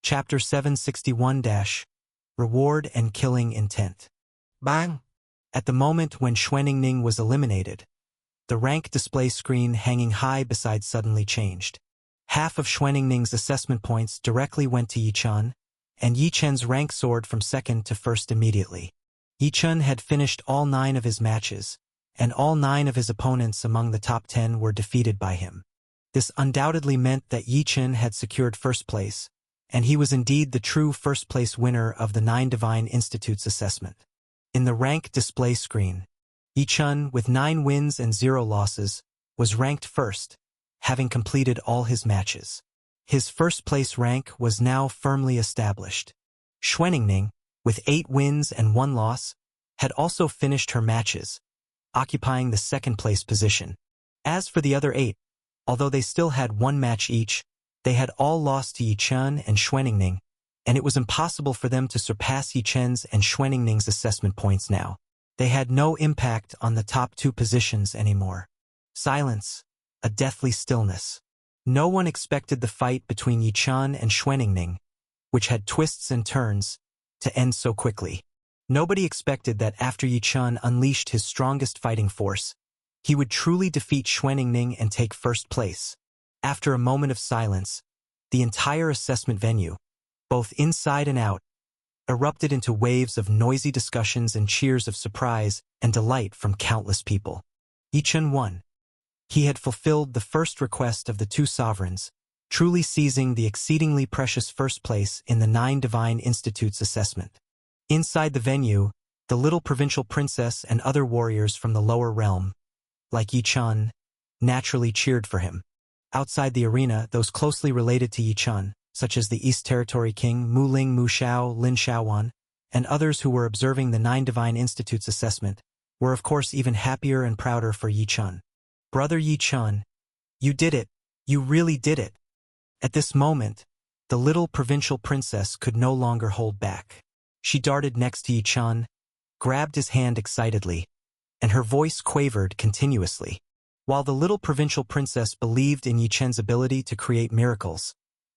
Chapter 761 Reward and Killing Intent. Bang! At the moment when Xuanning was eliminated, the rank display screen hanging high beside suddenly changed. Half of Xuanning's assessment points directly went to Yichen, and Yichen's rank soared from second to first immediately. Yichen had finished all 9 of his matches, and all 9 of his opponents among the top 10 were defeated by him. This undoubtedly meant that Yichen had secured first place, and he was indeed the true first-place winner of the 9 Divine Institutes assessment. In the rank display screen, Yichen, with 9 wins and 0 losses, was ranked first, having completed all his matches. His first-place rank was now firmly established. Xuanning, with 8 wins and 1 loss, had also finished her matches, occupying the second-place position. As for the other 8, although they still had 1 match each, they had all lost to Yichen and Xuanning, and it was impossible for them to surpass Yichen's and Xuanning's assessment points now. They had no impact on the top 2 positions anymore. Silence, a deathly stillness. No one expected the fight between Yichen and Xuanning, which had twists and turns, to end so quickly. Nobody expected that after Yichen unleashed his strongest fighting force, he would truly defeat Xuanning and take first place. After a moment of silence, the entire assessment venue, both inside and out, erupted into waves of noisy discussions and cheers of surprise and delight from countless people. Yichen won. He had fulfilled the first request of the 2 sovereigns, truly seizing the exceedingly precious first place in the 9 Divine Institutes assessment. Inside the venue, the little provincial princess and other warriors from the lower realm, like Yichen, naturally cheered for him. Outside the arena, those closely related to Yichen, such as the East Territory King Mu Ling Mu Shao Lin Shaowan, and others who were observing the 9 Divine Institutes assessment, were of course even happier and prouder for Yichen. Brother Yichen, you did it, you really did it. At this moment, the little provincial princess could no longer hold back. She darted next to Yichen, grabbed his hand excitedly, and her voice quavered continuously. While the little provincial princess believed in Yichen's ability to create miracles,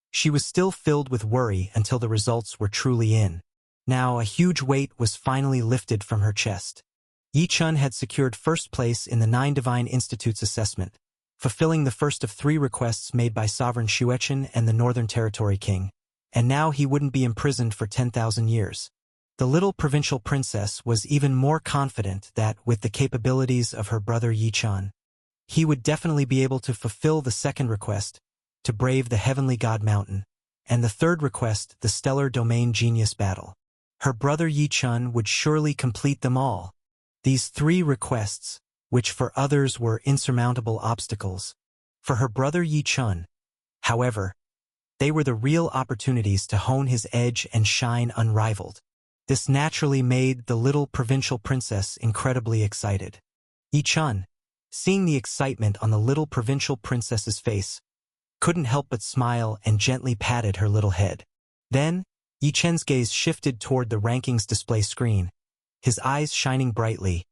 she was still filled with worry until the results were truly in. Now a huge weight was finally lifted from her chest. Yichen had secured first place in the 9 Divine Institutes assessment, fulfilling the first of 3 requests made by Sovereign Xuechen and the Northern Territory King, and now he wouldn't be imprisoned for 10,000 years. The little provincial princess was even more confident that, with the capabilities of her brother Yichen, he would definitely be able to fulfill the second request, to brave the Heavenly God Mountain, and the third request, the Stellar Domain Genius Battle. Her brother Yichen would surely complete them all. These 3 requests, which for others were insurmountable obstacles, for her brother Yichen, however, they were the real opportunities to hone his edge and shine unrivaled. This naturally made the little provincial princess incredibly excited. Yichen, seeing the excitement on the little provincial princess's face, couldn't help but smile and gently patted her little head. Then, Yichen's gaze shifted toward the rankings display screen, his eyes shining brightly.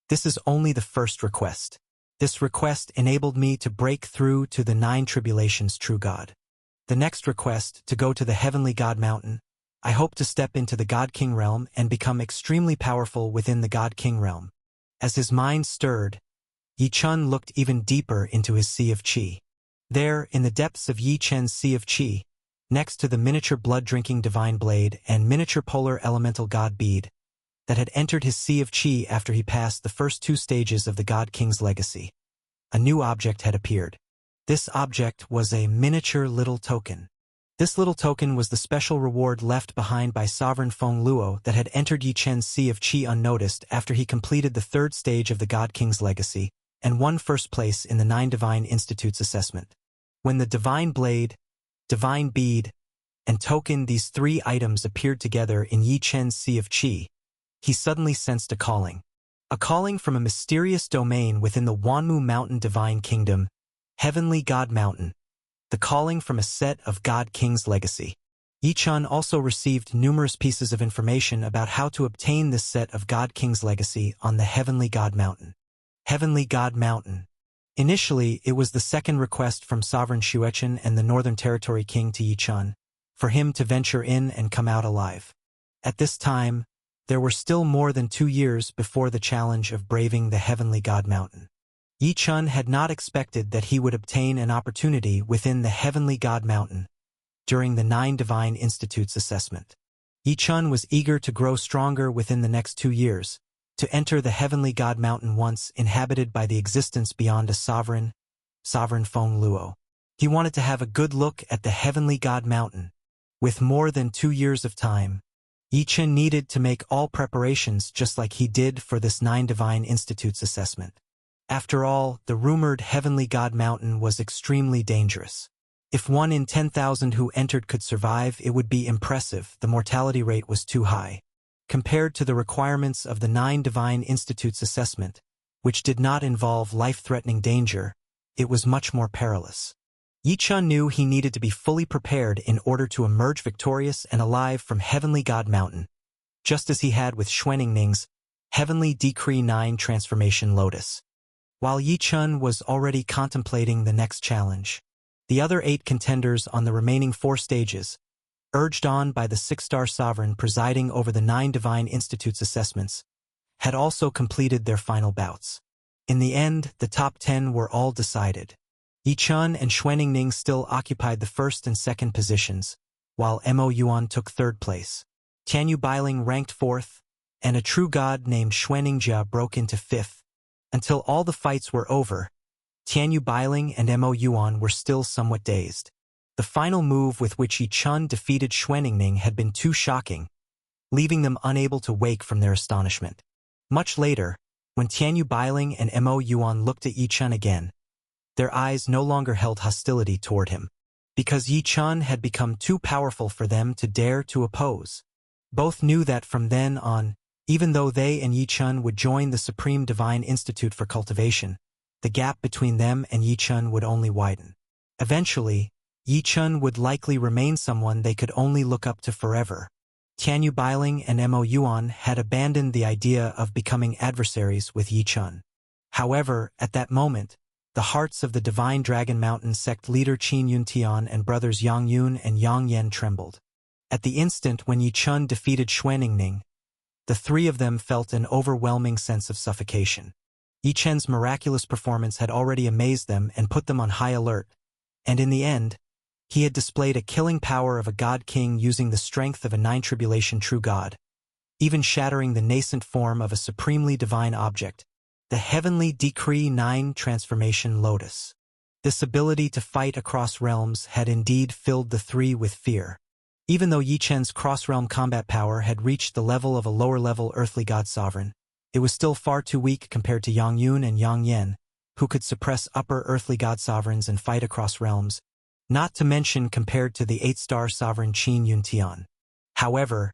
This is only the first request. This request enabled me to break through to the 9 tribulations true God. The next request, to go to the Heavenly God Mountain, I hope to step into the God King realm and become extremely powerful within the God King realm. As his mind stirred, Yichen looked even deeper into his sea of qi. There, in the depths of Yichen's sea of qi, next to the miniature blood-drinking divine blade and miniature polar elemental god bead, that had entered his sea of qi after he passed the first 2 stages of the God King's legacy, a new object had appeared. This object was a miniature little token. This little token was the special reward left behind by Sovereign Feng Luo that had entered Yichen's sea of qi unnoticed after he completed the 3rd stage of the God King's legacy and won first place in the 9 Divine Institutes assessment. When the divine blade, divine bead, and token, these 3 items appeared together in Yichen's sea of qi, he suddenly sensed a calling from a mysterious domain within the Wanmu Mountain Divine Kingdom, Heavenly God Mountain, the calling from a set of God King's legacy. Yichen also received numerous pieces of information about how to obtain this set of God King's legacy on the Heavenly God Mountain. Heavenly God Mountain. Initially, it was the second request from Sovereign Xuechen and the Northern Territory King to Yichen, for him to venture in and come out alive. At this time, there were still more than 2 years before the challenge of braving the Heavenly God Mountain. Yi Chun had not expected that he would obtain an opportunity within the Heavenly God Mountain during the 9 Divine Institutes assessment. Yi Chun was eager to grow stronger within the next 2 years, to enter the Heavenly God Mountain once inhabited by the existence beyond a sovereign Feng Luo. He wanted to have a good look at the Heavenly God Mountain. With more than 2 years of time, Yi Chun needed to make all preparations just like he did for this 9 Divine Institutes assessment. After all, the rumored Heavenly God Mountain was extremely dangerous. If 1 in 10,000 who entered could survive, it would be impressive. The mortality rate was too high. Compared to the requirements of the 9 Divine Institutes assessment, which did not involve life-threatening danger, it was much more perilous. Yi Chun knew he needed to be fully prepared in order to emerge victorious and alive from Heavenly God Mountain, just as he had with Xuanningning's Heavenly Decree 9 Transformation Lotus. While Yi Chun was already contemplating the next challenge, the other 8 contenders on the remaining 4 stages, urged on by the 6-star sovereign presiding over the 9 Divine Institutes assessments, had also completed their final bouts. In the end, the top 10 were all decided. Yi Chun and Xuanning still occupied the 1st and 2nd positions, while Mo Yuan took 3rd place. Tianyu Bailing ranked 4th, and a true god named Xuanningjia broke into 5th. Until all the fights were over, Tianyu Bailing and Mo Yuan were still somewhat dazed. The final move with which Yi Chun defeated Xuanning had been too shocking, leaving them unable to wake from their astonishment. Much later, when Tianyu Bailing and Mo Yuan looked at Yi Chun again, their eyes no longer held hostility toward him, because Yi Chun had become too powerful for them to dare to oppose. Both knew that from then on, even though they and Yi Chun would join the Supreme Divine Institute for Cultivation, the gap between them and Yi Chun would only widen. Eventually, Yi Chun would likely remain someone they could only look up to forever. Tianyu Bailing and Mo Yuan had abandoned the idea of becoming adversaries with Yi Chun. However, at that moment, the hearts of the Divine Dragon Mountain sect leader Qin Yuntian and brothers Yang Yun and Yang Yen trembled. At the instant when Yi Chun defeated Xuanning, the 3 of them felt an overwhelming sense of suffocation. Yi Chun's miraculous performance had already amazed them and put them on high alert, and in the end, he had displayed a killing power of a god king using the strength of a 9 tribulation true god, even shattering the nascent form of a supremely divine object, the Heavenly Decree 9 Transformation Lotus. This ability to fight across realms had indeed filled the 3 with fear. Even though Yi Chun's cross-realm combat power had reached the level of a lower-level earthly god sovereign, it was still far too weak compared to Yang Yun and Yang Yen, who could suppress upper earthly god sovereigns and fight across realms, not to mention compared to the 8-star sovereign Qin Yuntian. However,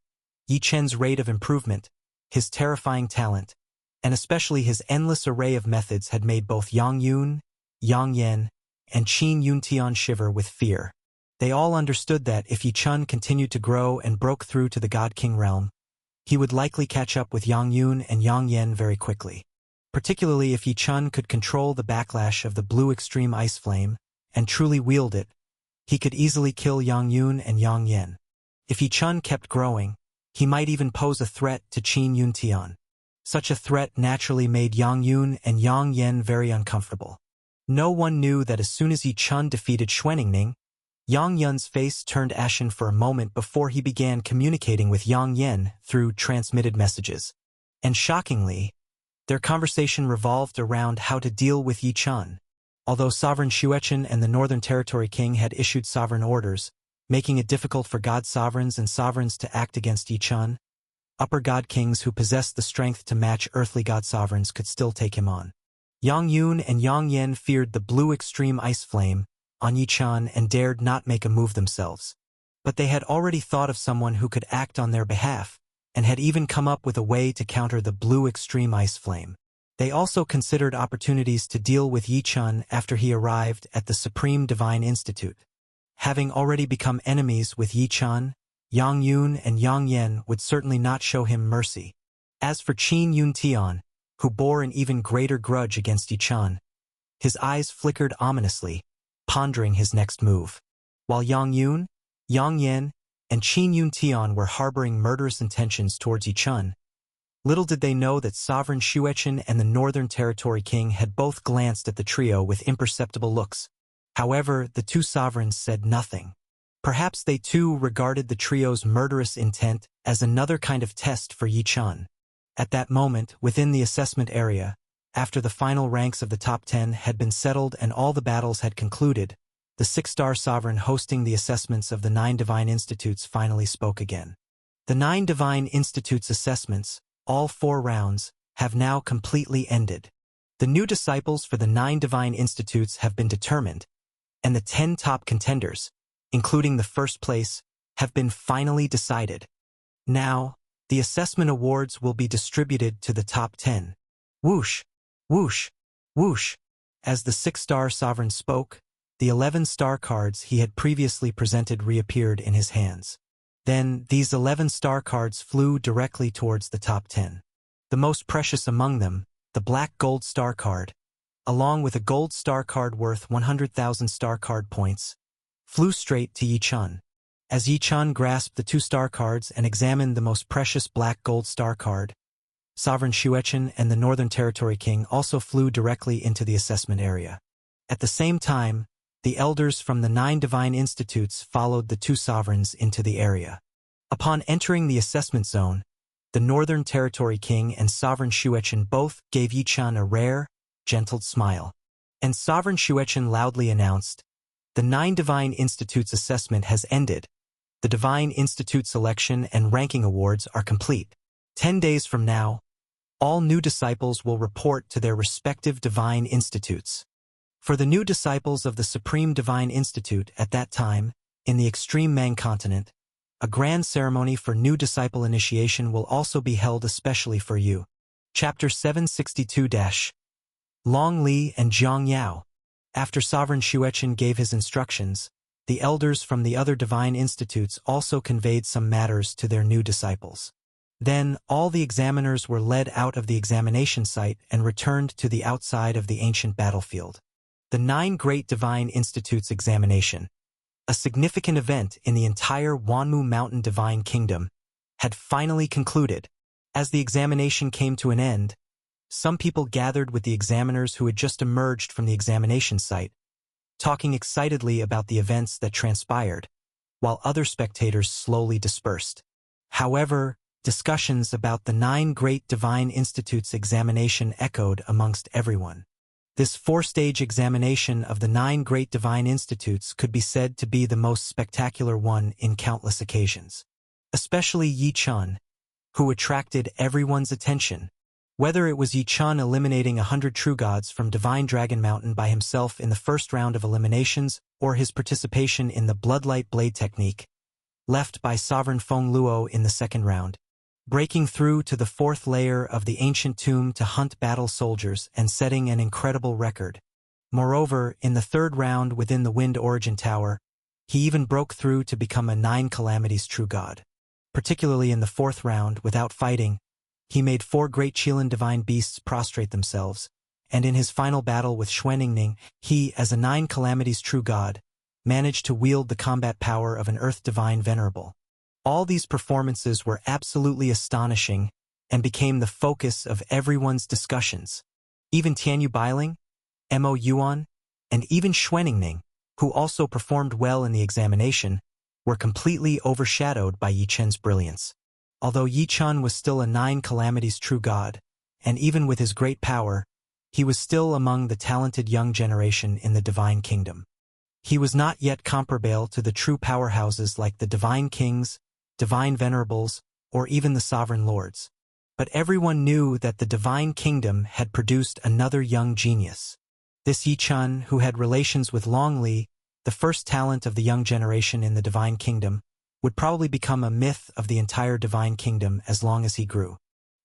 Yi Chun's rate of improvement, his terrifying talent, and especially his endless array of methods had made both Yang Yun, Yang Yen, and Qin Yuntian shiver with fear. They all understood that if Yi Chun continued to grow and broke through to the God King realm, he would likely catch up with Yang Yun and Yang Yen very quickly. Particularly if Yi Chun could control the backlash of the blue extreme ice flame and truly wield it, he could easily kill Yang Yun and Yang Yen. If Yi Chun kept growing, he might even pose a threat to Qin Yuntian. Such a threat naturally made Yang Yun and Yang Yen very uncomfortable. No one knew that as soon as Yi Chun defeated Xuanning, Yang Yun's face turned ashen for a moment before he began communicating with Yang Yen through transmitted messages. And shockingly, their conversation revolved around how to deal with Yi Chun. Although Sovereign Xuechen and the Northern Territory King had issued sovereign orders, making it difficult for god sovereigns and sovereigns to act against Yi Chun, upper god kings who possessed the strength to match earthly god sovereigns could still take him on. Yang Yun and Yang Yen feared the blue extreme ice flame on Yi Chun and dared not make a move themselves. But they had already thought of someone who could act on their behalf, and had even come up with a way to counter the blue extreme ice flame. They also considered opportunities to deal with Yi Chun after he arrived at the Supreme Divine Institute. Having already become enemies with Yi Chun, Yang Yun and Yang Yen would certainly not show him mercy. As for Qin Yuntian, who bore an even greater grudge against Yi Chun, his eyes flickered ominously, pondering his next move. While Yang Yun, Yang Yan and Qin Yun Tian were harboring murderous intentions towards Yi Chun. Little did they know that Sovereign Xuechen and the Northern Territory King had both glanced at the trio with imperceptible looks. However, the two sovereigns said nothing. Perhaps they too regarded the trio's murderous intent as another kind of test for Yi Chun. At that moment, within the assessment area, after the final ranks of the top 10 had been settled and all the battles had concluded, the six-star sovereign hosting the assessments of the 9 Divine Institutes finally spoke again. The 9 Divine Institutes assessments, all 4 rounds, have now completely ended. The new disciples for the 9 Divine Institutes have been determined, and the 10 top contenders, including the first place, have been finally decided. Now, the assessment awards will be distributed to the top 10. Whoosh, whoosh, whoosh. As the 6-star sovereign spoke, the 11 star cards he had previously presented reappeared in his hands. Then, these 11 star cards flew directly towards the top 10. The most precious among them, the black gold star card, along with a gold star card worth 100,000 star card points, flew straight to Yi Chun. As Yi Chun grasped the 2 star cards and examined the most precious black gold star card, Sovereign Xuechen and the Northern Territory King also flew directly into the assessment area. At the same time, the elders from the 9 Divine Institutes followed the 2 sovereigns into the area. Upon entering the assessment zone, the Northern Territory King and Sovereign Xuechen both gave Yi Chun a rare, gentle smile. And Sovereign Xuechen loudly announced, "The 9 Divine Institutes assessment has ended. The Divine Institute selection and ranking awards are complete. 10 days from now, all new disciples will report to their respective Divine Institutes." For the new disciples of the Supreme Divine Institute at that time, in the extreme Mang continent, a grand ceremony for new disciple initiation will also be held especially for you. Chapter 762- Long Li and Zhang Yao. After Sovereign Xuechen gave his instructions, the elders from the other Divine Institutes also conveyed some matters to their new disciples. Then, all the examiners were led out of the examination site and returned to the outside of the ancient battlefield. The 9 Great Divine Institutes examination, a significant event in the entire Wanmu Mountain Divine Kingdom, had finally concluded. As the examination came to an end, some people gathered with the examiners who had just emerged from the examination site, talking excitedly about the events that transpired, while other spectators slowly dispersed. However, discussions about the 9 Great Divine Institutes examination echoed amongst everyone. This 4-stage examination of the 9 Great Divine Institutes could be said to be the most spectacular one in countless occasions. Especially Yi Chun, who attracted everyone's attention. Whether it was Yi Chun eliminating 100 true gods from Divine Dragon Mountain by himself in the first round of eliminations, or his participation in the Bloodlight Blade technique, left by Sovereign Feng Luo in the second round, breaking through to the 4th layer of the ancient tomb to hunt battle soldiers and setting an incredible record. Moreover, in the 3rd round within the Wind Origin Tower, he even broke through to become a 9 Calamities true god. Particularly in the 4th round, without fighting, he made 4 great Qilin divine beasts prostrate themselves, and in his final battle with Xuanning, he, as a 9 Calamities true god, managed to wield the combat power of an Earth Divine Venerable. All these performances were absolutely astonishing and became the focus of everyone's discussions. Even Tianyu Bailing, Mo Yuan, and even Xuanning, who also performed well in the examination, were completely overshadowed by Yi Chun's brilliance. Although Yi Chun was still a 9 Calamities true god, and even with his great power, he was still among the talented young generation in the Divine Kingdom. He was not yet comparable to the true powerhouses like the Divine Kings, Divine Venerables, or even the Sovereign Lords. But everyone knew that the Divine Kingdom had produced another young genius. This Yi Chun, who had relations with Long Li, the first talent of the young generation in the Divine Kingdom, would probably become a myth of the entire Divine Kingdom as long as he grew.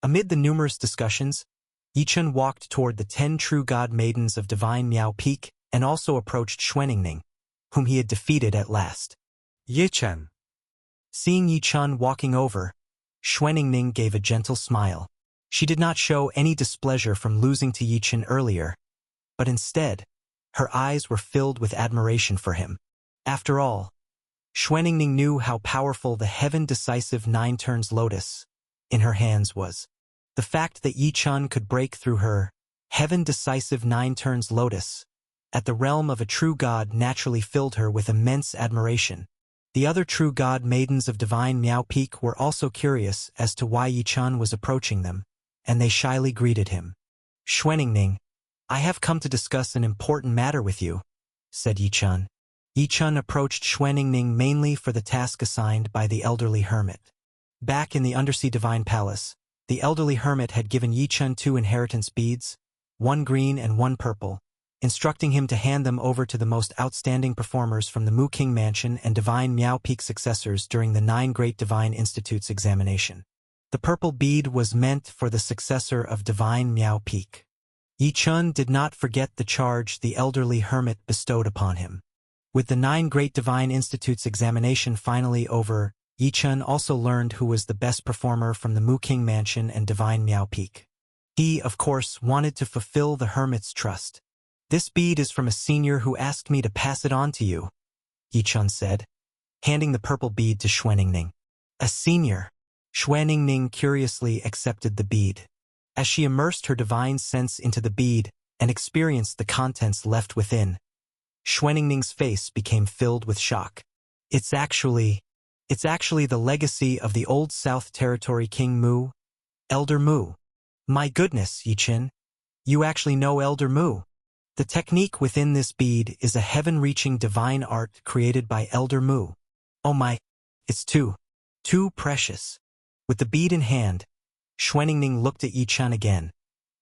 Amid the numerous discussions, Yi Chun walked toward the 10 true god maidens of Divine Miao Peak and also approached Xuanning, whom he had defeated at last. Yi Chun. Seeing Yi Chun walking over, Xuanning gave a gentle smile. She did not show any displeasure from losing to Yi Chun earlier, but instead, her eyes were filled with admiration for him. After all, Xuanning knew how powerful the heaven-decisive 9 turns lotus in her hands was. The fact that Yi Chun could break through her heaven-decisive 9 turns lotus at the realm of a true god naturally filled her with immense admiration. The other true god maidens of divine Miao Peak were also curious as to why Yi Chun was approaching them, and they shyly greeted him. Xuanning, I have come to discuss an important matter with you, said Yi Chun. Yi Chun approached Xuanning mainly for the task assigned by the elderly hermit. Back in the undersea divine palace, the elderly hermit had given Yi Chun 2 inheritance beads, 1 green and 1 purple, instructing him to hand them over to the most outstanding performers from the Mu King Mansion and Divine Miao Peak successors during the 9 Great Divine Institutes examination. The purple bead was meant for the successor of Divine Miao Peak. Yi Chun did not forget the charge the elderly hermit bestowed upon him. With the 9 Great Divine Institutes examination finally over, Yi Chun also learned who was the best performer from the Mu King Mansion and Divine Miao Peak. He, of course, wanted to fulfill the hermit's trust. This bead is from a senior who asked me to pass it on to you, Yi Chun said, handing the purple bead to Xuanning. A senior. Xuanning curiously accepted the bead. As she immersed her divine sense into the bead and experienced the contents left within, Xuanningning's face became filled with shock. It's actually the legacy of the old South Territory King Mu, Elder Mu. My goodness, Yi Chun, you actually know Elder Mu. The technique within this bead is a heaven-reaching divine art created by Elder Mu. Oh my, it's too precious. With the bead in hand, Xuanning looked at Yi Chun again,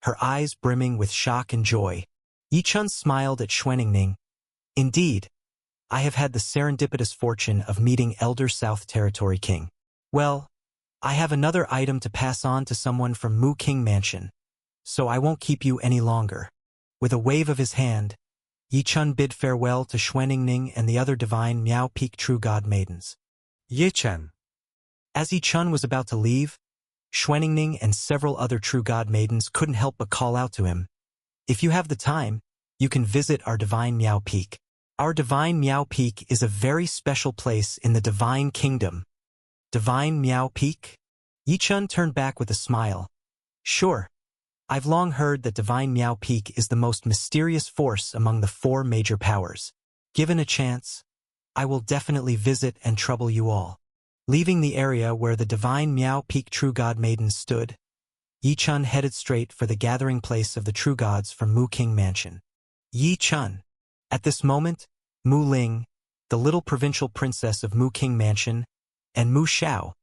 her eyes brimming with shock and joy. Yi Chun smiled at Xuanning. Indeed, I have had the serendipitous fortune of meeting Elder South Territory King. Well, I have another item to pass on to someone from Mu King Mansion, so I won't keep you any longer. With a wave of his hand, Yi Chun bid farewell to Xuanning and the other divine Miao Peak true god maidens. Yi Chun. As Yi Chun was about to leave, Xuanning and several other true god maidens couldn't help but call out to him. If you have the time, you can visit our divine Miao Peak. Our divine Miao Peak is a very special place in the divine kingdom. Divine Miao Peak? Yi Chun turned back with a smile. Sure. I've long heard that Divine Miao Peak is the most mysterious force among the 4 major powers. Given a chance, I will definitely visit and trouble you all. Leaving the area where the Divine Miao Peak True God Maidens stood, Yi Chun headed straight for the gathering place of the True Gods from Mu King Mansion. Yi Chun. At this moment, Mu Ling, the little provincial princess of Mu King Mansion, and Mu Xiao,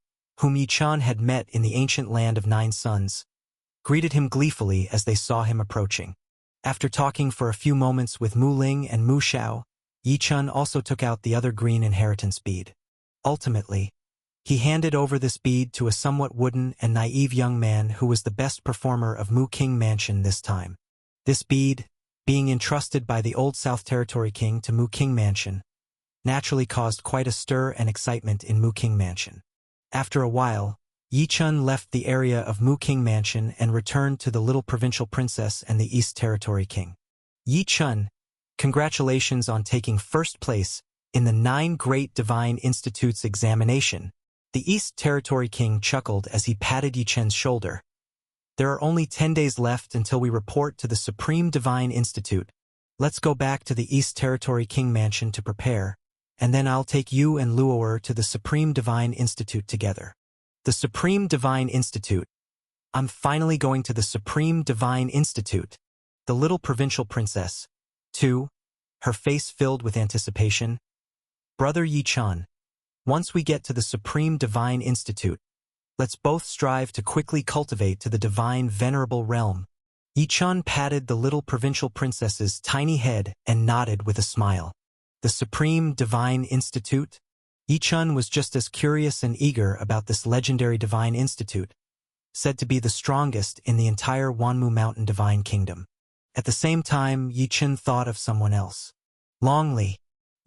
whom Yi Chun had met in the ancient land of 9 suns, greeted him gleefully as they saw him approaching. After talking for a few moments with Mu Ling and Mu Xiao, Yi Chun also took out the other green inheritance bead. Ultimately, he handed over this bead to a somewhat wooden and naive young man who was the best performer of Mu King Mansion this time. This bead, being entrusted by the old South Territory King to Mu King Mansion, naturally caused quite a stir and excitement in Mu King Mansion. After a while, Yi Chun left the area of Mu King Mansion and returned to the little provincial princess and the East Territory King. Yi Chun, congratulations on taking first place in the 9 Great Divine Institutes examination. The East Territory King chuckled as he patted Yi Chun's shoulder. There are only 10 days left until we report to the Supreme Divine Institute. Let's go back to the East Territory King Mansion to prepare, and then I'll take you and Luo'er to the Supreme Divine Institute together. The Supreme Divine Institute. I'm finally going to the Supreme Divine Institute. The little provincial princess, too, her face filled with anticipation. Brother Yi Chun, once we get to the Supreme Divine Institute, let's both strive to quickly cultivate to the divine venerable realm. Yi Chun patted the little provincial princess's tiny head and nodded with a smile. The Supreme Divine Institute? Yi Chun was just as curious and eager about this legendary divine institute, said to be the strongest in the entire Wanmu Mountain Divine Kingdom. At the same time, Yi Chun thought of someone else. Longli.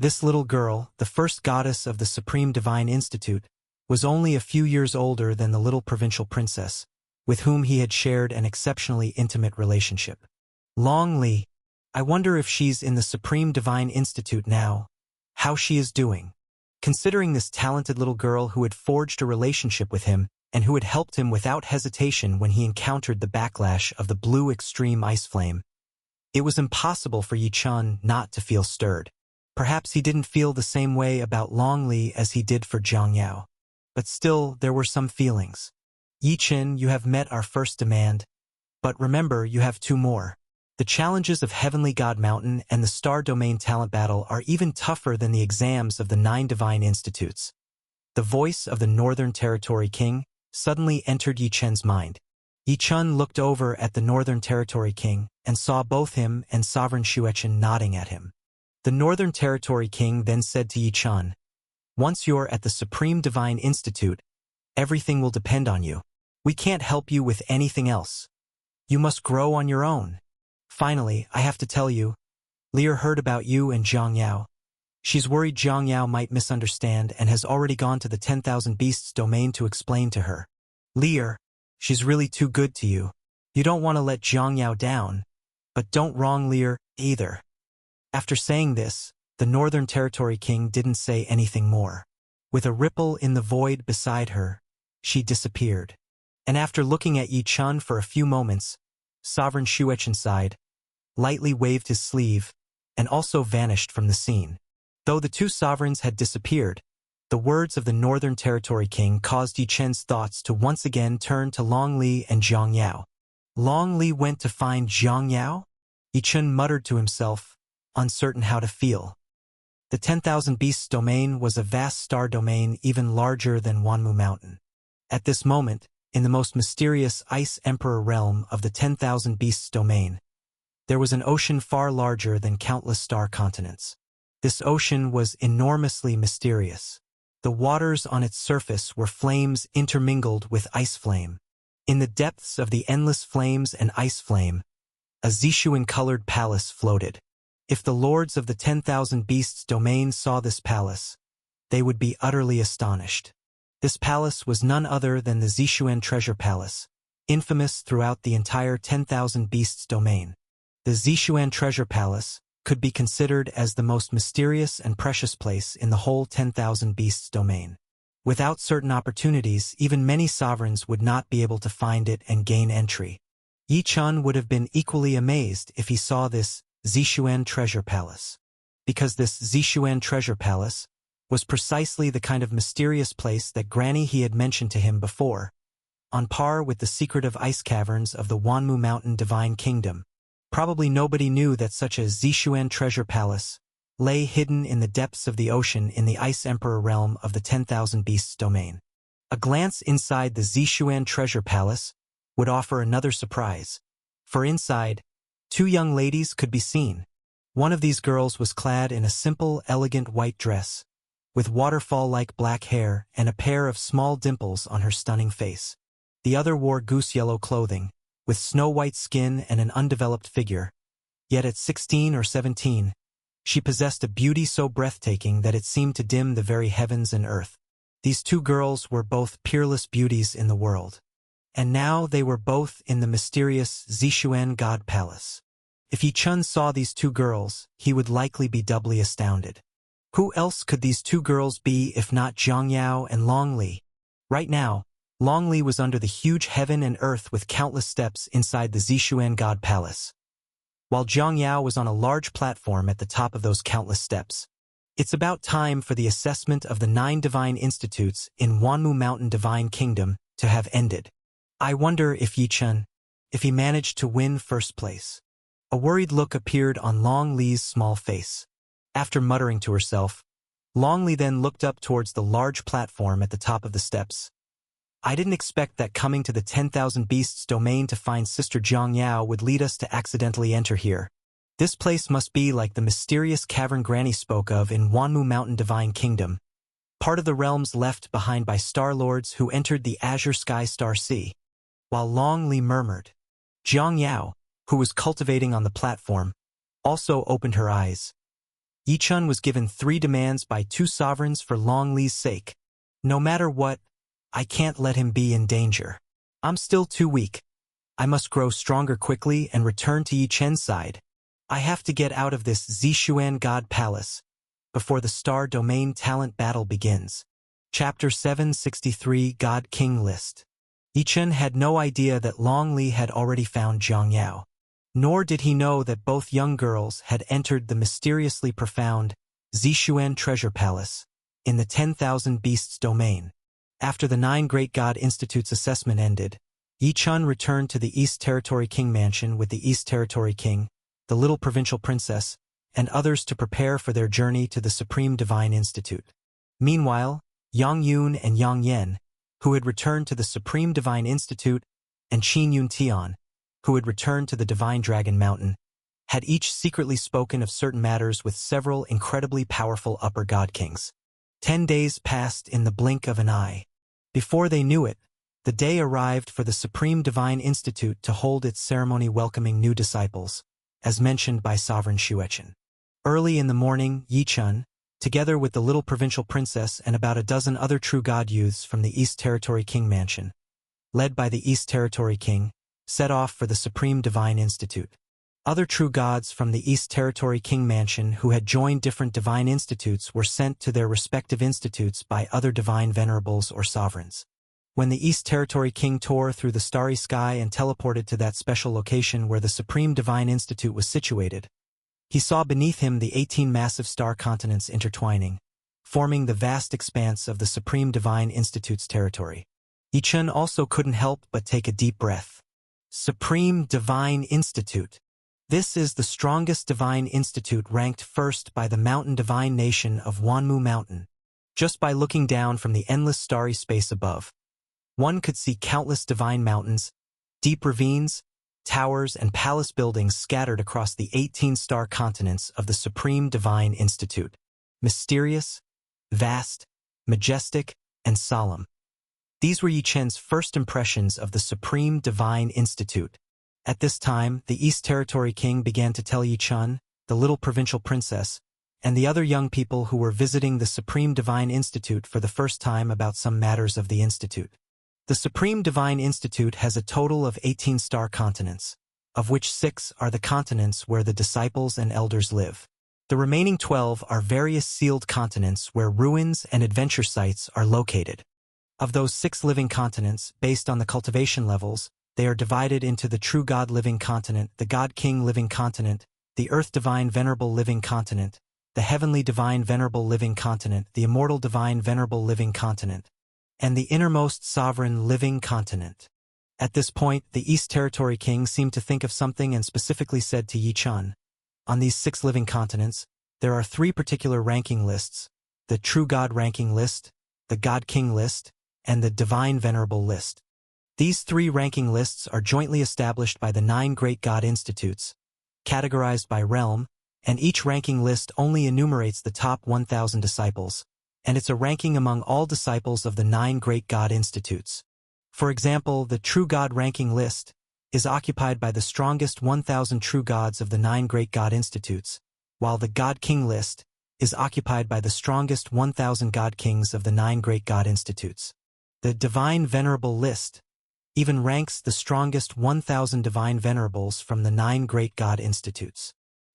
This little girl, the first goddess of the Supreme Divine Institute, was only a few years older than the little provincial princess, with whom he had shared an exceptionally intimate relationship. Longli. I wonder if she's in the Supreme Divine Institute now, how she is doing. Considering this talented little girl who had forged a relationship with him and who had helped him without hesitation when he encountered the backlash of the blue extreme ice flame, it was impossible for Yi Chun not to feel stirred. Perhaps he didn't feel the same way about Long Li as he did for Jiang Yao. But still, there were some feelings. Yi Chun, you have met our first demand. But remember, you have two more. The challenges of Heavenly God Mountain and the Star Domain Talent Battle are even tougher than the exams of the 9 Divine Institutes. The voice of the Northern Territory King suddenly entered Yi Chun's mind. Yi Chun looked over at the Northern Territory King and saw both him and Sovereign Xuechen nodding at him. The Northern Territory King then said to Yi Chun, "Once you're at the Supreme Divine Institute, everything will depend on you. We can't help you with anything else. You must grow on your own. Finally, I have to tell you, Lear heard about you and Jiang Yao. She's worried Jiang Yao might misunderstand and has already gone to the 10,000 Beasts domain to explain to her. Lear, she's really too good to you. You don't want to let Jiang Yao down, but don't wrong Lear either." After saying this, the Northern Territory King didn't say anything more. With a ripple in the void beside her, she disappeared. And after looking at Yi Chun for a few moments, Sovereign Xuechen sighed, lightly waved his sleeve, and also vanished from the scene. Though the two sovereigns had disappeared, the words of the Northern Territory King caused Yi Chun's thoughts to once again turn to Long Li and Jiang Yao. Long Li went to find Jiang Yao? Yi Chun muttered to himself, uncertain how to feel. The 10,000 Beasts domain was a vast star domain even larger than Wanmu Mountain. At this moment, in the most mysterious Ice Emperor realm of the 10,000 Beasts domain, there was an ocean far larger than countless star continents. This ocean was enormously mysterious. The waters on its surface were flames intermingled with ice flame. In the depths of the endless flames and ice flame, a Zishuan-colored palace floated. If the lords of the 10,000 Beasts domain saw this palace, they would be utterly astonished. This palace was none other than the Zishuan Treasure Palace, infamous throughout the entire 10,000 Beasts domain. The Zishuan Treasure Palace could be considered as the most mysterious and precious place in the whole 10,000 Beasts domain. Without certain opportunities, even many sovereigns would not be able to find it and gain entry. Yi Chun would have been equally amazed if he saw this Zishuan Treasure Palace. Because this Zishuan Treasure Palace was precisely the kind of mysterious place that Granny he had mentioned to him before, on par with the secretive ice caverns of the Wanmu Mountain Divine Kingdom. Probably nobody knew that such a Zishuan Treasure Palace lay hidden in the depths of the ocean in the Ice Emperor realm of the 10,000 Beasts domain. A glance inside the Zishuan Treasure Palace would offer another surprise, for inside, 2 young ladies could be seen. One of these girls was clad in a simple, elegant white dress, with waterfall-like black hair and a pair of small dimples on her stunning face. The other wore goose-yellow clothing, with snow-white skin and an undeveloped figure. Yet at 16 or 17, she possessed a beauty so breathtaking that it seemed to dim the very heavens and earth. These 2 girls were both peerless beauties in the world. And now they were both in the mysterious Zishuan God Palace. If Yi Chun saw these 2 girls, he would likely be doubly astounded. Who else could these 2 girls be if not Jiang Yao and Long Li? Right now, Long Li was under the huge heaven and earth with countless steps inside the Zishuan God Palace, while Jiang Yao was on a large platform at the top of those countless steps. It's about time for the assessment of the 9 Divine Institutes in Wanmu Mountain Divine Kingdom to have ended. I wonder if Yi Chun, if he managed to win first place. A worried look appeared on Long Li's small face. After muttering to herself, Long Li then looked up towards the large platform at the top of the steps. I didn't expect that coming to the 10,000 Beasts domain to find Sister Jiang Yao would lead us to accidentally enter here. This place must be like the mysterious cavern Granny spoke of in Wanmu Mountain Divine Kingdom, part of the realms left behind by Star Lords who entered the Azure Sky Star Sea. While Long Li murmured, Jiang Yao, who was cultivating on the platform, also opened her eyes. Yi Chun was given 3 demands by 2 sovereigns for Long Li's sake. No matter what, I can't let him be in danger. I'm still too weak. I must grow stronger quickly and return to Yi Chen's side. I have to get out of this Zishuan God Palace before the Star Domain Talent Battle begins. Chapter 763 God King List. Yichen had no idea that Long Li had already found Jiang Yao. Nor did he know that both young girls had entered the mysteriously profound Zixuan Treasure Palace in the 10,000 Beasts domain. After the 9 Great God Institute's assessment ended, Yichen returned to the East Territory King Mansion with the East Territory King, the little provincial princess, and others to prepare for their journey to the Supreme Divine Institute. Meanwhile, Yang Yun and Yang Yen, who had returned to the Supreme Divine Institute, and Qin Yun Tian, who had returned to the Divine Dragon Mountain, had each secretly spoken of certain matters with several incredibly powerful upper god kings. 10 days passed in the blink of an eye. Before they knew it, the day arrived for the Supreme Divine Institute to hold its ceremony welcoming new disciples, as mentioned by Sovereign Xuechen. Early in the morning, Yichen, together with the little provincial princess and about a dozen other true god youths from the East Territory King Mansion, led by the East Territory King, set off for the Supreme Divine Institute. Other true gods from the East Territory King Mansion who had joined different divine institutes were sent to their respective institutes by other divine venerables or sovereigns. When the East Territory King tore through the starry sky and teleported to that special location where the Supreme Divine Institute was situated, he saw beneath him the 18 massive star continents intertwining, forming the vast expanse of the Supreme Divine Institute's territory. Yichen also couldn't help but take a deep breath. Supreme Divine Institute. This is the strongest divine institute ranked first by the mountain divine nation of Wanmu Mountain. Just by looking down from the endless starry space above, one could see countless divine mountains, deep ravines, towers, and palace buildings scattered across the 18-star continents of the Supreme Divine Institute. Mysterious, vast, majestic, and solemn. These were Yichen's first impressions of the Supreme Divine Institute. At this time, the East Territory King began to tell Yichen, the little provincial princess, and the other young people who were visiting the Supreme Divine Institute for the first time about some matters of the Institute. The Supreme Divine Institute has a total of 18 star continents, of which 6 are the continents where the disciples and elders live. The remaining 12 are various sealed continents where ruins and adventure sites are located. Of those 6 living continents, based on the cultivation levels, they are divided into the True God Living Continent, the God King Living Continent, the Earth Divine Venerable Living Continent, the Heavenly Divine Venerable Living Continent, the Immortal Divine Venerable Living Continent, and the Innermost Sovereign Living Continent. At this point, the East Territory King seemed to think of something and specifically said to Yichen, on these 6 living continents, there are 3 particular ranking lists, the True God Ranking List, the God King List, and the Divine Venerable List. These 3 ranking lists are jointly established by the 9 Great God Institutes, categorized by realm, and each ranking list only enumerates the top 1,000 disciples, and it's a ranking among all disciples of the 9 Great God Institutes. For example, the True God Ranking List is occupied by the strongest 1,000 true gods of the 9 Great God Institutes, while the God King List is occupied by the strongest 1,000 God Kings of the 9 Great God Institutes. The Divine Venerable List even ranks the strongest 1,000 Divine Venerables from the 9 Great God Institutes.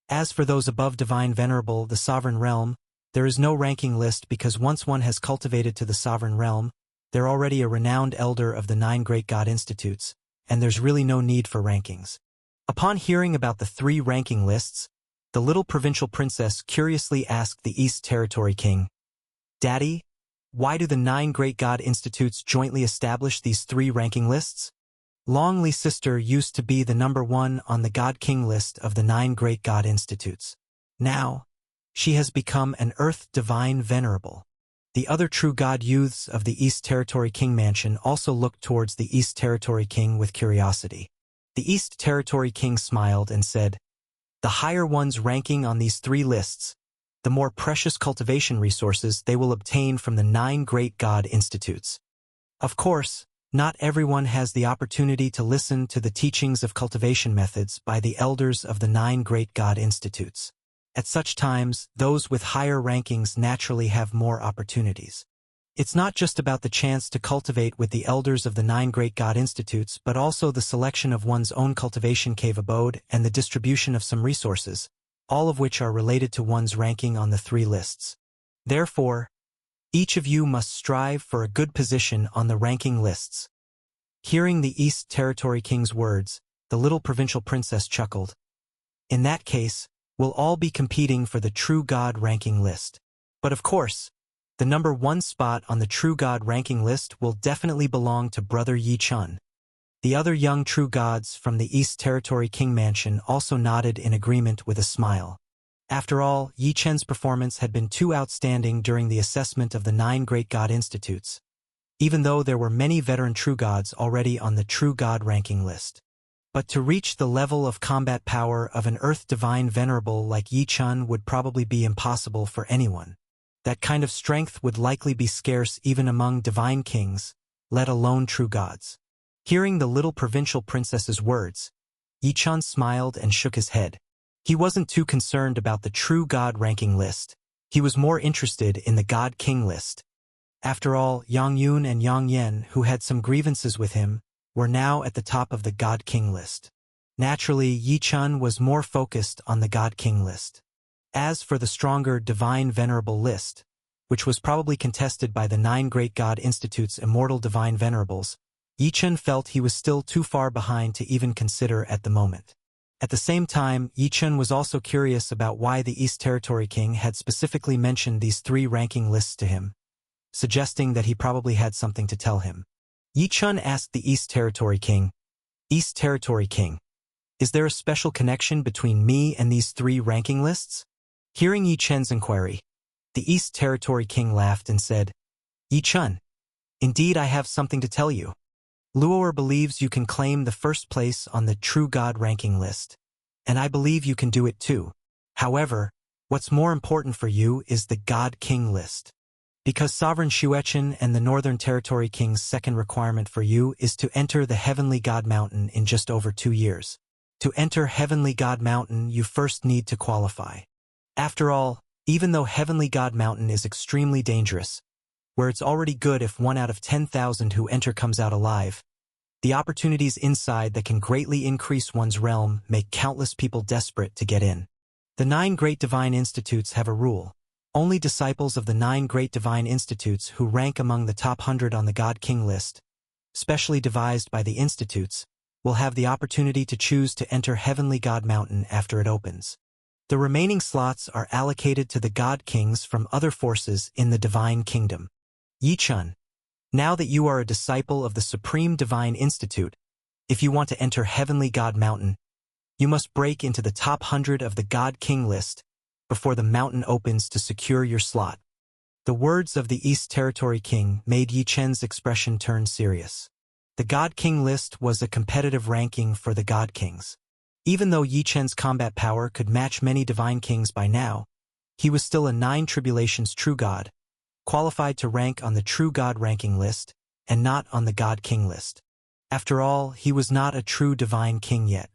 As for those above Divine Venerable, the Sovereign Realm, there is no ranking list because once one has cultivated to the Sovereign Realm, they're already a renowned elder of the 9 Great God Institutes, and there's really no need for rankings. Upon hearing about the 3 ranking lists, the little provincial princess curiously asked the East Territory King, "Daddy, why do the 9 Great God Institutes jointly establish these 3 ranking lists?" Long Li's sister used to be the number 1 on the God King list of the 9 Great God Institutes. Now, she has become an Earth Divine Venerable. The other true God youths of the East Territory King Mansion also looked towards the East Territory King with curiosity. The East Territory King smiled and said, "The higher one's ranking on these 3 lists, the more precious cultivation resources they will obtain from the 9 Great God Institutes. Of course, not everyone has the opportunity to listen to the teachings of cultivation methods by the elders of the 9 Great God Institutes. At such times, those with higher rankings naturally have more opportunities. It's not just about the chance to cultivate with the elders of the 9 Great God Institutes, but also the selection of one's own cultivation cave abode and the distribution of some resources, all of which are related to one's ranking on the three lists. Therefore, each of you must strive for a good position on the ranking lists. Hearing the East Territory King's words, the little provincial princess chuckled. In that case, we'll all be competing for the True God ranking list. But of course, the number 1 spot on the True God ranking list will definitely belong to Brother Yi Chun. The other young True Gods from the East Territory King Mansion also nodded in agreement with a smile. After all, Yi Chen's performance had been too outstanding during the assessment of the 9 Great God Institutes, even though there were many veteran True Gods already on the True God ranking list. But to reach the level of combat power of an Earth Divine Venerable like Yi Chun would probably be impossible for anyone. That kind of strength would likely be scarce even among Divine Kings, let alone True Gods. Hearing the little provincial princess's words, Yi Chun smiled and shook his head. He wasn't too concerned about the True God ranking list. He was more interested in the God King list. After all, Yang Yun and Yang Yen, who had some grievances with him, were now at the top of the God King list. Naturally, Yi Chun was more focused on the God King list. As for the stronger Divine Venerable list, which was probably contested by the 9 Great God Institute's immortal Divine Venerables, Yi Chun felt he was still too far behind to even consider at the moment. At the same time, Yi Chun was also curious about why the East Territory King had specifically mentioned these 3 ranking lists to him, suggesting that he probably had something to tell him. Yi Chun asked the East Territory King, "East Territory King, is there a special connection between me and these 3 ranking lists?" Hearing Yi Chun's inquiry, the East Territory King laughed and said, "Yi Chun, indeed I have something to tell you. Luo'er believes you can claim the first place on the True God ranking list, and I believe you can do it too. However, what's more important for you is the God King list. Because Sovereign Xuechen and the Northern Territory King's second requirement for you is to enter the Heavenly God Mountain in just over 2 years. To enter Heavenly God Mountain, you first need to qualify. After all, even though Heavenly God Mountain is extremely dangerous, where it's already good if 1 out of 10,000 who enter comes out alive, the opportunities inside that can greatly increase one's realm make countless people desperate to get in. The 9 Great Divine Institutes have a rule. Only disciples of the 9 Great Divine Institutes who rank among the top 100 on the God King list, specially devised by the Institutes, will have the opportunity to choose to enter Heavenly God Mountain after it opens. The remaining slots are allocated to the God Kings from other forces in the Divine Kingdom. Yi Chun, now that you are a disciple of the Supreme Divine Institute, if you want to enter Heavenly God Mountain, you must break into the top 100 of the God King list before the mountain opens to secure your slot. The words of the East Territory King made Yi Chen's expression turn serious. The God King list was a competitive ranking for the God Kings. Even though Yi Chen's combat power could match many Divine Kings by now, he was still a 9 Tribulations True God, qualified to rank on the True God ranking list, and not on the God King list. After all, he was not a true Divine King yet.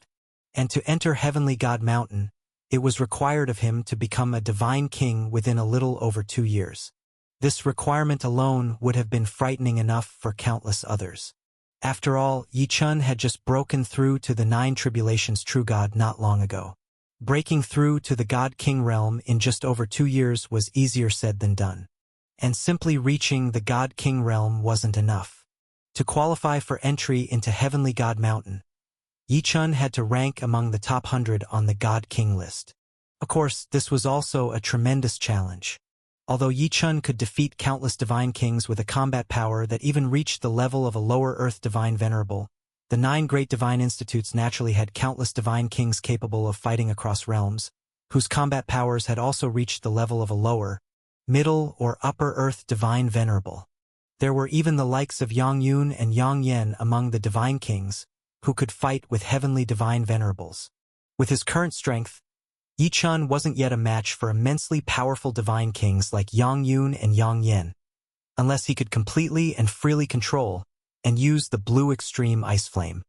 And to enter Heavenly God Mountain, it was required of him to become a Divine King within a little over 2 years. This requirement alone would have been frightening enough for countless others. After all, Yi Chun had just broken through to the 9 Tribulations True God not long ago. Breaking through to the God King realm in just over 2 years was easier said than done. And simply reaching the God King realm wasn't enough. To qualify for entry into Heavenly God Mountain, Yi Chun had to rank among the top 100 on the God King list. Of course, this was also a tremendous challenge. Although Yi Chun could defeat countless Divine Kings with a combat power that even reached the level of a lower Earth Divine Venerable, the 9 Great Divine Institutes naturally had countless Divine Kings capable of fighting across realms, whose combat powers had also reached the level of a lower, middle, or upper Earth Divine Venerable. There were even the likes of Yang Yun and Yang Yen among the Divine Kings, who could fight with Heavenly Divine Venerables. With his current strength, Yi Chun wasn't yet a match for immensely powerful Divine Kings like Yang Yun and Yang Yen, unless he could completely and freely control and use the Blue Extreme Ice Flame.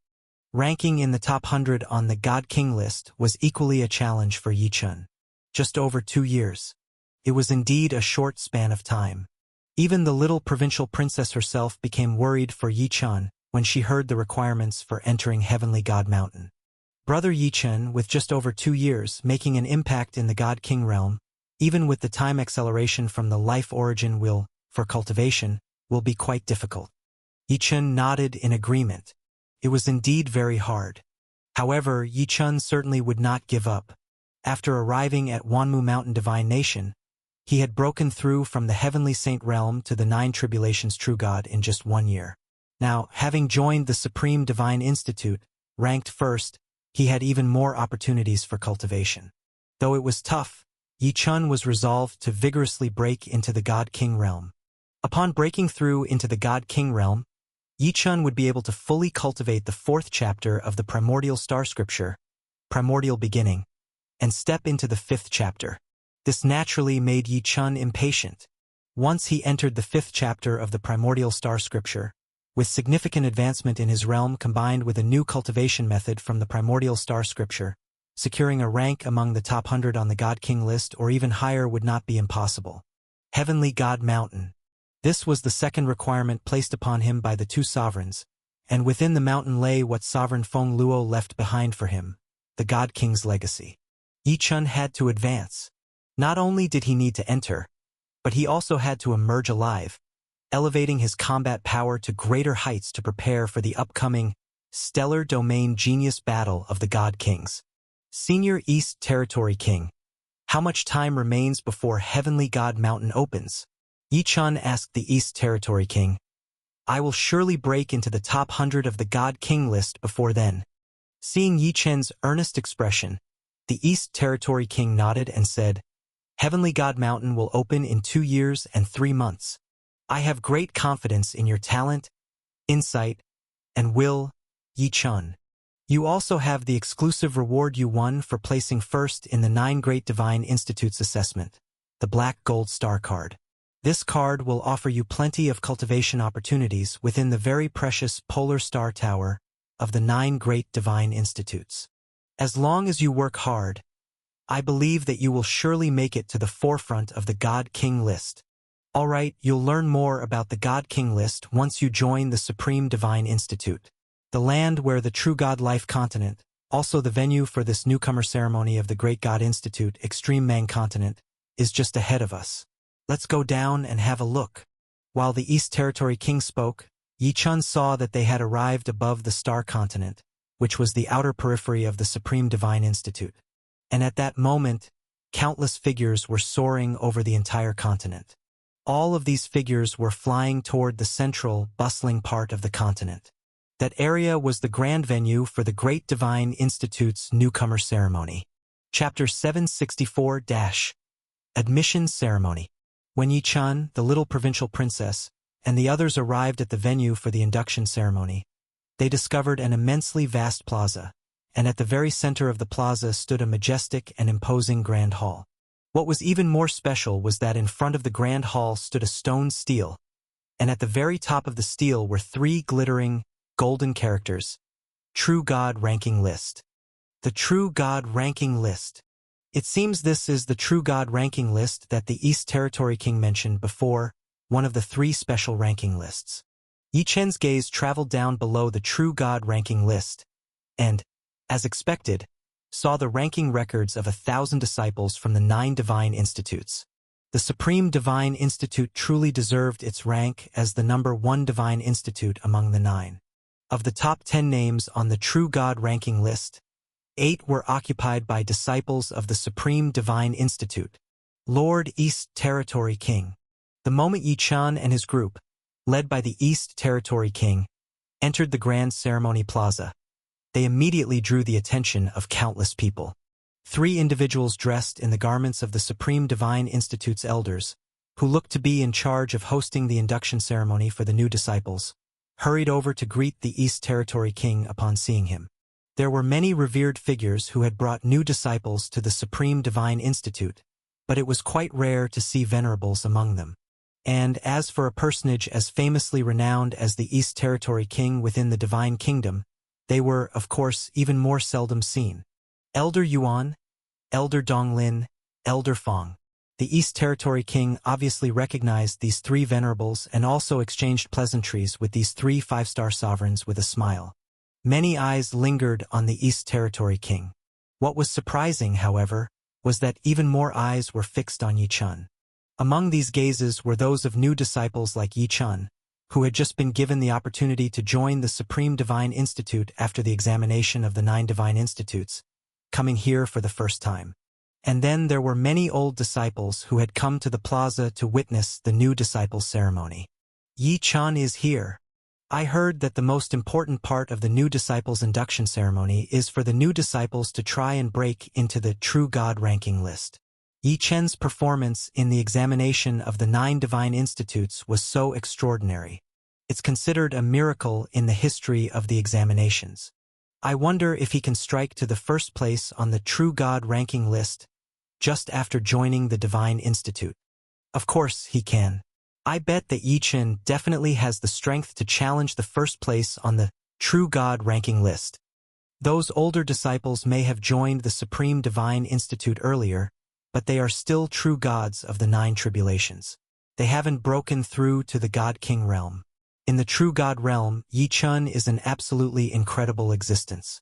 Ranking in the top 100 on the God King list was equally a challenge for Yi Chun. Just over 2 years. It was indeed a short span of time. Even the little provincial princess herself became worried for Yi Chun when she heard the requirements for entering Heavenly God Mountain. Brother Yichen, with just over 2 years, making an impact in the God-King realm, even with the time acceleration from the life origin for cultivation, will be quite difficult. Yichen nodded in agreement. It was indeed very hard. However, Yichen certainly would not give up. After arriving at Wanmu Mountain Divine Nation, he had broken through from the Heavenly Saint realm to the 9 Tribulations True God in just 1 year. Now, having joined the Supreme Divine Institute, ranked first, he had even more opportunities for cultivation. Though it was tough, Yichen was resolved to vigorously break into the God-King realm. Upon breaking through into the God-King realm, Yichen would be able to fully cultivate the 4th chapter of the Primordial Star Scripture, Primordial Beginning, and step into the 5th chapter. This naturally made Yichen impatient. Once he entered the 5th chapter of the Primordial Star Scripture, with significant advancement in his realm combined with a new cultivation method from the Primordial Star Scripture, securing a rank among the top 100 on the God-King list or even higher would not be impossible. Heavenly God Mountain. This was the second requirement placed upon him by the 2 sovereigns, and within the mountain lay what Sovereign Feng Luo left behind for him, the God-King's legacy. Yichen had to advance. Not only did he need to enter, but he also had to emerge alive, elevating his combat power to greater heights to prepare for the upcoming Stellar Domain Genius Battle of the God Kings. Senior East Territory King. How much time remains before Heavenly God Mountain opens? Yichen asked the East Territory King. I will surely break into the top 100 of the God King list before then. Seeing Yichen's earnest expression, the East Territory King nodded and said, Heavenly God Mountain will open in 2 years and 3 months. I have great confidence in your talent, insight, and will, Yichen. You also have the exclusive reward you won for placing first in the 9 Great Divine Institutes assessment, the Black Gold Star card. This card will offer you plenty of cultivation opportunities within the very precious Polar Star Tower of the 9 Great Divine Institutes. As long as you work hard, I believe that you will surely make it to the forefront of the God King list. Alright, you'll learn more about the God King list once you join the Supreme Divine Institute, the land where the True God Life Continent, also the venue for this newcomer ceremony of the Great God Institute, Extreme Mang Continent, is just ahead of us. Let's go down and have a look. While the East Territory King spoke, Yichen saw that they had arrived above the Star Continent, which was the outer periphery of the Supreme Divine Institute. And at that moment, countless figures were soaring over the entire continent. All of these figures were flying toward the central, bustling part of the continent. That area was the grand venue for the Great Divine Institute's newcomer ceremony. Chapter 764 - Admission Ceremony. When Yichen, the little provincial princess, and the others arrived at the venue for the induction ceremony, they discovered an immensely vast plaza, and at the very center of the plaza stood a majestic and imposing grand hall. What was even more special was that in front of the grand hall stood a stone stele, and at the very top of the stele were 3 glittering, golden characters. True God Ranking List. The True God Ranking List. It seems this is the True God Ranking List that the East Territory King mentioned before, one of the 3 special ranking lists. Yichen's gaze traveled down below the True God Ranking List, and, as expected, saw the ranking records of 1,000 disciples from the 9 Divine Institutes. The Supreme Divine Institute truly deserved its rank as the number 1 Divine Institute among the 9. Of the top 10 names on the True God Ranking List, 8 were occupied by disciples of the Supreme Divine Institute. Lord East Territory King. The moment Yichen and his group, led by the East Territory King, entered the Grand Ceremony Plaza, they immediately drew the attention of countless people. 3 individuals dressed in the garments of the Supreme Divine Institute's elders, who looked to be in charge of hosting the induction ceremony for the new disciples, hurried over to greet the East Territory King upon seeing him. There were many revered figures who had brought new disciples to the Supreme Divine Institute, but it was quite rare to see venerables among them. And as for a personage as famously renowned as the East Territory King within the Divine Kingdom, they were, of course, even more seldom seen. Elder Yuan, Elder Donglin, Elder Fong. The East Territory King obviously recognized these 3 venerables and also exchanged pleasantries with these 3 5-star sovereigns with a smile. Many eyes lingered on the East Territory king. What was surprising, however, was that even more eyes were fixed on Yi Chun. Among these gazes were those of new disciples like Yi Chun, who had just been given the opportunity to join the Supreme Divine Institute after the examination of the 9 Divine Institutes, coming here for the first time. And then there were many old disciples who had come to the plaza to witness the new disciples' ceremony. Yi Chun is here. I heard that the most important part of the new disciples' induction ceremony is for the new disciples to try and break into the True God ranking list. Yi Chen's performance in the examination of the 9 Divine Institutes was so extraordinary. It's considered a miracle in the history of the examinations. I wonder if he can strike to the first place on the True God ranking list just after joining the Divine Institute. Of course he can. I bet that Yi Chen definitely has the strength to challenge the first place on the True God ranking list. Those older disciples may have joined the Supreme Divine Institute earlier, but they are still true gods of the 9 tribulations. They haven't broken through to the God King realm. In the True God realm, Yi Chun is an absolutely incredible existence.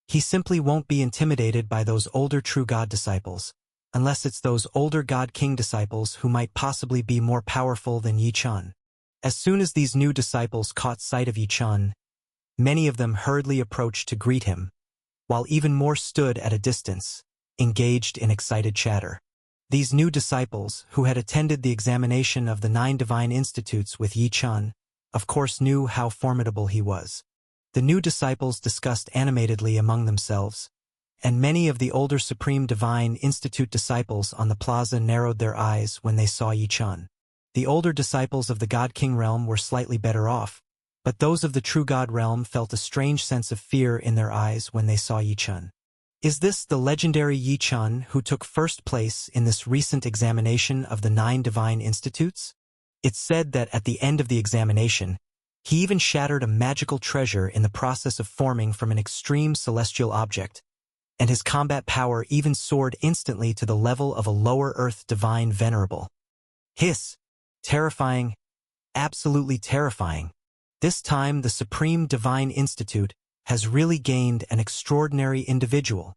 He simply won't be intimidated by those older True God disciples, unless it's those older God King disciples who might possibly be more powerful than Yi Chun. As soon as these new disciples caught sight of Yi Chun, many of them hurriedly approached to greet him, while even more stood at a distance, engaged in excited chatter. These new disciples, who had attended the examination of the 9 Divine Institutes with Yi Chun, of course knew how formidable he was. The new disciples discussed animatedly among themselves, and many of the older Supreme Divine Institute disciples on the plaza narrowed their eyes when they saw Yi Chun. The older disciples of the God King realm were slightly better off, but those of the True God realm felt a strange sense of fear in their eyes when they saw Yi Chun. Is this the legendary Yi Chun who took first place in this recent examination of the 9 Divine Institutes? It's said that at the end of the examination, he even shattered a magical treasure in the process of forming from an extreme celestial object, and his combat power even soared instantly to the level of a lower earth divine venerable. Hiss! Terrifying. Absolutely terrifying. This time the Supreme Divine Institute has really gained an extraordinary individual.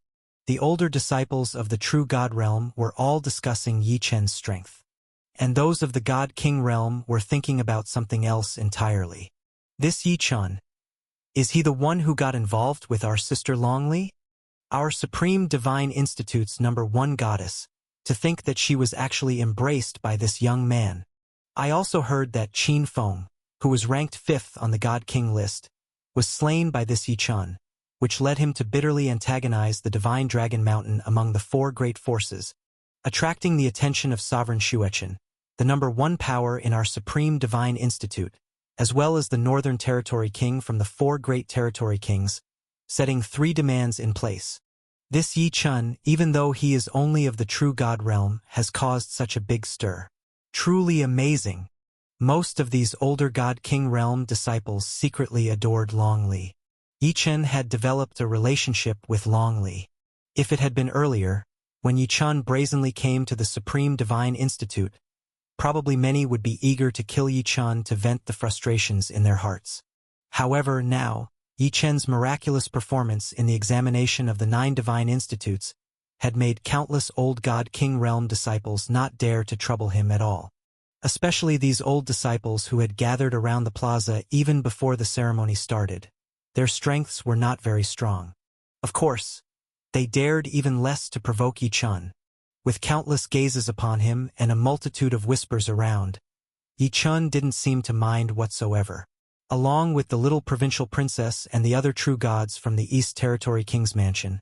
The older disciples of the True God realm were all discussing Yi Chen's strength, and those of the God King realm were thinking about something else entirely. This Yi Chun, is he the one who got involved with our sister Longli? Our Supreme Divine Institute's #1 goddess, to think that she was actually embraced by this young man. I also heard that Qin Feng, who was ranked 5th on the God King list, was slain by this Yi Chun, which led him to bitterly antagonize the Divine Dragon Mountain among the 4 great forces, attracting the attention of Sovereign Xuechen, the #1 power in our Supreme Divine Institute, as well as the Northern Territory King from the 4 great territory kings, setting 3 demands in place. This Yi Chun, even though he is only of the True God realm, has caused such a big stir. Truly amazing. Most of these older God King realm disciples secretly adored Longli. Yi Chen had developed a relationship with Longli. If it had been earlier, when Yi Chun brazenly came to the Supreme Divine Institute, probably many would be eager to kill Yi Chun to vent the frustrations in their hearts. However, now, Yi Chen's miraculous performance in the examination of the 9 Divine Institutes had made countless old God King realm disciples not dare to trouble him at all. Especially these old disciples who had gathered around the plaza even before the ceremony started. Their strengths were not very strong. Of course, they dared even less to provoke Yi Chun. With countless gazes upon him and a multitude of whispers around, Yi Chun didn't seem to mind whatsoever. Along with the little provincial princess and the other true gods from the East Territory King's mansion,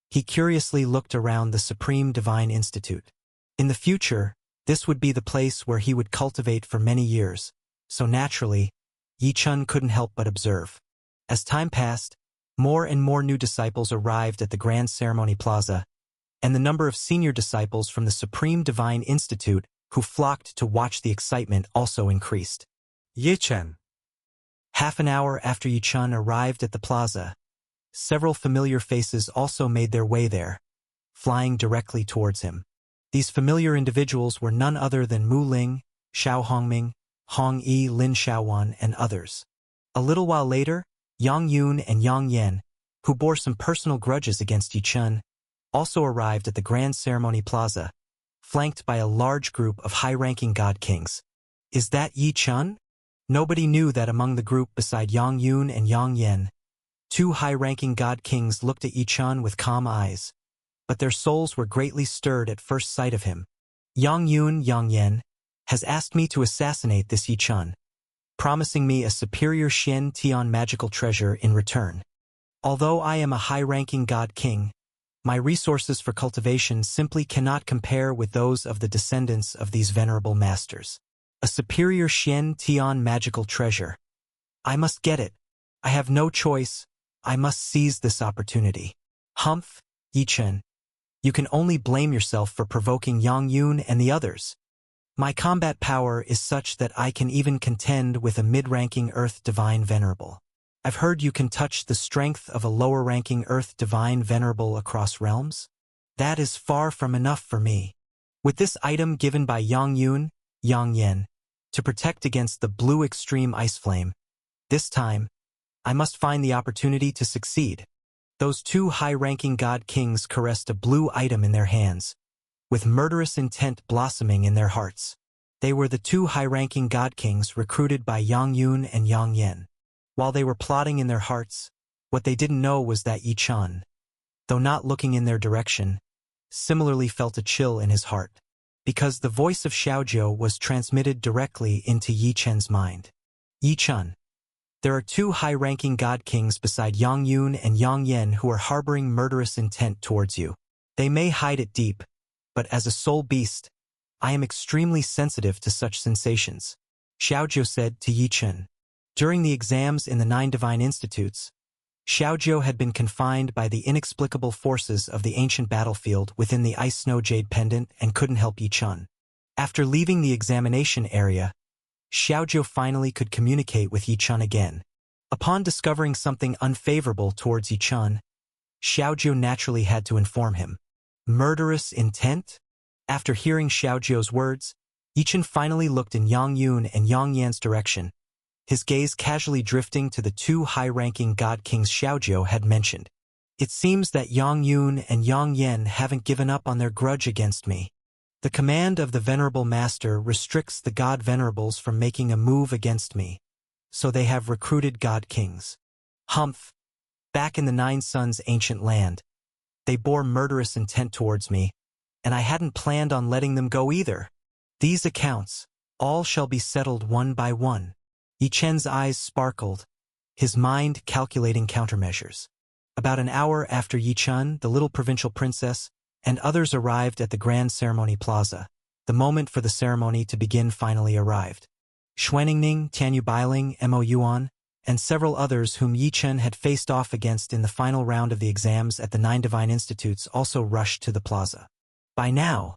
he curiously looked around the Supreme Divine Institute. In the future, this would be the place where he would cultivate for many years, so naturally, Yi Chun couldn't help but observe. As time passed, more and more new disciples arrived at the Grand Ceremony Plaza, and the number of senior disciples from the Supreme Divine Institute who flocked to watch the excitement also increased. Yi Chen. Half an hour after Yi Chun arrived at the plaza, several familiar faces also made their way there, flying directly towards him. These familiar individuals were none other than Mu Ling, Xiao Hongming, Hong Yi, Lin Xiaowan, and others. A little while later, Yang Yun and Yang Yen, who bore some personal grudges against Yi Chun, also arrived at the Grand Ceremony Plaza, flanked by a large group of high-ranking god kings. Is that Yi Chun? Nobody knew that among the group beside Yang Yun and Yang Yen, two high-ranking god kings looked at Yi Chun with calm eyes, but their souls were greatly stirred at first sight of him. Yang Yun, Yang Yen, has asked me to assassinate this Yi Chun, promising me a superior Xian Tian magical treasure in return. Although I am a high-ranking god king, my resources for cultivation simply cannot compare with those of the descendants of these venerable masters. A superior Xian Tian magical treasure. I must get it. I have no choice. I must seize this opportunity. Humph, Yi Chun. You can only blame yourself for provoking Yang Yun and the others. My combat power is such that I can even contend with a mid-ranking Earth Divine Venerable. I've heard you can touch the strength of a lower-ranking Earth Divine Venerable across realms? That is far from enough for me. With this item given by Yang Yun, Yang Yen, to protect against the blue extreme ice flame, this time, I must find the opportunity to succeed. Those two high-ranking god kings caressed a blue item in their hands, with murderous intent blossoming in their hearts. They were the two high-ranking god kings recruited by Yang Yun and Yang Yen. While they were plotting in their hearts, what they didn't know was that Yi Chun, though not looking in their direction, similarly felt a chill in his heart, because the voice of Xiaojiu was transmitted directly into Yi Chun's mind. Yi Chun. There are two high-ranking god kings beside Yang Yun and Yang Yen who are harboring murderous intent towards you. They may hide it deep, but as a soul beast, I am extremely sensitive to such sensations, Xiaojiu said to Yi Chun. During the exams in the 9 Divine Institutes, Xiaojiu had been confined by the inexplicable forces of the ancient battlefield within the Ice Snow Jade Pendant and couldn't help Yi Chun. After leaving the examination area, Xiaojiu finally could communicate with Yi Chun again. Upon discovering something unfavorable towards Yi Chun, Xiaojiu naturally had to inform him. Murderous intent? After hearing Xiaojiu's words, Yi Chun finally looked in Yang Yun and Yang Yan's direction, his gaze casually drifting to the two high-ranking god kings Xiaojiu had mentioned. It seems that Yang Yun and Yang Yen haven't given up on their grudge against me. The command of the Venerable Master restricts the god venerables from making a move against me, so they have recruited god kings. Humph. Back in the Nine Suns' ancient land, they bore murderous intent towards me, and I hadn't planned on letting them go either. These accounts, all shall be settled one by one. Yi Chen's eyes sparkled, his mind calculating countermeasures. About an hour after Yi Chun, the little provincial princess, and others arrived at the Grand Ceremony Plaza. The moment for the ceremony to begin finally arrived. Xuanning, Tianyu Bailing, Mo Yuan, and several others whom Yi Chun had faced off against in the final round of the exams at the 9 Divine Institutes also rushed to the plaza. By now,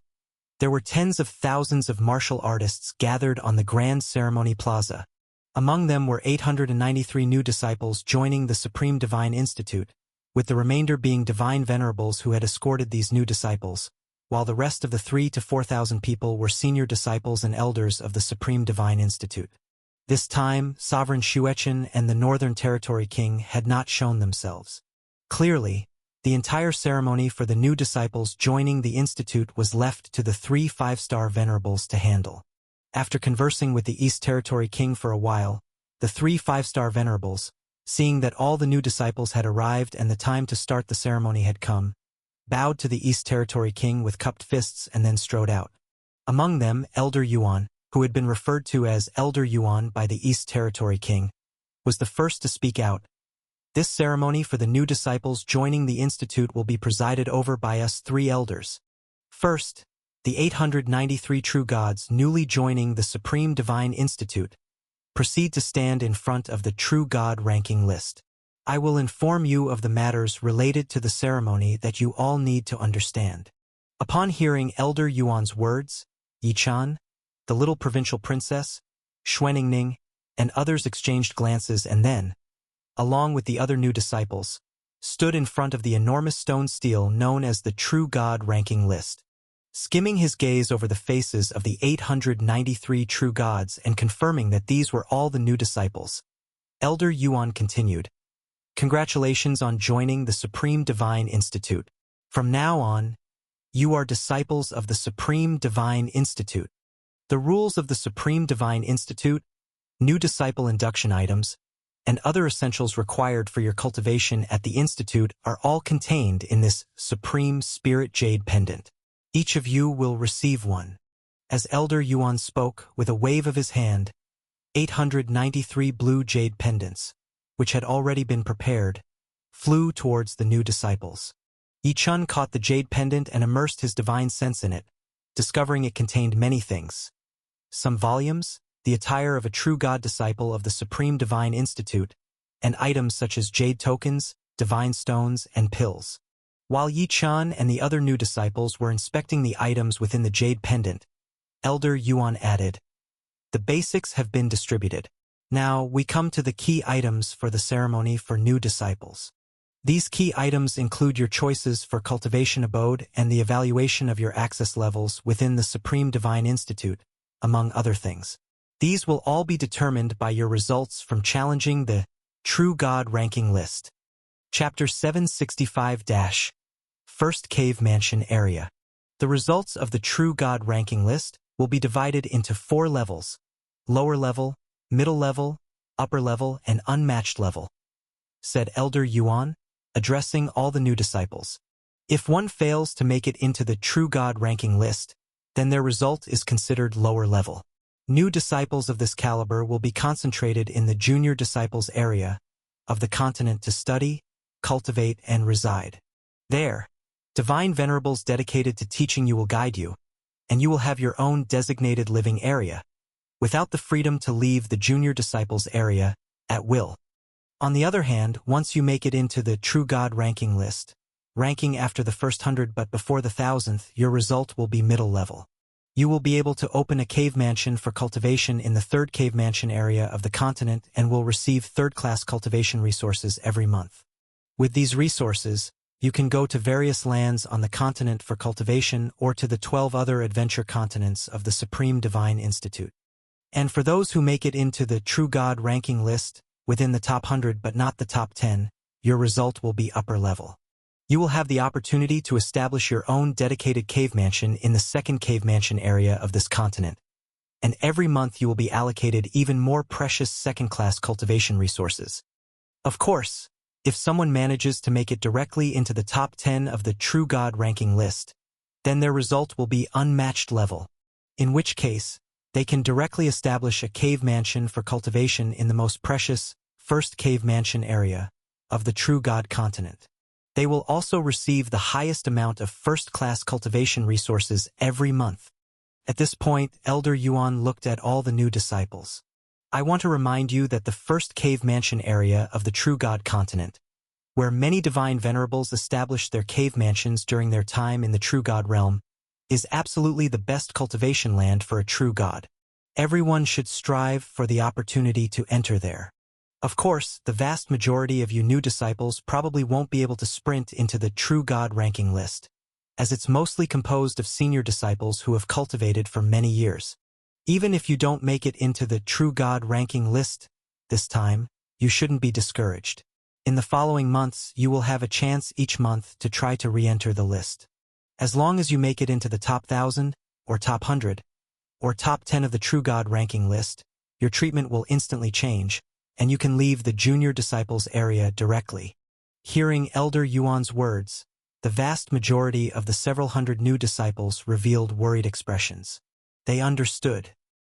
there were tens of thousands of martial artists gathered on the Grand Ceremony Plaza. Among them were 893 new disciples joining the Supreme Divine Institute, with the remainder being divine venerables who had escorted these new disciples, while the rest of the 3,000 to 4,000 people were senior disciples and elders of the Supreme Divine Institute. This time, Sovereign Xuechen and the Northern Territory King had not shown themselves. Clearly, the entire ceremony for the new disciples joining the Institute was left to the 3 5-star venerables to handle. After conversing with the East Territory King for a while, the 3 5-star venerables, seeing that all the new disciples had arrived and the time to start the ceremony had come, bowed to the East Territory King with cupped fists and then strode out. Among them, Elder Yuan, who had been referred to as Elder Yuan by the East Territory King, was the first to speak out. This ceremony for the new disciples joining the Institute will be presided over by us 3 elders. First, the 893 true gods newly joining the Supreme Divine Institute proceed to stand in front of the true god ranking list. I will inform you of the matters related to the ceremony that you all need to understand. Upon hearing Elder Yuan's words, Yi Chun, the little provincial princess, Xuanning, and others exchanged glances and then, along with the other new disciples, stood in front of the enormous stone stele known as the true god ranking list. Skimming his gaze over the faces of the 893 true gods and confirming that these were all the new disciples, Elder Yuan continued, Congratulations on joining the Supreme Divine Institute. From now on, you are disciples of the Supreme Divine Institute. The rules of the Supreme Divine Institute, new disciple induction items, and other essentials required for your cultivation at the Institute are all contained in this Supreme Spirit Jade Pendant. Each of you will receive one. As Elder Yuan spoke, with a wave of his hand, 893 blue jade pendants, which had already been prepared, flew towards the new disciples. Yi Chun caught the jade pendant and immersed his divine sense in it, discovering it contained many things. Some volumes, the attire of a true God disciple of the Supreme Divine Institute, and items such as jade tokens, divine stones, and pills. While Yi Chun and the other new disciples were inspecting the items within the jade pendant, Elder Yuan added, "The basics have been distributed. Now we come to the key items for the ceremony for new disciples. These key items include your choices for cultivation abode and the evaluation of your access levels within the Supreme Divine Institute, among other things. These will all be determined by your results from challenging the True God Ranking List." Chapter 765 First Cave Mansion Area. The results of the True God Ranking List will be divided into 4 levels: lower level, middle level, upper level, and unmatched level, said Elder Yuan, addressing all the new disciples. If one fails to make it into the True God Ranking List, then their result is considered lower level. New disciples of this caliber will be concentrated in the junior disciples area of the continent to study, cultivate, and reside. There, divine venerables dedicated to teaching you will guide you, and you will have your own designated living area, without the freedom to leave the junior disciples area at will. On the other hand, once you make it into the True God Ranking List, ranking after the first 100 but before the 1,000th, your result will be middle level. You will be able to open a cave mansion for cultivation in the 3rd cave mansion area of the continent and will receive 3rd-class cultivation resources every month. With these resources, you can go to various lands on the continent for cultivation or to the 12 other adventure continents of the Supreme Divine Institute. And for those who make it into the True God Ranking List, within the top 100 but not the top 10, your result will be upper level. You will have the opportunity to establish your own dedicated cave mansion in the 2nd cave mansion area of this continent. And every month you will be allocated even more precious 2nd-class cultivation resources. Of course, if someone manages to make it directly into the top 10 of the True God Ranking List, then their result will be unmatched level, in which case, they can directly establish a cave mansion for cultivation in the most precious 1st cave mansion area of the True God continent. They will also receive the highest amount of 1st-class cultivation resources every month. At this point, Elder Yuan looked at all the new disciples. I want to remind you that the 1st cave mansion area of the True God continent, where many divine venerables established their cave mansions during their time in the True God realm, is absolutely the best cultivation land for a true God. Everyone should strive for the opportunity to enter there. Of course, the vast majority of you new disciples probably won't be able to sprint into the True God Ranking List, as it's mostly composed of senior disciples who have cultivated for many years. Even if you don't make it into the True God Ranking List this time, you shouldn't be discouraged. In the following months, you will have a chance each month to try to re-enter the list. As long as you make it into the top 1,000, or top 100, or top 10 of the True God Ranking List, your treatment will instantly change, and you can leave the junior disciples area directly. Hearing Elder Yuan's words, the vast majority of the several hundred new disciples revealed worried expressions. They understood.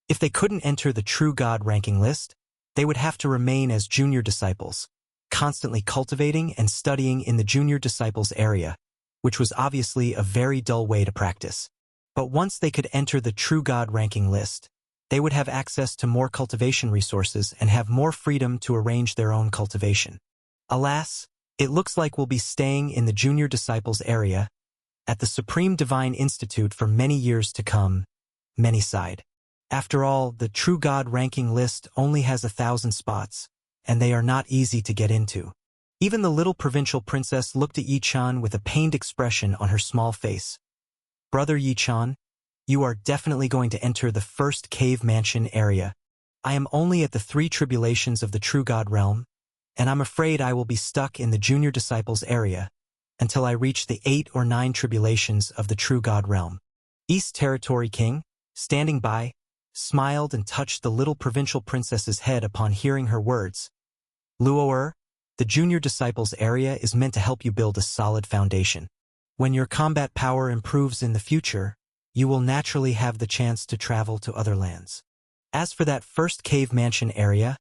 If they couldn't enter the True God Ranking List, they would have to remain as junior disciples, constantly cultivating and studying in the junior disciples area, which was obviously a very dull way to practice. But once they could enter the True God Ranking List, they would have access to more cultivation resources and have more freedom to arrange their own cultivation. Alas, it looks like we'll be staying in the junior disciples area at the Supreme Divine Institute for many years to come, many sighed. After all, the True God Ranking List only has 1,000 spots, and they are not easy to get into. Even the little provincial princess looked at Yi Chun with a pained expression on her small face. Brother Yi Chun, you are definitely going to enter the 1st cave mansion area. I am only at the 3 tribulations of the True God realm, and I'm afraid I will be stuck in the junior disciples area until I reach the 8 or 9 tribulations of the true God realm. East Territory King, standing by, smiled and touched the little provincial princess's head upon hearing her words. Luoer, the junior disciples area is meant to help you build a solid foundation. When your combat power improves in the future, you will naturally have the chance to travel to other lands. As for that first cave mansion area,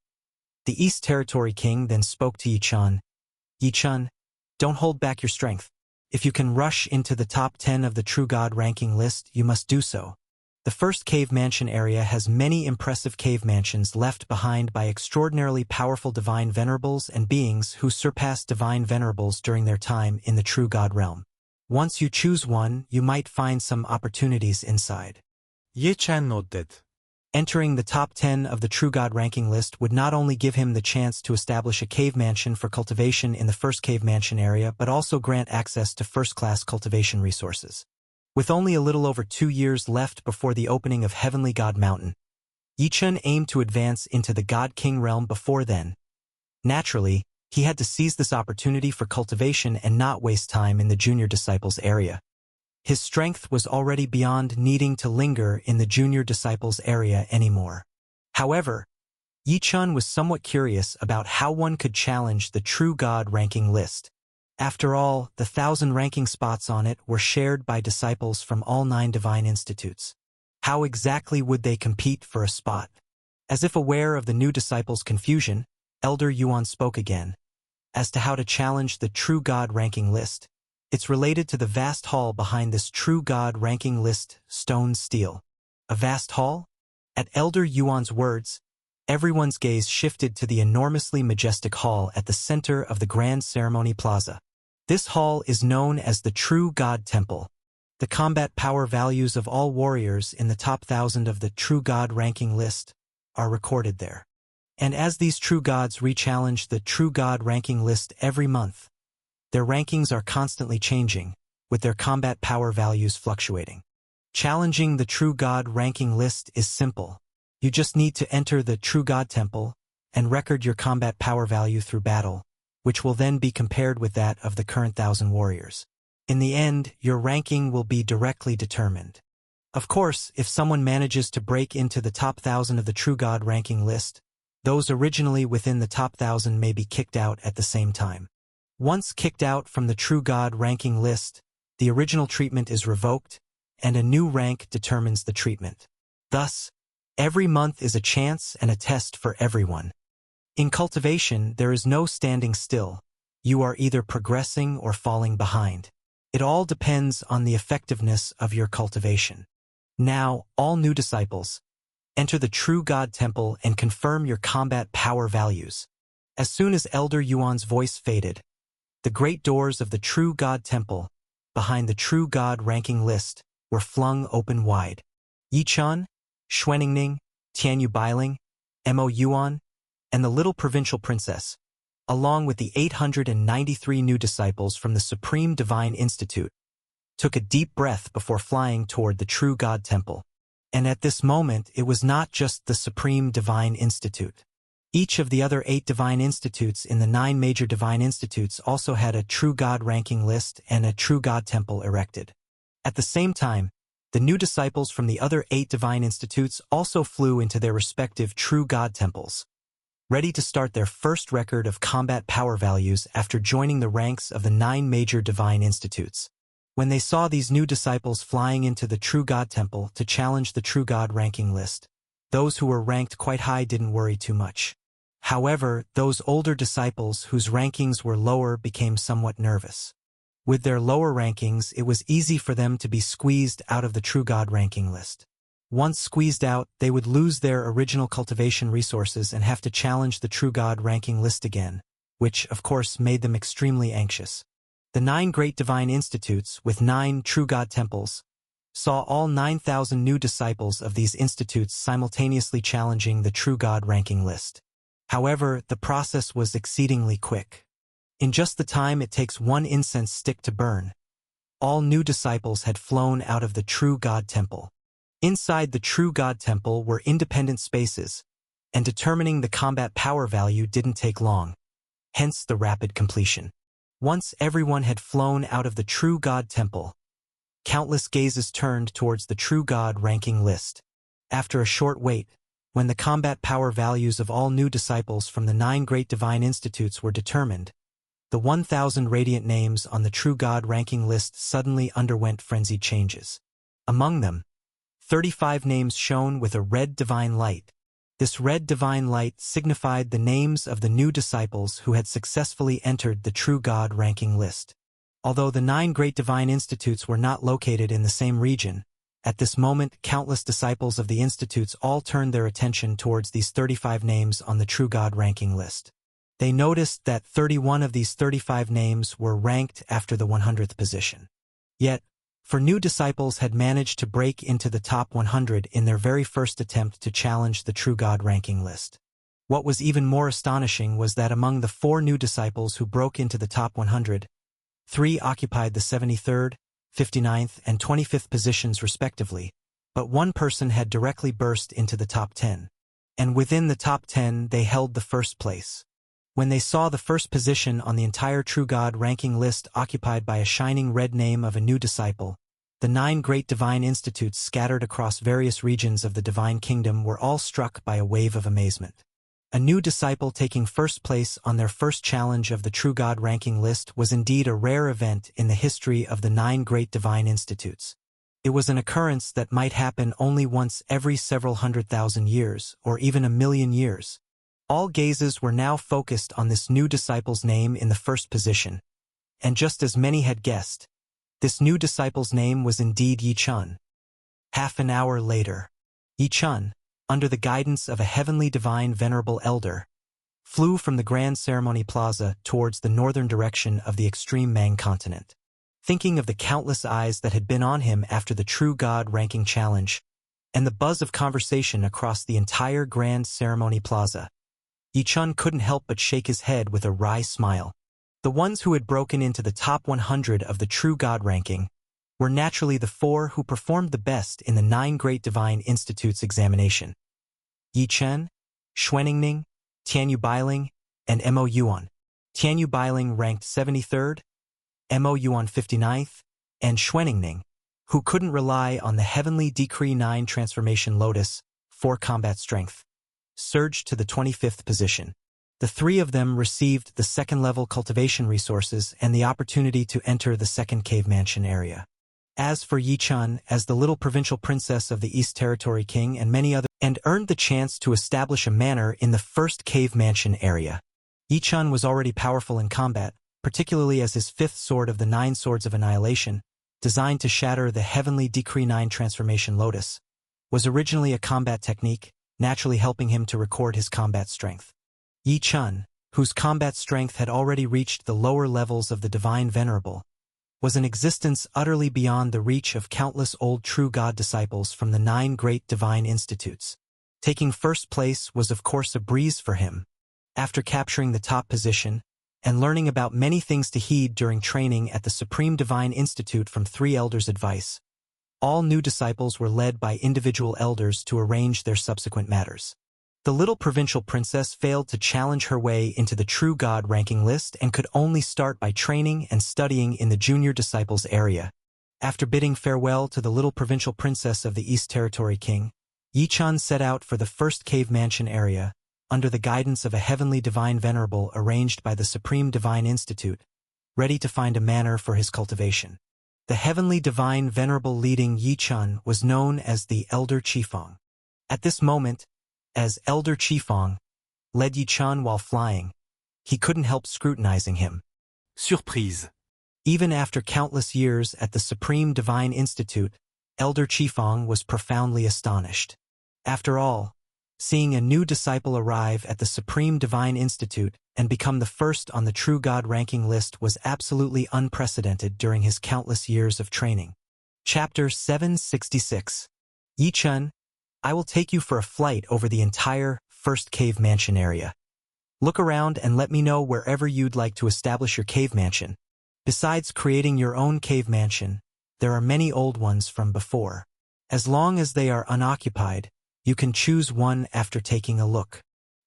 the East Territory King then spoke to Yichun. Yichun, don't hold back your strength. If you can rush into the top 10 of the True God ranking list, you must do so. The first cave mansion area has many impressive cave mansions left behind by extraordinarily powerful divine venerables and beings who surpassed divine venerables during their time in the True God realm. Once you choose one, you might find some opportunities inside. Ye Chan nodded. Entering the top 10 of the True God ranking list would not only give him the chance to establish a cave mansion for cultivation in the first cave mansion area, but also grant access to first-class cultivation resources. With only a little over 2 years left before the opening of Heavenly God Mountain, Yichun aimed to advance into the God King realm before then. Naturally, he had to seize this opportunity for cultivation and not waste time in the junior disciples area. His strength was already beyond needing to linger in the junior disciples area anymore. However, Yichun was somewhat curious about how one could challenge the True God ranking list. After all, the 1,000 ranking spots on it were shared by disciples from all 9 divine institutes. How exactly would they compete for a spot? As if aware of the new disciples' confusion, Elder Yuan spoke again. As to how to challenge the True God ranking list, it's related to the vast hall behind this True God ranking list, stone steel. A vast hall? At Elder Yuan's words, everyone's gaze shifted to the enormously majestic hall at the center of the Grand Ceremony Plaza. This hall is known as the True God Temple. The combat power values of all warriors in the top 1,000 of the True God ranking list are recorded there. And as these True Gods re-challenge the True God ranking list every month, their rankings are constantly changing, with their combat power values fluctuating. Challenging the True God ranking list is simple. You just need to enter the True God Temple and record your combat power value through battle, which will then be compared with that of the current 1,000 warriors. In the end, your ranking will be directly determined. Of course, if someone manages to break into the top 1,000 of the True God ranking list, those originally within the top 1,000 may be kicked out at the same time. Once kicked out from the True God ranking list, the original treatment is revoked, and a new rank determines the treatment. Thus, every month is a chance and a test for everyone. In cultivation, there is no standing still. You are either progressing or falling behind. It all depends on the effectiveness of your cultivation. Now, all new disciples, enter the True God Temple and confirm your combat power values. As soon as Elder Yuan's voice faded, the great doors of the True God Temple, behind the True God ranking list, were flung open wide. Yichun, Xuaningning, Tianyu Bailing, Mo Yuan, and the little provincial princess, along with the 893 new disciples from the Supreme Divine Institute, took a deep breath before flying toward the True God Temple. And at this moment, it was not just the Supreme Divine Institute. Each of the other 8 divine institutes in the 9 major divine institutes also had a True God ranking list and a True God Temple erected. At the same time, the new disciples from the other 8 divine institutes also flew into their respective True God Temples, ready to start their first record of combat power values after joining the ranks of the 9 major divine institutes. When they saw these new disciples flying into the True God Temple to challenge the True God ranking list, those who were ranked quite high didn't worry too much. However, those older disciples whose rankings were lower became somewhat nervous. With their lower rankings, it was easy for them to be squeezed out of the True God ranking list. Once squeezed out, they would lose their original cultivation resources and have to challenge the True God ranking list again, which, of course, made them extremely anxious. The 9 great divine institutes, with 9 True God temples, saw all 9,000 new disciples of these institutes simultaneously challenging the True God ranking list. However, the process was exceedingly quick. In just the time it takes 1 incense stick to burn, all new disciples had flown out of the True God Temple. Inside the True God Temple were independent spaces, and determining the combat power value didn't take long. hence the rapid completion. Once everyone had flown out of the true God temple, countless gazes turned towards the true God ranking list. After a short wait, when the combat power values of all new disciples from the 9 great divine institutes were determined, the 1,000 radiant names on the true God ranking list suddenly underwent frenzied changes. Among them, 35 names shone with a red divine light. This red divine light signified the names of the new disciples who had successfully entered the true God ranking list. Although the 9 great divine institutes were not located in the same region, at this moment countless disciples of the institutes all turned their attention towards these 35 names on the true God ranking list. They noticed that 31 of these 35 names were ranked after the 100th position. Yet, for new disciples had managed to break into the top 100 in their very first attempt to challenge the true God ranking list. What was even more astonishing was that among the 4 new disciples who broke into the top 100, 3 occupied the 73rd, 59th, and 25th positions respectively, but 1 person had directly burst into the top 10. And within the top 10 they held the first place. When they saw the first position on the entire True God ranking list occupied by a shining red name of a new disciple, the 9 great divine institutes scattered across various regions of the divine kingdom were all struck by a wave of amazement. A new disciple taking first place on their first challenge of the True God ranking list was indeed a rare event in the history of the 9 great divine institutes. It was an occurrence that might happen only once every several 100,000 years, or even a million years. All gazes were now focused on this new disciple's name in the first position, and just as many had guessed, this new disciple's name was indeed Yi Chun. Half an hour later, Yi Chun, under the guidance of a heavenly divine venerable elder, flew from the Grand Ceremony Plaza towards the northern direction of the extreme Mang continent. Thinking of the countless eyes that had been on him after the True God ranking challenge, and the buzz of conversation across the entire Grand Ceremony Plaza, Yi Chun couldn't help but shake his head with a wry smile. The ones who had broken into the top 100 of the True God ranking were naturally the 4 who performed the best in the 9 Great Divine Institutes examination: Yi Chen, Xuaningning, Tianyu Bailing, and Mo Yuan. Tianyu Bailing ranked 73rd, Mo Yuan 59th, and Xuaningning, who couldn't rely on the heavenly Decree 9 transformation lotus for combat strength, surged to the 25th position. The 3 of them received the 2nd-level cultivation resources and the opportunity to enter the 2nd cave mansion area. As for Yi Chun, as the little provincial princess of the East Territory King and many others, and earned the chance to establish a manor in the 1st cave mansion area. Yi Chun was already powerful in combat, particularly as his 5th sword of the 9 Swords of Annihilation, designed to shatter the heavenly Decree 9 transformation lotus, was originally a combat technique, naturally helping him to record his combat strength. Yi Chun, whose combat strength had already reached the lower levels of the Divine Venerable, was an existence utterly beyond the reach of countless old True God disciples from the 9 great divine institutes. Taking first place was of course a breeze for him. After capturing the top position, and learning about many things to heed during training at the Supreme Divine Institute from 3 elders' advice, all new disciples were led by individual elders to arrange their subsequent matters. The little provincial princess failed to challenge her way into the True God ranking list and could only start by training and studying in the junior disciples area. After bidding farewell to the little provincial princess of the East Territory King, Yi Chun set out for the 1st cave mansion area, under the guidance of a heavenly divine venerable arranged by the Supreme Divine Institute, ready to find a manor for his cultivation. The heavenly divine venerable leading Yi Chun was known as the Elder Qifeng. At this moment, as Elder Qifeng led Yi Chun while flying, he couldn't help scrutinizing him. Surprise. Even after countless years at the Supreme Divine Institute, Elder Qifeng was profoundly astonished. After all, seeing a new disciple arrive at the Supreme Divine Institute and become the first on the True God ranking list was absolutely unprecedented during his countless years of training. Chapter 766. Yi Chun, I will take you for a flight over the entire 1st cave mansion area. Look around and let me know wherever you'd like to establish your cave mansion. Besides creating your own cave mansion, there are many old ones from before. As long as they are unoccupied, you can choose one after taking a look.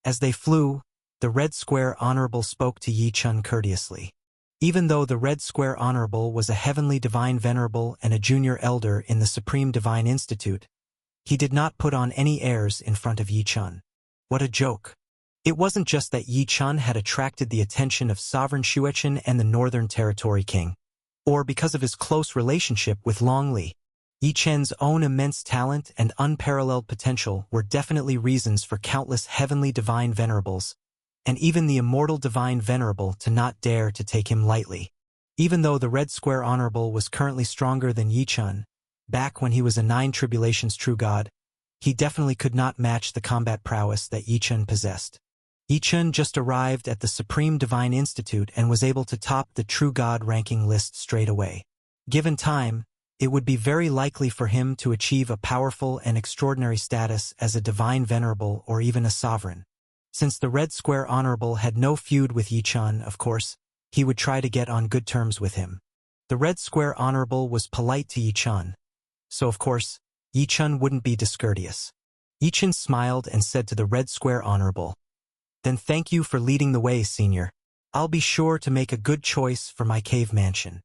As they flew, The Red Square Honorable spoke to Yi Chun courteously. Even though the Red Square Honorable was a heavenly divine venerable and a junior elder in the Supreme Divine Institute, he did not put on any airs in front of Yi Chun. What a joke. It wasn't just that Yi Chun had attracted the attention of Sovereign Xueqin and the Northern Territory King, or because of his close relationship with Long Li. Yi Chen's own immense talent and unparalleled potential were definitely reasons for countless heavenly divine venerables, and even the immortal divine venerable to not dare to take him lightly. Even though the Red Square Honorable was currently stronger than Yi Chun, back when he was a Nine Tribulations true god, he definitely could not match the combat prowess that Yi Chun possessed. Yi Chun just arrived at the Supreme Divine Institute and was able to top the true god ranking list straight away. Given time, it would be very likely for him to achieve a powerful and extraordinary status as a divine venerable or even a sovereign. Since the Red Square Honorable had no feud with Yi Chun, of course, he would try to get on good terms with him. The Red Square Honorable was polite to Yi Chun, so of course, Yi Chun wouldn't be discourteous. Yi Chun smiled and said to the Red Square Honorable, "Then thank you for leading the way, Senior. I'll be sure to make a good choice for my cave mansion."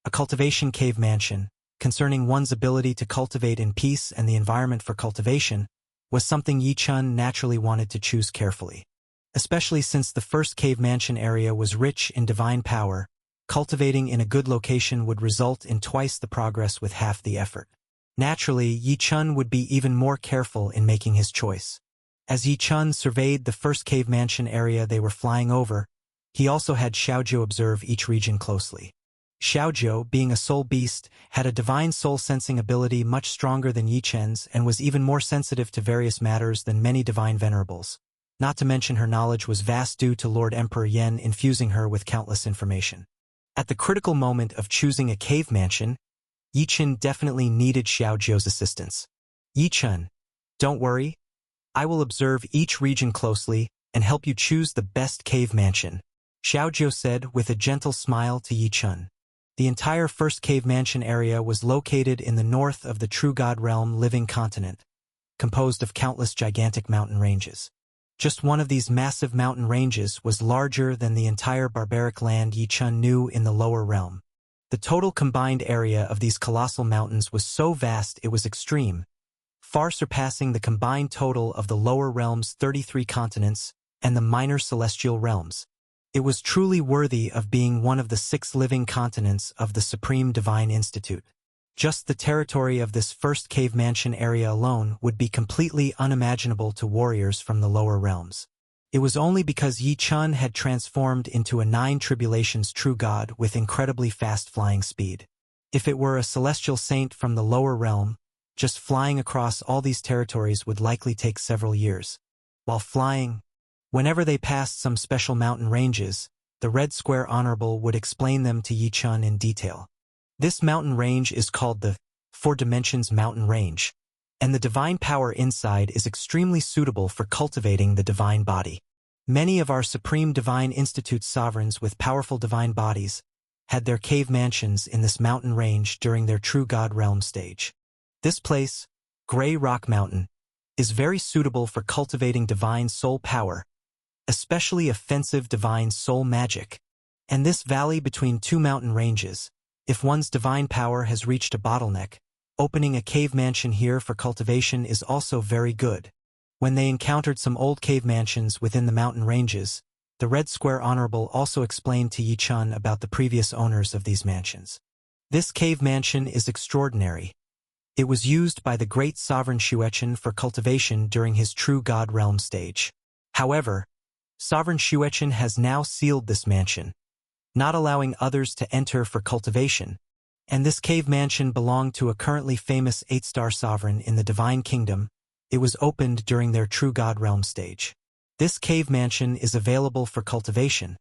A cultivation cave mansion, concerning one's ability to cultivate in peace and the environment for cultivation, was something Yi Chun naturally wanted to choose carefully. Especially since the first cave mansion area was rich in divine power, cultivating in a good location would result in twice the progress with half the effort. Naturally, Yi Chun would be even more careful in making his choice. As Yi Chun surveyed the first cave mansion area they were flying over, he also had Xiaojiu observe each region closely. Xiaojiu, being a soul beast, had a divine soul-sensing ability much stronger than Yi Chen's and was even more sensitive to various matters than many divine venerables. Not to mention her knowledge was vast due to Lord Emperor Yen infusing her with countless information. At the critical moment of choosing a cave mansion, Yi Chen definitely needed Xiaojiu's assistance. "Yi Chen, don't worry. I will observe each region closely and help you choose the best cave mansion," Xiaojiu said with a gentle smile to Yi Chen. The entire first cave mansion area was located in the north of the True God Realm living continent, composed of countless gigantic mountain ranges. Just one of these massive mountain ranges was larger than the entire barbaric land Yi Chen knew in the lower realm. The total combined area of these colossal mountains was so vast it was extreme, far surpassing the combined total of the lower realm's 33 continents and the minor celestial realms. It was truly worthy of being one of the 6 living continents of the Supreme Divine Institute. Just the territory of this first cave mansion area alone would be completely unimaginable to warriors from the lower realms. It was only because Yi Chun had transformed into a Nine Tribulations true god with incredibly fast flying speed. If it were a celestial saint from the lower realm, just flying across all these territories would likely take several years. While flying, whenever they passed some special mountain ranges, the Red Square Honorable would explain them to Yi Chun in detail. This mountain range is called the Four Dimensions Mountain Range, and the divine power inside is extremely suitable for cultivating the divine body. Many of our Supreme Divine Institute sovereigns with powerful divine bodies had their cave mansions in this mountain range during their True God Realm stage. This place, Gray Rock Mountain, is very suitable for cultivating divine soul power, especially offensive divine soul magic. And this valley between 2 mountain ranges, if one's divine power has reached a bottleneck, opening a cave mansion here for cultivation is also very good. When they encountered some old cave mansions within the mountain ranges, the Red Square Honorable also explained to Yi Chun about the previous owners of these mansions. This cave mansion is extraordinary. It was used by the great Sovereign Xueqin for cultivation during his True God Realm stage. However, Sovereign Xueqin has now sealed this mansion, not allowing others to enter for cultivation, and this cave mansion belonged to a currently famous 8-star sovereign in the Divine Kingdom. It was opened during their True God Realm stage. This cave mansion is available for cultivation,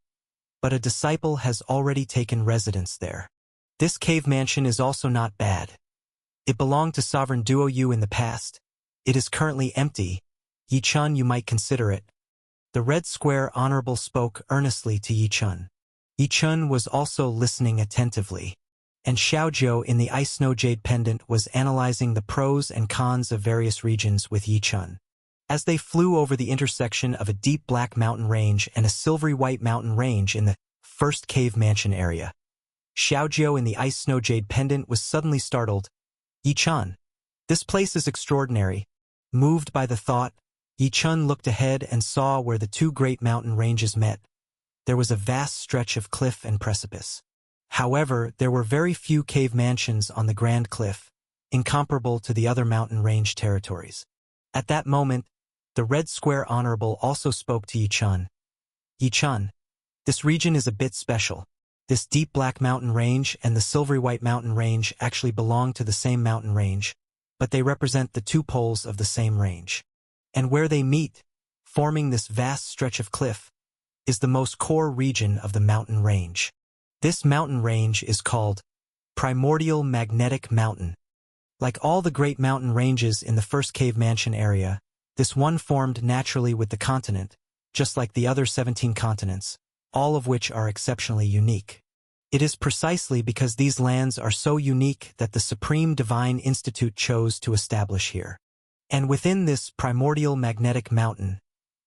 but a disciple has already taken residence there. This cave mansion is also not bad. It belonged to Sovereign Duo Yu in the past. It is currently empty. Yi Chun, you might consider it. The Red Square Honorable spoke earnestly to Yi Chun. Yi Chun was also listening attentively, and Xiaojiu in the Ice Snow Jade Pendant was analyzing the pros and cons of various regions with Yi Chun. As they flew over the intersection of a deep black mountain range and a silvery white mountain range in the first cave mansion area, Xiaojiu in the ice snow jade pendant was suddenly startled. Yi-chan, this place is extraordinary. Moved by the thought, Yi-chan looked ahead and saw where the two great mountain ranges met. There was a vast stretch of cliff and precipice. However, there were very few cave mansions on the Grand Cliff, incomparable to the other mountain range territories. At that moment, the Red Square Honorable also spoke to Yi-chan. Yi-chan, this region is a bit special. This deep black mountain range and the silvery white mountain range actually belong to the same mountain range, but they represent the two poles of the same range. And where they meet, forming this vast stretch of cliff, is the most core region of the mountain range. This mountain range is called Primordial Magnetic Mountain. Like all the great mountain ranges in the first cave mansion area, this one formed naturally with the continent, just like the other 17 continents, all of which are exceptionally unique. It is precisely because these lands are so unique that the Supreme Divine Institute chose to establish here. And within this primordial magnetic mountain,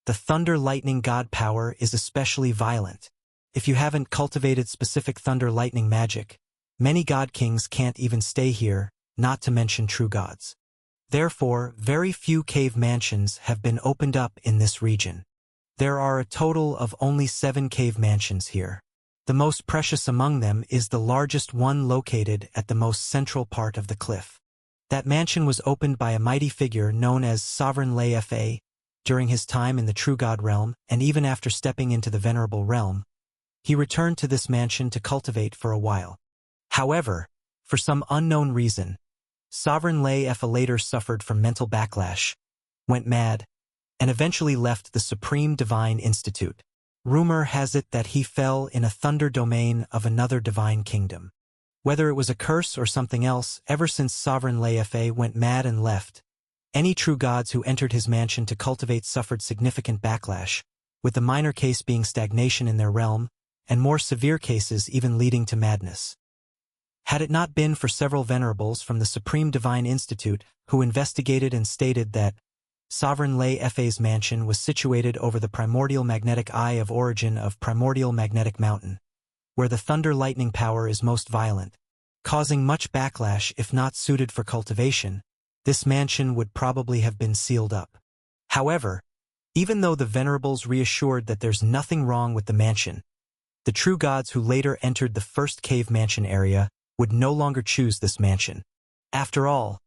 the thunder lightning god power is especially violent. If you haven't cultivated specific thunder lightning magic, many god kings can't even stay here, not to mention true gods. Therefore, very few cave mansions have been opened up in this region. There are a total of only 7 cave mansions here. The most precious among them is the largest one located at the most central part of the cliff. That mansion was opened by a mighty figure known as Sovereign Lei Fa during his time in the True God realm, and even after stepping into the Venerable realm, he returned to this mansion to cultivate for a while. However, for some unknown reason, Sovereign Lei Fa later suffered from mental backlash, went mad, and eventually left the Supreme Divine Institute. Rumor has it that he fell in a thunder domain of another divine kingdom. Whether it was a curse or something else, ever since Sovereign Lei Fa went mad and left, any true gods who entered his mansion to cultivate suffered significant backlash, with the minor case being stagnation in their realm, and more severe cases even leading to madness. Had it not been for several venerables from the Supreme Divine Institute who investigated and stated that Sovereign Lei Fa's mansion was situated over the primordial magnetic eye of origin of Primordial Magnetic Mountain, where the thunder lightning power is most violent, causing much backlash if not suited for cultivation, this mansion would probably have been sealed up. However, even though the venerables reassured that there's nothing wrong with the mansion, the true gods who later entered the first cave mansion area would no longer choose this mansion. After all,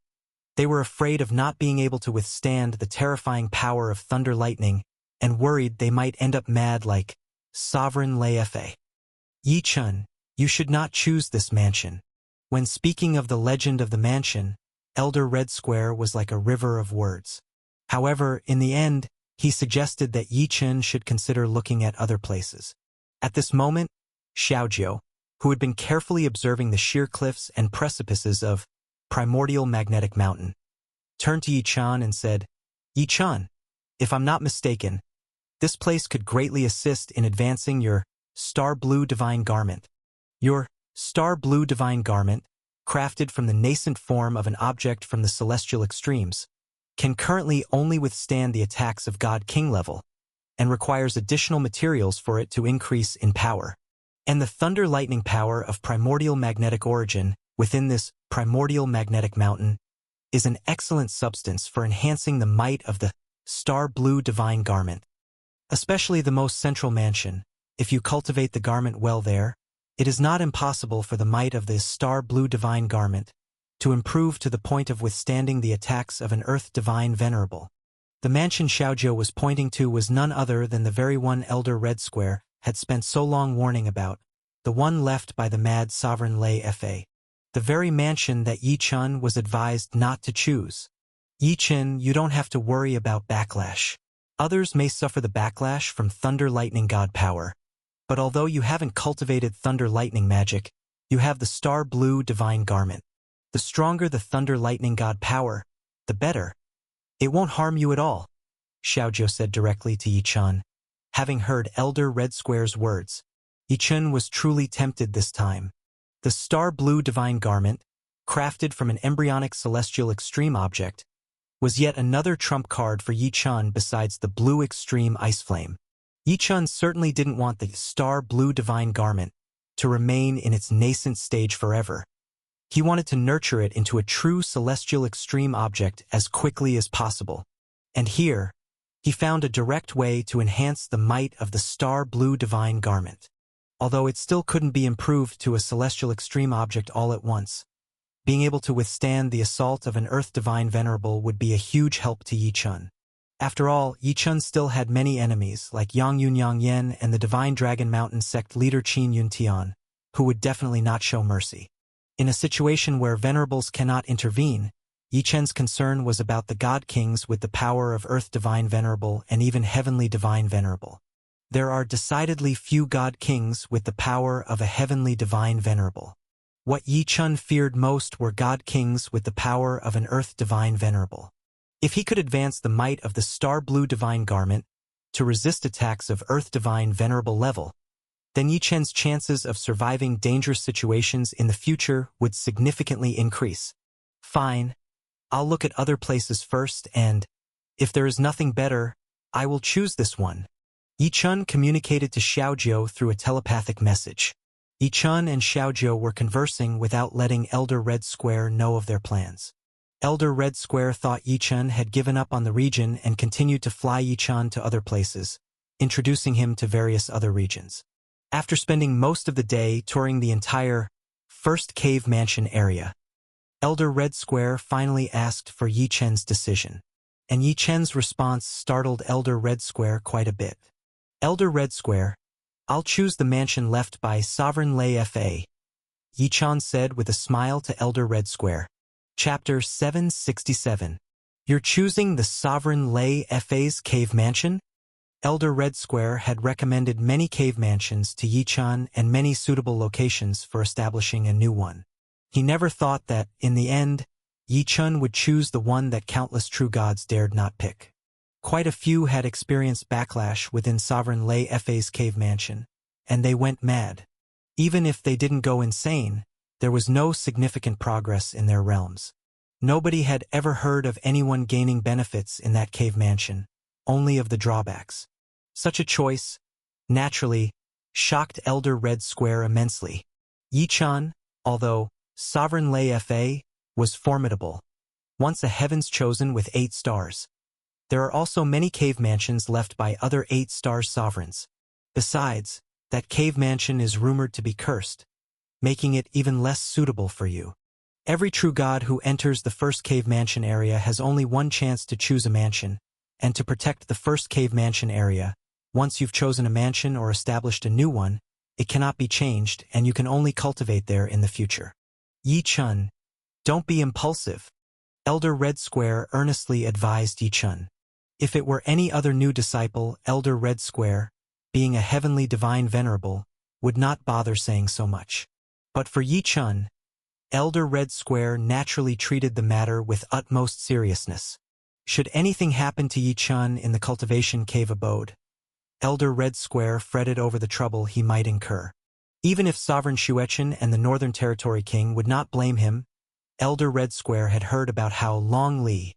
they were afraid of not being able to withstand the terrifying power of thunder lightning and worried they might end up mad like Sovereign Lei Fa. Yi-chan, you should not choose this mansion. When speaking of the legend of the mansion, Elder Red Square was like a river of words. However, in the end, he suggested that Yi-chan should consider looking at other places. At this moment, Xiaojiu, who had been carefully observing the sheer cliffs and precipices of Primordial Magnetic Mountain, turned to Yi-chan and said, Yi-chan, if I'm not mistaken, this place could greatly assist in advancing your Star Blue Divine Garment. Your Star Blue Divine Garment, crafted from the nascent form of an object from the celestial extremes, can currently only withstand the attacks of God King level, and requires additional materials for it to increase in power. And the thunder lightning power of primordial magnetic origin within this primordial magnetic mountain is an excellent substance for enhancing the might of the Star Blue Divine Garment. Especially the most central mansion, if you cultivate the garment well there, it is not impossible for the might of this Star Blue Divine Garment to improve to the point of withstanding the attacks of an Earth Divine Venerable. The mansion Xiaojiu was pointing to was none other than the very one Elder Red Square had spent so long warning about, the one left by the mad Sovereign Lei Fa. The very mansion that Yi-chan was advised not to choose. Yi-chan, you don't have to worry about backlash. Others may suffer the backlash from thunder lightning god power, but although you haven't cultivated thunder lightning magic, you have the Star Blue Divine Garment. The stronger the thunder lightning god power, the better. It won't harm you at all, Xiaojiu said directly to Yi-chan. Having heard Elder Red Square's words, Yi-chan was truly tempted this time. The Star Blue Divine Garment, crafted from an embryonic celestial extreme object, was yet another trump card for Yi Chun besides the blue extreme ice flame. Yi Chun certainly didn't want the star blue divine garment to remain in its nascent stage forever. He wanted to nurture it into a true celestial extreme object as quickly as possible. And here, he found a direct way to enhance the might of the star blue divine garment. Although it still couldn't be improved to a celestial extreme object all at once, being able to withstand the assault of an earth divine venerable would be a huge help to Yi Chun. After all, Yi Chun still had many enemies like Yang Yun Yang Yen and the Divine Dragon Mountain sect leader Qin Yun Tian, who would definitely not show mercy. In a situation where venerables cannot intervene, Yi Chun's concern was about the god kings with the power of earth divine venerable and even heavenly divine venerable. There are decidedly few god kings with the power of a heavenly divine venerable. What Yi Chun feared most were god kings with the power of an earth divine venerable. If he could advance the might of the star blue divine garment to resist attacks of earth divine venerable level, then Yi Chun's chances of surviving dangerous situations in the future would significantly increase. Fine, I'll look at other places first and, if there is nothing better, I will choose this one. Yi Chun communicated to Xiaojiu through a telepathic message. Yi Chun and Xiaojiu were conversing without letting Elder Red Square know of their plans. Elder Red Square thought Yi Chun had given up on the region and continued to fly Yi Chun to other places, introducing him to various other regions. After spending most of the day touring the entire first cave mansion area, Elder Red Square finally asked for Yi Chun's decision, and Yi Chun's response startled Elder Red Square quite a bit. Elder Red Square, I'll choose the mansion left by Sovereign Lei Fa, Yi Chun said with a smile to Elder Red Square. Chapter 767. You're choosing the Sovereign Lei Fa's cave mansion? Elder Red Square had recommended many cave mansions to Yi Chun and many suitable locations for establishing a new one. He never thought that, in the end, Yi Chun would choose the one that countless true gods dared not pick. Quite a few had experienced backlash within Sovereign Lei Fa's cave mansion, and they went mad. Even if they didn't go insane, there was no significant progress in their realms. Nobody had ever heard of anyone gaining benefits in that cave mansion, only of the drawbacks. Such a choice, naturally, shocked Elder Red Square immensely. Yi Chun, although Sovereign Lei Fa, was formidable, once a heavens chosen with 8 stars. There are also many cave mansions left by other 8-star sovereigns. Besides, that cave mansion is rumored to be cursed, making it even less suitable for you. Every true god who enters the first cave mansion area has only one chance to choose a mansion, and to protect the first cave mansion area, once you've chosen a mansion or established a new one, it cannot be changed and you can only cultivate there in the future. Yi Chun, don't be impulsive. Elder Red Square earnestly advised Yi Chun. If it were any other new disciple, Elder Red Square, being a heavenly divine venerable, would not bother saying so much. But for Yi Chun, Elder Red Square naturally treated the matter with utmost seriousness. Should anything happen to Yi Chun in the Cultivation Cave abode, Elder Red Square fretted over the trouble he might incur. Even if Sovereign Xuechen and the Northern Territory King would not blame him, Elder Red Square had heard about how Long Li,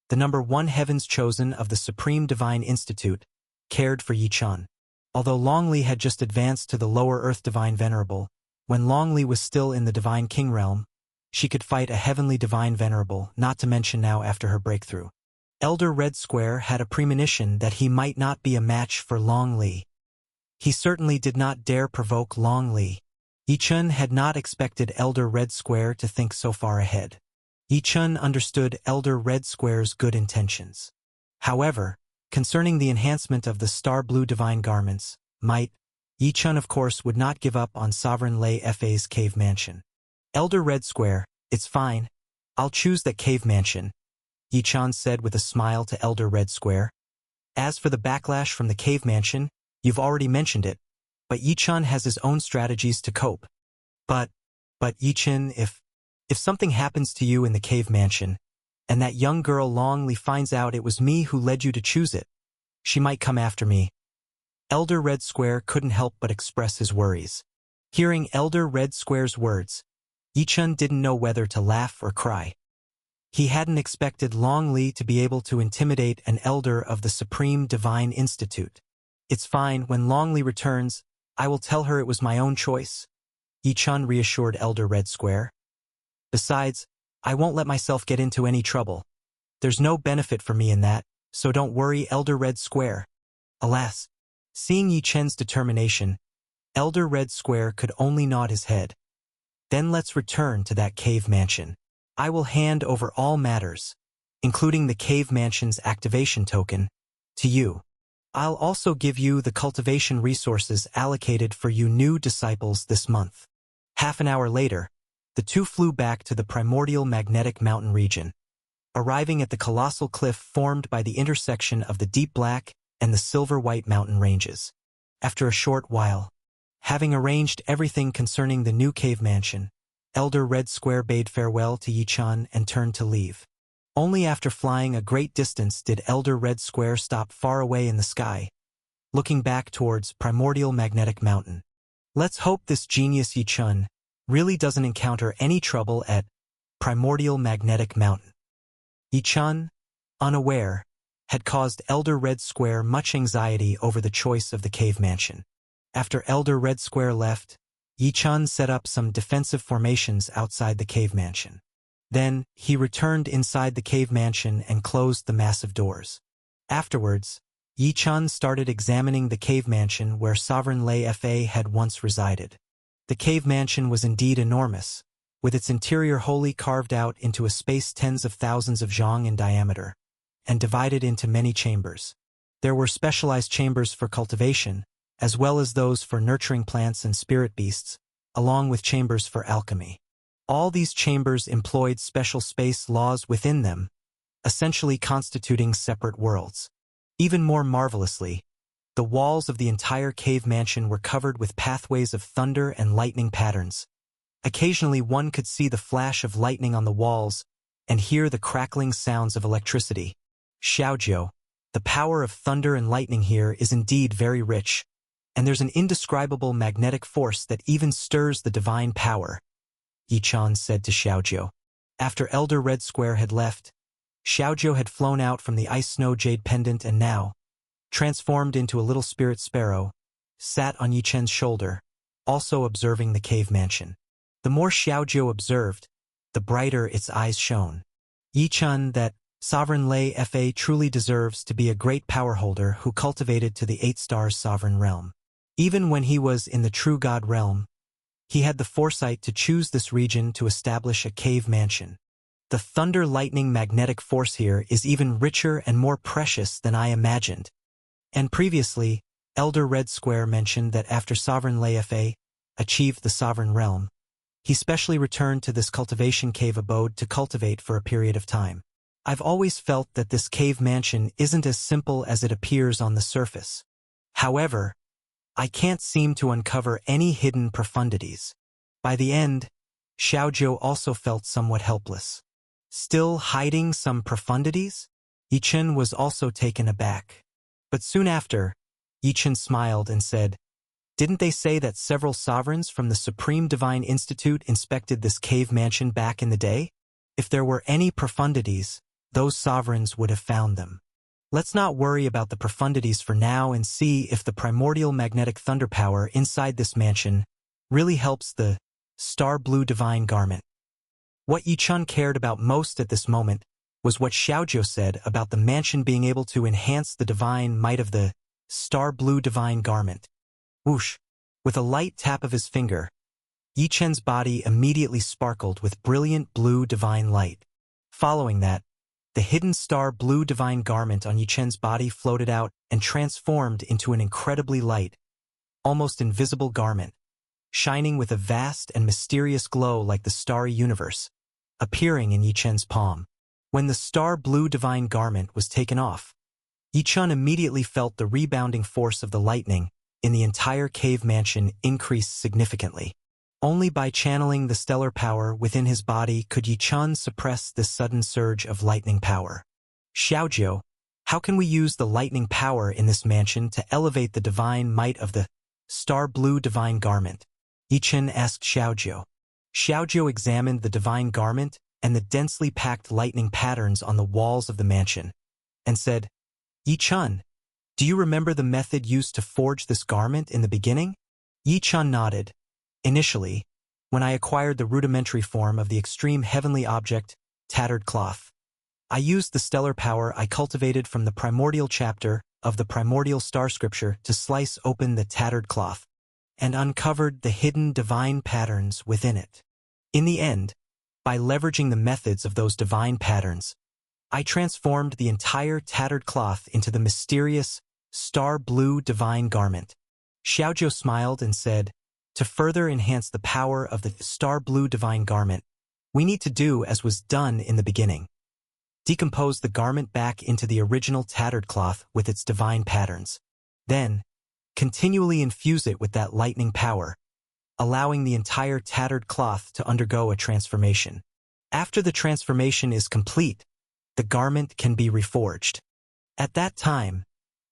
the number 1 heavens chosen of the Supreme Divine Institute, cared for Yi Chun. Although Long Li had just advanced to the lower Earth Divine Venerable, when Long Li was still in the Divine King realm, she could fight a heavenly Divine Venerable, not to mention now after her breakthrough. Elder Red Square had a premonition that he might not be a match for Long Li. He certainly did not dare provoke Long Li. Yi Chun had not expected Elder Red Square to think so far ahead. Yi Chun understood Elder Red Square's good intentions. However, concerning the enhancement of the Star Blue Divine Garments, Yi Chun of course would not give up on Sovereign Lei Fa's cave mansion. Elder Red Square, it's fine. I'll choose that cave mansion, Yi Chun said with a smile to Elder Red Square. As for the backlash from the cave mansion, you've already mentioned it, but Yi Chun has his own strategies to cope. But Yi Chun, if something happens to you in the cave mansion, and that young girl Long Li finds out it was me who led you to choose it, she might come after me. Elder Red Square couldn't help but express his worries. Hearing Elder Red Square's words, Yi Chun didn't know whether to laugh or cry. He hadn't expected Long Li to be able to intimidate an elder of the Supreme Divine Institute. It's fine, when Long Li returns, I will tell her it was my own choice, Yi Chun reassured Elder Red Square. Besides, I won't let myself get into any trouble. There's no benefit for me in that, so don't worry, Elder Red Square. Alas, seeing Yi Chen's determination, Elder Red Square could only nod his head. Then let's return to that cave mansion. I will hand over all matters, including the cave mansion's activation token, to you. I'll also give you the cultivation resources allocated for you new disciples this month. Half an hour later, the two flew back to the primordial magnetic mountain region, arriving at the colossal cliff formed by the intersection of the deep black and the silver-white mountain ranges. After a short while, having arranged everything concerning the new cave mansion, Elder Red Square bade farewell to Yi Chun and turned to leave. Only after flying a great distance did Elder Red Square stop far away in the sky, looking back towards Primordial Magnetic Mountain. Let's hope this genius Yi Chun really doesn't encounter any trouble at Primordial Magnetic Mountain. Yi Chun, unaware, had caused Elder Red Square much anxiety over the choice of the cave mansion. After Elder Red Square left, Yi Chun set up some defensive formations outside the cave mansion. Then, he returned inside the cave mansion and closed the massive doors. Afterwards, Yi Chun started examining the cave mansion where Sovereign Lei Fa had once resided. The cave mansion was indeed enormous, with its interior wholly carved out into a space tens of thousands of zhang in diameter, and divided into many chambers. There were specialized chambers for cultivation, as well as those for nurturing plants and spirit beasts, along with chambers for alchemy. All these chambers employed special space laws within them, essentially constituting separate worlds. Even more marvelously, the walls of the entire cave mansion were covered with pathways of thunder and lightning patterns. Occasionally one could see the flash of lightning on the walls and hear the crackling sounds of electricity. Xiaojiu, the power of thunder and lightning here is indeed very rich, and there's an indescribable magnetic force that even stirs the divine power, Yi Chun said to Xiaojiu. After Elder Red Square had left, Xiaojiu had flown out from the ice snow jade pendant and now, transformed into a little spirit sparrow, sat on Yi Chen's shoulder, also observing the cave mansion. The more Xiaojiu observed, the brighter its eyes shone. Yi Chun, that Sovereign Lei Fa truly deserves to be a great power holder who cultivated to the 8 stars sovereign realm. Even when he was in the true god realm, he had the foresight to choose this region to establish a cave mansion. The thunder-lightning magnetic force here is even richer and more precious than I imagined. And previously, Elder Red Square mentioned that after Sovereign Lei Fa achieved the sovereign realm, he specially returned to this cultivation cave abode to cultivate for a period of time. I've always felt that this cave mansion isn't as simple as it appears on the surface. However, I can't seem to uncover any hidden profundities. By the end, Xiaojiu also felt somewhat helpless. Still hiding some profundities? Yi Chun was also taken aback. But soon after, Yi Chun smiled and said, "Didn't they say that several sovereigns from the Supreme Divine Institute inspected this cave mansion back in the day? If there were any profundities, those sovereigns would have found them. Let's not worry about the profundities for now and see if the primordial magnetic thunder power inside this mansion really helps the Star Blue Divine Garment." What Yi Chun cared about most at this moment was what Xiaojiu said about the mansion being able to enhance the divine might of the Star Blue Divine Garment. Whoosh! With a light tap of his finger, Yi Chen's body immediately sparkled with brilliant blue divine light. Following that, the hidden Star Blue Divine Garment on Yi Chen's body floated out and transformed into an incredibly light, almost invisible garment, shining with a vast and mysterious glow like the starry universe, appearing in Yi Chen's palm. When the Star Blue Divine Garment was taken off, Yi Chun immediately felt the rebounding force of the lightning in the entire cave mansion increase significantly. Only by channeling the stellar power within his body could Yi Chun suppress this sudden surge of lightning power. "Xiaojiu, how can we use the lightning power in this mansion to elevate the divine might of the Star Blue Divine Garment?" Yi Chun asked Xiaojiu. Xiaojiu examined the divine garment and the densely packed lightning patterns on the walls of the mansion, and said, "Yi-chun, do you remember the method used to forge this garment in the beginning?" Yi-chun nodded. "Initially, when I acquired the rudimentary form of the extreme heavenly object, tattered cloth, I used the stellar power I cultivated from the primordial chapter of the primordial star scripture to slice open the tattered cloth, and uncovered the hidden divine patterns within it. In the end, by leveraging the methods of those divine patterns, I transformed the entire tattered cloth into the mysterious, star-blue divine garment." Xiaozhou smiled and said, "To further enhance the power of the star-blue divine garment, we need to do as was done in the beginning. Decompose the garment back into the original tattered cloth with its divine patterns. Then, continually infuse it with that lightning power, allowing the entire tattered cloth to undergo a transformation. After the transformation is complete, the garment can be reforged. At that time,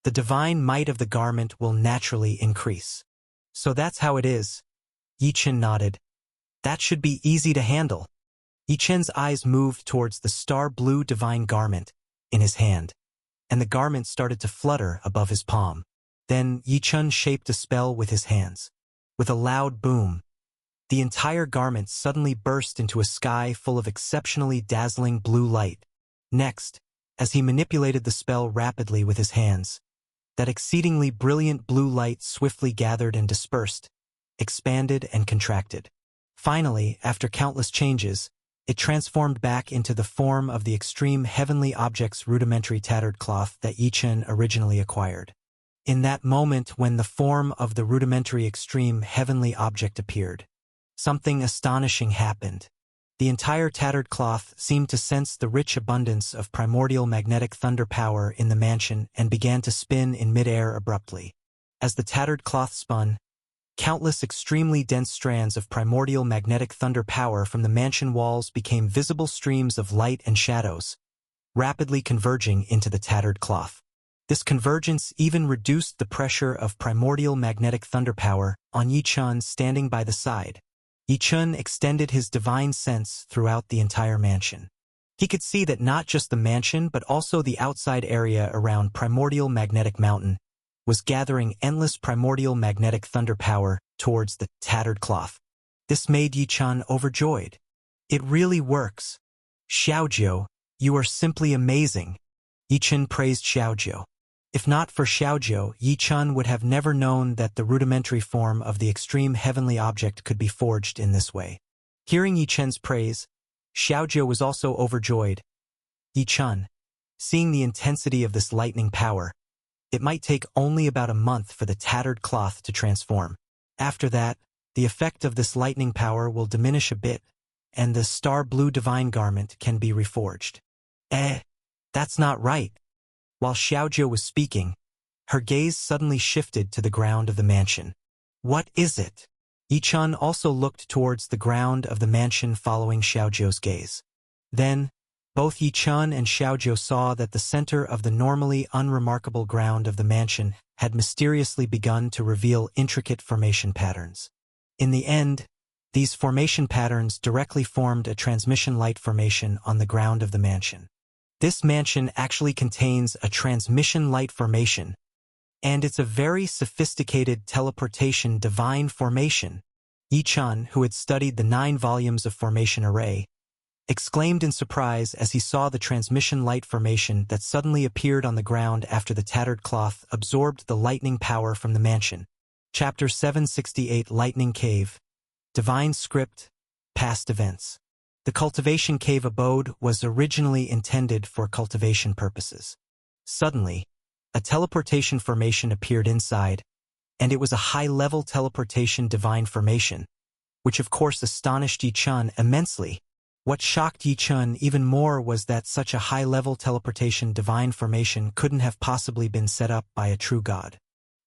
the divine might of the garment will naturally increase." "So that's how it is." Yi-chun nodded. "That should be easy to handle." Yi-chun's eyes moved towards the star-blue divine garment in his hand, and the garment started to flutter above his palm. Then Yi-chun shaped a spell with his hands. With a loud boom, the entire garment suddenly burst into a sky full of exceptionally dazzling blue light. Next, as he manipulated the spell rapidly with his hands, that exceedingly brilliant blue light swiftly gathered and dispersed, expanded and contracted. Finally, after countless changes, it transformed back into the form of the extreme heavenly object's rudimentary tattered cloth that Yi-chun originally acquired. In that moment when the form of the rudimentary extreme heavenly object appeared, something astonishing happened. The entire tattered cloth seemed to sense the rich abundance of primordial magnetic thunder power in the mansion and began to spin in midair abruptly. As the tattered cloth spun, countless extremely dense strands of primordial magnetic thunder power from the mansion walls became visible streams of light and shadows, rapidly converging into the tattered cloth. This convergence even reduced the pressure of primordial magnetic thunder power on Yi-chun standing by the side. Yi-chun extended his divine sense throughout the entire mansion. He could see that not just the mansion but also the outside area around Primordial Magnetic Mountain was gathering endless primordial magnetic thunder power towards the tattered cloth. This made Yi-chun overjoyed. "It really works. Xiaozhou, you are simply amazing." Yi-chun praised Xiaozhou. If not for Xiaozhou, Yi-chun would have never known that the rudimentary form of the extreme heavenly object could be forged in this way. Hearing Yi-chun's praise, Xiaozhou was also overjoyed. "Yi-chun, seeing the intensity of this lightning power, it might take only about a month for the tattered cloth to transform. After that, the effect of this lightning power will diminish a bit, and the star-blue divine garment can be reforged." That's not right." While Xiaozhou was speaking, her gaze suddenly shifted to the ground of the mansion. "What is it?" Yi-chun also looked towards the ground of the mansion following Xiaozhou's gaze. Then, both Yi-chun and Xiaozhou saw that the center of the normally unremarkable ground of the mansion had mysteriously begun to reveal intricate formation patterns. In the end, these formation patterns directly formed a transmission light formation on the ground of the mansion. This mansion actually contains a transmission light formation, and it's a very sophisticated teleportation divine formation. Yi-chun, who had studied the 9 volumes of formation array, exclaimed in surprise as he saw the transmission light formation that suddenly appeared on the ground after the tattered cloth absorbed the lightning power from the mansion. Chapter 768 Lightning Cave. Divine Script, Past Events. The Cultivation Cave abode was originally intended for cultivation purposes. Suddenly, a teleportation formation appeared inside, and it was a high-level teleportation divine formation, which of course astonished Yi-chun immensely. What shocked Yi-chun even more was that such a high-level teleportation divine formation couldn't have possibly been set up by a true god.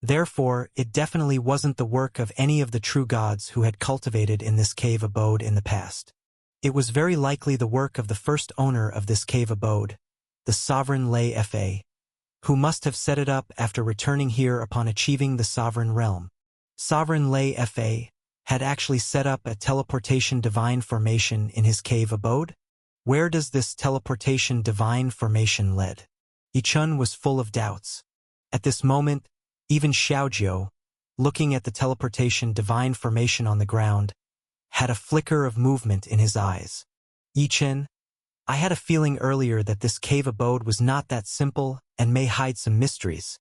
Therefore, it definitely wasn't the work of any of the true gods who had cultivated in this cave abode in the past. It was very likely the work of the first owner of this cave abode, the sovereign Lei Fa, who must have set it up after returning here upon achieving the sovereign realm. Sovereign Lei Fa had actually set up a teleportation divine formation in his cave abode? Where does this teleportation divine formation lead? Yichun was full of doubts. At this moment, even Xiaojiu, looking at the teleportation divine formation on the ground, had a flicker of movement in his eyes. Yichen, I had a feeling earlier that this cave abode was not that simple and may hide some mysteries,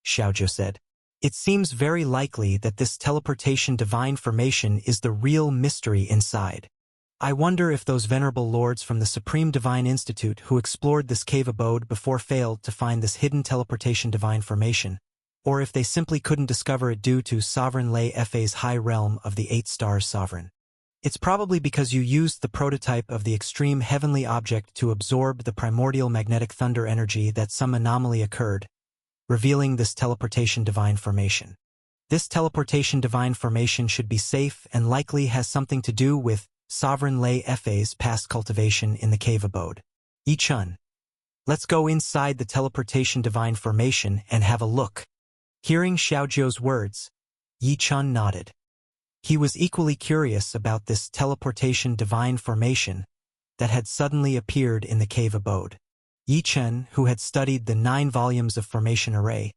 Xiaojiu said. It seems very likely that this teleportation divine formation is the real mystery inside. I wonder if those venerable lords from the Supreme Divine Institute who explored this cave abode before failed to find this hidden teleportation divine formation, or if they simply couldn't discover it due to Sovereign Lei Fa's high realm of the 8 stars sovereign. It's probably because you used the prototype of the extreme heavenly object to absorb the primordial magnetic thunder energy that some anomaly occurred, revealing this teleportation divine formation. This teleportation divine formation should be safe and likely has something to do with Sovereign Lei Fa's past cultivation in the cave abode. Yichun, let's go inside the teleportation divine formation and have a look. Hearing Xiaojiu's words, Yichun nodded. He was equally curious about this teleportation divine formation that had suddenly appeared in the cave abode. Yichen, who had studied the 9 volumes of formation array,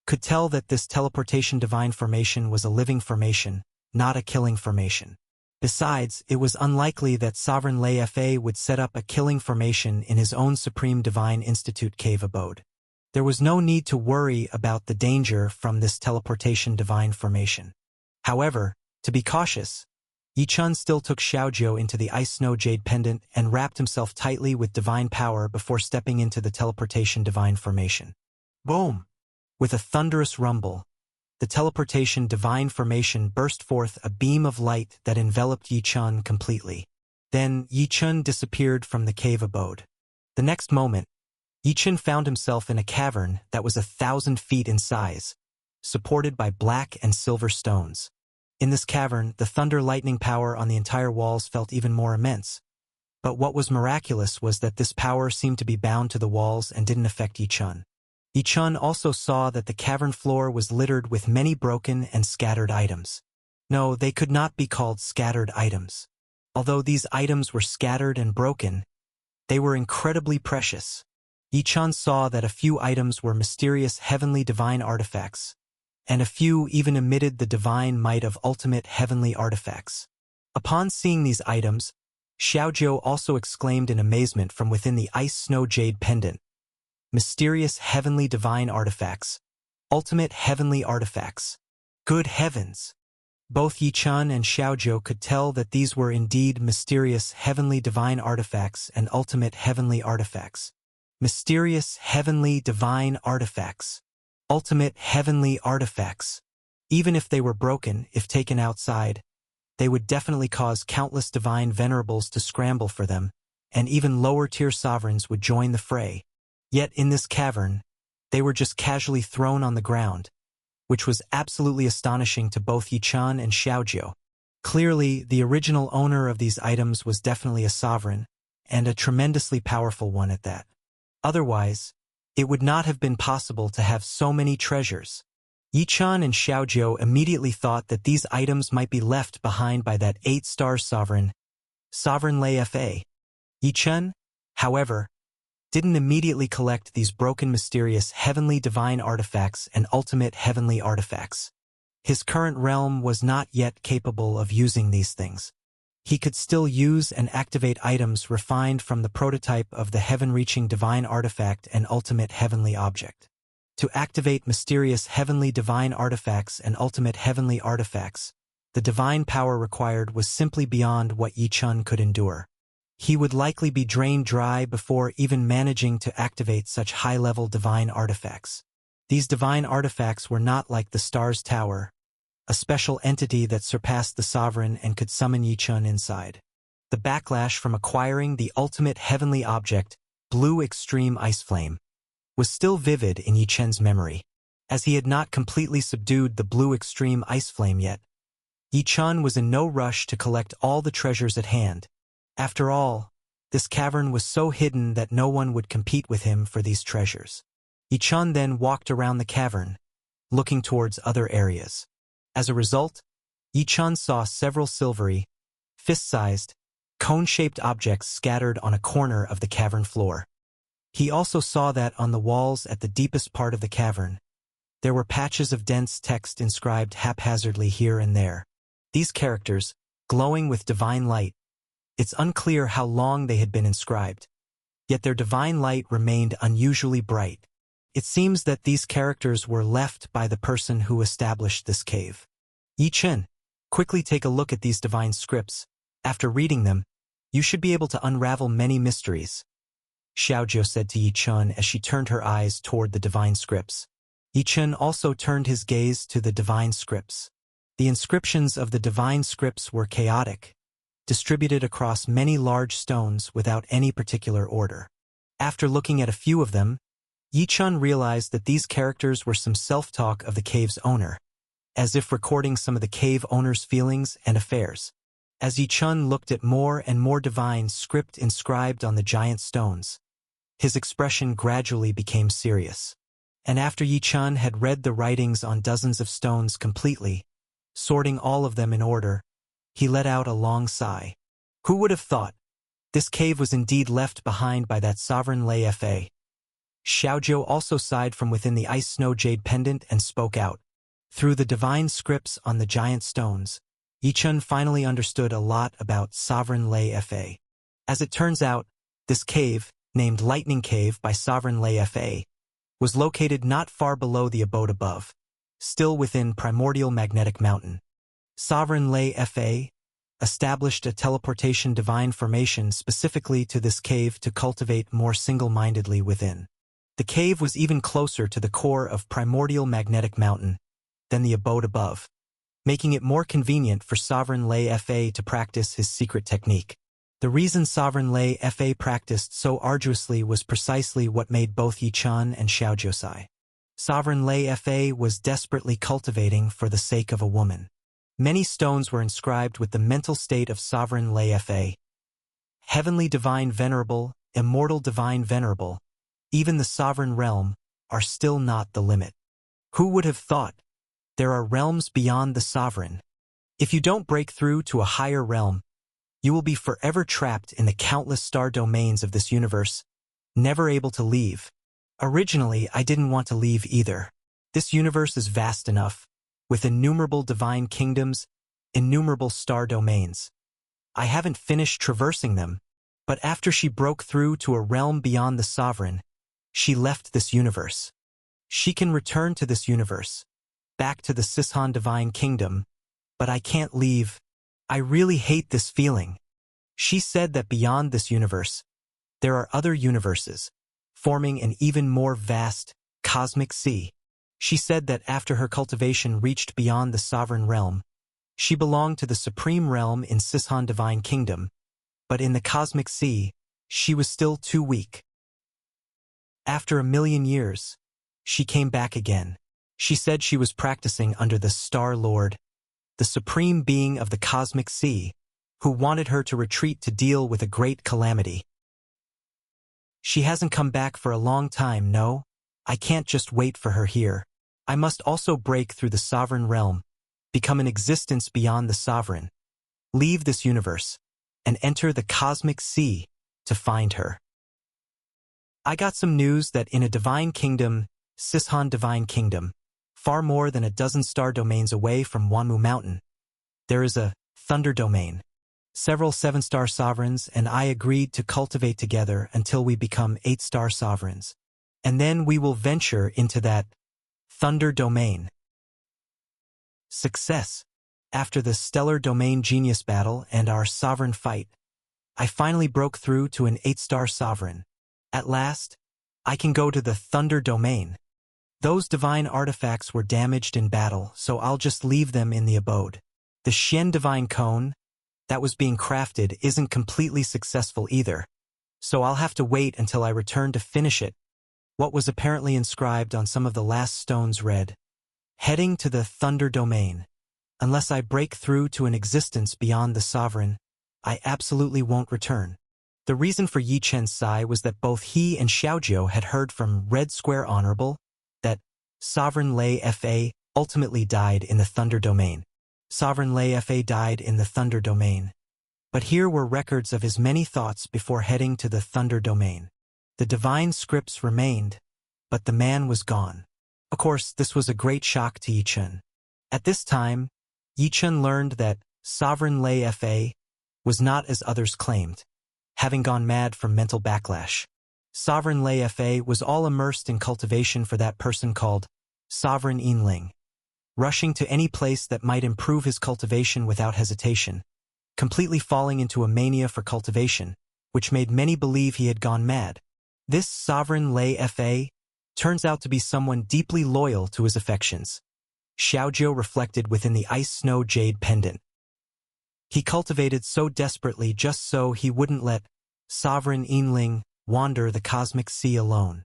could tell that this teleportation divine formation was a living formation, not a killing formation. Besides, it was unlikely that Sovereign Lei Fa would set up a killing formation in his own Supreme Divine Institute cave abode. There was no need to worry about the danger from this teleportation divine formation. However, to be cautious, Yichun still took Xiaojiu into the ice snow jade pendant and wrapped himself tightly with divine power before stepping into the teleportation divine formation. Boom! With a thunderous rumble, the teleportation divine formation burst forth a beam of light that enveloped Yichun completely. Then Yichun disappeared from the cave abode. The next moment, Yichun found himself in a cavern that was 1,000 feet in size, supported by black and silver stones. In this cavern, the thunder lightning power on the entire walls felt even more immense. But what was miraculous was that this power seemed to be bound to the walls and didn't affect Yichun. Yichun also saw that the cavern floor was littered with many broken and scattered items. No, they could not be called scattered items. Although these items were scattered and broken, they were incredibly precious. Yichun saw that a few items were mysterious heavenly divine artifacts, and a few even emitted the divine might of ultimate heavenly artifacts. Upon seeing these items, Xiaojiu also exclaimed in amazement from within the ice snow jade pendant. Mysterious heavenly divine artifacts. Ultimate heavenly artifacts. Good heavens! Both Yichun and Xiaojiu could tell that these were indeed mysterious heavenly divine artifacts and ultimate heavenly artifacts. Mysterious heavenly divine artifacts. Ultimate heavenly artifacts. Even if they were broken, if taken outside, they would definitely cause countless divine venerables to scramble for them, and even lower-tier sovereigns would join the fray. Yet in this cavern, they were just casually thrown on the ground, which was absolutely astonishing to both Yichun and Xiaojiu. Clearly, the original owner of these items was definitely a sovereign, and a tremendously powerful one at that. Otherwise, it would not have been possible to have so many treasures. Yichun and Xiaojiu immediately thought that these items might be left behind by that 8-star sovereign, Sovereign Lei Fa. Yichun, however, didn't immediately collect these broken mysterious heavenly divine artifacts and ultimate heavenly artifacts. His current realm was not yet capable of using these things. He could still use and activate items refined from the prototype of the heaven-reaching divine artifact and ultimate heavenly object. To activate mysterious heavenly divine artifacts and ultimate heavenly artifacts, the divine power required was simply beyond what Yichun could endure. He would likely be drained dry before even managing to activate such high-level divine artifacts. These divine artifacts were not like the Star's Tower, a special entity that surpassed the sovereign and could summon Yichun inside. The backlash from acquiring the ultimate heavenly object, Blue Extreme Ice Flame, was still vivid in Yichun's memory. As he had not completely subdued the Blue Extreme Ice Flame yet, Yichun was in no rush to collect all the treasures at hand. After all, this cavern was so hidden that no one would compete with him for these treasures. Yichun then walked around the cavern, looking towards other areas. As a result, Yichun saw several silvery, fist-sized, cone-shaped objects scattered on a corner of the cavern floor. He also saw that on the walls at the deepest part of the cavern, there were patches of dense text inscribed haphazardly here and there. These characters, glowing with divine light, it's unclear how long they had been inscribed. Yet their divine light remained unusually bright. It seems that these characters were left by the person who established this cave. Yi Chen, quickly take a look at these divine scripts. After reading them, you should be able to unravel many mysteries. Xiaojiu said to Yi Chen as she turned her eyes toward the divine scripts. Yi Chen also turned his gaze to the divine scripts. The inscriptions of the divine scripts were chaotic, distributed across many large stones without any particular order. After looking at a few of them, Yi Chen realized that these characters were some self-talk of the cave's owner, as if recording some of the cave owner's feelings and affairs. As Yi Chen looked at more and more divine script inscribed on the giant stones, his expression gradually became serious. And after Yi Chen had read the writings on dozens of stones completely, sorting all of them in order, he let out a long sigh. Who would have thought? This cave was indeed left behind by that sovereign Lei Fa. Xiaojiu also sighed from within the ice snow jade pendant and spoke out. Through the divine scripts on the giant stones, Yi Chen finally understood a lot about sovereign Lei Fa. As it turns out, this cave, named Lightning Cave by sovereign Lei Fa, was located not far below the abode above, still within primordial magnetic mountain. Sovereign Lei Fa established a teleportation divine formation specifically to this cave to cultivate more single-mindedly within. The cave was even closer to the core of primordial magnetic mountain than the abode above, making it more convenient for Sovereign Lei Fa to practice his secret technique. The reason Sovereign Lei Fa practiced so arduously was precisely what made both Yi Chen and Xiaojiu sigh. Sovereign Lei Fa was desperately cultivating for the sake of a woman. Many stones were inscribed with the mental state of Sovereign Lei Fa. Heavenly Divine Venerable, Immortal Divine Venerable, even the Sovereign Realm, are still not the limit. Who would have thought? There are realms beyond the Sovereign. If you don't break through to a higher realm, you will be forever trapped in the countless star domains of this universe, never able to leave. Originally, I didn't want to leave either. This universe is vast enough, with innumerable divine kingdoms, innumerable star domains. I haven't finished traversing them, but after she broke through to a realm beyond the Sovereign, she left this universe. She can return to this universe, back to the Sishan Divine Kingdom, but I can't leave. I really hate this feeling. She said that beyond this universe, there are other universes, forming an even more vast, cosmic sea. She said that after her cultivation reached beyond the sovereign realm, she belonged to the supreme realm in Sishan Divine Kingdom, but in the cosmic sea, she was still too weak. After 1,000,000 years, she came back again. She said she was practicing under the Star Lord, the supreme being of the cosmic sea, who wanted her to retreat to deal with a great calamity. She hasn't come back for a long time, no? I can't just wait for her here. I must also break through the sovereign realm, become an existence beyond the sovereign, leave this universe, and enter the cosmic sea to find her. I got some news that in a divine kingdom, Sishan Divine Kingdom, far more than a dozen star domains away from Wanmu Mountain, there is a thunder domain. Several 7-star sovereigns and I agreed to cultivate together until we become 8-star sovereigns. And then we will venture into that thunder domain. Success. After the stellar domain genius battle and our sovereign fight, I finally broke through to an 8-star sovereign. At last, I can go to the thunder domain. Those divine artifacts were damaged in battle, so I'll just leave them in the abode. The Xian divine cone that was being crafted isn't completely successful either, so I'll have to wait until I return to finish it. What was apparently inscribed on some of the last stones read, "Heading to the thunder domain. Unless I break through to an existence beyond the sovereign, I absolutely won't return." The reason for Yi Chen's sigh was that both he and Xiaojiu had heard from Red Square Honorable that Sovereign Lei Fa ultimately died in the Thunder Domain. Sovereign Lei Fa died in the Thunder Domain. But here were records of his many thoughts before heading to the Thunder Domain. The divine scripts remained, but the man was gone. Of course, this was a great shock to Yichun. At this time, Yichun learned that Sovereign Lei Fa was not as others claimed, having gone mad from mental backlash. Sovereign Lei Fa was all immersed in cultivation for that person called Sovereign Yinling, rushing to any place that might improve his cultivation without hesitation, completely falling into a mania for cultivation, which made many believe he had gone mad. This Sovereign Lei Fa turns out to be someone deeply loyal to his affections. Xiaojiu reflected within the ice-snow jade pendant. He cultivated so desperately just so he wouldn't let Sovereign Yinling wander the cosmic sea alone.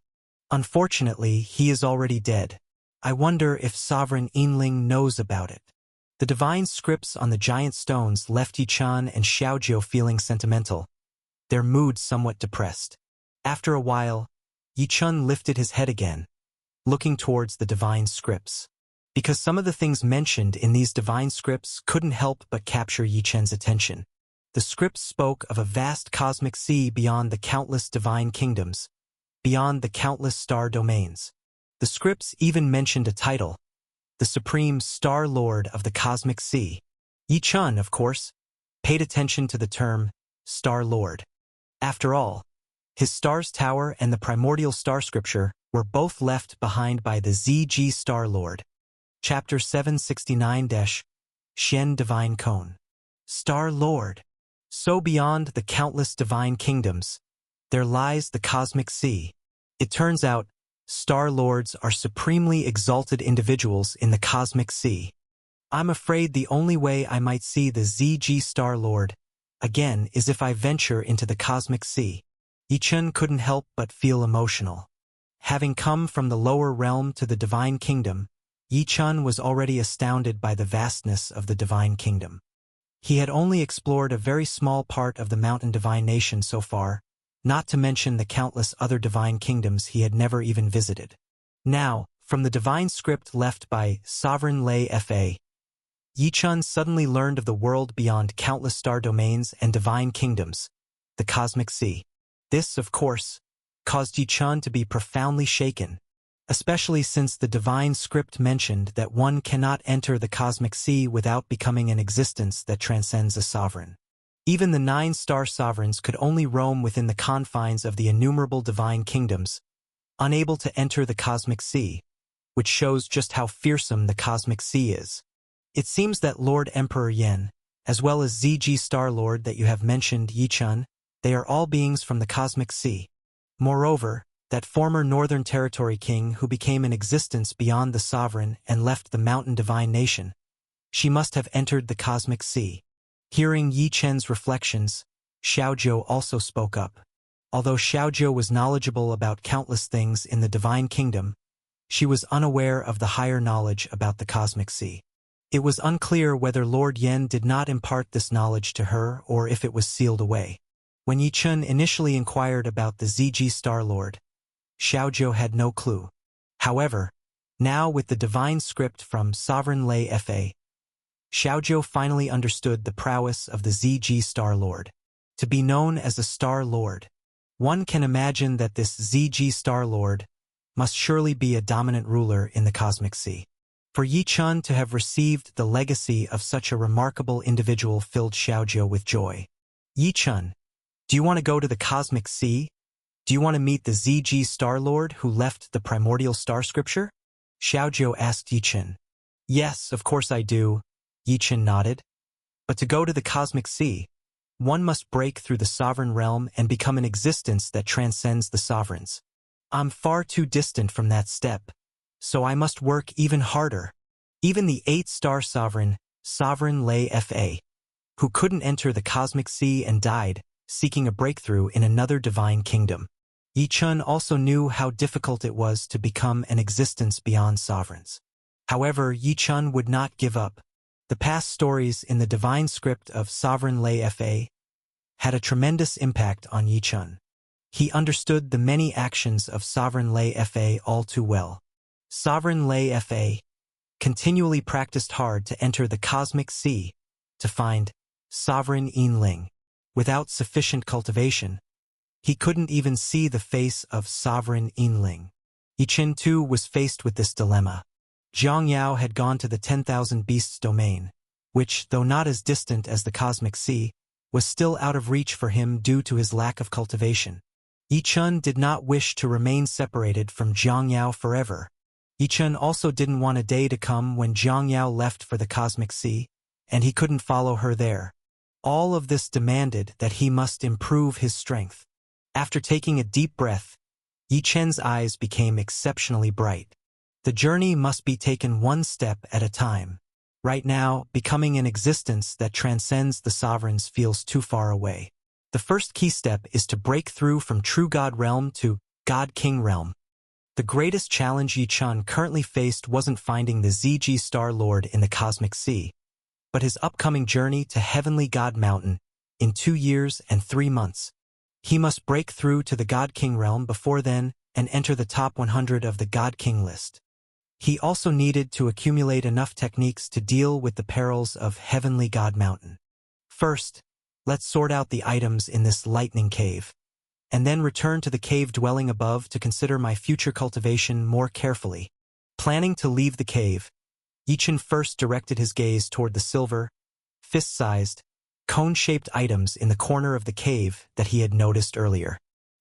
Unfortunately, he is already dead. I wonder if Sovereign Yinling knows about it. The divine scripts on the giant stones left Yichun and Xiaojiu feeling sentimental, their moods somewhat depressed. After a while, Yichun lifted his head again, looking towards the divine scripts. Because some of the things mentioned in these divine scripts couldn't help but capture Yichun's attention. The scripts spoke of a vast cosmic sea beyond the countless divine kingdoms, beyond the countless star domains. The scripts even mentioned a title, the Supreme Star Lord of the Cosmic Sea. Yichun, of course, paid attention to the term Star Lord. After all, his star's tower and the primordial star scripture were both left behind by the ZG Star Lord. Chapter 769-Shen Divine Cone. Star Lord. So beyond the countless divine kingdoms, there lies the cosmic sea. It turns out, Star Lords are supremely exalted individuals in the cosmic sea. I'm afraid the only way I might see the ZG Star Lord again is if I venture into the cosmic sea. Yichun couldn't help but feel emotional. Having come from the lower realm to the divine kingdom, Yichun was already astounded by the vastness of the divine kingdom. He had only explored a very small part of the mountain divine nation so far, not to mention the countless other divine kingdoms he had never even visited. Now, from the divine script left by Sovereign Lei Fa, Yichun suddenly learned of the world beyond countless star domains and divine kingdoms, the cosmic sea. This, of course, caused Yichun to be profoundly shaken, especially since the divine script mentioned that one cannot enter the cosmic sea without becoming an existence that transcends a sovereign. Even the 9 star sovereigns could only roam within the confines of the innumerable divine kingdoms, unable to enter the cosmic sea, which shows just how fearsome the cosmic sea is. It seems that Lord Emperor Yen, as well as ZG Star Lord that you have mentioned, Yichun, they are all beings from the cosmic sea. Moreover, that former Northern Territory king who became an existence beyond the sovereign and left the mountain divine nation, she must have entered the cosmic sea. Hearing Yichun's reflections, Xiaojiu also spoke up. Although Xiaojiu was knowledgeable about countless things in the divine kingdom, she was unaware of the higher knowledge about the cosmic sea. It was unclear whether Lord Yen did not impart this knowledge to her or if it was sealed away. When Yichun initially inquired about the ZG Star Lord, Xiaojiu had no clue. However, now with the divine script from Sovereign Lei Fa, Xiaojiu finally understood the prowess of the ZG Star Lord. To be known as a Star Lord, one can imagine that this ZG Star Lord must surely be a dominant ruler in the cosmic sea. For Yichun to have received the legacy of such a remarkable individual filled Xiaojiu with joy. Yichun, do you want to go to the cosmic sea? Do you want to meet the ZG Star Lord who left the primordial star scripture? Xiaojiu asked Yichun. Yes, of course I do, Yichun nodded. But to go to the cosmic sea, one must break through the sovereign realm and become an existence that transcends the sovereigns. I'm far too distant from that step, so I must work even harder. Even the 8-star sovereign, Sovereign Lei Fa, who couldn't enter the cosmic sea and died, seeking a breakthrough in another divine kingdom. Yichun also knew how difficult it was to become an existence beyond sovereigns. However, Yichun would not give up. The past stories in the divine script of Sovereign Lei Fa had a tremendous impact on Yichun. He understood the many actions of Sovereign Lei Fa all too well. Sovereign Lei Fa continually practiced hard to enter the cosmic sea to find Sovereign Yinling. without sufficient cultivation, he couldn't even see the face of sovereign Yinling. Yichen too was faced with this dilemma. Jiang Yao had gone to the 10,000 beasts domain, which, though not as distant as the cosmic sea, was still out of reach for him due to his lack of cultivation. Yichen did not wish to remain separated from Jiang Yao forever. Yichen also didn't want a day to come when Jiang Yao left for the cosmic sea, and he couldn't follow her there. All of this demanded that he must improve his strength. After taking a deep breath, Yichen's eyes became exceptionally bright. The journey must be taken one step at a time. Right now, becoming an existence that transcends the sovereigns feels too far away. The first key step is to break through from True God Realm to God King Realm. The greatest challenge Yichen currently faced wasn't finding the ZG Star Lord in the Cosmic Sea, but his upcoming journey to Heavenly God Mountain in 2 years and 3 months. He must break through to the God King Realm before then and enter the top 100 of the God King list. He also needed to accumulate enough techniques to deal with the perils of Heavenly God Mountain. First, let's sort out the items in this lightning cave, and then return to the cave dwelling above to consider my future cultivation more carefully. Planning to leave the cave, Yichen first directed his gaze toward the silver, fist-sized, cone-shaped items in the corner of the cave that he had noticed earlier.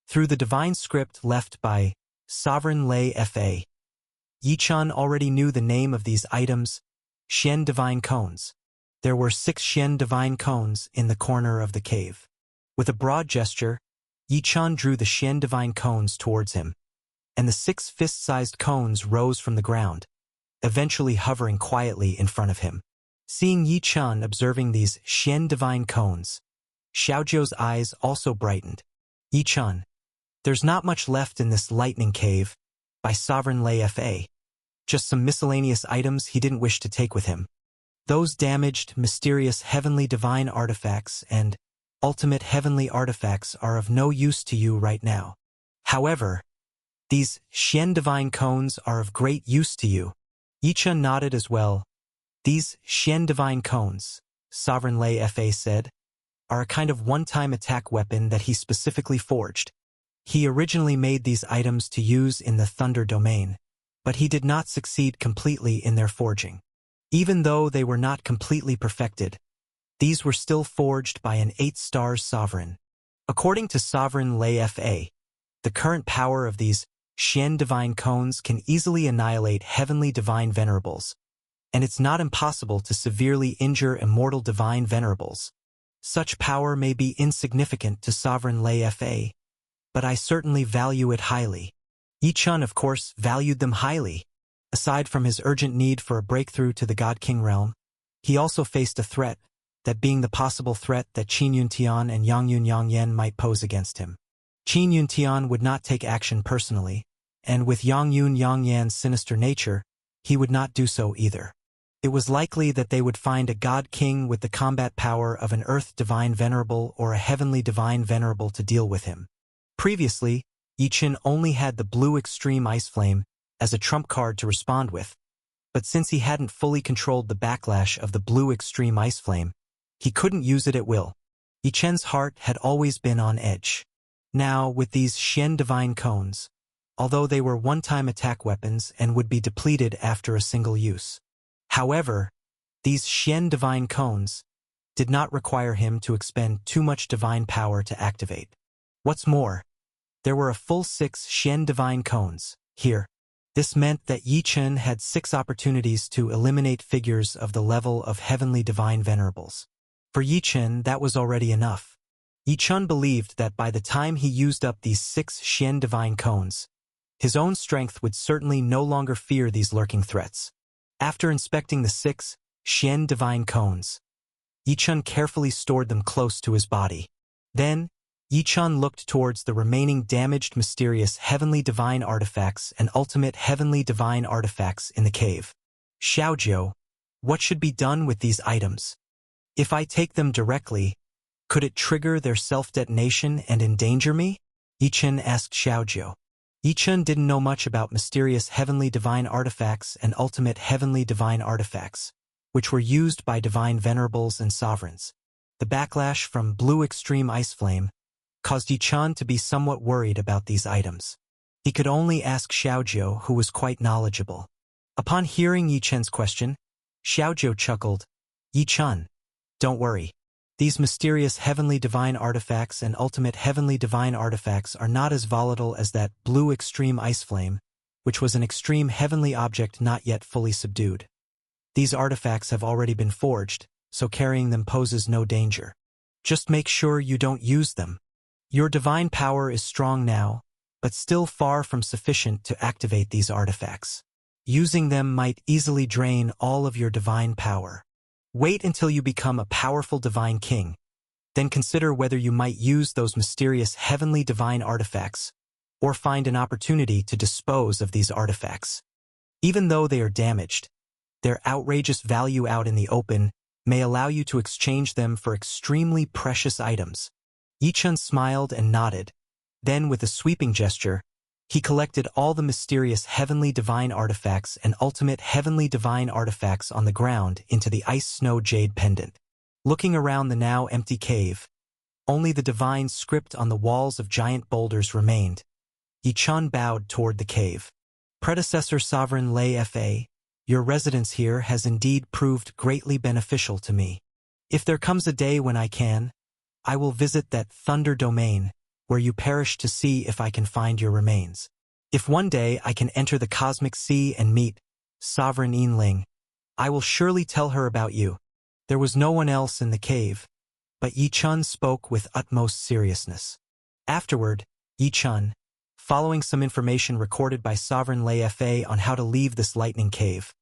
Through the divine script left by Sovereign Lei Fa, Yichen already knew the name of these items, Xian Divine Cones. There were 6 Xian Divine Cones in the corner of the cave. With a broad gesture, Yichen drew the Xian Divine Cones towards him, and the 6 fist-sized cones rose from the ground, eventually hovering quietly in front of him. Seeing Yichen observing these Xian Divine Cones, Xiaozhou's eyes also brightened. Yichen, there's not much left in this lightning cave, by Sovereign Lei Fa. Just some miscellaneous items he didn't wish to take with him. Those damaged, mysterious heavenly divine artifacts and ultimate heavenly artifacts are of no use to you right now. However, these Xian Divine Cones are of great use to you. Yichen nodded as well. These Xian Divine Cones, Sovereign Lei Fa said, are a kind of one-time attack weapon that he specifically forged. He originally made these items to use in the Thunder domain, but he did not succeed completely in their forging. Even though they were not completely perfected, these were still forged by an 8-star sovereign. According to Sovereign Lei Fa, the current power of these Xian Divine Cones can easily annihilate heavenly divine venerables, and it's not impossible to severely injure immortal divine venerables. Such power may be insignificant to Sovereign Lei Fa, but I certainly value it highly. Yichen, of course, valued them highly. Aside from his urgent need for a breakthrough to the God King realm, he also faced a threat, that being the possible threat that Qin Yuntian and Yang Yun Yang might pose against him. Qin Yuntian would not take action personally, and with Yang Yun Yan's sinister nature, he would not do so either. It was likely that they would find a God King with the combat power of an Earth Divine Venerable or a Heavenly Divine Venerable to deal with him. Previously, Yichen only had the Blue Extreme Ice Flame as a trump card to respond with, but since he hadn't fully controlled the backlash of the Blue Extreme Ice Flame, he couldn't use it at will. Yichen's heart had always been on edge. Now, with these Xian Divine Cones, although they were one-time attack weapons and would be depleted after a single use. However, these Xian Divine Cones did not require him to expend too much divine power to activate. What's more, there were a full 6 Xian Divine Cones here. This meant that Yichen had 6 opportunities to eliminate figures of the level of Heavenly Divine Venerables. For Yichen, that was already enough. Yichen believed that by the time he used up these 6 Xian Divine Cones, his own strength would certainly no longer fear these lurking threats. After inspecting the 6 Xian Divine Cones, Yichen carefully stored them close to his body. Then, Yichen looked towards the remaining damaged mysterious Heavenly Divine Artifacts and ultimate Heavenly Divine Artifacts in the cave. Xiaozhou, what should be done with these items? If I take them directly, could it trigger their self-detonation and endanger me? Yichen asked Xiaozhou. Yichen didn't know much about mysterious Heavenly Divine Artifacts and ultimate Heavenly Divine Artifacts, which were used by Divine Venerables and Sovereigns. The backlash from Blue Extreme Ice Flame caused Yi-chan to be somewhat worried about these items. He could only ask Xiaojiu, who was quite knowledgeable. Upon hearing Yi-chan's question, Xiaojiu chuckled, "Yi-chan, don't worry. These mysterious heavenly divine artifacts and ultimate heavenly divine artifacts are not as volatile as that Blue Extreme Ice Flame, which was an extreme heavenly object not yet fully subdued. These artifacts have already been forged, so carrying them poses no danger. Just make sure you don't use them. Your divine power is strong now, but still far from sufficient to activate these artifacts. Using them might easily drain all of your divine power. Wait until you become a powerful divine king, then consider whether you might use those mysterious heavenly divine artifacts, or find an opportunity to dispose of these artifacts. Even though they are damaged, their outrageous value out in the open may allow you to exchange them for extremely precious items." Yi-chan smiled and nodded. Then, with a sweeping gesture, he collected all the mysterious heavenly divine artifacts and ultimate heavenly divine artifacts on the ground into the ice snow jade pendant. Looking around the now empty cave, only the divine script on the walls of giant boulders remained. Yi-chan bowed toward the cave. "Predecessor Sovereign Lei Fa, your residence here has indeed proved greatly beneficial to me. If there comes a day when I will visit that Thunder Domain, where you perished to see if I can find your remains. If one day I can enter the cosmic sea and meet Sovereign Yinling, I will surely tell her about you." There was no one else in the cave, but Yi-chan spoke with utmost seriousness. Afterward, Yi-chan, following some information recorded by Sovereign Lei Fa on how to leave this lightning cave,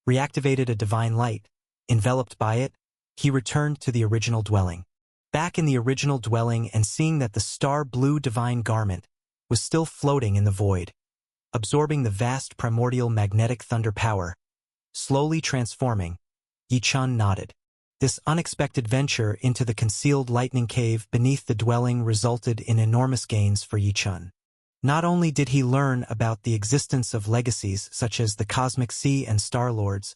reactivated a divine light. Enveloped by it, he returned to the original dwelling. Back in the original dwelling and seeing that the star-blue divine garment was still floating in the void, absorbing the vast primordial magnetic thunder power, slowly transforming, Yi-chan nodded. This unexpected venture into the concealed lightning cave beneath the dwelling resulted in enormous gains for Yi-chan. Not only did he learn about the existence of legacies such as the Cosmic Sea and Star Lords,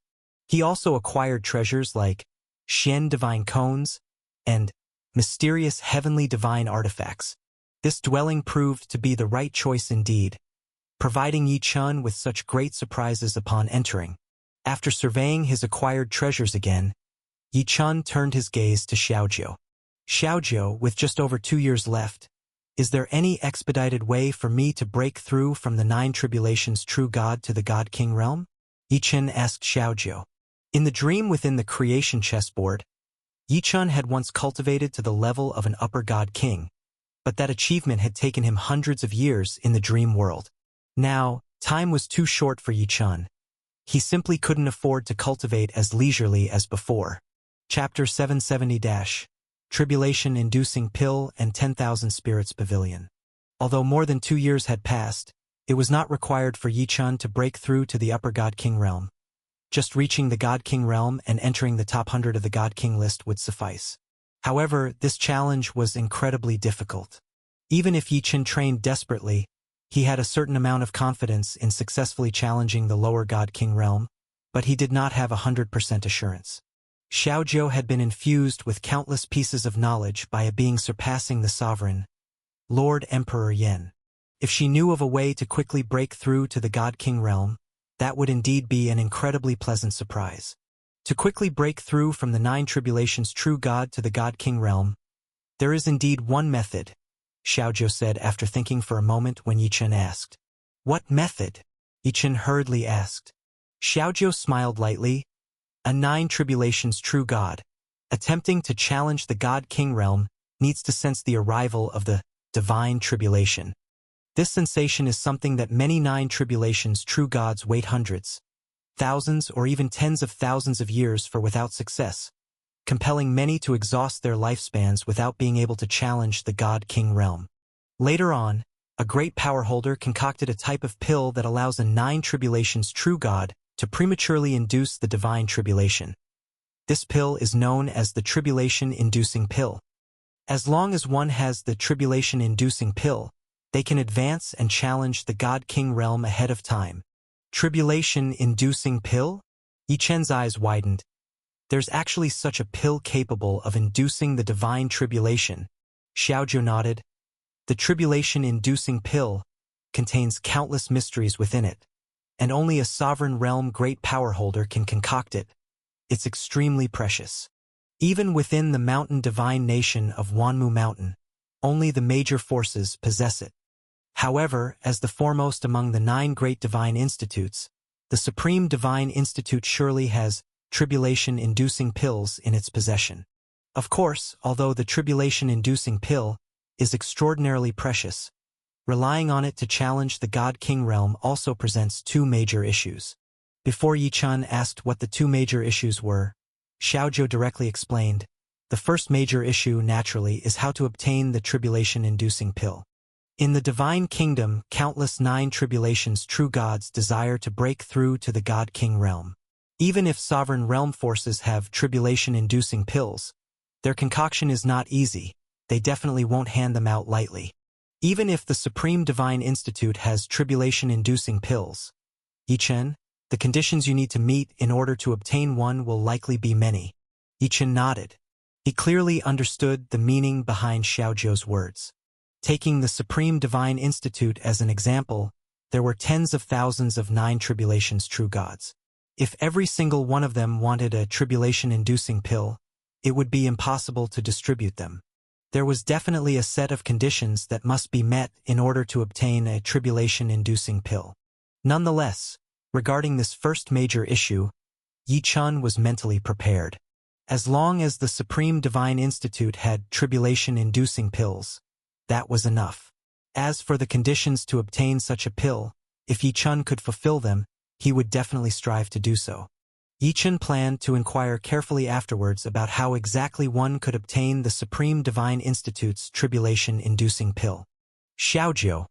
he also acquired treasures like Xian Divine Cones and mysterious heavenly divine artifacts. This dwelling proved to be the right choice indeed, providing Yi-chan with such great surprises upon entering. After surveying his acquired treasures again, Yi-chan turned his gaze to Xiaojiu. "Xiaojiu, with just over 2 years left, is there any expedited way for me to break through from the 9 tribulations true God to the God King realm?" Yi-chan asked Xiaojiu. In the dream within the creation chessboard, Yi-chan had once cultivated to the level of an upper God King, but that achievement had taken him hundreds of years in the dream world. Now, time was too short for Yi-chan. He simply couldn't afford to cultivate as leisurely as before. Chapter 770- Tribulation-Inducing Pill and 10,000 Spirits Pavilion. Although more than 2 years had passed, it was not required for Yi-chan to break through to the upper God King realm. Just reaching the God King realm and entering the top 100 of the God King list would suffice. However, this challenge was incredibly difficult. Even if Yi-chan trained desperately, he had a certain amount of confidence in successfully challenging the lower God King realm, but he did not have 100% assurance. Xiaojiu had been infused with countless pieces of knowledge by a being surpassing the sovereign, Lord Emperor Yen. If she knew of a way to quickly break through to the God King realm, that would indeed be an incredibly pleasant surprise. To quickly break through from the 9 tribulations true God to the God King realm, there is indeed one method, Xiaojiu said after thinking for a moment when Yi-chan asked. "What method?" Yi-chan hurriedly asked. Xiaojiu smiled lightly. "A 9 tribulations true God, attempting to challenge the God King realm, needs to sense the arrival of the divine tribulation. This sensation is something that many 9 tribulations true gods wait hundreds, thousands, or even tens of thousands of years for without success, compelling many to exhaust their lifespans without being able to challenge the God King realm. Later on, a great power holder concocted a type of pill that allows a 9 tribulations true God to prematurely induce the divine tribulation. This pill is known as the tribulation-inducing pill. As long as one has the tribulation-inducing pill, they can advance and challenge the God King realm ahead of time." Tribulation-inducing pill? Yi-chan's eyes widened. There's actually such a pill capable of inducing the divine tribulation. Xiaozhou nodded. The tribulation-inducing pill contains countless mysteries within it, and only a sovereign realm great power holder can concoct it. It's extremely precious. Even within the mountain divine nation of Wanmu Mountain, only the major forces possess it. However, as the foremost among the 9 great divine institutes, the Supreme Divine Institute surely has tribulation-inducing pills in its possession. Of course, although the tribulation-inducing pill is extraordinarily precious, relying on it to challenge the God-King realm also presents 2 major issues. Before Yichun asked what the 2 major issues were, Xiaozhou directly explained, the first major issue, naturally, is how to obtain the tribulation-inducing pill. In the divine kingdom, countless 9 tribulations true gods desire to break through to the God-King realm. Even if sovereign realm forces have tribulation-inducing pills, their concoction is not easy. They definitely won't hand them out lightly. Even if the Supreme Divine Institute has tribulation-inducing pills, Yichen, the conditions you need to meet in order to obtain one will likely be many. Yichen nodded. He clearly understood the meaning behind Xiaozhou's words. Taking the Supreme Divine Institute as an example, there were tens of thousands of 9 tribulations true gods. If every single one of them wanted a tribulation-inducing pill, it would be impossible to distribute them. There was definitely a set of conditions that must be met in order to obtain a tribulation-inducing pill. Nonetheless, regarding this first major issue, Yichun was mentally prepared. As long as the Supreme Divine Institute had tribulation-inducing pills, that was enough. As for the conditions to obtain such a pill, if Yichun could fulfill them, he would definitely strive to do so. Yichun planned to inquire carefully afterwards about how exactly one could obtain the Supreme Divine Institute's tribulation-inducing pill. Xiaozhou,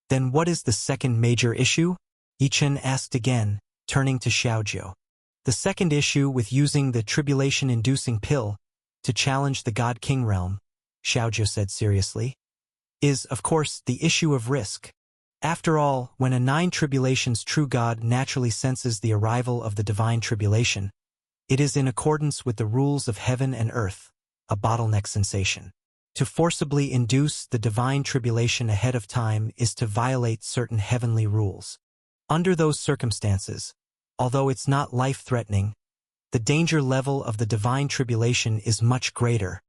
then what is the second major issue? Yichun asked again, turning to Xiaozhou. The second issue with using the tribulation-inducing pill to challenge the God-King realm, Xiaozhou said seriously, is, of course, the issue of risk. After all, when a 9 tribulations true God naturally senses the arrival of the divine tribulation, it is in accordance with the rules of heaven and earth, a bottleneck sensation. To forcibly induce the divine tribulation ahead of time is to violate certain heavenly rules. Under those circumstances, although it's not life-threatening, the danger level of the divine tribulation is much greater,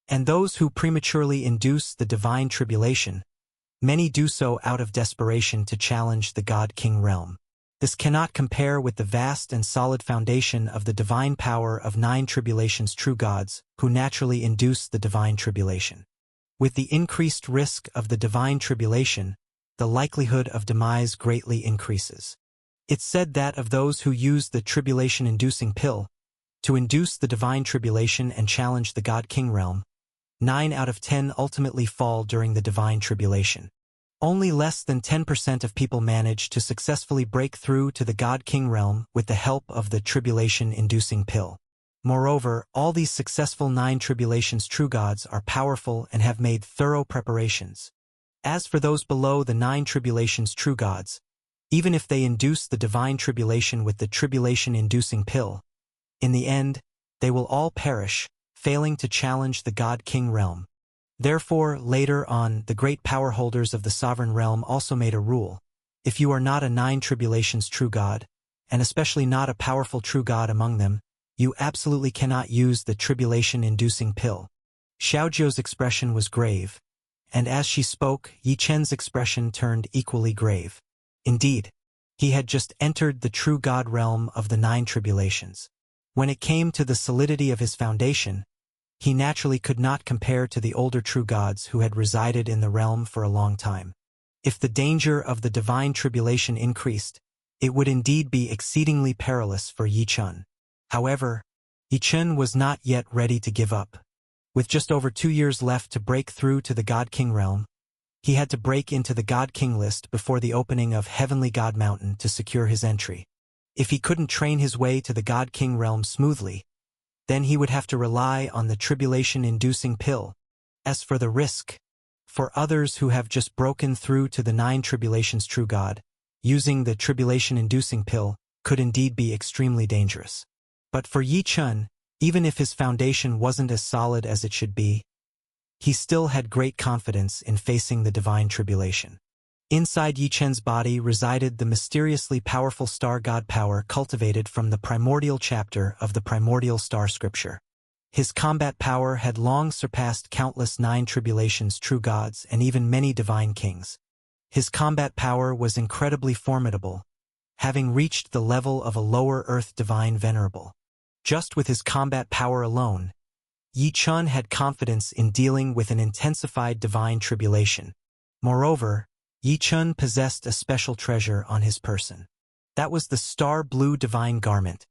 and those who prematurely induce the divine tribulation, many do so out of desperation to challenge the God-King realm. This cannot compare with the vast and solid foundation of the divine power of 9 tribulations true gods who naturally induce the divine tribulation. With the increased risk of the divine tribulation, the likelihood of demise greatly increases. It's said that of those who use the tribulation-inducing pill to induce the divine tribulation and challenge the God-King realm, 9 out of 10 ultimately fall during the divine tribulation. Only less than 10% of people manage to successfully break through to the God-King realm with the help of the tribulation-inducing pill. Moreover, all these successful 9 tribulations true gods are powerful and have made thorough preparations. As for those below the 9 tribulations true gods, even if they induce the divine tribulation with the tribulation-inducing pill, in the end, they will all perish, failing to challenge the God-King realm. Therefore, later on, the great power holders of the sovereign realm also made a rule. If you are not a 9 tribulations true god, and especially not a powerful true god among them, you absolutely cannot use the tribulation-inducing pill. Xiaozhou's expression was grave, and as she spoke, Yichen's expression turned equally grave. Indeed, he had just entered the true god realm of the 9 tribulations. When it came to the solidity of his foundation, he naturally could not compare to the older true gods who had resided in the realm for a long time. If the danger of the divine tribulation increased, it would indeed be exceedingly perilous for Yichun. However, Yichun was not yet ready to give up. With just over 2 years left to break through to the God-King realm, he had to break into the God-King list before the opening of Heavenly God Mountain to secure his entry. If he couldn't train his way to the God-King realm smoothly, then he would have to rely on the tribulation-inducing pill. As for the risk, for others who have just broken through to the 9 tribulations true god, using the tribulation-inducing pill could indeed be extremely dangerous. But for Yichun, Even if his foundation wasn't as solid as it should be, he still had great confidence in facing the divine tribulation. Inside Yi Chen's body resided the mysteriously powerful star god power cultivated from the primordial chapter of the primordial star scripture. His combat power had long surpassed countless 9 tribulations true gods and even many divine kings. His combat power was incredibly formidable, having reached the level of a lower earth divine venerable. Just with his combat power alone, Yi Chen had confidence in dealing with an intensified divine tribulation. Moreover, Yi Chen possessed a special treasure on his person. That was the star blue divine garment,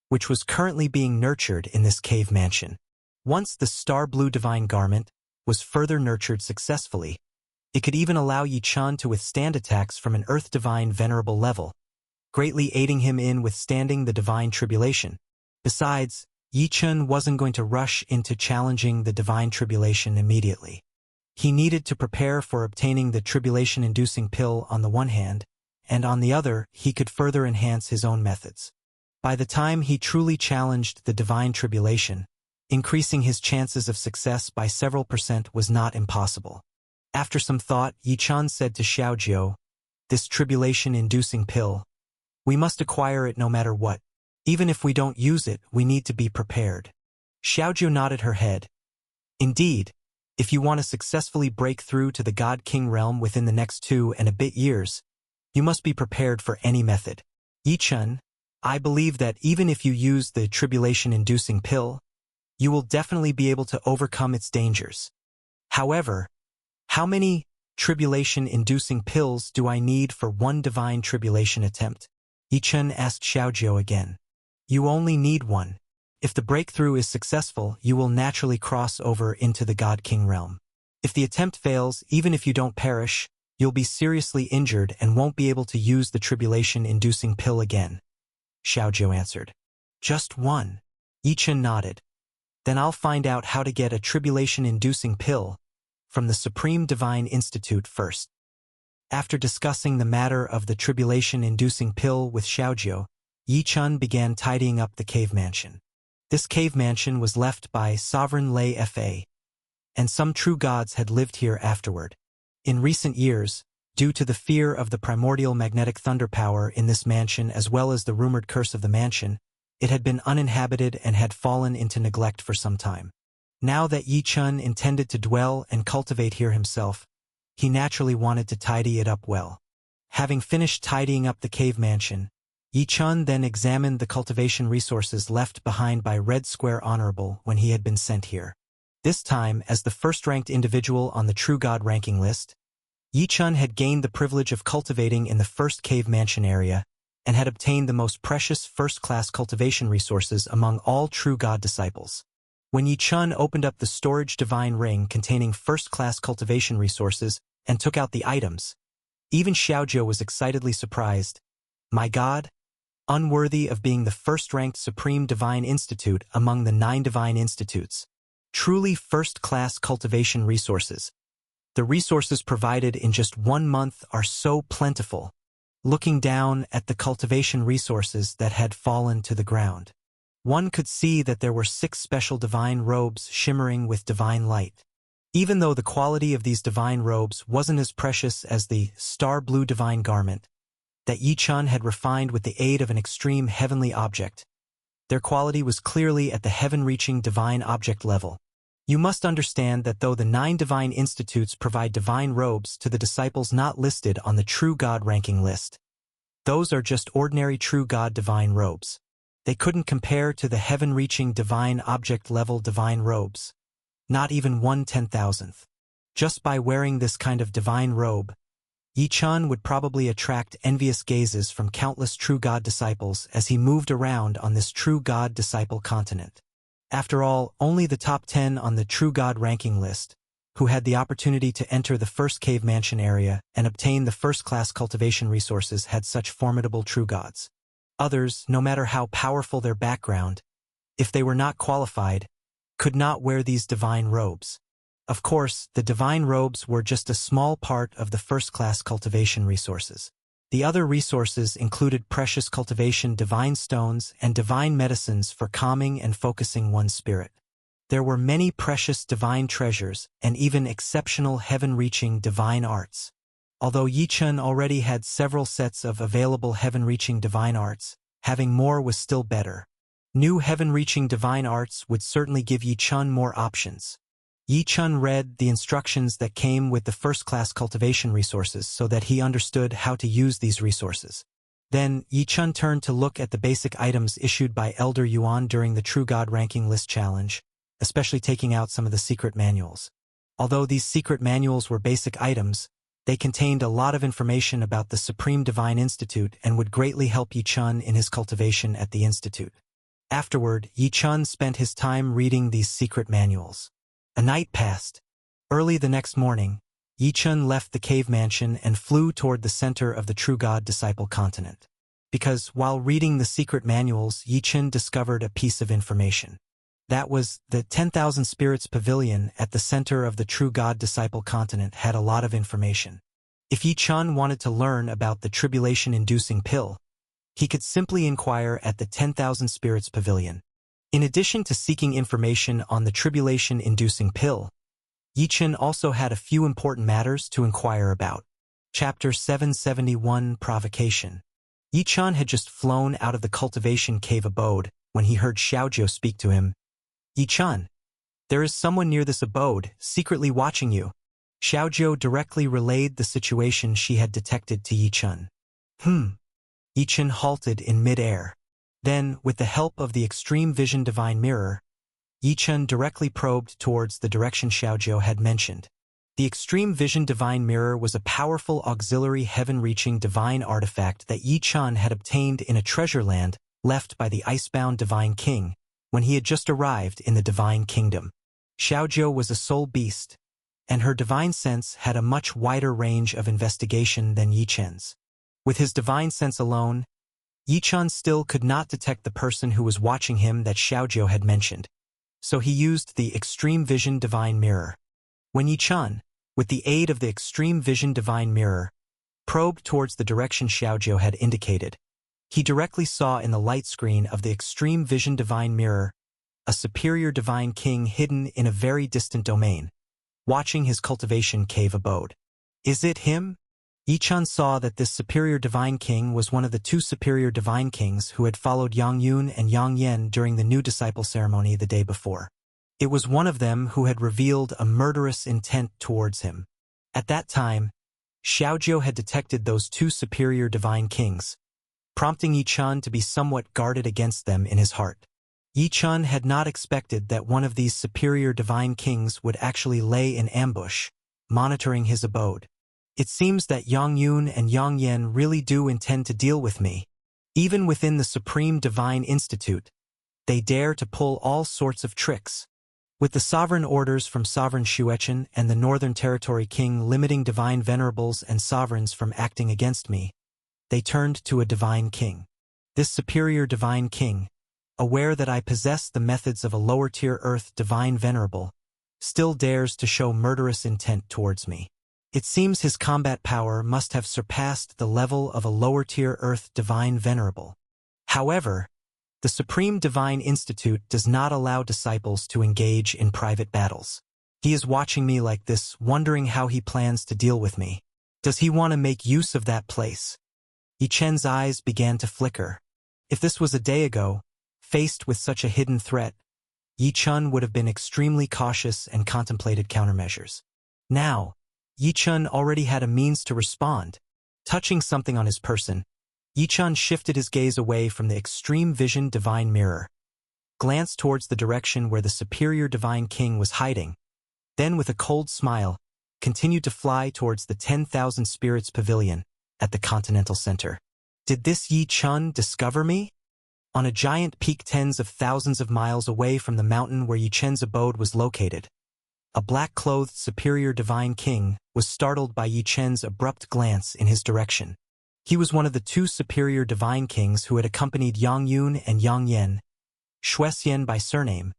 which was currently being nurtured in this cave mansion. Once the star blue divine garment was further nurtured successfully, it could even allow Yi Chen to withstand attacks from an earth divine venerable level, greatly aiding him in withstanding the divine tribulation. Besides, Yi Chen wasn't going to rush into challenging the divine tribulation immediately. He needed to prepare for obtaining the tribulation-inducing pill on the one hand, and on the other he could further enhance his own methods. By the time he truly challenged the divine tribulation, increasing his chances of success by several % was not impossible. After some thought, Yi Chen said to Xiaojiu, "This tribulation-inducing pill, we must acquire it no matter what. Even if we don't use it, we need to be prepared." Xiaojiu nodded her head. "Indeed, if you want to successfully break through to the God King realm within the next 2 and a bit years, you must be prepared for any method. Yi Chen, I believe that even if you use the tribulation-inducing pill, you will definitely be able to overcome its dangers. However, how many tribulation-inducing pills do I need for one divine tribulation attempt?" Yi Chen asked Xiaojiu again. "You only need one. If the breakthrough is successful, you will naturally cross over into the God King realm. If the attempt fails, even if you don't perish, you'll be seriously injured and won't be able to use the tribulation-inducing pill again," Xiaojiu answered. "Just one?" Yi Chen nodded. "Then I'll find out how to get a tribulation-inducing pill from the Supreme Divine Institute first." After discussing the matter of the tribulation-inducing pill with Xiaojiu, Yi Chen began tidying up the cave mansion. This cave mansion was left by Sovereign Lei Fa, and some true gods had lived here afterward. In recent years, due to the fear of the primordial magnetic thunder power in this mansion as well as the rumored curse of the mansion, it had been uninhabited and had fallen into neglect for some time. Now that Yi Chen intended to dwell and cultivate here himself, he naturally wanted to tidy it up well. Having finished tidying up the cave mansion, Yi Chen then examined the cultivation resources left behind by Red Square Honorable when he had been sent here. This time, as the first-ranked individual on the True God ranking list, Yi Chen had gained the privilege of cultivating in the first cave mansion area and had obtained the most precious first-class cultivation resources among all True God disciples. When Yi Chen opened up the storage divine ring containing first-class cultivation resources and took out the items, even Xiaojiu was excitedly surprised. "My God, unworthy of being the first-ranked Supreme Divine Institute among the 9 Divine Institutes. Truly first-class cultivation resources. The resources provided in just 1 month are so plentiful." Looking down at the cultivation resources that had fallen to the ground, one could see that there were 6 special divine robes shimmering with divine light. Even though the quality of these divine robes wasn't as precious as the star blue divine garment that Yi Chen had refined with the aid of an extreme heavenly object, their quality was clearly at the heaven-reaching divine object level. You must understand that though the 9 divine institutes provide divine robes to the disciples not listed on the True God ranking list, those are just ordinary True God divine robes. They couldn't compare to the heaven-reaching divine object-level divine robes, not even 1/10,000th. Just by wearing this kind of divine robe, Yi Chen would probably attract envious gazes from countless True God disciples as he moved around on this True God disciple continent. After all, only the top 10 on the True God ranking list, who had the opportunity to enter the first cave mansion area and obtain the first-class cultivation resources, had such formidable True Gods. Others, no matter how powerful their background, if they were not qualified, could not wear these divine robes. Of course, the divine robes were just a small part of the first-class cultivation resources. The other resources included precious cultivation divine stones and divine medicines for calming and focusing one's spirit. There were many precious divine treasures and even exceptional heaven-reaching divine arts. Although Yi-chun already had several sets of available heaven-reaching divine arts, having more was still better. New heaven-reaching divine arts would certainly give Yi-chun more options. Yi-chun read the instructions that came with the first-class cultivation resources so that he understood how to use these resources. Then, Yi-chun turned to look at the basic items issued by Elder Yuan during the True God Ranking List Challenge, especially taking out some of the secret manuals. Although these secret manuals were basic items, they contained a lot of information about the Supreme Divine Institute and would greatly help Yi-chun in his cultivation at the Institute. Afterward, Yi-chun spent his time reading these secret manuals. A night passed. Early the next morning, Yi-chun left the cave mansion and flew toward the center of the True God Disciple continent. Because, while reading the secret manuals, Yi-chun discovered a piece of information. That was, the 10,000 Spirits Pavilion at the center of the True God Disciple continent had a lot of information. If Yi-chun wanted to learn about the tribulation-inducing pill, he could simply inquire at the 10,000 Spirits Pavilion. In addition to seeking information on the tribulation-inducing pill, Yi-chun also had a few important matters to inquire about. Chapter 771 Provocation. Yi-chun had just flown out of the cultivation cave abode when he heard Xiaojiu speak to him. Yi-chun, there is someone near this abode, secretly watching you. Xiaojiu directly relayed the situation she had detected to Yi-chun. Yi-chun halted in mid-air. Then, with the help of the Extreme Vision Divine Mirror, Yi-chun directly probed towards the direction Xiaojiu had mentioned. The Extreme Vision Divine Mirror was a powerful auxiliary heaven-reaching divine artifact that Yi-chun had obtained in a treasure land left by the icebound Divine King when he had just arrived in the Divine Kingdom. Xiaojiu was a soul beast, and her divine sense had a much wider range of investigation than Yi-chun's. With his divine sense alone, Yi-chun still could not detect the person who was watching him that Xiaojiu had mentioned, so he used the Extreme Vision Divine Mirror. When Yi-chun, with the aid of the Extreme Vision Divine Mirror, probed towards the direction Xiaojiu had indicated, he directly saw in the light screen of the Extreme Vision Divine Mirror a superior divine king hidden in a very distant domain, watching his cultivation cave abode. Is it him? Yi-chun saw that this superior divine king was one of the two superior divine kings who had followed Yang Yun and Yang Yen during the new disciple ceremony the day before. It was one of them who had revealed a murderous intent towards him. At that time, Xiaojiu had detected those two superior divine kings, prompting Yi-chun to be somewhat guarded against them in his heart. Yi-chun had not expected that one of these superior divine kings would actually lay in ambush, monitoring his abode. It seems that Yang Yun and Yang Yen really do intend to deal with me. Even within the Supreme Divine Institute, they dare to pull all sorts of tricks. With the sovereign orders from Sovereign Xuechen and the Northern Territory King limiting divine venerables and sovereigns from acting against me, they turned to a divine king. This superior divine king, aware that I possess the methods of a lower-tier earth divine venerable, still dares to show murderous intent towards me. It seems his combat power must have surpassed the level of a lower-tier earth divine venerable. However, the Supreme Divine Institute does not allow disciples to engage in private battles. He is watching me like this, wondering how he plans to deal with me. Does he want to make use of that place? Yi-chun's eyes began to flicker. If this was a day ago, faced with such a hidden threat, Yi-chun would have been extremely cautious and contemplated countermeasures. Now, Yi-chun already had a means to respond. Touching something on his person, Yi-chun shifted his gaze away from the Extreme Vision Divine Mirror, glanced towards the direction where the superior divine king was hiding, then with a cold smile, continued to fly towards the 10,000 Spirits Pavilion at the continental center. Did this Yi-chun discover me? On a giant peak tens of thousands of miles away from the mountain where Yi-chun's abode was located, a black-clothed superior divine king was startled by Yi-chun's abrupt glance in his direction. He was one of the two superior divine kings who had accompanied Yang Yun and Yang Yen, Shuexian by surname,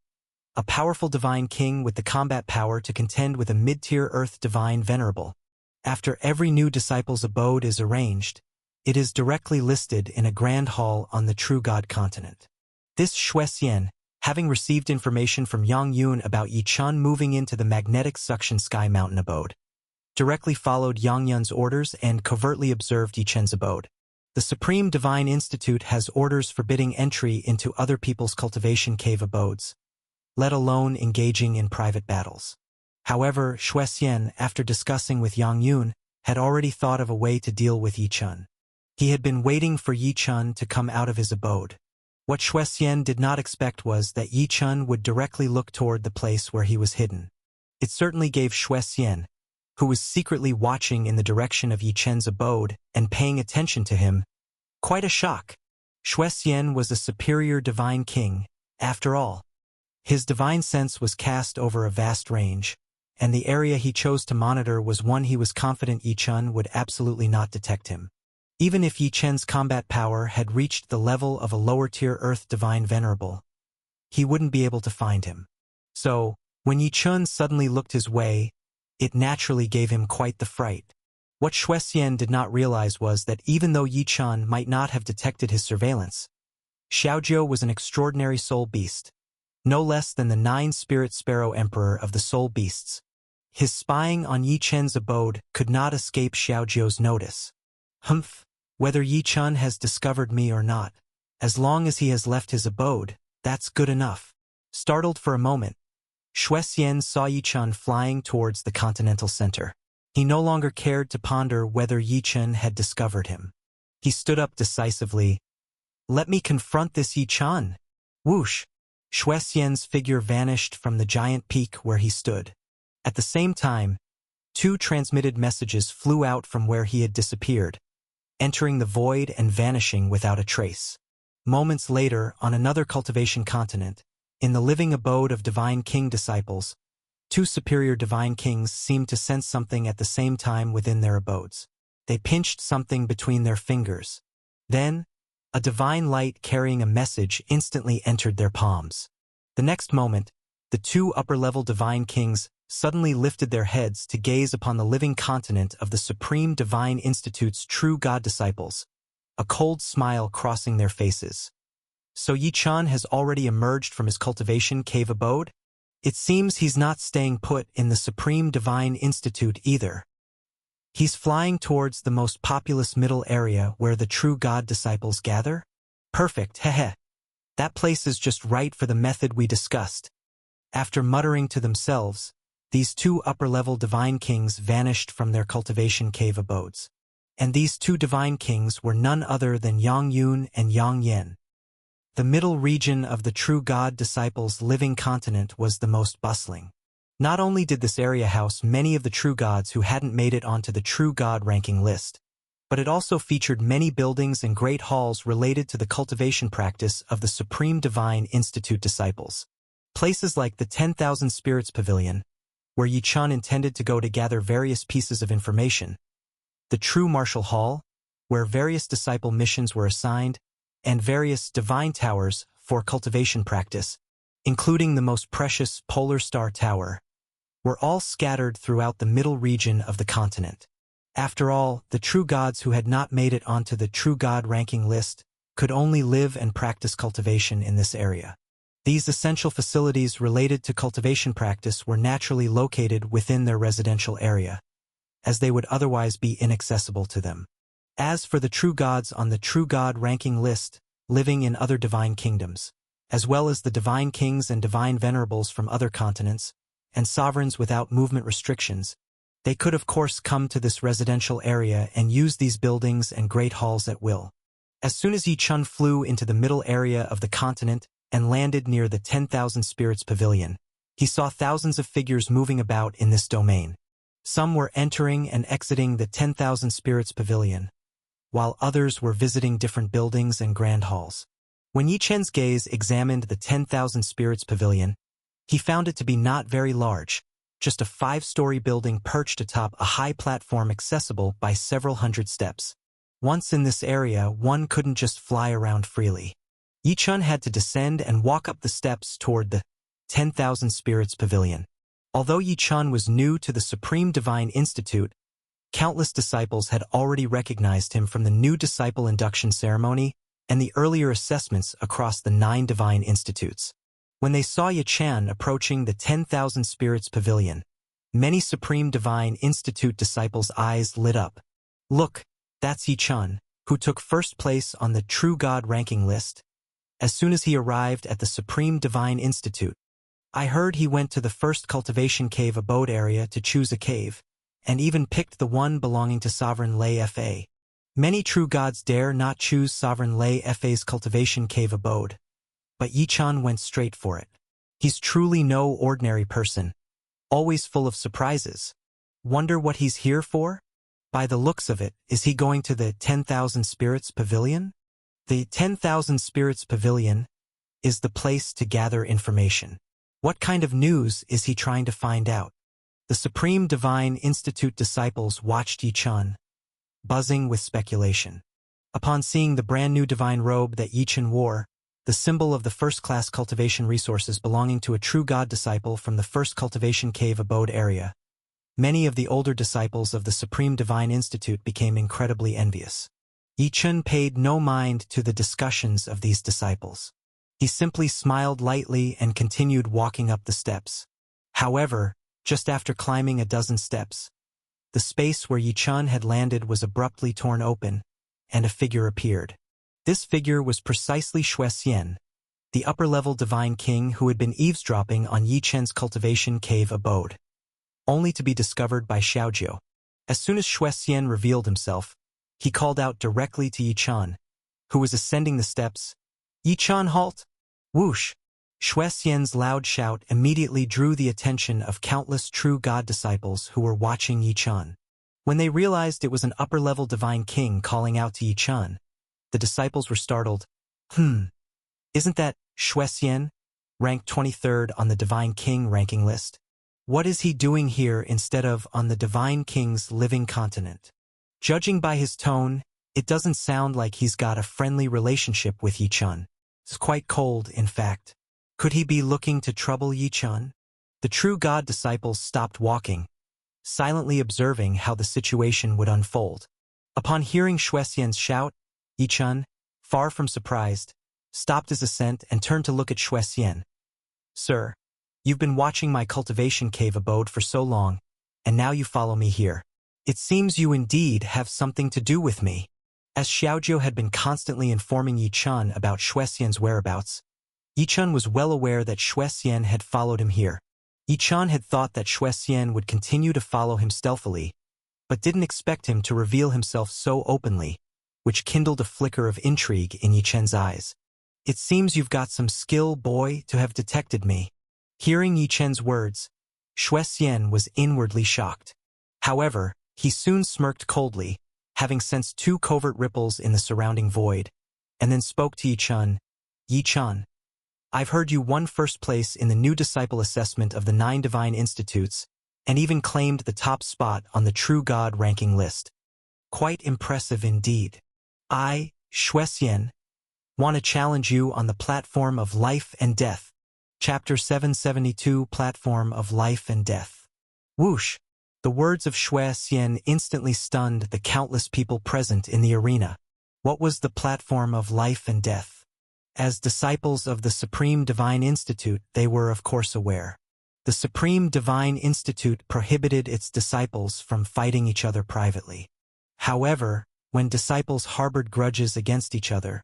a powerful divine king with the combat power to contend with a mid-tier earth divine venerable. After every new disciple's abode is arranged, It is directly listed in a grand hall on the True God continent. This Shuexian, having received information from Yang Yun about Yi Chun moving into the magnetic suction sky mountain abode, directly followed Yang Yun's orders and covertly observed Yi Chen's abode. The Supreme Divine Institute has orders forbidding entry into other people's cultivation cave abodes, let alone engaging in private battles. However, Shuexian, after discussing with Yang Yun, had already thought of a way to deal with Yi Chun. He had been waiting for Yi Chun to come out of his abode. What Shuexian did not expect was that Yi Chun would directly look toward the place where he was hidden. It certainly gave Shuexian, who was secretly watching in the direction of Yi Chen's abode and paying attention to him, quite a shock. Shuexian was a superior divine king, after all. His divine sense was cast over a vast range, and the area he chose to monitor was one he was confident Yi Chun would absolutely not detect him. Even if Yi Chen's combat power had reached the level of a lower-tier Earth Divine Venerable, he wouldn't be able to find him. So, when Yi Chun suddenly looked his way, it naturally gave him quite the fright. What Shuexian did not realize was that even though Yi Chun might not have detected his surveillance, Xiaojiu was an extraordinary soul beast, no less than the 9-spirit sparrow emperor of the soul beasts. His spying on Yi Chen's abode could not escape Xiaojiu's notice. Humph, whether Yi Chun has discovered me or not, as long as he has left his abode, that's good enough. Startled for a moment, Shuexian saw Yi Chun flying towards the continental center. He no longer cared to ponder whether Yi Chun had discovered him. He stood up decisively. Let me confront this Yi Chun. Whoosh! Shuexian's figure vanished from the giant peak where he stood. At the same time, 2 transmitted messages flew out from where he had disappeared, entering the void and vanishing without a trace. Moments later, on another cultivation continent, in the living abode of Divine King disciples, 2 superior Divine Kings seemed to sense something at the same time within their abodes. They pinched something between their fingers. Then, a divine light carrying a message instantly entered their palms. The next moment, the 2 upper-level Divine Kings suddenly lifted their heads to gaze upon the living continent of the Supreme Divine Institute's true God disciples, a cold smile crossing their faces. So Yi Chun has already emerged from his cultivation cave abode? It seems he's not staying put in the Supreme Divine Institute either. He's flying towards the most populous middle area where the true God disciples gather? Perfect, hehe. That place is just right for the method we discussed. After muttering to themselves, these 2 upper-level Divine Kings vanished from their cultivation cave abodes. And these 2 Divine Kings were none other than Yang Yun and Yang Yen. The middle region of the True God disciples' living continent was the most bustling. Not only did this area house many of the True Gods who hadn't made it onto the True God ranking list, but it also featured many buildings and great halls related to the cultivation practice of the Supreme Divine Institute disciples. Places like the 10,000 Spirits Pavilion, where Yi Chun intended to go to gather various pieces of information, the True Martial Hall, where various disciple missions were assigned, and various divine towers for cultivation practice, including the most precious Polar Star Tower, were all scattered throughout the middle region of the continent. After all, the true gods who had not made it onto the True God ranking list could only live and practice cultivation in this area. These essential facilities related to cultivation practice were naturally located within their residential area, as they would otherwise be inaccessible to them. As for the true gods on the True God ranking list, living in other divine kingdoms, as well as the divine kings and divine venerables from other continents, and sovereigns without movement restrictions, they could of course come to this residential area and use these buildings and great halls at will. As soon as Yi Chun flew into the middle area of the continent and landed near the 10,000 Spirits Pavilion, he saw thousands of figures moving about in this domain. Some were entering and exiting the 10,000 Spirits Pavilion, while others were visiting different buildings and grand halls. When Yi Chen's gaze examined the 10,000 Spirits Pavilion, he found it to be not very large, just a 5-story building perched atop a high platform accessible by several hundred steps. Once in this area, one couldn't just fly around freely. Yi Chun had to descend and walk up the steps toward the 10,000 Spirits Pavilion. Although Yi Chun was new to the Supreme Divine Institute, Countless disciples had already recognized him from the new disciple induction ceremony and the earlier assessments across the 9 divine institutes. When they saw Yi-chan approaching the 10,000 Spirits Pavilion, many Supreme Divine Institute disciples' eyes lit up. Look, that's Yi-chan, who took first place on the True God ranking list. As soon as he arrived at the Supreme Divine Institute, I heard he went to the first Cultivation Cave abode area to choose a cave, and even picked the one belonging to Sovereign Lei Fa. Many true gods dare not choose Sovereign Lei Fa's Cultivation Cave abode, but Yi-chan went straight for it. He's truly no ordinary person, always full of surprises. Wonder what he's here for? By the looks of it, is he going to the 10,000 Spirits Pavilion? The 10,000 Spirits Pavilion is the place to gather information. What kind of news is he trying to find out? The Supreme Divine Institute disciples watched Yi-chan, buzzing with speculation. Upon seeing the brand new divine robe that Yi-chan wore, the symbol of the first-class cultivation resources belonging to a true God disciple from the first Cultivation Cave abode area, many of the older disciples of the Supreme Divine Institute became incredibly envious. Yi-chan paid no mind to the discussions of these disciples. He simply smiled lightly and continued walking up the steps. However, just after climbing a dozen steps, the space where Yi-chan had landed was abruptly torn open, and a figure appeared. This figure was precisely Shuai-hsien, the upper-level divine king who had been eavesdropping on Yi-chan's cultivation cave abode, only to be discovered by Xiaojiu. As soon as Shuai-hsien revealed himself, he called out directly to Yi-chan, who was ascending the steps. "Yi-chan, halt!" Whoosh! Shuai-hsien's loud shout immediately drew the attention of countless true God disciples who were watching Yi-chan. When they realized it was an upper-level divine king calling out to Yi-chan, the disciples were startled. Isn't that Shuai-hsien, ranked 23rd on the divine king ranking list? What is he doing here instead of on the divine king's living continent? Judging by his tone, it doesn't sound like he's got a friendly relationship with Yi-chan. It's quite cold, in fact. Could he be looking to trouble Yi-chan? The true God disciples stopped walking, silently observing how the situation would unfold. Upon hearing Shuai-hsien's shout, Yi-chan, far from surprised, stopped his ascent and turned to look at Shuai-hsien. "Sir, you've been watching my cultivation cave abode for so long, and now you follow me here. It seems you indeed have something to do with me." As Xiaojiu had been constantly informing Yi-chan about Shuai-hsien's whereabouts, Yi-chan was well aware that Shuai-hsien had followed him here. Yi-chan had thought that Shuai-hsien would continue to follow him stealthily, but didn't expect him to reveal himself so openly, which kindled a flicker of intrigue in Yi-chan's eyes. "It seems you've got some skill, boy, to have detected me." Hearing Yi-chan's words, Shuai-hsien was inwardly shocked. However, he soon smirked coldly, having sensed 2 covert ripples in the surrounding void, and then spoke to Yi-chan. "Yi-chan, I've heard you won first place in the new disciple assessment of the 9 divine institutes, and even claimed the top spot on the True God ranking list. Quite impressive indeed. I, Shuai-hsien, want to challenge you on the platform of life and death." Chapter 772, Platform of Life and Death. Whoosh! The words of Shuai-hsien instantly stunned the countless people present in the arena. What was the platform of life and death? As disciples of the Supreme Divine Institute, they were of course aware. The Supreme Divine Institute prohibited its disciples from fighting each other privately. However, when disciples harbored grudges against each other,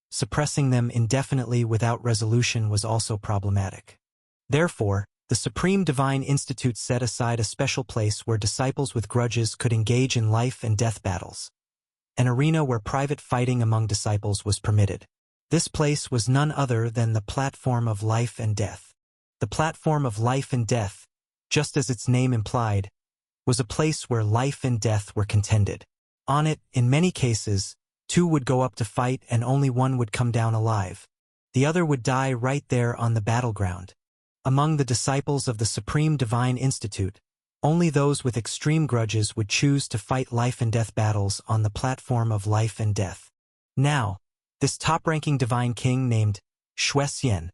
suppressing them indefinitely without resolution was also problematic. Therefore, the Supreme Divine Institute set aside a special place where disciples with grudges could engage in life and death battles. An arena where private fighting among disciples was permitted. This place was none other than the platform of life and death. The platform of life and death, just as its name implied, was a place where life and death were contended. On it, in many cases, 2 would go up to fight and only one would come down alive. The other would die right there on the battleground. Among the disciples of the Supreme Divine Institute, only those with extreme grudges would choose to fight life and death battles on the platform of life and death. Now, this top-ranking divine king named Shuai-hsien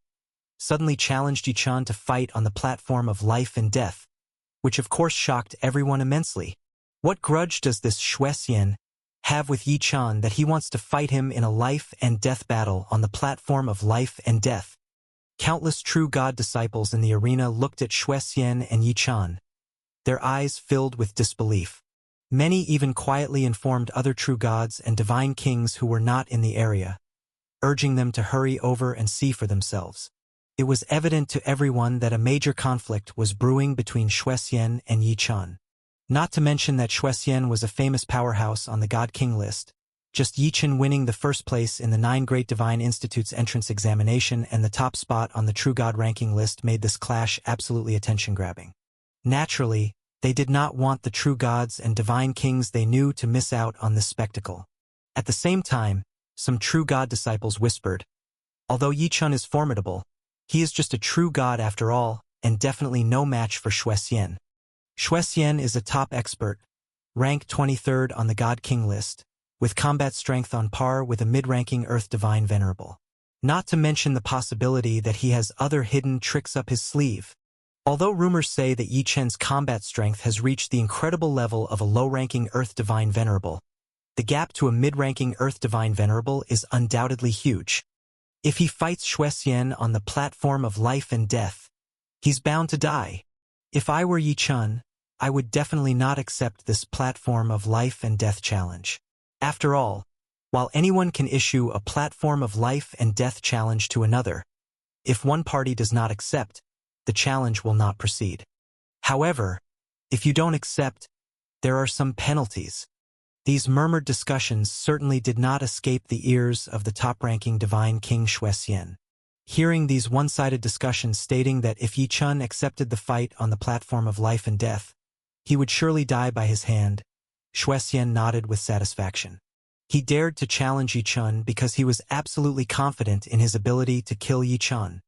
suddenly challenged Yi-chan to fight on the platform of life and death, which of course shocked everyone immensely. What grudge does this Shuexian have with Yi Chun that he wants to fight him in a life and death battle on the platform of life and death? Countless true God disciples in the arena looked at Shuexian and Yi Chun, their eyes filled with disbelief. Many even quietly informed other true gods and divine kings who were not in the area, urging them to hurry over and see for themselves. It was evident to everyone that a major conflict was brewing between Shuexian and Yi Chun. Not to mention that Shuexian was a famous powerhouse on the God King list. Just Yi Chun winning the first place in the 9 Great Divine Institute's entrance examination and the top spot on the True God ranking list made this clash absolutely attention-grabbing. Naturally, they did not want the true gods and divine kings they knew to miss out on this spectacle. At the same time, some true God disciples whispered, "Although Yi Chun is formidable, he is just a true god after all, and definitely no match for Shuexian." Shuexian is a top expert, ranked 23rd on the God King list, with combat strength on par with a mid-ranking Earth Divine Venerable. Not to mention the possibility that he has other hidden tricks up his sleeve. Although rumors say that Yi Chun's combat strength has reached the incredible level of a low-ranking Earth Divine Venerable, the gap to a mid-ranking Earth Divine Venerable is undoubtedly huge. If he fights Shuexian on the platform of life and death, he's bound to die. If I were Yi Chun, I would definitely not accept this platform of life and death challenge. After all, while anyone can issue a platform of life and death challenge to another, if one party does not accept, the challenge will not proceed. However, if you don't accept, there are some penalties. These murmured discussions certainly did not escape the ears of the top-ranking divine king Shuexian. Hearing these one-sided discussions stating that if Yi Chun accepted the fight on the platform of life and death, he would surely die by his hand, Shuexian nodded with satisfaction. He dared to challenge Yi Chun because he was absolutely confident in his ability to kill Yi Chun.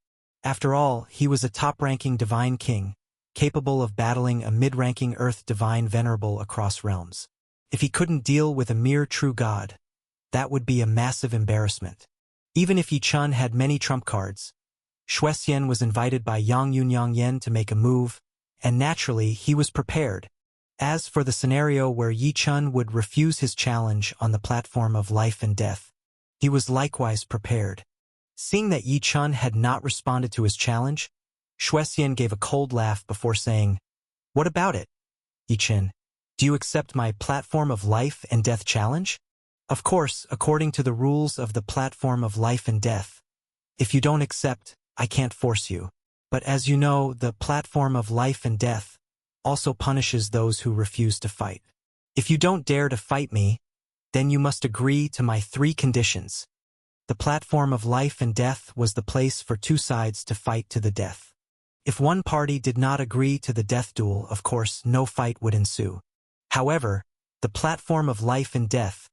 After all, he was a top-ranking divine king, capable of battling a mid-ranking Earth Divine Venerable across realms. If he couldn't deal with a mere true god, that would be a massive embarrassment. Even if Yi Chun had many trump cards, Shuexian was invited by Yang Yunyan to make a move, and naturally he was prepared. As for the scenario where Yi Chun would refuse his challenge on the platform of life and death, he was likewise prepared. Seeing that Yi Chun had not responded to his challenge, Shuexian gave a cold laugh before saying, "What about it, Yi Chun? Do you accept my platform of life and death challenge?" "Of course, according to the rules of the platform of life and death. If you don't accept, I can't force you. But as you know, the platform of life and death also punishes those who refuse to fight. If you don't dare to fight me, then you must agree to my 3 conditions." The platform of life and death was the place for 2 sides to fight to the death. If one party did not agree to the death duel, of course, no fight would ensue. However, the platform of life and death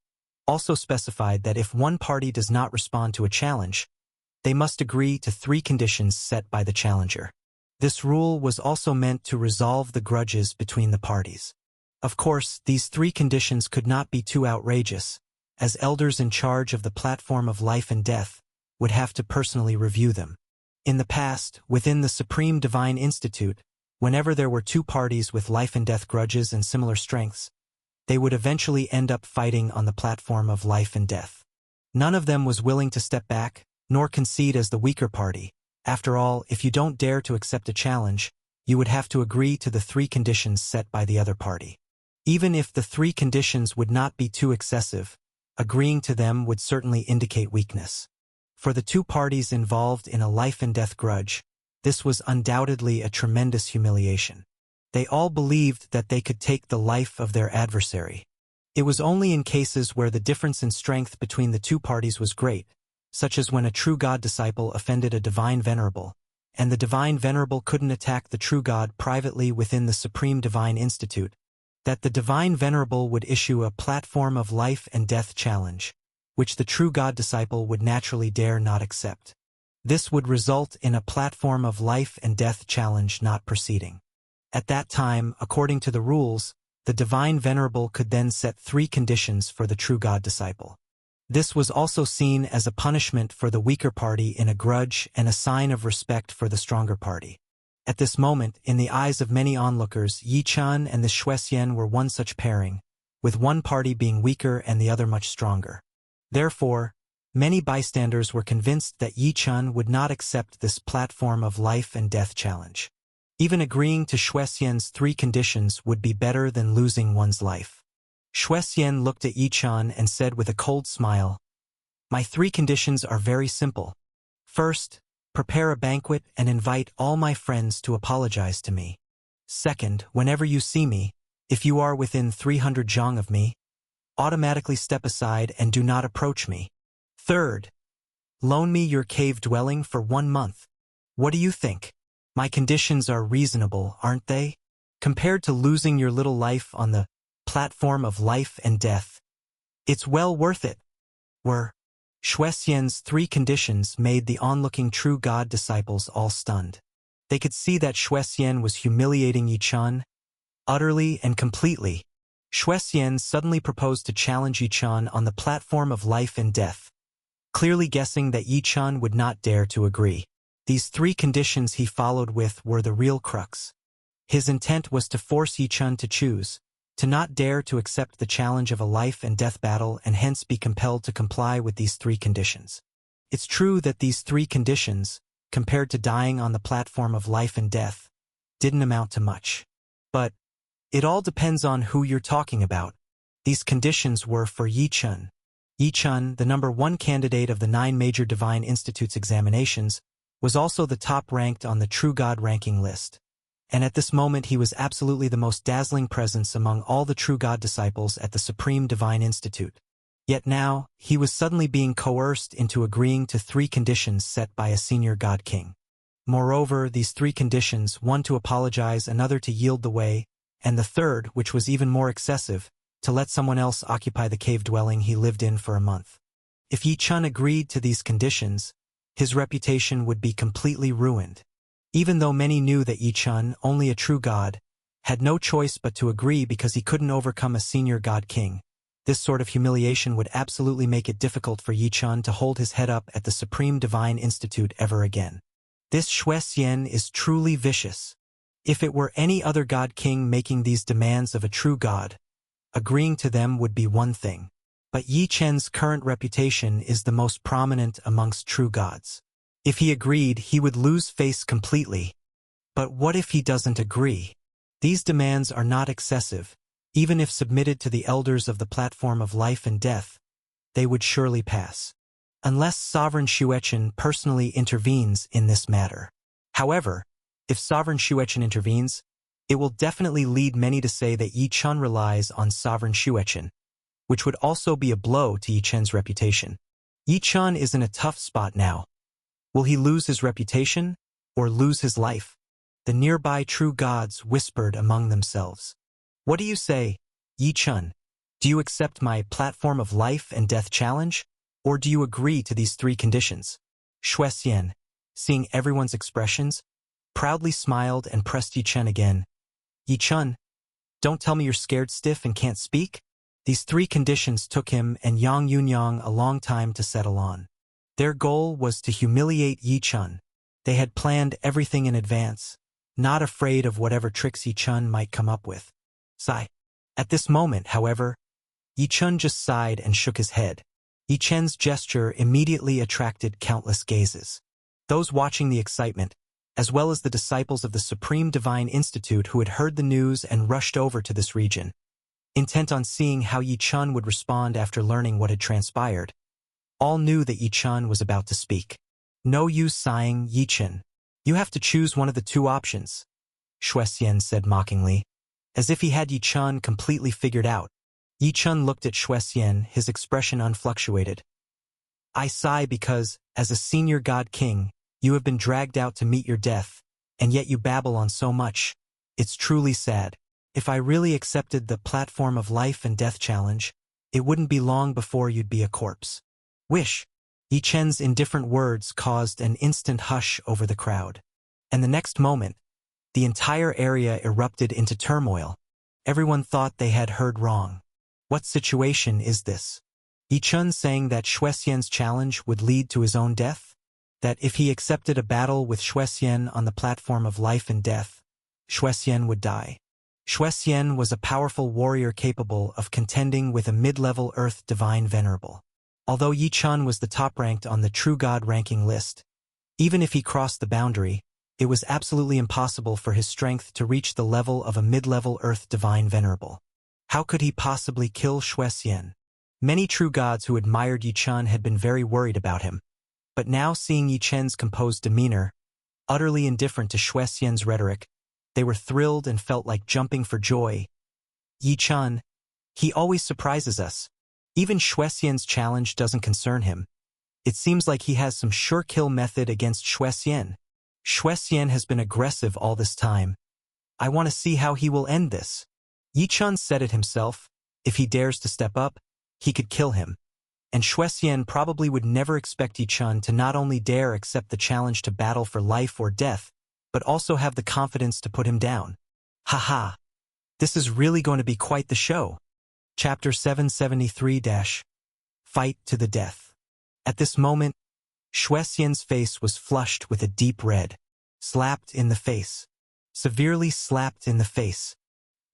also specified that if one party does not respond to a challenge, they must agree to 3 conditions set by the challenger. This rule was also meant to resolve the grudges between the parties. Of course, these 3 conditions could not be too outrageous, as elders in charge of the platform of life and death would have to personally review them. In the past, within the Supreme Divine Institute, whenever there were 2 parties with life and death grudges and similar strengths, they would eventually end up fighting on the platform of life and death. None of them was willing to step back, nor concede as the weaker party. After all, if you don't dare to accept a challenge, you would have to agree to the 3 conditions set by the other party. Even if the 3 conditions would not be too excessive, agreeing to them would certainly indicate weakness. For the 2 parties involved in a life and death grudge, this was undoubtedly a tremendous humiliation. They all believed that they could take the life of their adversary. It was only in cases where the difference in strength between the 2 parties was great, such as when a true God disciple offended a divine venerable, and the divine venerable couldn't attack the true God privately within the Supreme Divine Institute, that the divine venerable would issue a platform of life and death challenge, which the true God disciple would naturally dare not accept. This would result in a platform of life and death challenge not proceeding. At that time, according to the rules, the divine venerable could then set 3 conditions for the true God disciple. This was also seen as a punishment for the weaker party in a grudge and a sign of respect for the stronger party. At this moment, in the eyes of many onlookers, Yi Chun and the Shuexian were one such pairing, with one party being weaker and the other much stronger. Therefore, many bystanders were convinced that Yi Chun would not accept this platform of life and death challenge. Even agreeing to Shuexian's 3 conditions would be better than losing one's life. Shuexian looked at Yi Chun and said with a cold smile, "My 3 conditions are very simple. First, prepare a banquet and invite all my friends to apologize to me. Second, whenever you see me, if you are within 300 zhang of me, automatically step aside and do not approach me. Third, loan me your cave dwelling for 1 month. What do you think? My conditions are reasonable, aren't they? Compared to losing your little life on the platform of life and death, it's well worth it." Were Shuexian's 3 conditions made the onlooking true God disciples all stunned. They could see that Shuexian was humiliating Yi Chun utterly and completely. Shuexian suddenly proposed to challenge Yi Chun on the platform of life and death, clearly guessing that Yi Chun would not dare to agree. These 3 conditions he followed with were the real crux. His intent was to force Yi Chun to choose, to not dare to accept the challenge of a life and death battle and hence be compelled to comply with these 3 conditions. It's true that these 3 conditions, compared to dying on the platform of life and death, didn't amount to much. But it all depends on who you're talking about. These conditions were for Yi Chun. Yi Chun, the number 1 candidate of the 9 major Divine Institute's examinations, was also the top ranked on the True God ranking list. And at this moment he was absolutely the most dazzling presence among all the True God disciples at the Supreme Divine Institute. Yet now, he was suddenly being coerced into agreeing to 3 conditions set by a senior God King. Moreover, these 3 conditions, one to apologize, another to yield the way, and the third, which was even more excessive, to let someone else occupy the cave dwelling he lived in for a month. If Yi Chun agreed to these conditions, his reputation would be completely ruined. Even though many knew that Yi Chun, only a true god, had no choice but to agree because he couldn't overcome a senior God King, this sort of humiliation would absolutely make it difficult for Yi Chun to hold his head up at the Supreme Divine Institute ever again. This Shuexian is truly vicious. If it were any other God King making these demands of a true god, agreeing to them would be one thing. But Yi Chen's current reputation is the most prominent amongst true gods. If he agreed, he would lose face completely. But what if he doesn't agree? These demands are not excessive. Even if submitted to the elders of the platform of life and death, they would surely pass. Unless Sovereign Shuechen personally intervenes in this matter. However, if Sovereign Shuechen intervenes, it will definitely lead many to say that Yi Chun relies on Sovereign Shuechen, which would also be a blow to Yi Chen's reputation. Yi Chun is in a tough spot now. Will he lose his reputation, or lose his life? The nearby true gods whispered among themselves. What do you say, Yi Chun? Do you accept my platform of life and death challenge, or do you agree to these 3 conditions? Shuexian, seeing everyone's expressions, proudly smiled and pressed Yi Chun again. Yi Chun, don't tell me you're scared stiff and can't speak? These 3 conditions took him and Yang Yunyang a long time to settle on. Their goal was to humiliate Yi Chun. They had planned everything in advance, not afraid of whatever tricks Yi Chun might come up with. Sigh. At this moment, however, Yi Chun just sighed and shook his head. Yi Chen's gesture immediately attracted countless gazes. Those watching the excitement, as well as the disciples of the Supreme Divine Institute who had heard the news and rushed over to this region, intent on seeing how Yi Chun would respond after learning what had transpired. All knew that Yi Chun was about to speak. No use sighing, Yi Chun. You have to choose one of the 2 options, Shuexian said mockingly, as if he had Yi Chun completely figured out. Yi Chun looked at Shuexian, his expression unfluctuated. I sigh because, as a senior God King, you have been dragged out to meet your death, and yet you babble on so much. It's truly sad. If I really accepted the platform of life and death challenge, it wouldn't be long before you'd be a corpse. Wish. Yi Chen's indifferent words caused an instant hush over the crowd. And the next moment, the entire area erupted into turmoil. Everyone thought they had heard wrong. What situation is this? Yi Chun saying that Shuexian's challenge would lead to his own death? that if he accepted a battle with Xuexian on the platform of life and death, Xuexian would die. Xuexian was a powerful warrior capable of contending with a mid-level Earth Divine Venerable. Although Yi Chun was the top-ranked on the True God ranking list, even if he crossed the boundary, it was absolutely impossible for his strength to reach the level of a mid-level Earth Divine Venerable. How could he possibly kill Xuexian? Many true gods who admired Yi Chun had been very worried about him, but now seeing Yi Chen's composed demeanor, utterly indifferent to Xuexian's rhetoric, they were thrilled and felt like jumping for joy. Yi Chun, he always surprises us. Even Xuexian's challenge doesn't concern him. It seems like he has some sure kill method against Xuexian. Xuexian has been aggressive all this time. I want to see how he will end this. Yi Chun said it himself. If he dares to step up, he could kill him. And Xuexian probably would never expect Yi Chun to not only dare accept the challenge to battle for life or death, but also have the confidence to put him down. Haha. This is really going to be quite the show. Chapter 773- Fight to the Death. At this moment, Xuexian's face was flushed with a deep red. Slapped in the face. Severely slapped in the face.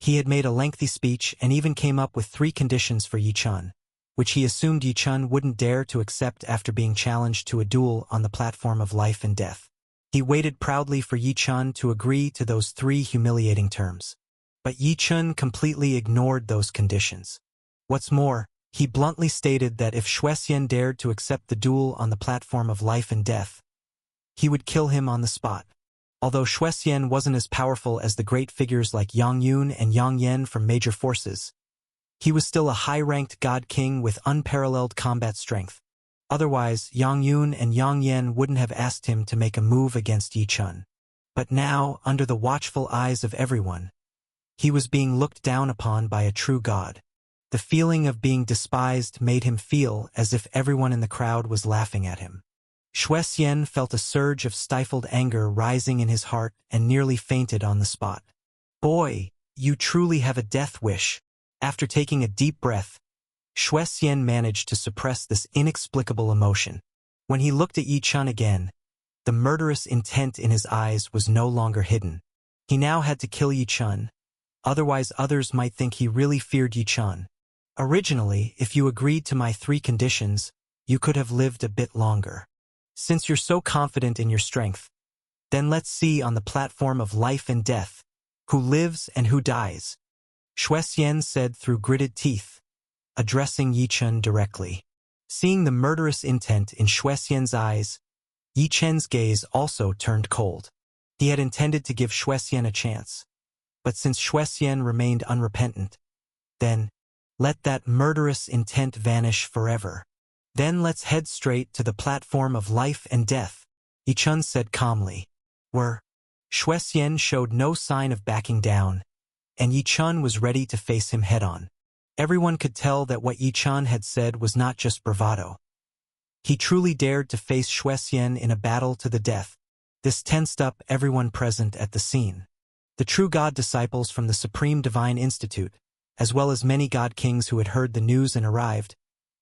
He had made a lengthy speech and even came up with 3 conditions for Yi Chun, which he assumed Yi Chun wouldn't dare to accept after being challenged to a duel on the platform of life and death. He waited proudly for Yi Chun to agree to those 3 humiliating terms. But Yi Chun completely ignored those conditions. What's more, he bluntly stated that if Xuexian dared to accept the duel on the platform of life and death, he would kill him on the spot. Although Xuexian wasn't as powerful as the great figures like Yang Yun and Yang Yen from major forces, he was still a high-ranked god king with unparalleled combat strength. Otherwise, Yang Yun and Yang Yen wouldn't have asked him to make a move against Yi Chun. But now, under the watchful eyes of everyone, he was being looked down upon by a true god. The feeling of being despised made him feel as if everyone in the crowd was laughing at him. Xuexian felt a surge of stifled anger rising in his heart and nearly fainted on the spot. Boy, you truly have a death wish. After taking a deep breath, Xuexian managed to suppress this inexplicable emotion. When he looked at Yi Chun again, the murderous intent in his eyes was no longer hidden. He now had to kill Yi Chun, otherwise others might think he really feared Yi Chun. Originally, if you agreed to my 3 conditions, you could have lived a bit longer. Since you're so confident in your strength, then let's see on the platform of life and death, who lives and who dies. Xuexian said through gritted teeth, addressing Yi Chun directly. Seeing the murderous intent in Xuexian's eyes, Yi Chun's gaze also turned cold. He had intended to give Xuexian a chance. But since Xuexian remained unrepentant, then let that murderous intent vanish forever. Then let's head straight to the platform of life and death, Yi Chun said calmly. Xuexian showed no sign of backing down, and Yi Chun was ready to face him head-on. Everyone could tell that what Yi Chun had said was not just bravado. He truly dared to face Xuexian in a battle to the death. This tensed up everyone present at the scene. The true god disciples from the Supreme Divine Institute, as well as many god kings who had heard the news and arrived,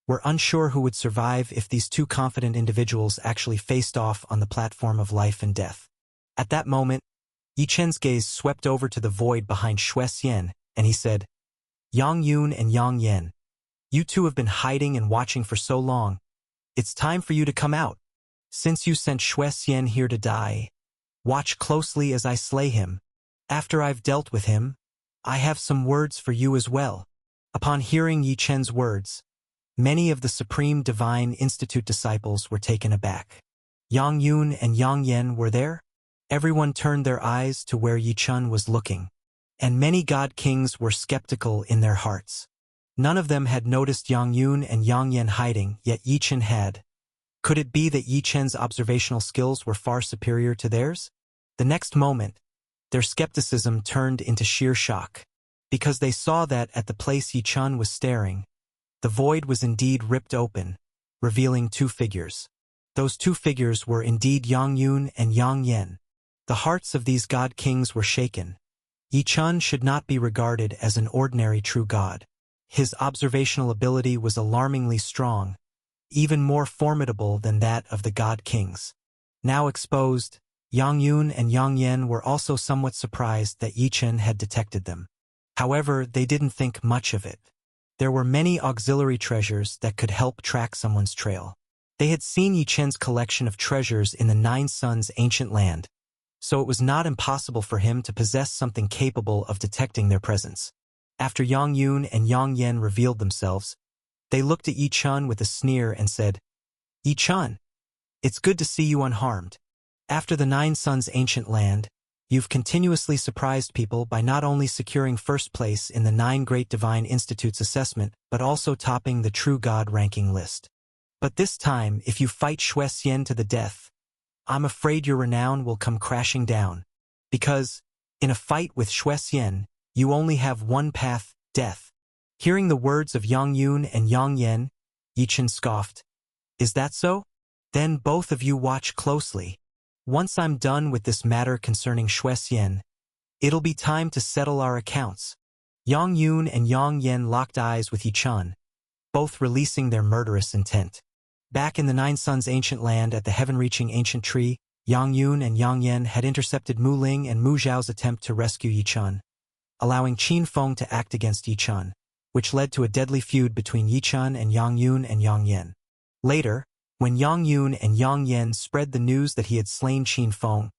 were unsure who would survive if these 2 confident individuals actually faced off on the platform of life and death. At that moment, Yi Chen's gaze swept over to the void behind Xuexian, and he said, Yang Yun and Yang Yen, you 2 have been hiding and watching for so long. It's time for you to come out. Since you sent Xuexian here to die, watch closely as I slay him. After I've dealt with him, I have some words for you as well. Upon hearing Yi Chen's words, many of the Supreme Divine Institute disciples were taken aback. Yang Yun and Yang Yen were there. Everyone turned their eyes to where Yi Chun was looking, and many god kings were skeptical in their hearts. None of them had noticed Yang Yun and Yang Yen hiding, yet Yi Chun had. Could it be that Yi Chen's observational skills were far superior to theirs? The next moment, their skepticism turned into sheer shock, because they saw that at the place Yi Chun was staring, the void was indeed ripped open, revealing 2 figures. Those 2 figures were indeed Yang Yun and Yang Yen. The hearts of these god kings were shaken. Yi Chun should not be regarded as an ordinary true god. His observational ability was alarmingly strong, even more formidable than that of the god kings. Now exposed, Yang Yun and Yang Yen were also somewhat surprised that Yi Chen had detected them. However, they didn't think much of it. There were many auxiliary treasures that could help track someone's trail. They had seen Yi Chen's collection of treasures in the Nine Suns' ancient land, so it was not impossible for him to possess something capable of detecting their presence. After Yang Yun and Yang Yen revealed themselves, they looked at Yi Chen with a sneer and said, "Yi Chen, it's good to see you unharmed. After the Nine Suns' ancient land, you've continuously surprised people by not only securing first place in the Nine Great Divine Institute's assessment, but also topping the True God ranking list. But this time, if you fight Xue Xian to the death, I'm afraid your renown will come crashing down. Because, in a fight with Xue Xian, you only have one path, death." Hearing the words of Yang Yun and Yang Yen, Yi Chen scoffed. "Is that so? Then both of you watch closely. Once I'm done with this matter concerning Xue Xian, it'll be time to settle our accounts." Yang Yun and Yang Yen locked eyes with Yi Chen, both releasing their murderous intent. Back in the Nine Suns' ancient land at the heaven-reaching ancient tree, Yang Yun and Yang Yen had intercepted Mu Ling and Mu Zhao's attempt to rescue Yi Chen, allowing Qin Feng to act against Yi Chen, which led to a deadly feud between Yi Chen and Yang Yun and Yang Yen. Later, when Yang Yun and Yang Yen spread the news that he had slain Qin Feng,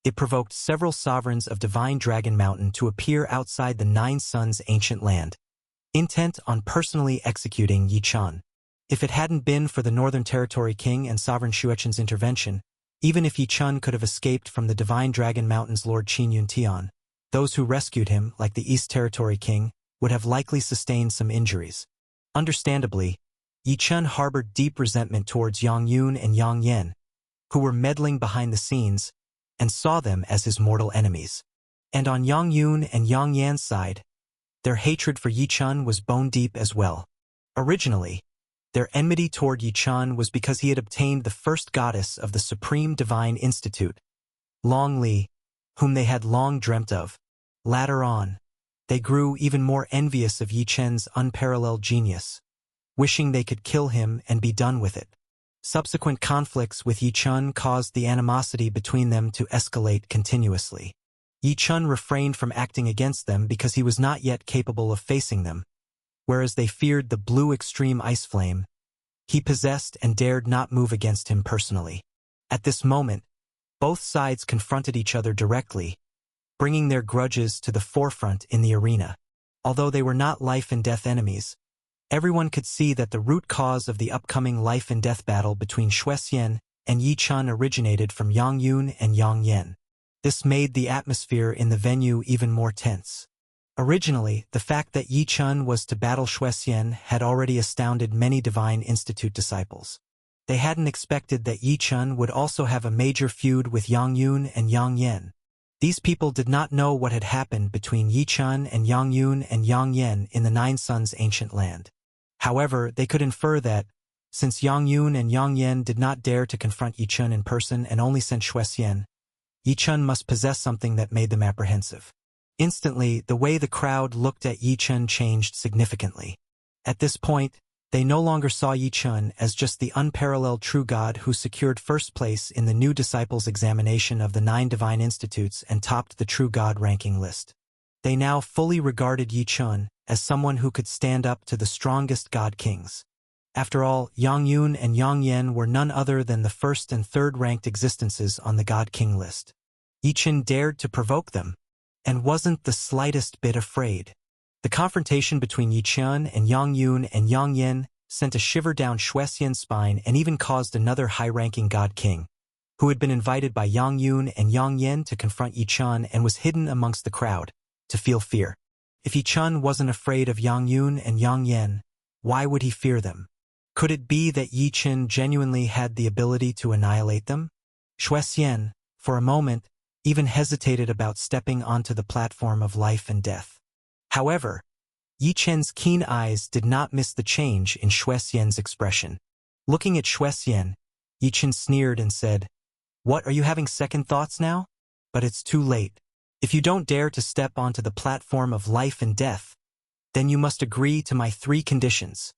it provoked several sovereigns of Divine Dragon Mountain to appear outside the Nine Suns' ancient land, intent on personally executing Yi Chen. If it hadn't been for the Northern Territory King and Sovereign Xuechen's intervention, even if Yi Chen could have escaped from the Divine Dragon Mountain's Lord Qin Yuntian, those who rescued him, like the East Territory King, would have likely sustained some injuries. Understandably, Yi Chen harbored deep resentment towards Yang Yun and Yang Yen, who were meddling behind the scenes, and saw them as his mortal enemies. And on Yang Yun and Yang Yan's side, their hatred for Yi Chen was bone-deep as well. Originally, their enmity toward Yi Chen was because he had obtained the first goddess of the Supreme Divine Institute, Long Li, whom they had long dreamt of. Later on, they grew even more envious of Yi Chen's unparalleled genius, wishing they could kill him and be done with it. Subsequent conflicts with Yi Chen caused the animosity between them to escalate continuously. Yi Chen refrained from acting against them because he was not yet capable of facing them. Whereas they feared the blue extreme ice flame, he possessed and dared not move against him personally. At this moment, both sides confronted each other directly, bringing their grudges to the forefront in the arena. Although they were not life-and-death enemies, everyone could see that the root cause of the upcoming life-and-death battle between Xue Xian and Yi Chen originated from Yang Yun and Yang Yen. This made the atmosphere in the venue even more tense. Originally, the fact that Yi Chen was to battle Xue Xian had already astounded many Divine Institute disciples. They hadn't expected that Yi Chen would also have a major feud with Yang Yun and Yang Yen. These people did not know what had happened between Yi Chen and Yang Yun and Yang Yen in the Nine Suns' ancient land. However, they could infer that, since Yang Yun and Yang Yen did not dare to confront Yi Chen in person and only sent Xue Xian, Yi Chen must possess something that made them apprehensive. Instantly, the way the crowd looked at Yi Chen changed significantly. At this point, they no longer saw Yi Chen as just the unparalleled true god who secured first place in the new disciples' examination of the 9 Divine Institutes and topped the true god ranking list. They now fully regarded Yi Chen as someone who could stand up to the strongest god kings. After all, Yang Yun and Yang Yen were none other than the first and third ranked existences on the god king list. Yi Chen dared to provoke them, and wasn't the slightest bit afraid. The confrontation between Yi Chen and Yang Yun and Yang Yen sent a shiver down Xue Xian's spine and even caused another high-ranking god king, who had been invited by Yang Yun and Yang Yen to confront Yi Chen and was hidden amongst the crowd, to feel fear. If Yi Chen wasn't afraid of Yang Yun and Yang Yen, why would he fear them? Could it be that Yi Chen genuinely had the ability to annihilate them? Xue Xian, for a moment, even hesitated about stepping onto the platform of life and death. However, Yi Chen's keen eyes did not miss the change in Xue Xian's expression. Looking at Xue Xian, Yi Chen sneered and said, "What, are you having second thoughts now? But it's too late. If you don't dare to step onto the platform of life and death, then you must agree to my 3 conditions.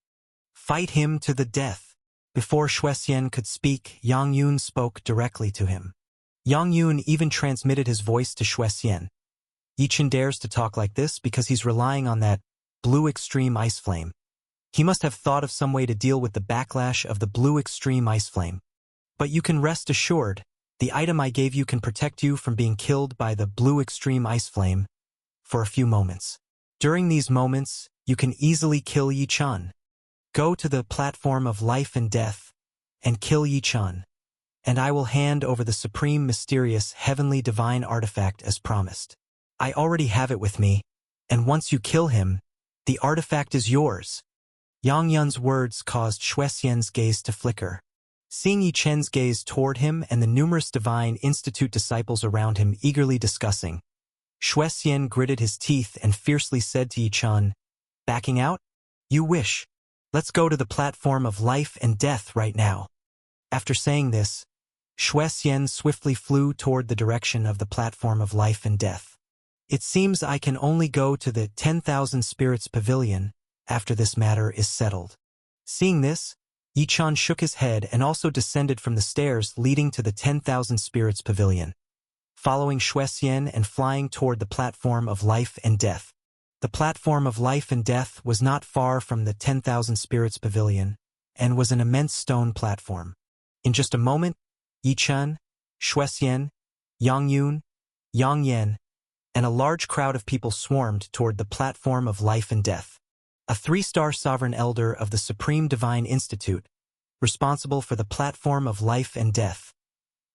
Fight him to the death. Before Shuexian could speak, Yang Yun spoke directly to him. Yang Yun even transmitted his voice to Shuexian. Yichen dares to talk like this because he's relying on that blue extreme ice flame. He must have thought of some way to deal with the backlash of the blue extreme ice flame. But you can rest assured, the item I gave you can protect you from being killed by the blue extreme ice flame for a few moments. During these moments, you can easily kill Yichen. Go to the platform of life and death and kill Yichen, and I will hand over the supreme mysterious heavenly divine artifact as promised. I already have it with me, and once you kill him, the artifact is yours. Yang Yun's words caused Shuexian's gaze to flicker. Seeing Yichen's gaze toward him and the numerous Divine Institute disciples around him eagerly discussing, Shuexian gritted his teeth and fiercely said to Yichen, "Backing out? You wish. Let's go to the platform of life and death right now." After saying this, Shuexian swiftly flew toward the direction of the platform of life and death. It seems I can only go to the 10,000 Spirits Pavilion after this matter is settled. Seeing this, Yichen shook his head and also descended from the stairs leading to the 10,000 Spirits Pavilion, following Shuexian and flying toward the platform of life and death. The platform of life and death was not far from the 10,000 Spirits Pavilion and was an immense stone platform. In just a moment, Yichen, Shuexian, Yang Yun, Yang Yan, and a large crowd of people swarmed toward the platform of life and death. A 3-star sovereign elder of the Supreme Divine Institute, responsible for the platform of life and death,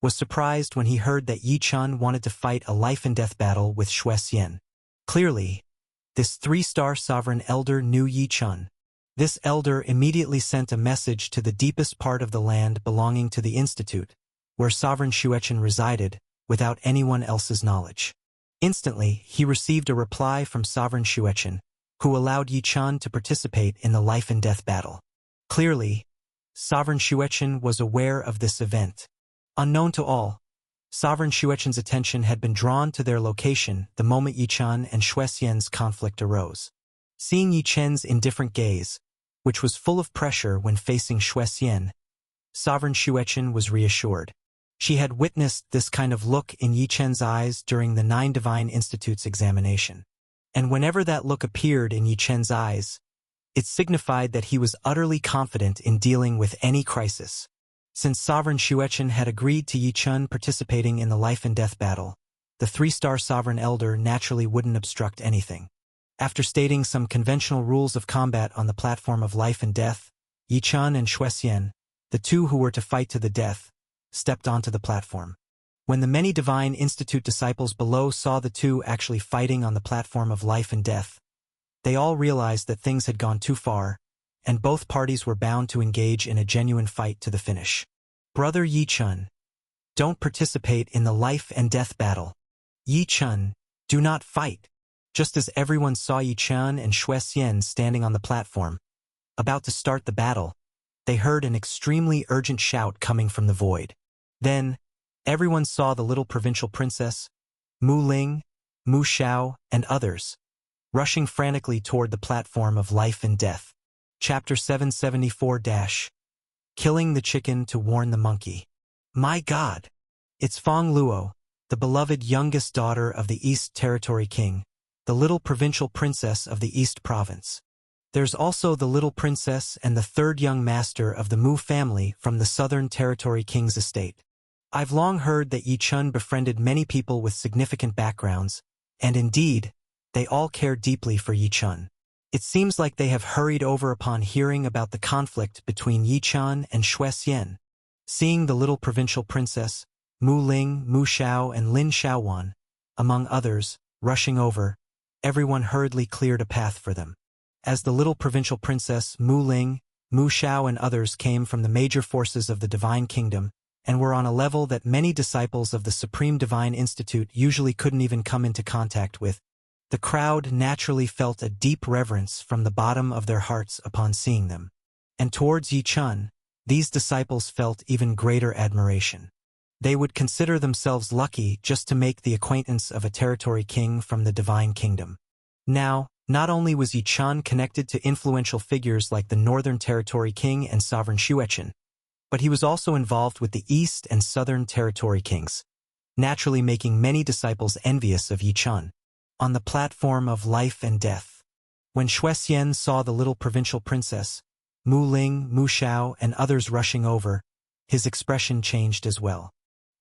was surprised when he heard that Yichen wanted to fight a life-and-death battle with Shuexian. Clearly, this 3-star sovereign elder knew Yichen. This elder immediately sent a message to the deepest part of the land belonging to the Institute, where Sovereign Shuechen resided, without anyone else's knowledge. Instantly, he received a reply from Sovereign Shuechen, who allowed Yichen to participate in the life-and-death battle. Clearly, Sovereign Shuechen was aware of this event. Unknown to all, Sovereign Shuechen's attention had been drawn to their location the moment Yichen and Shuexian's conflict arose. Seeing Yichen's indifferent gaze, which was full of pressure when facing Shuexian, Sovereign Shuechen was reassured. She had witnessed this kind of look in Yichen's eyes during the 9 Divine Institute's examination. And whenever that look appeared in Yichen's eyes, it signified that he was utterly confident in dealing with any crisis. Since Sovereign Shuechen had agreed to Yichen participating in the life and death battle, the 3-star Sovereign Elder naturally wouldn't obstruct anything. After stating some conventional rules of combat on the platform of life and death, Yichen and Shuexian, the two who were to fight to the death, stepped onto the platform. When the many Divine Institute disciples below saw the two actually fighting on the platform of life and death, they all realized that things had gone too far, and both parties were bound to engage in a genuine fight to the finish. Brother Yichen, don't participate in the life and death battle. Yichen, do not fight. Just as everyone saw Yichen and Shuexian standing on the platform, about to start the battle, they heard an extremely urgent shout coming from the void. Then, everyone saw the little provincial princess, Mu Ling, Mu Xiao, and others, rushing frantically toward the platform of life and death. Chapter 774- Killing the Chicken to Warn the Monkey. My God! It's Feng Luo, the beloved youngest daughter of the East Territory King, the little provincial princess of the East Province. There's also the little princess and the third young master of the Mu family from the Southern Territory King's estate. I've long heard that Yichen befriended many people with significant backgrounds, and indeed, they all care deeply for Yichen. It seems like they have hurried over upon hearing about the conflict between Yichen and Shuexian. Seeing the little provincial princess, Mu Ling, Mu Xiao, and Lin Xiaowan, among others, rushing over, everyone hurriedly cleared a path for them. As the little provincial princess, Mu Ling, Mu Xiao, and others came from the major forces of the Divine Kingdom, and were on a level that many disciples of the Supreme Divine Institute usually couldn't even come into contact with, the crowd naturally felt a deep reverence from the bottom of their hearts upon seeing them. And towards Yichen, these disciples felt even greater admiration. They would consider themselves lucky just to make the acquaintance of a territory king from the Divine Kingdom. Now, not only was Yichen connected to influential figures like the Northern Territory King and Sovereign Shuechen, but he was also involved with the East and Southern Territory kings, naturally making many disciples envious of Yi Chun. On the platform of life and death, when Shuexian saw the little provincial princess, Mu Ling, Mu Xiao, and others rushing over, his expression changed as well.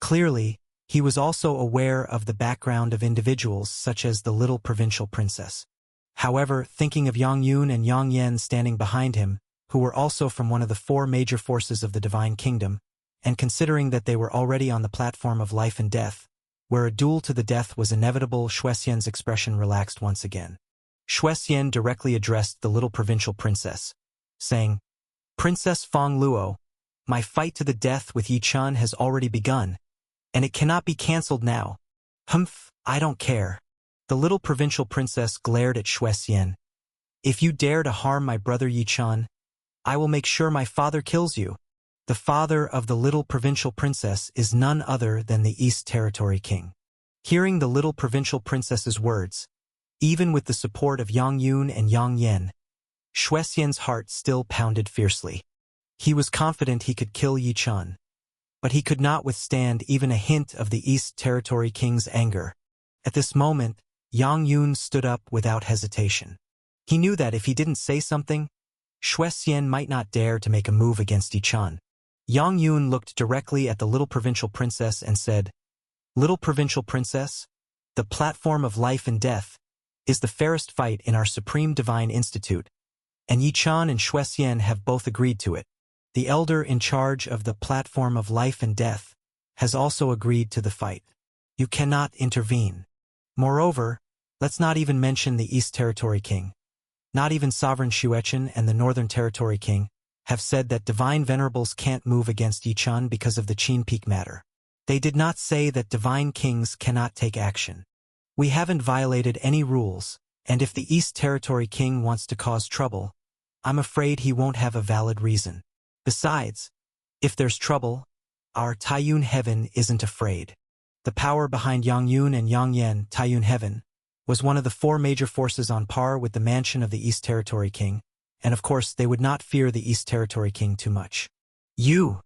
Clearly, he was also aware of the background of individuals such as the little provincial princess. However, thinking of Yang Yun and Yang Yen standing behind him, who were also from one of the four major forces of the Divine Kingdom, and considering that they were already on the platform of life and death, where a duel to the death was inevitable, Shuexian's expression relaxed once again. Shuexian directly addressed the little provincial princess, saying, "Princess Feng Luo, my fight to the death with Yi Chun has already begun, and it cannot be cancelled now." "Humph, I don't care." The little provincial princess glared at Shuexian. "If you dare to harm my brother Yi Chun, I will make sure my father kills you." The father of the little provincial princess is none other than the East Territory King. Hearing the little provincial princess's words, even with the support of Yang Yun and Yang Yen, Shuexian's heart still pounded fiercely. He was confident he could kill Yi Chun, but he could not withstand even a hint of the East Territory King's anger. At this moment, Yang Yun stood up without hesitation. He knew that if he didn't say something, Shuexian might not dare to make a move against Yi Chun. Yang Yun looked directly at the little provincial princess and said, "Little provincial princess, the platform of life and death is the fairest fight in our Supreme Divine Institute, and Yi Chun and Shuexian have both agreed to it. The elder in charge of the platform of life and death has also agreed to the fight. You cannot intervene. Moreover, let's not even mention the East Territory King. Not even Sovereign Shuechen and the Northern Territory King have said that Divine Venerables can't move against Yi Chun because of the Qin Peak matter. They did not say that Divine Kings cannot take action. We haven't violated any rules, and if the East Territory King wants to cause trouble, I'm afraid he won't have a valid reason. Besides, if there's trouble, our Taiyun Heaven isn't afraid." The power behind Yang Yun and Yang Yen, Taiyun Heaven, was one of the four major forces on par with the mansion of the East Territory King, and of course they would not fear the East Territory King too much. "You!"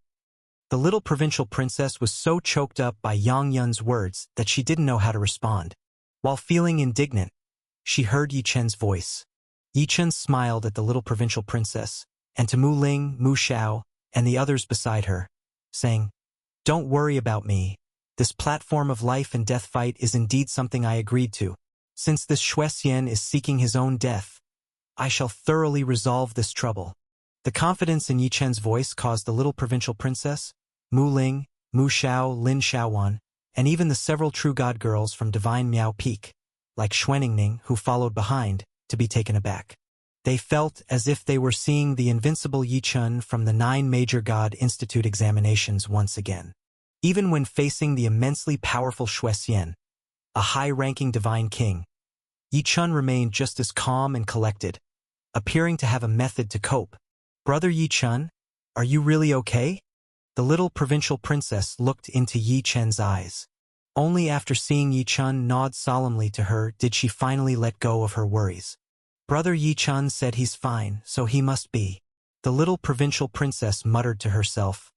The little provincial princess was so choked up by Yang Yun's words that she didn't know how to respond. While feeling indignant, she heard Yi Chen's voice. Yi Chen smiled at the little provincial princess, and to Mu Ling, Mu Xiao, and the others beside her, saying, "Don't worry about me. This platform of life and death fight is indeed something I agreed to. Since this Shuexian is seeking his own death, I shall thoroughly resolve this trouble." The confidence in Yi Chen's voice caused the little provincial princess, Mu Ling, Mu Xiao, Lin Xiaowan, and even the several true god girls from Divine Miao Peak, like Xuaningning, who followed behind, to be taken aback. They felt as if they were seeing the invincible Yi Chun from the 9 Major God Institute examinations once again. Even when facing the immensely powerful Shuexian, a high-ranking divine king, Yi Chun remained just as calm and collected, appearing to have a method to cope. "Brother Yi Chun, are you really okay?" The little provincial princess looked into Yi Chen's eyes. Only after seeing Yi Chun nod solemnly to her did she finally let go of her worries. "Brother Yi Chun said he's fine, so he must be," the little provincial princess muttered to herself.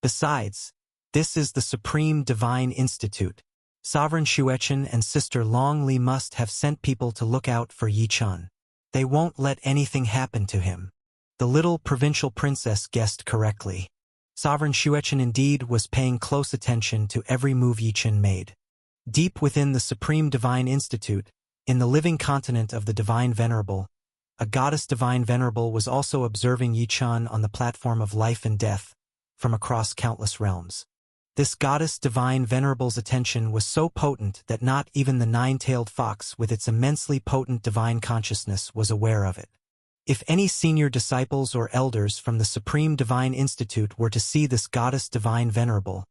"Besides, this is the Supreme Divine Institute. Sovereign Shuechen and Sister Long Li must have sent people to look out for Yi Chun. They won't let anything happen to him." The little provincial princess guessed correctly. Sovereign Shuechen indeed was paying close attention to every move Yi Chun made. Deep within the Supreme Divine Institute, in the living continent of the Divine Venerable, a goddess Divine Venerable was also observing Yi Chun on the platform of life and death from across countless realms. This goddess Divine Venerable's attention was so potent that not even the 9-tailed fox with its immensely potent divine consciousness was aware of it. If any senior disciples or elders from the Supreme Divine Institute were to see this goddess Divine Venerable,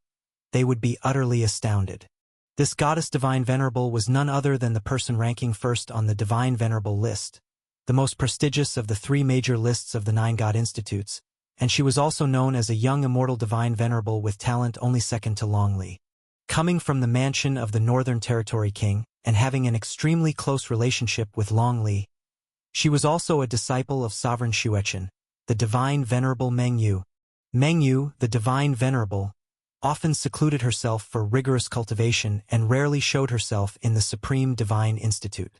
they would be utterly astounded. This goddess Divine Venerable was none other than the person ranking first on the Divine Venerable list, the most prestigious of the 3 major lists of the 9 God Institutes, and she was also known as a young immortal Divine Venerable with talent only second to Long Li. Coming from the mansion of the Northern Territory King and having an extremely close relationship with Long Li, she was also a disciple of Sovereign Shuechen, the Divine Venerable Meng Yu. Mengyu, the divine venerable, often secluded herself for rigorous cultivation and rarely showed herself in the Supreme Divine Institute.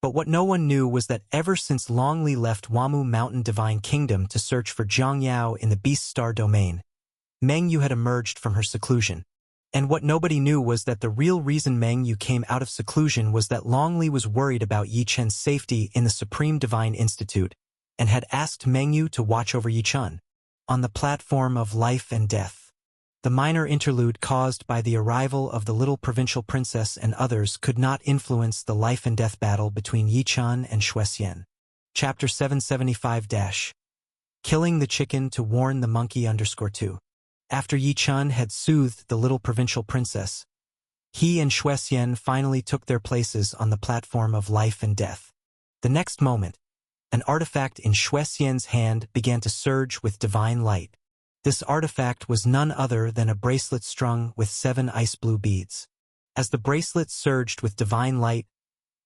But what no one knew was that ever since Longli left Wamu Mountain Divine Kingdom to search for Zhongyao in the Beast Star domain, Mengyu had emerged from her seclusion. And what nobody knew was that the real reason Mengyu came out of seclusion was that Longli was worried about Yi Chen's safety in the Supreme Divine Institute and had asked Mengyu to watch over Yi Chen. On the platform of life and death. The minor interlude caused by the arrival of the little provincial princess and others could not influence the life and death battle between Yi Chen and Shuexian. Chapter 775 Killing the Chicken to Warn the Monkey _2. After Yi Chen had soothed the little provincial princess, he and Shuexian finally took their places on the platform of life and death. The next moment, an artifact in Shuexian's hand began to surge with divine light. This artifact was none other than a bracelet strung with 7 ice-blue beads. As the bracelet surged with divine light,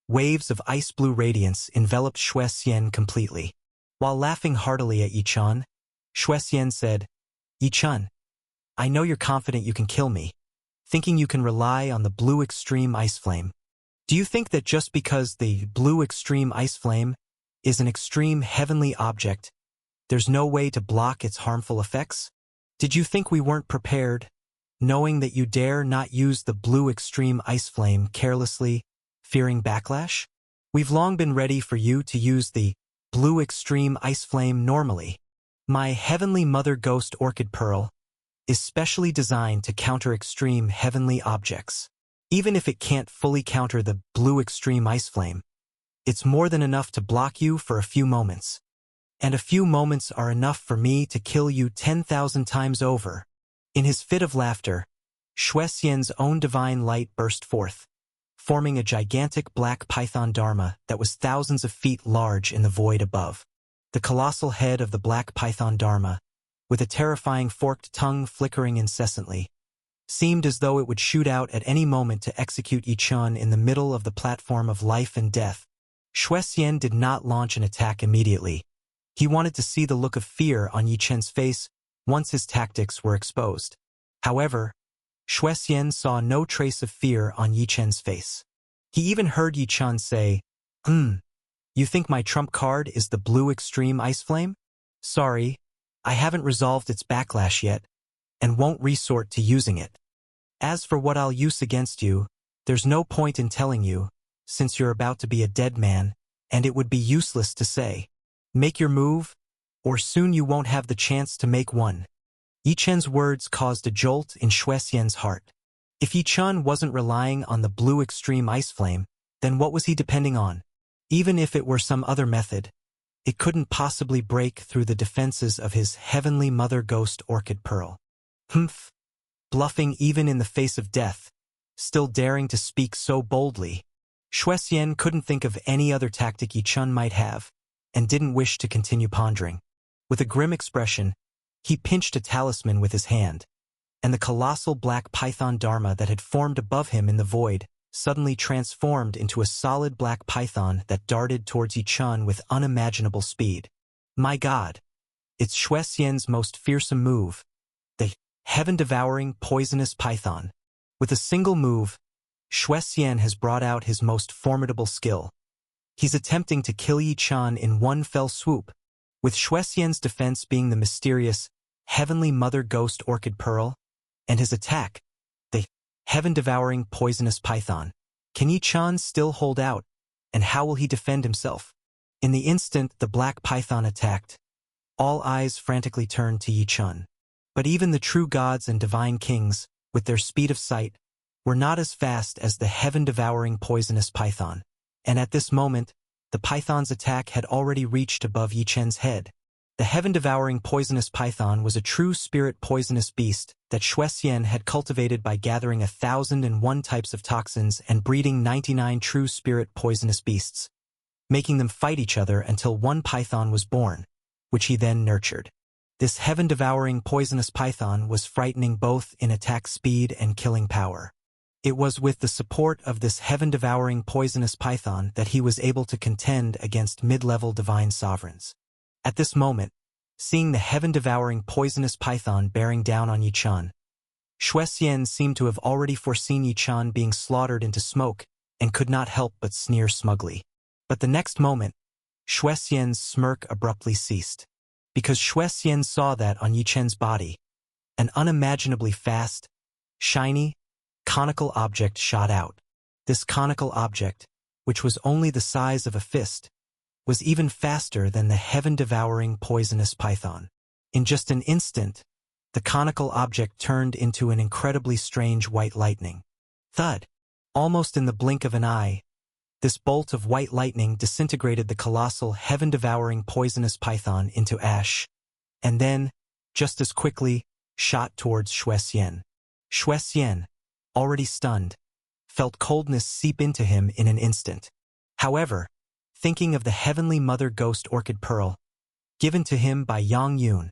waves of ice-blue radiance enveloped Shuexian completely. While laughing heartily at Yi Chen, Shuexian said, "Yi Chen, I know you're confident you can kill me, thinking you can rely on the blue extreme ice flame. Do you think that just because the blue extreme ice flame is an extreme heavenly object, there's no way to block its harmful effects? Did you think we weren't prepared, knowing that you dare not use the blue extreme ice flame carelessly, fearing backlash? We've long been ready for you to use the blue extreme ice flame normally. My heavenly mother ghost orchid pearl is specially designed to counter extreme heavenly objects. Even if it can't fully counter the blue extreme ice flame, it's more than enough to block you for a few moments. And a few moments are enough for me to kill you 10,000 times over." In his fit of laughter, Shuexian's own divine light burst forth, forming a gigantic black python dharma that was thousands of feet large in the void above. The colossal head of the black python dharma, with a terrifying forked tongue flickering incessantly, seemed as though it would shoot out at any moment to execute Yi Chen in the middle of the platform of life and death. Shuexian did not launch an attack immediately. He wanted to see the look of fear on Yi Chen's face once his tactics were exposed. However, Shuexian saw no trace of fear on Yi Chen's face. He even heard Yi Chen say, You think my trump card is the blue extreme ice flame? Sorry, I haven't resolved its backlash yet, and won't resort to using it. As for what I'll use against you, there's no point in telling you, since you're about to be a dead man, and it would be useless to say. Make your move, or soon you won't have the chance to make one." Yi Chen's words caused a jolt in Shuexian's heart. If Yi Chen wasn't relying on the blue extreme ice flame, then what was he depending on? Even if it were some other method, it couldn't possibly break through the defenses of his heavenly mother ghost orchid pearl. Humph! Bluffing even in the face of death, still daring to speak so boldly. Shuexian couldn't think of any other tactic Yi Chen might have, and didn't wish to continue pondering. With a grim expression, he pinched a talisman with his hand, and the colossal black python dharma that had formed above him in the void suddenly transformed into a solid black python that darted towards Yi Chen with unimaginable speed. My God! It's Shuexian's most fearsome move, the heaven-devouring poisonous python. With a single move, Shuexian has brought out his most formidable skill. He's attempting to kill Yi Chen in one fell swoop, with Shuexian's defense being the mysterious, heavenly mother ghost orchid pearl, and his attack, the heaven-devouring poisonous python. Can Yi Chen still hold out, and how will he defend himself? In the instant the black python attacked, all eyes frantically turned to Yi Chen. But even the true gods and divine kings, with their speed of sight, were not as fast as the heaven-devouring poisonous python. And at this moment, the python's attack had already reached above Yi Chen's head. The heaven-devouring poisonous python was a true spirit poisonous beast that Shuexian had cultivated by gathering 1,001 types of toxins and breeding 99 true spirit poisonous beasts, making them fight each other until one python was born, which he then nurtured. This heaven-devouring poisonous python was frightening both in attack speed and killing power. It was with the support of this heaven-devouring poisonous python that he was able to contend against mid-level divine sovereigns. At this moment, Seeing the heaven-devouring poisonous python bearing down on Yichun, Shuexian seemed to have already foreseen Yichun being slaughtered into smoke and could not help but sneer smugly. But the next moment, Shuexian's smirk abruptly ceased, because Shuexian saw that on Yichun's body, an unimaginably fast, shiny, conical object shot out. This conical object, which was only the size of a fist, was even faster than the heaven-devouring poisonous python. In just an instant, the conical object turned into an incredibly strange white lightning. Thud! Almost in the blink of an eye, this bolt of white lightning disintegrated the colossal heaven-devouring poisonous python into ash, and then, just as quickly, shot towards Shuexian. Shuexian, already stunned, felt coldness seep into him in an instant. However, thinking of the heavenly mother ghost orchid pearl, given to him by Yang Yun,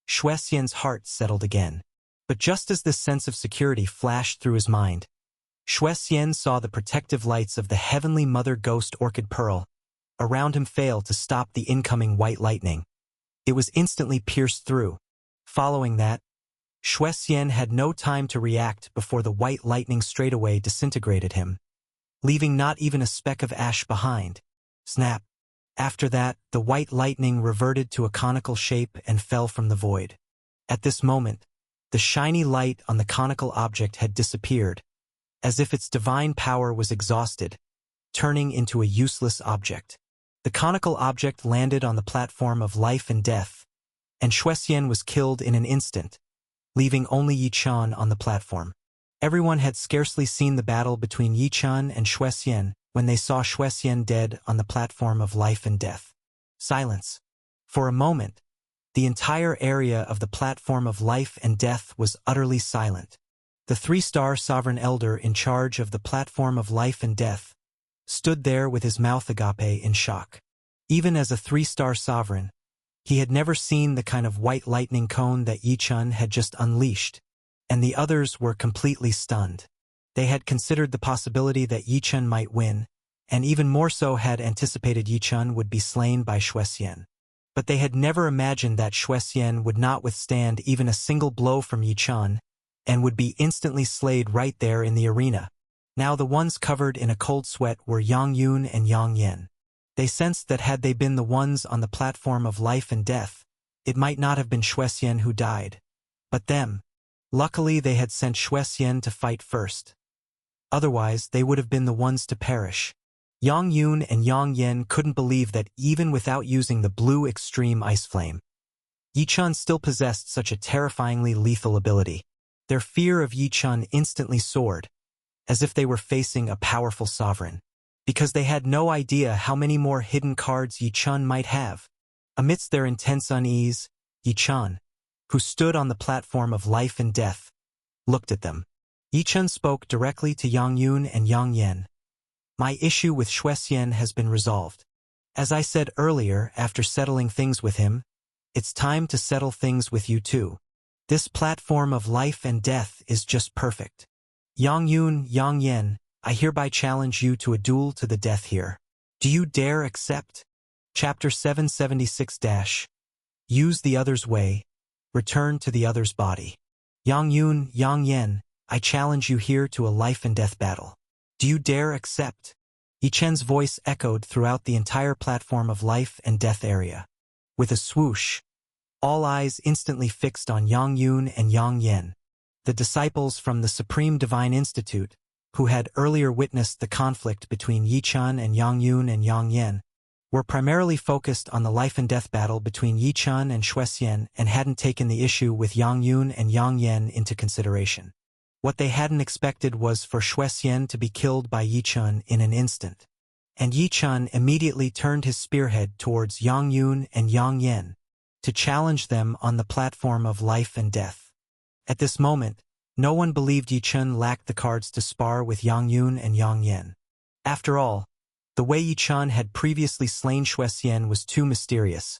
Shuexian's heart settled again. But just as this sense of security flashed through his mind, Shuexian saw the protective lights of the heavenly mother ghost orchid pearl around him fail to stop the incoming white lightning. It was instantly pierced through. Following that, Shuexian had no time to react before the white lightning straightaway disintegrated him, leaving not even a speck of ash behind. Snap! After that, the white lightning reverted to a conical shape and fell from the void. At this moment, the shiny light on the conical object had disappeared, as if its divine power was exhausted, turning into a useless object. The conical object landed on the platform of life and death, and Shuexian was killed in an instant, leaving only Yichun on the platform. Everyone had scarcely seen the battle between Yichun and Shuexian when they saw Shuexian dead on the platform of life and death. Silence. For a moment, the entire area of the platform of life and death was utterly silent. The three-star sovereign elder in charge of the platform of life and death stood there with his mouth agape in shock. Even as a three-star sovereign, he had never seen the kind of white lightning cone that Yichun had just unleashed, and the others were completely stunned. They had considered the possibility that Yichun might win, and even more so had anticipated Yichun would be slain by Shuexian. But they had never imagined that Shuexian would not withstand even a single blow from Yichun, and would be instantly slayed right there in the arena. Now the ones covered in a cold sweat were Yang Yun and Yang Yen. They sensed that had they been the ones on the platform of life and death, it might not have been Shuexian who died, but them. Luckily they had sent Shuexian to fight first. Otherwise, they would have been the ones to perish. Yang Yun and Yang Yen couldn't believe that even without using the blue extreme ice flame, Yichun still possessed such a terrifyingly lethal ability. Their fear of Yichun instantly soared, as if they were facing a powerful sovereign, because they had no idea how many more hidden cards Yichun might have. Amidst their intense unease, Yichun, who stood on the platform of life and death, looked at them. Yichun spoke directly to Yang Yun and Yang Yen. My issue with Shuexian has been resolved. As I said earlier, after settling things with him, it's time to settle things with you too. This platform of life and death is just perfect. Yang Yun, Yang Yen, I hereby challenge you to a duel to the death here. Do you dare accept? Chapter 776 Use the other's way, return to the other's body. Yang Yun, Yang Yen, I challenge you here to a life and death battle. Do you dare accept? Yichen's voice echoed throughout the entire platform of life and death area. With a swoosh, all eyes instantly fixed on Yang Yun and Yang Yen, the disciples from the Supreme Divine Institute, who had earlier witnessed the conflict between Yichun and Yang Yun and Yang Yen, were primarily focused on the life and death battle between Yichun and Shuexian and hadn't taken the issue with Yang Yun and Yang Yen into consideration. What they hadn't expected was for Shuexian to be killed by Yichun in an instant. And Yichun immediately turned his spearhead towards Yang Yun and Yang Yen to challenge them on the platform of life and death. At this moment, no one believed Yichun lacked the cards to spar with Yang Yun and Yang Yen. After all, the way Yichun had previously slain Shuexian was too mysterious.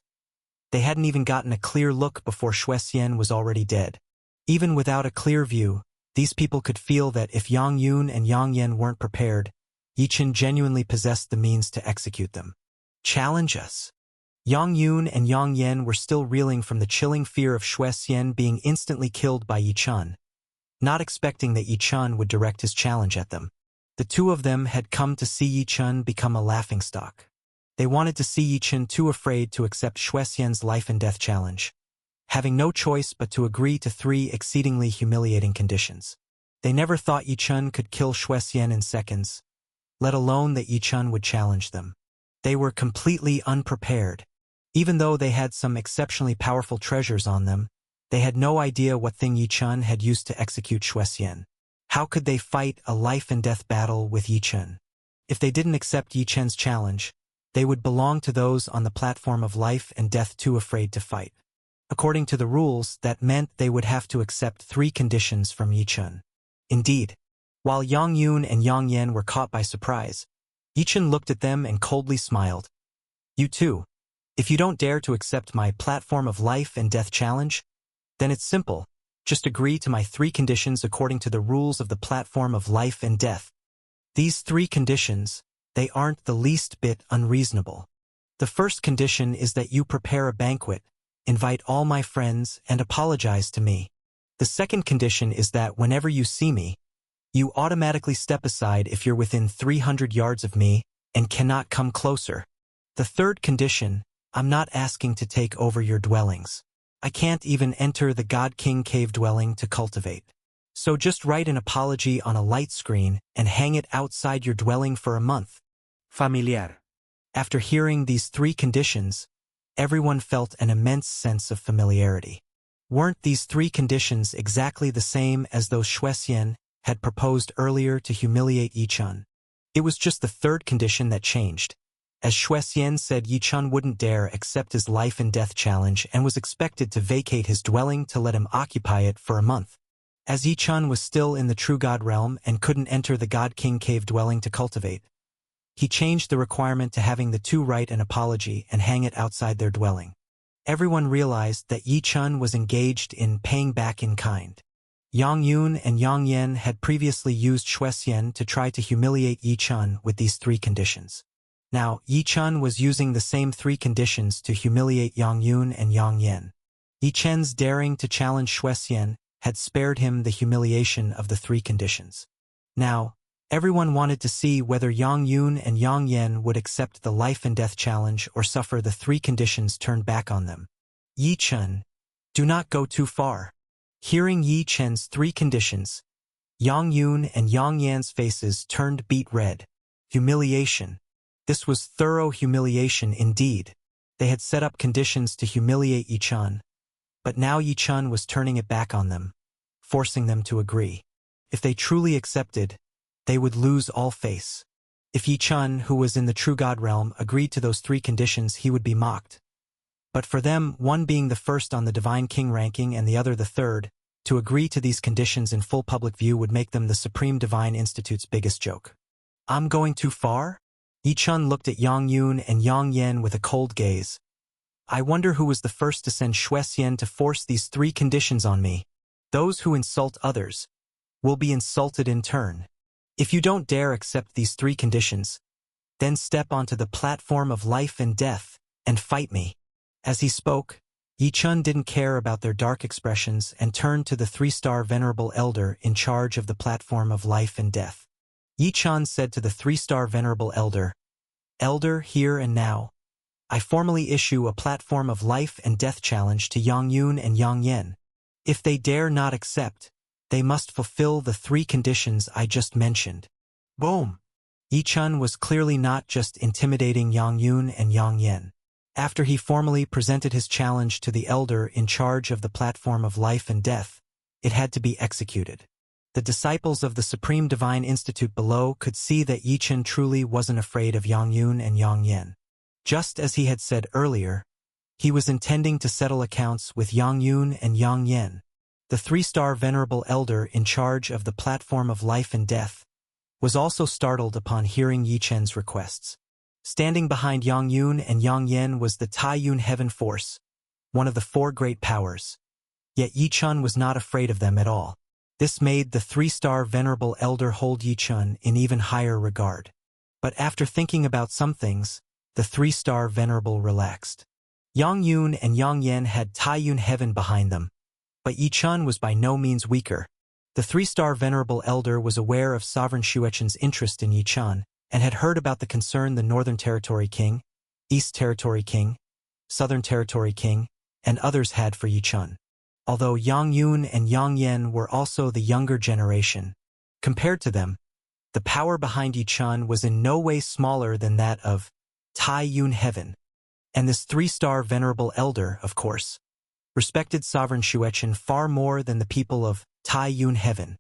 They hadn't even gotten a clear look before Shuexian was already dead. Even without a clear view, these people could feel that if Yang Yun and Yang Yen weren't prepared, Yichun genuinely possessed the means to execute them. Challenge us. Yang Yun and Yang Yen were still reeling from the chilling fear of Xue Xian being instantly killed by Yi Chun, not expecting that Yi Chun would direct his challenge at them. The two of them had come to see Yi Chun become a laughingstock. They wanted to see Yi Chun too afraid to accept Xue Xian's life and death challenge, having no choice but to agree to 3 exceedingly humiliating conditions. They never thought Yi Chun could kill Xue Xian in seconds, let alone that Yi Chun would challenge them. They were completely unprepared. Even though they had some exceptionally powerful treasures on them, they had no idea what thing Yi Chun had used to execute Xue Xian. How could they fight a life-and-death battle with Yi Chun? If they didn't accept Yi Chun's challenge, they would belong to those on the platform of life and death too afraid to fight. According to the rules, that meant they would have to accept 3 conditions from Yi Chun. Indeed, while Yang Yun and Yang Yen were caught by surprise, Yi Chun looked at them and coldly smiled. You too. If you don't dare to accept my platform of life and death challenge, then it's simple. Just agree to my 3 conditions according to the rules of the platform of life and death. These 3 conditions, they aren't the least bit unreasonable. The first condition is that you prepare a banquet, invite all my friends, and apologize to me. The second condition is that whenever you see me, you automatically step aside if you're within 300 yards of me and cannot come closer. The third condition, I'm not asking to take over your dwellings. I can't even enter the God King cave dwelling to cultivate. So just write an apology on a light screen and hang it outside your dwelling for a month. Familiar. After hearing these 3 conditions, everyone felt an immense sense of familiarity. Weren't these 3 conditions exactly the same as those Xue Xian had proposed earlier to humiliate Yi Chun? It was just the 3rd condition that changed. As Xue Xian said, Yi Chun wouldn't dare accept his life and death challenge and was expected to vacate his dwelling to let him occupy it for a month. As Yi Chun was still in the true God realm and couldn't enter the God King cave dwelling to cultivate, he changed the requirement to having the 2 write an apology and hang it outside their dwelling. Everyone realized that Yi Chun was engaged in paying back in kind. Yang Yun and Yang Yen had previously used Xue Xian to try to humiliate Yi Chun with these 3 conditions. Now, Yi Chun was using the same 3 conditions to humiliate Yang Yun and Yang Yen. Yi Chun's daring to challenge Xue Xian had spared him the humiliation of the 3 conditions. Now, everyone wanted to see whether Yang Yun and Yang Yen would accept the life and death challenge or suffer the 3 conditions turned back on them. Yi Chun, do not go too far. Hearing Yi Chun's 3 conditions, Yang Yun and Yang Yan's faces turned beet red. Humiliation. This was thorough humiliation indeed. They had set up conditions to humiliate Yi Chun, but now Yi Chun was turning it back on them, forcing them to agree. If they truly accepted, they would lose all face. If Yi Chun, who was in the true God realm, agreed to those 3 conditions, he would be mocked. But for them, one being the first on the Divine King ranking and the other the 3rd, to agree to these conditions in full public view would make them the Supreme Divine Institute's biggest joke. I'm going too far? Yi Chun looked at Yang Yun and Yang Yen with a cold gaze. I wonder who was the first to send Xue Xian to force these 3 conditions on me. Those who insult others will be insulted in turn. If you don't dare accept these 3 conditions, then step onto the platform of life and death and fight me. As he spoke, Yi Chun didn't care about their dark expressions and turned to the 3-star Venerable Elder in charge of the platform of life and death. Yi Chun said to the 3-star Venerable Elder, Elder, here and now, I formally issue a platform of life and death challenge to Yang Yun and Yang Yen. If they dare not accept, they must fulfill the 3 conditions I just mentioned. Boom! Yi Chun was clearly not just intimidating Yang Yun and Yang Yen. After he formally presented his challenge to the elder in charge of the platform of life and death, it had to be executed. The disciples of the Supreme Divine Institute below could see that Yi Chun truly wasn't afraid of Yang Yun and Yang Yen. Just as he had said earlier, he was intending to settle accounts with Yang Yun and Yang Yen. The 3-star Venerable Elder in charge of the platform of life and death was also startled upon hearing Yi Chun's requests. Standing behind Yang Yun and Yang Yen was the Tai-Yun Heaven Force, one of the 4 great powers. Yet Yi Chun was not afraid of them at all. This made the 3-star Venerable Elder hold Yi Chun in even higher regard. But after thinking about some things, the 3-star Venerable relaxed. Yang Yun and Yang Yen had Taiyun heaven behind them, but Yi Chun was by no means weaker. The three-star venerable elder was aware of sovereign Xuechen's interest in Yi Chun and had heard about the concern the Northern Territory King, East Territory King, Southern Territory King, and others had for Yi Chun. Although Yang Yun and Yang Yen were also the younger generation, compared to them, the power behind Yi Chun was in no way smaller than that of Taiyun heaven. And this three-star venerable elder, of course, respected sovereign Xuechen far more than the people of Taiyun heaven.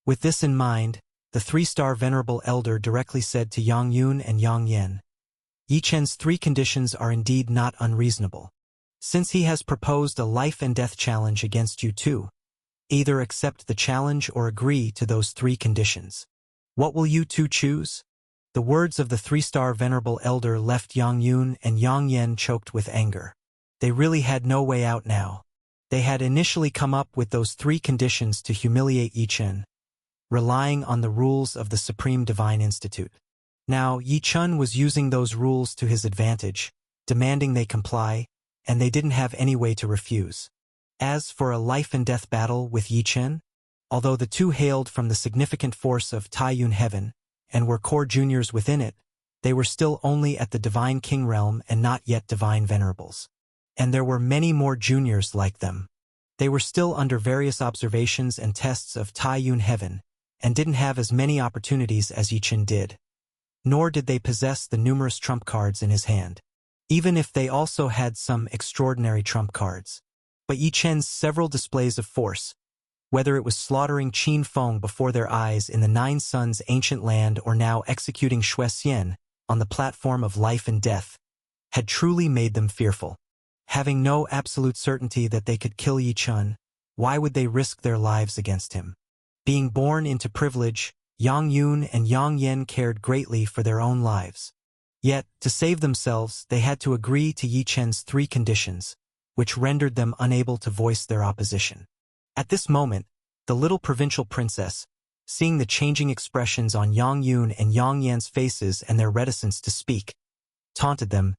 With this in mind, the three-star venerable elder directly said to Yang Yun and Yang Yen, Yi Chen's three conditions are indeed not unreasonable. Since he has proposed a life and death challenge against you two, either accept the challenge or agree to those three conditions. What will you two choose? The words of the three-star venerable elder left Yang Yun and Yang Yen choked with anger. They really had no way out now. They had initially come up with those three conditions to humiliate Yi Chen, relying on the rules of the Supreme Divine Institute. Now, Yi Chun was using those rules to his advantage, demanding they comply, and they didn't have any way to refuse. As for a life-and-death battle with Yi Chen, although the two hailed from the significant force of Taiyun heaven and were core juniors within it, they were still only at the Divine King realm and not yet Divine Venerables. And there were many more juniors like them. They were still under various observations and tests of Taiyun heaven, and didn't have as many opportunities as Yi Chen did. Nor did they possess the numerous trump cards in his hand, even if they also had some extraordinary trump cards. But Yi Chen's several displays of force, whether it was slaughtering Qin Feng before their eyes in the Nine Suns' ancient land or now executing Xue Xian on the platform of life and death, had truly made them fearful. Having no absolute certainty that they could kill Yi Chun, why would they risk their lives against him? Being born into privilege, Yang Yun and Yang Yen cared greatly for their own lives. Yet, to save themselves, they had to agree to Yi Chen's three conditions, which rendered them unable to voice their opposition. At this moment, the little provincial princess, seeing the changing expressions on Yang Yun and Yang Yen's faces and their reticence to speak, taunted them.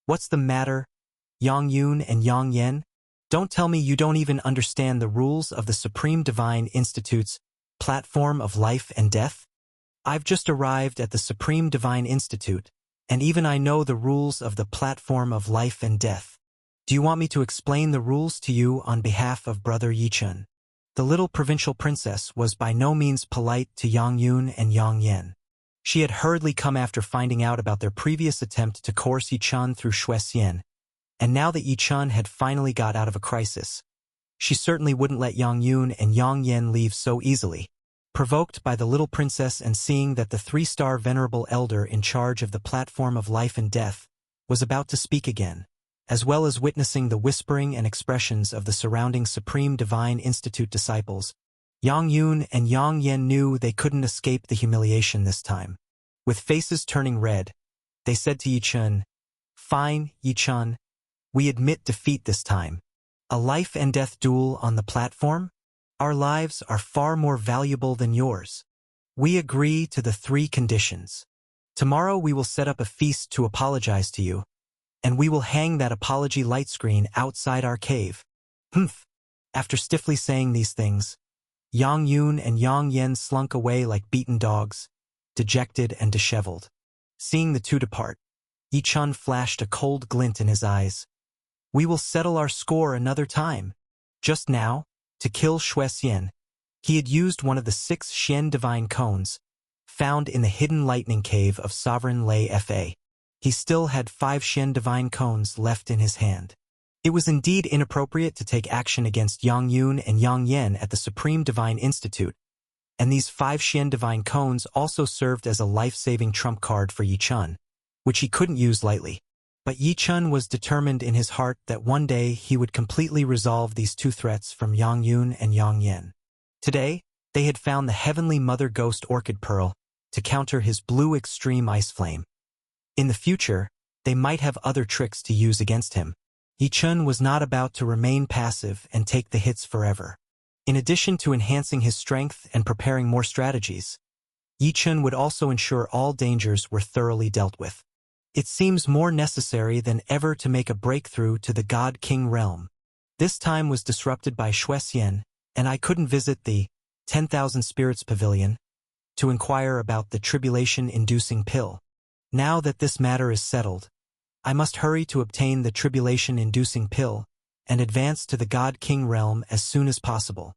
What's the matter, Yang Yun and Yang Yen? Don't tell me you don't even understand the rules of the Supreme Divine Institute's platform of life and death? I've just arrived at the Supreme Divine Institute, and even I know the rules of the platform of life and death. Do you want me to explain the rules to you on behalf of Brother Yi Chun? The little provincial princess was by no means polite to Yang Yun and Yang Yen. She had hurriedly come after finding out about their previous attempt to coerce Yi Chun through Xue Xian, and now that Yi Chun had finally got out of a crisis, she certainly wouldn't let Yang Yun and Yang Yen leave so easily. Provoked by the little princess and seeing that the three-star venerable elder in charge of the platform of life and death was about to speak again, as well as witnessing the whispering and expressions of the surrounding Supreme Divine Institute disciples, Yang Yun and Yang Yen knew they couldn't escape the humiliation this time. With faces turning red, they said to Yi Chun, "Fine, Yi Chun, we admit defeat this time. A life and death duel on the platform? Our lives are far more valuable than yours. We agree to the three conditions. Tomorrow we will set up a feast to apologize to you, and we will hang that apology light screen outside our cave." Humph! After stiffly saying these things, Yang Yun and Yang Yen slunk away like beaten dogs, dejected and disheveled. Seeing the two depart, Yi Chun flashed a cold glint in his eyes. "We will settle our score another time. Just now, to kill Xue Xian, he had used one of the 6 Xian divine cones, found in the hidden lightning cave of Sovereign Lei Fa. He still had 5 Xian divine cones left in his hand. It was indeed inappropriate to take action against Yang Yun and Yang Yen at the Supreme Divine Institute, and these 5 Xian divine cones also served as a life-saving trump card for Yi Chun, which he couldn't use lightly. But Yi Chun was determined in his heart that one day he would completely resolve these 2 threats from Yang Yun and Yang Yen. Today, they had found the heavenly mother ghost orchid pearl to counter his blue extreme ice flame. In the future, they might have other tricks to use against him. Yi Chun was not about to remain passive and take the hits forever. In addition to enhancing his strength and preparing more strategies, Yi Chun would also ensure all dangers were thoroughly dealt with. It seems more necessary than ever to make a breakthrough to the God-King realm. This time was disrupted by Shui Xian, and I couldn't visit the 10,000 Spirits Pavilion to inquire about the tribulation-inducing pill. Now that this matter is settled, I must hurry to obtain the tribulation-inducing pill and advance to the God-King realm as soon as possible.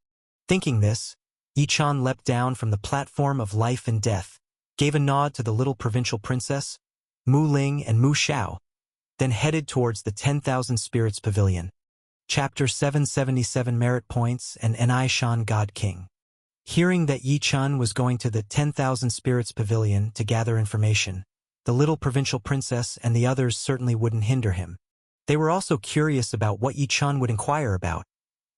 Thinking this, Yi-chan leapt down from the platform of life and death, gave a nod to the little provincial princess, Mu Ling and Mu Xiao, then headed towards the 10,000 Spirits Pavilion. Chapter 777 Merit Points and Ni Shan God King. Hearing that Yi-chan was going to the 10,000 Spirits Pavilion to gather information, the little provincial princess and the others certainly wouldn't hinder him. They were also curious about what Yi-chan would inquire about,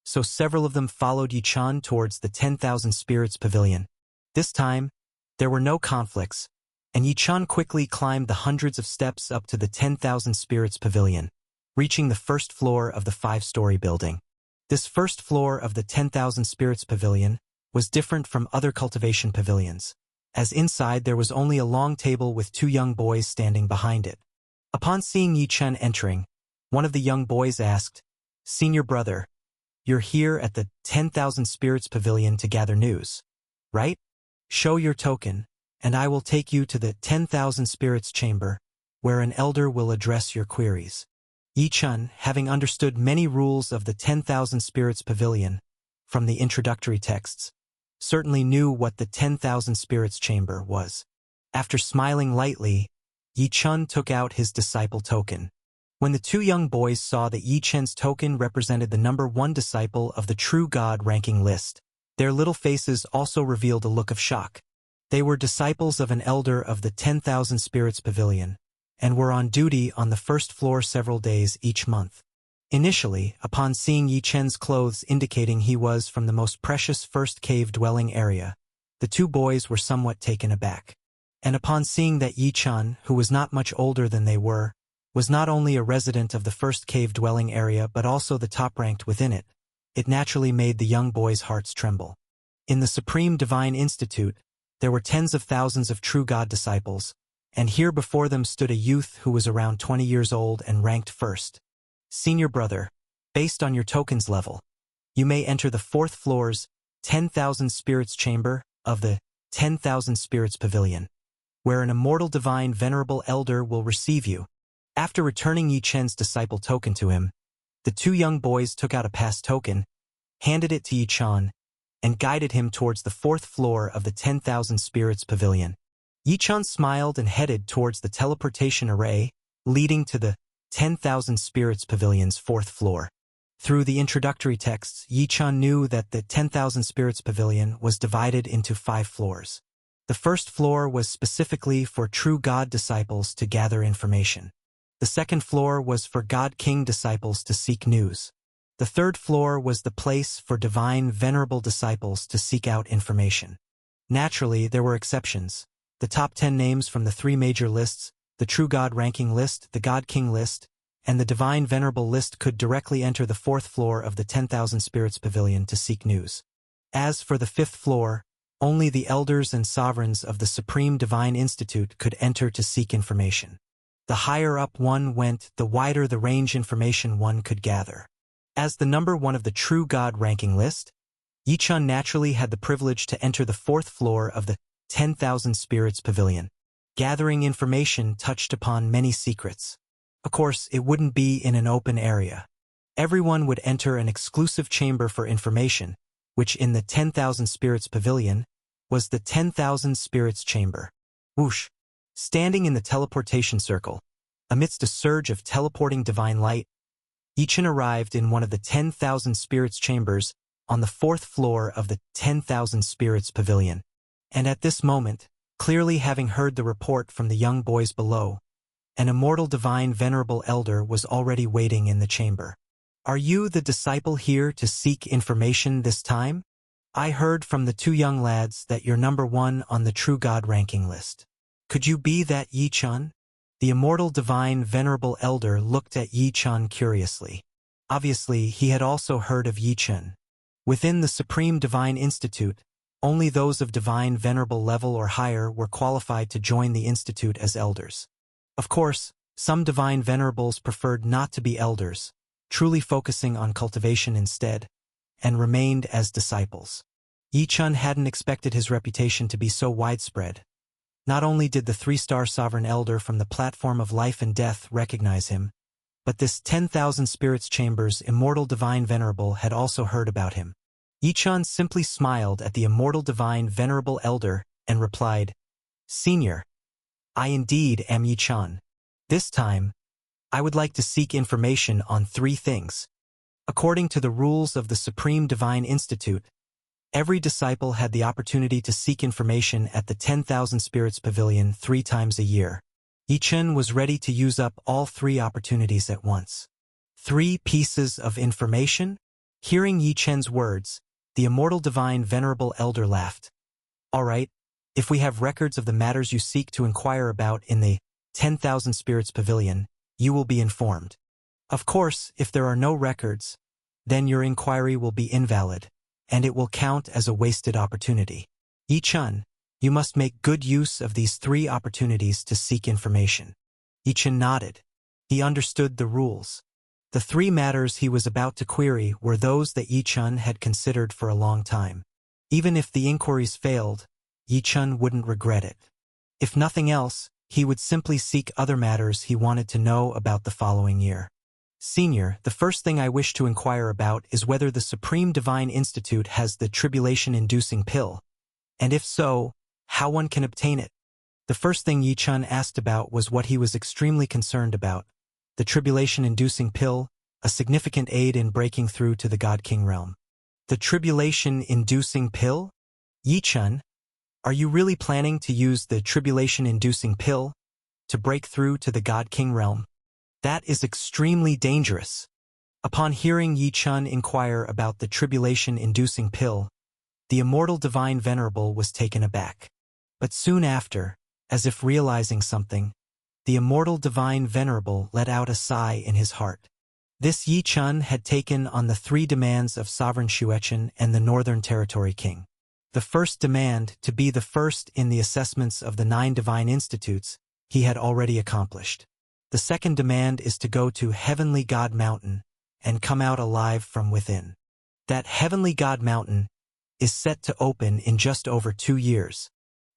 so several of them followed Yi-chan towards the 10,000 Spirits Pavilion. This time, there were no conflicts, and Yi-chan quickly climbed the hundreds of steps up to the 10,000 Spirits Pavilion, reaching the first floor of the 5-story building. This first floor of the 10,000 Spirits Pavilion was different from other cultivation pavilions, as inside there was only a long table with 2 young boys standing behind it. Upon seeing Yi-chan entering, one of the young boys asked, "Senior brother, you're here at the 10,000 Spirits Pavilion to gather news, right? Show your token, and I will take you to the 10,000 Spirits Chamber, where an elder will address your queries." Yi-chan, having understood many rules of the 10,000 Spirits Pavilion from the introductory texts, certainly knew what the 10,000 Spirits Chamber was. After smiling lightly, Yi-chan took out his disciple token. When the 2 young boys saw that Yi-chan's token represented the number 1 disciple of the True God ranking list, their little faces also revealed a look of shock. They were disciples of an elder of the 10,000 Spirits Pavilion, and were on duty on the first floor several days each month. Initially, upon seeing Yi-chen's clothes indicating he was from the most precious first cave-dwelling area, the 2 boys were somewhat taken aback. And upon seeing that Yi-chan, who was not much older than they were, was not only a resident of the first cave-dwelling area but also the top-ranked within it, it naturally made the young boys' hearts tremble. In the Supreme Divine Institute, there were tens of thousands of true God disciples, and here before them stood a youth who was around 20 years old and ranked first. "Senior brother, based on your token's level, you may enter the 4th floor's 10,000 Spirits Chamber of the 10,000 Spirits Pavilion, where an immortal divine venerable elder will receive you." After returning Yi-chen's disciple token to him, the 2 young boys took out a pass token, handed it to Yi-chan, and guided him towards the 4th floor of the 10,000 Spirits Pavilion. Yi-chan smiled and headed towards the teleportation array, leading to the 10,000 Spirits Pavilion's 4th floor. Through the introductory texts, Yi-chan knew that the 10,000 Spirits Pavilion was divided into 5 floors. The first floor was specifically for true God disciples to gather information. The second floor was for God King disciples to seek news. The third floor was the place for divine venerable disciples to seek out information. Naturally, there were exceptions. The top 10 names from the 3 major lists, the True God Ranking List, the God King List, and the Divine Venerable List could directly enter the 4th floor of the 10,000 Spirits Pavilion to seek news. As for the 5th floor, only the elders and sovereigns of the Supreme Divine Institute could enter to seek information. The higher up one went, the wider the range information one could gather. As the number 1 of the True God Ranking List, Yi-chan naturally had the privilege to enter the 4th floor of the 10,000 Spirits Pavilion. Gathering information touched upon many secrets. Of course, it wouldn't be in an open area. Everyone would enter an exclusive chamber for information, which in the 10,000 Spirits Pavilion was the 10,000 Spirits Chamber. Whoosh! Standing in the teleportation circle, amidst a surge of teleporting divine light, Yi-chan arrived in one of the 10,000 Spirits Chambers on the 4th floor of the 10,000 Spirits Pavilion. And at this moment, clearly having heard the report from the young boys below, an immortal divine venerable elder was already waiting in the chamber. "Are you the disciple here to seek information this time? I heard from the 2 young lads that you're number 1 on the True God ranking list. Could you be that Yi-chan?" The immortal divine venerable elder looked at Yi-chan curiously. Obviously, he had also heard of Yi-chan. Within the Supreme Divine Institute, only those of divine venerable level or higher were qualified to join the institute as elders. Of course, some divine venerables preferred not to be elders, truly focusing on cultivation instead, and remained as disciples. Yi Chun hadn't expected his reputation to be so widespread. Not only did the three-star sovereign elder from the platform of life and death recognize him, but this 10,000 spirits chamber's immortal divine venerable had also heard about him. Yi Chun simply smiled at the immortal divine venerable elder and replied, "Senior, I indeed am Yi Chun. This time, I would like to seek information on 3 things. According to the rules of the Supreme Divine Institute, every disciple had the opportunity to seek information at the 10,000 Spirits Pavilion 3 times a year. Yi Chun was ready to use up all 3 opportunities at once. 3 pieces of information? Hearing Yi Chun's words, the immortal divine venerable elder laughed. All right, if we have records of the matters you seek to inquire about in the 10,000 Spirits Pavilion, you will be informed. Of course, if there are no records, then your inquiry will be invalid, and it will count as a wasted opportunity. Yi Chun, you must make good use of these 3 opportunities to seek information." Yi Chun nodded. He understood the rules. The 3 matters he was about to query were those that Yi Chun had considered for a long time. Even if the inquiries failed, Yi Chun wouldn't regret it. If nothing else, he would simply seek other matters he wanted to know about the following year. "Senior, the first thing I wish to inquire about is whether the Supreme Divine Institute has the tribulation-inducing pill, and if so, how one can obtain it." The first thing Yi Chun asked about was what he was extremely concerned about: the tribulation-inducing pill, a significant aid in breaking through to the God King realm. The tribulation-inducing pill? Yi Chun, are you really planning to use the tribulation-inducing pill to break through to the God King realm? That is extremely dangerous. Upon hearing Yi Chun inquire about the tribulation-inducing pill, the immortal divine venerable was taken aback. But soon after, as if realizing something, the immortal divine venerable let out a sigh in his heart. This Yi Chun had taken on the 3 demands of Sovereign Xuechen and the Northern Territory King. The first demand, to be the first in the assessments of the 9 divine institutes, he had already accomplished. The second demand is to go to Heavenly God Mountain and come out alive from within. That Heavenly God Mountain is set to open in just over 2 years.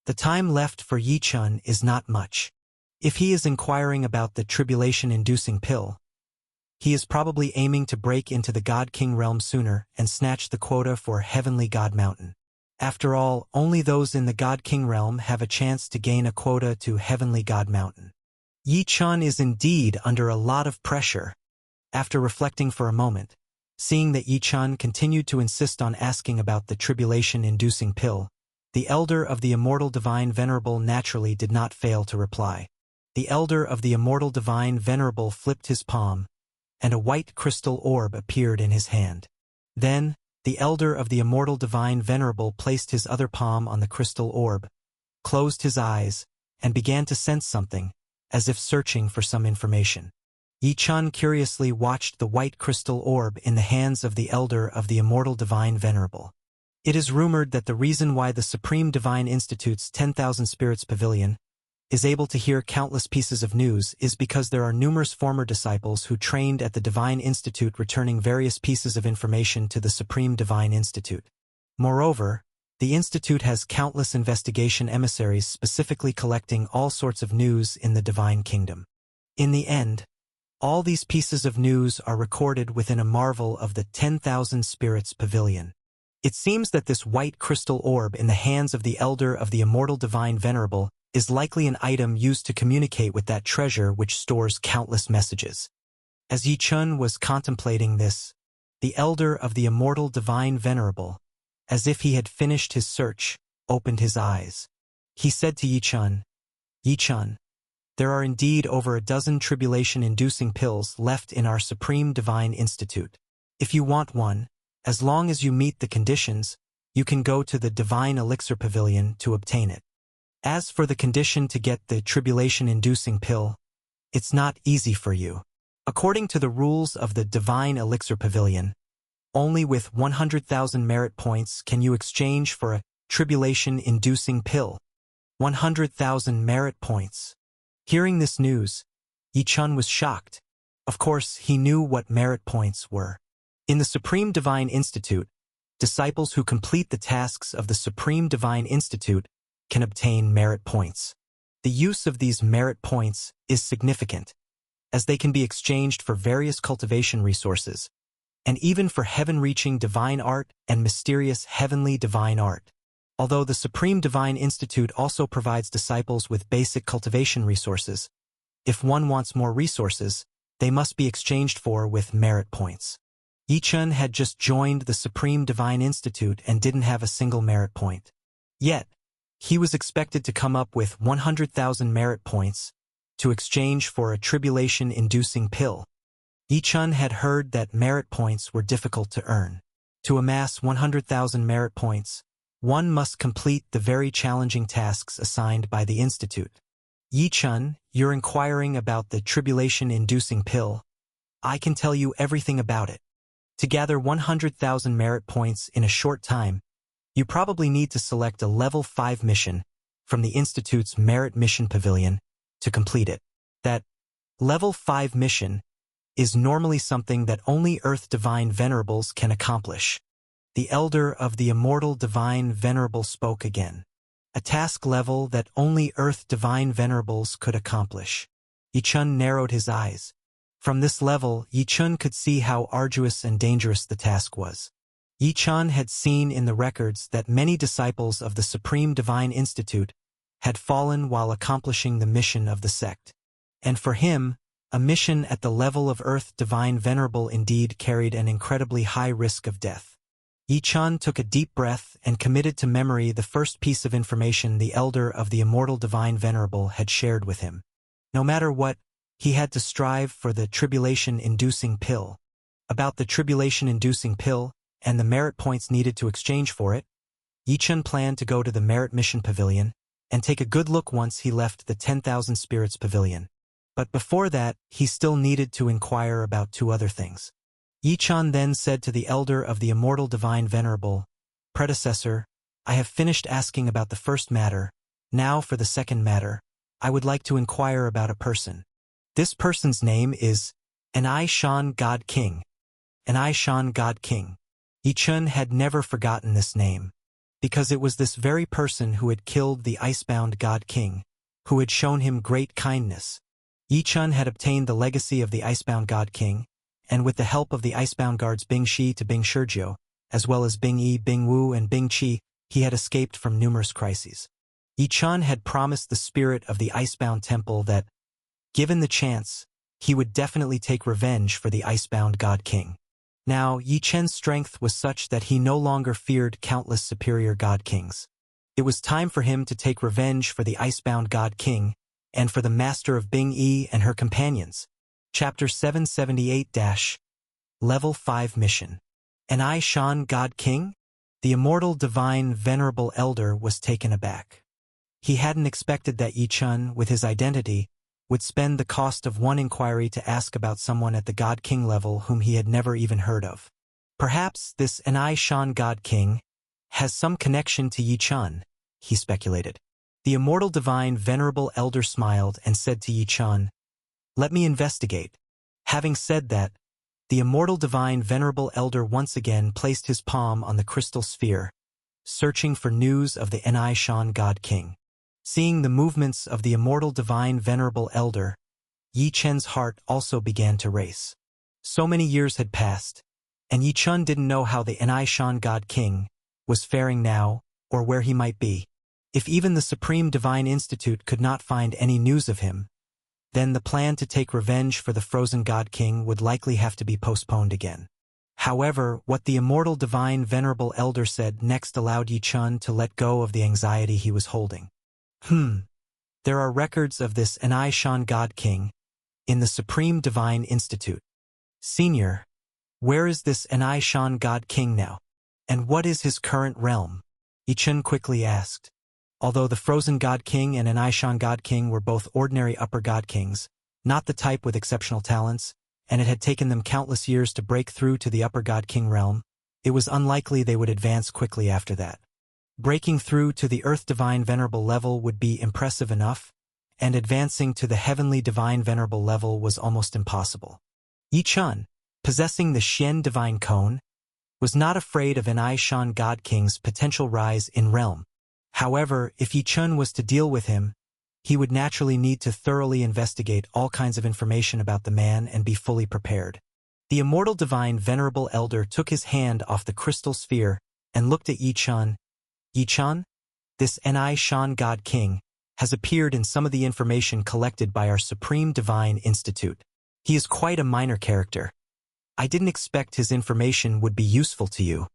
The time left for Yi Chun is not much. If he is inquiring about the tribulation-inducing pill, he is probably aiming to break into the God King realm sooner and snatch the quota for Heavenly God Mountain. After all, only those in the God King realm have a chance to gain a quota to Heavenly God Mountain. Yi Chun is indeed under a lot of pressure. After reflecting for a moment, seeing that Yi Chun continued to insist on asking about the tribulation-inducing pill, the elder of the immortal divine venerable naturally did not fail to reply. The elder of the immortal divine venerable flipped his palm, and a white crystal orb appeared in his hand. Then, the elder of the immortal divine venerable placed his other palm on the crystal orb, closed his eyes, and began to sense something, as if searching for some information. Yi Chun curiously watched the white crystal orb in the hands of the elder of the immortal divine venerable. It is rumored that the reason why the Supreme Divine Institute's 10,000 Spirits Pavilion is able to hear countless pieces of news is because there are numerous former disciples who trained at the Divine Institute returning various pieces of information to the Supreme Divine Institute. Moreover, the Institute has countless investigation emissaries specifically collecting all sorts of news in the Divine Kingdom. In the end, all these pieces of news are recorded within a marvel of the 10,000 Spirits Pavilion. It seems that this white crystal orb in the hands of the elder of the immortal divine venerable is likely an item used to communicate with that treasure which stores countless messages. As Yi Chun was contemplating this, the elder of the immortal divine venerable, as if he had finished his search, opened his eyes. He said to Yi Chun, "Yi Chun, there are indeed over a dozen tribulation-inducing pills left in our Supreme Divine Institute. If you want one, as long as you meet the conditions, you can go to the Divine Elixir Pavilion to obtain it. As for the condition to get the tribulation-inducing pill, it's not easy for you. According to the rules of the Divine Elixir Pavilion, only with 100,000 merit points can you exchange for a tribulation-inducing pill. 100,000 merit points. Hearing this news, Yi Chun was shocked. Of course, he knew what merit points were. In the Supreme Divine Institute, disciples who complete the tasks of the Supreme Divine Institute can obtain merit points. The use of these merit points is significant, as they can be exchanged for various cultivation resources, and even for heaven-reaching divine art and mysterious heavenly divine art. Although the Supreme Divine Institute also provides disciples with basic cultivation resources, if one wants more resources, they must be exchanged for with merit points. Yi Chun had just joined the Supreme Divine Institute and didn't have a single merit point. Yet, he was expected to come up with 100,000 merit points to exchange for a tribulation-inducing pill. Yi Chun had heard that merit points were difficult to earn. To amass 100,000 merit points, one must complete the very challenging tasks assigned by the Institute. Yi Chun, you're inquiring about the tribulation-inducing pill. I can tell you everything about it. To gather 100,000 merit points in a short time, you probably need to select a Level 5 mission from the Institute's Merit Mission Pavilion to complete it. That Level 5 mission is normally something that only Earth Divine Venerables can accomplish. The Elder of the Immortal Divine Venerable spoke again. A task level that only Earth Divine Venerables could accomplish. Yi Chun narrowed his eyes. From this level, Yi Chun could see how arduous and dangerous the task was. Yi Chun had seen in the records that many disciples of the Supreme Divine Institute had fallen while accomplishing the mission of the sect. And for him, a mission at the level of Earth Divine Venerable indeed carried an incredibly high risk of death. Yi Chun took a deep breath and committed to memory the first piece of information the Elder of the Immortal Divine Venerable had shared with him. No matter what, he had to strive for the tribulation-inducing pill. About the tribulation-inducing pill and the merit points needed to exchange for it, Yi Chun planned to go to the Merit Mission Pavilion and take a good look once he left the 10,000 Spirits Pavilion. But before that, he still needed to inquire about two other things. Yi Chun then said to the Elder of the Immortal Divine Venerable, "Predecessor, I have finished asking about the first matter. Now for the second matter, I would like to inquire about a person. This person's name is Anai Shan God King." Anai Shan God King. Yi Chun had never forgotten this name, because it was this very person who had killed the icebound God King, who had shown him great kindness. Yi Chun had obtained the legacy of the icebound God King, and with the help of the icebound guards Bing Shi to Bing Shurjiu, as well as Bing Yi, Bing Wu, and Bing Qi, he had escaped from numerous crises. Yi Chun had promised the spirit of the icebound temple that, given the chance, he would definitely take revenge for the icebound God King. Now, Yi Chun's strength was such that he no longer feared countless superior God Kings. It was time for him to take revenge for the icebound God King and for the master of Bing Yi and her companions. Chapter 778 Level 5 Mission. Anai Shan God King? The Immortal Divine Venerable Elder was taken aback. He hadn't expected that Yi Chun, with his identity, would spend the cost of one inquiry to ask about someone at the God King level whom he had never even heard of. Perhaps this Anai Shan God King has some connection to Yi Chun, he speculated. The Immortal Divine Venerable Elder smiled and said to Yi Chun, "Let me investigate." Having said that, the Immortal Divine Venerable Elder once again placed his palm on the crystal sphere, searching for news of the Anai Shan God King. Seeing the movements of the Immortal Divine Venerable Elder, Yi Chun's heart also began to race. So many years had passed, and Yi Chun didn't know how the Anai Shan God King was faring now or where he might be. If even the Supreme Divine Institute could not find any news of him, then the plan to take revenge for the frozen God King would likely have to be postponed again. However, what the Immortal Divine Venerable Elder said next allowed Yi Chun to let go of the anxiety he was holding. There are records of this Anai Shan God King in the Supreme Divine Institute. Senior, where is this Anai Shan God King now? And what is his current realm? Yi Chun quickly asked. Although the Frozen God King and Anai Shan God King were both ordinary upper God Kings, not the type with exceptional talents, and it had taken them countless years to break through to the upper God King realm, it was unlikely they would advance quickly after that. Breaking through to the Earth Divine Venerable level would be impressive enough, and advancing to the heavenly divine venerable level was almost impossible. Yi Chun, possessing the Xian divine cone, was not afraid of An Shan God King's potential rise in realm. However, if Yi Chun was to deal with him, he would naturally need to thoroughly investigate all kinds of information about the man and be fully prepared. The immortal divine venerable elder took his hand off the crystal sphere and looked at Yi Chun. Yi Chun, this An Shan God King, has appeared in some of the information collected by our Supreme Divine Institute. He is quite a minor character. I didn't expect his information would be useful to you.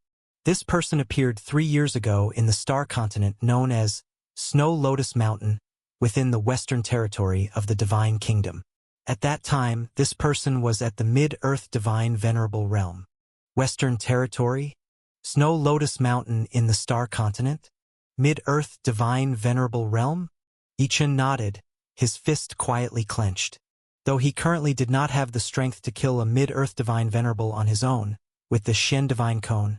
This person appeared 3 years ago in the star continent known as Snow Lotus Mountain within the Western Territory of the Divine Kingdom. At that time, this person was at the Mid-Earth Divine Venerable Realm. Western Territory? Snow Lotus Mountain in the star continent? Mid-Earth Divine Venerable Realm? Yi Chun nodded, his fist quietly clenched. Though he currently did not have the strength to kill a Mid-Earth Divine Venerable on his own, with the Xian Divine Cone,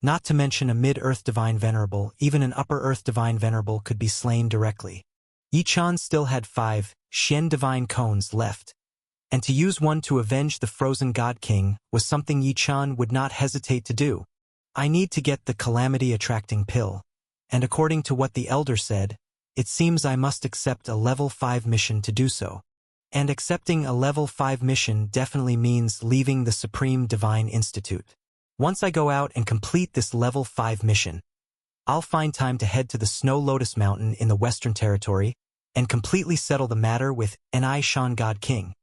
not to mention a Mid-Earth Divine Venerable, even an Upper Earth Divine Venerable could be slain directly. Yi Chun still had 5 Xian Divine Cones left, and to use one to avenge the frozen God King was something Yi Chun would not hesitate to do. I need to get the calamity-attracting pill, and according to what the elder said, it seems I must accept a level 5 mission to do so. And accepting a level 5 mission definitely means leaving the Supreme Divine Institute. Once I go out and complete this level 5 mission, I'll find time to head to the Snow Lotus Mountain in the Western Territory and completely settle the matter with An Shan God King.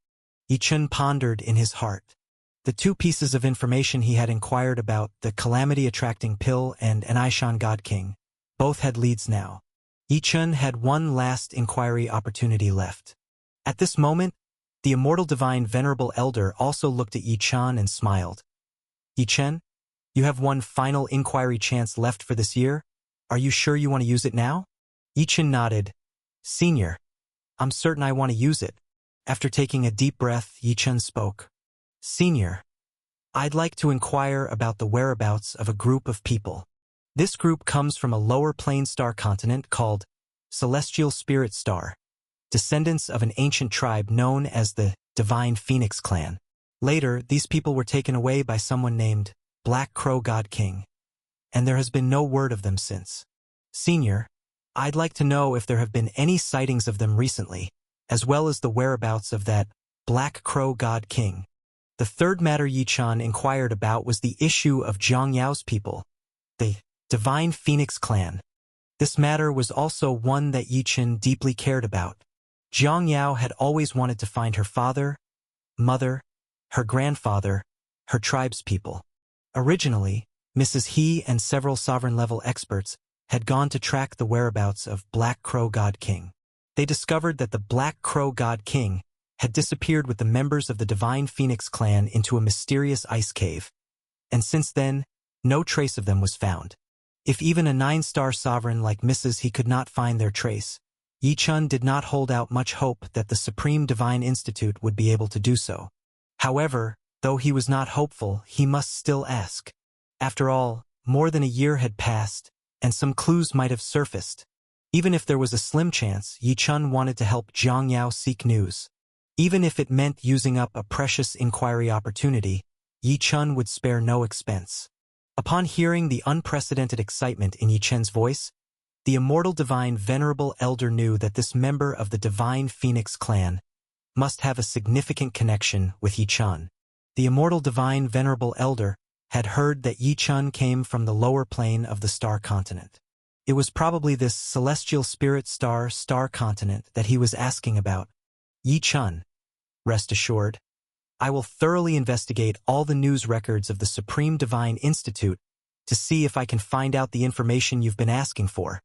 Yi Chun pondered in his heart. The 2 pieces of information he had inquired about, the calamity-attracting pill and An Shan God King, both had leads now. Yi Chun had one last inquiry opportunity left. At this moment, the immortal divine venerable elder also looked at Yi Chun and smiled. Yi Chun, you have one final inquiry chance left for this year. Are you sure you want to use it now? Yi Chun nodded. Senior, I'm certain I want to use it. After taking a deep breath, Yi Chun spoke. Senior, I'd like to inquire about the whereabouts of a group of people. This group comes from a lower plane star continent called Celestial Spirit Star, descendants of an ancient tribe known as the Divine Phoenix Clan. Later, these people were taken away by someone named Black Crow God King, and there has been no word of them since. Senior, I'd like to know if there have been any sightings of them recently, as well as the whereabouts of that Black Crow God King. The third matter Yi Chun inquired about was the issue of Zhang Yao's people, the Divine Phoenix Clan. This matter was also one that Yi Chun deeply cared about. Zhang Yao had always wanted to find her father, mother, her grandfather, her tribespeople. Originally, Mrs. He and several sovereign-level experts had gone to track the whereabouts of Black Crow God King. They discovered that the Black Crow God King had disappeared with the members of the Divine Phoenix Clan into a mysterious ice cave, and since then, no trace of them was found. If even a 9-star sovereign like Mrs. He could not find their trace, Yi Chun did not hold out much hope that the Supreme Divine Institute would be able to do so. However, though he was not hopeful, he must still ask. After all, more than a year had passed, and some clues might have surfaced. Even if there was a slim chance, Yi Chun wanted to help Zhang Yao seek news. Even if it meant using up a precious inquiry opportunity, Yi Chun would spare no expense. Upon hearing the unprecedented excitement in Yi Chun's voice, the immortal divine venerable elder knew that this member of the Divine Phoenix Clan must have a significant connection with Yi Chun. The immortal divine venerable elder had heard that Yi Chun came from the lower plane of the star continent. It was probably this celestial spirit star continent that he was asking about. Yi Chun, rest assured, I will thoroughly investigate all the news records of the Supreme Divine Institute to see if I can find out the information you've been asking for.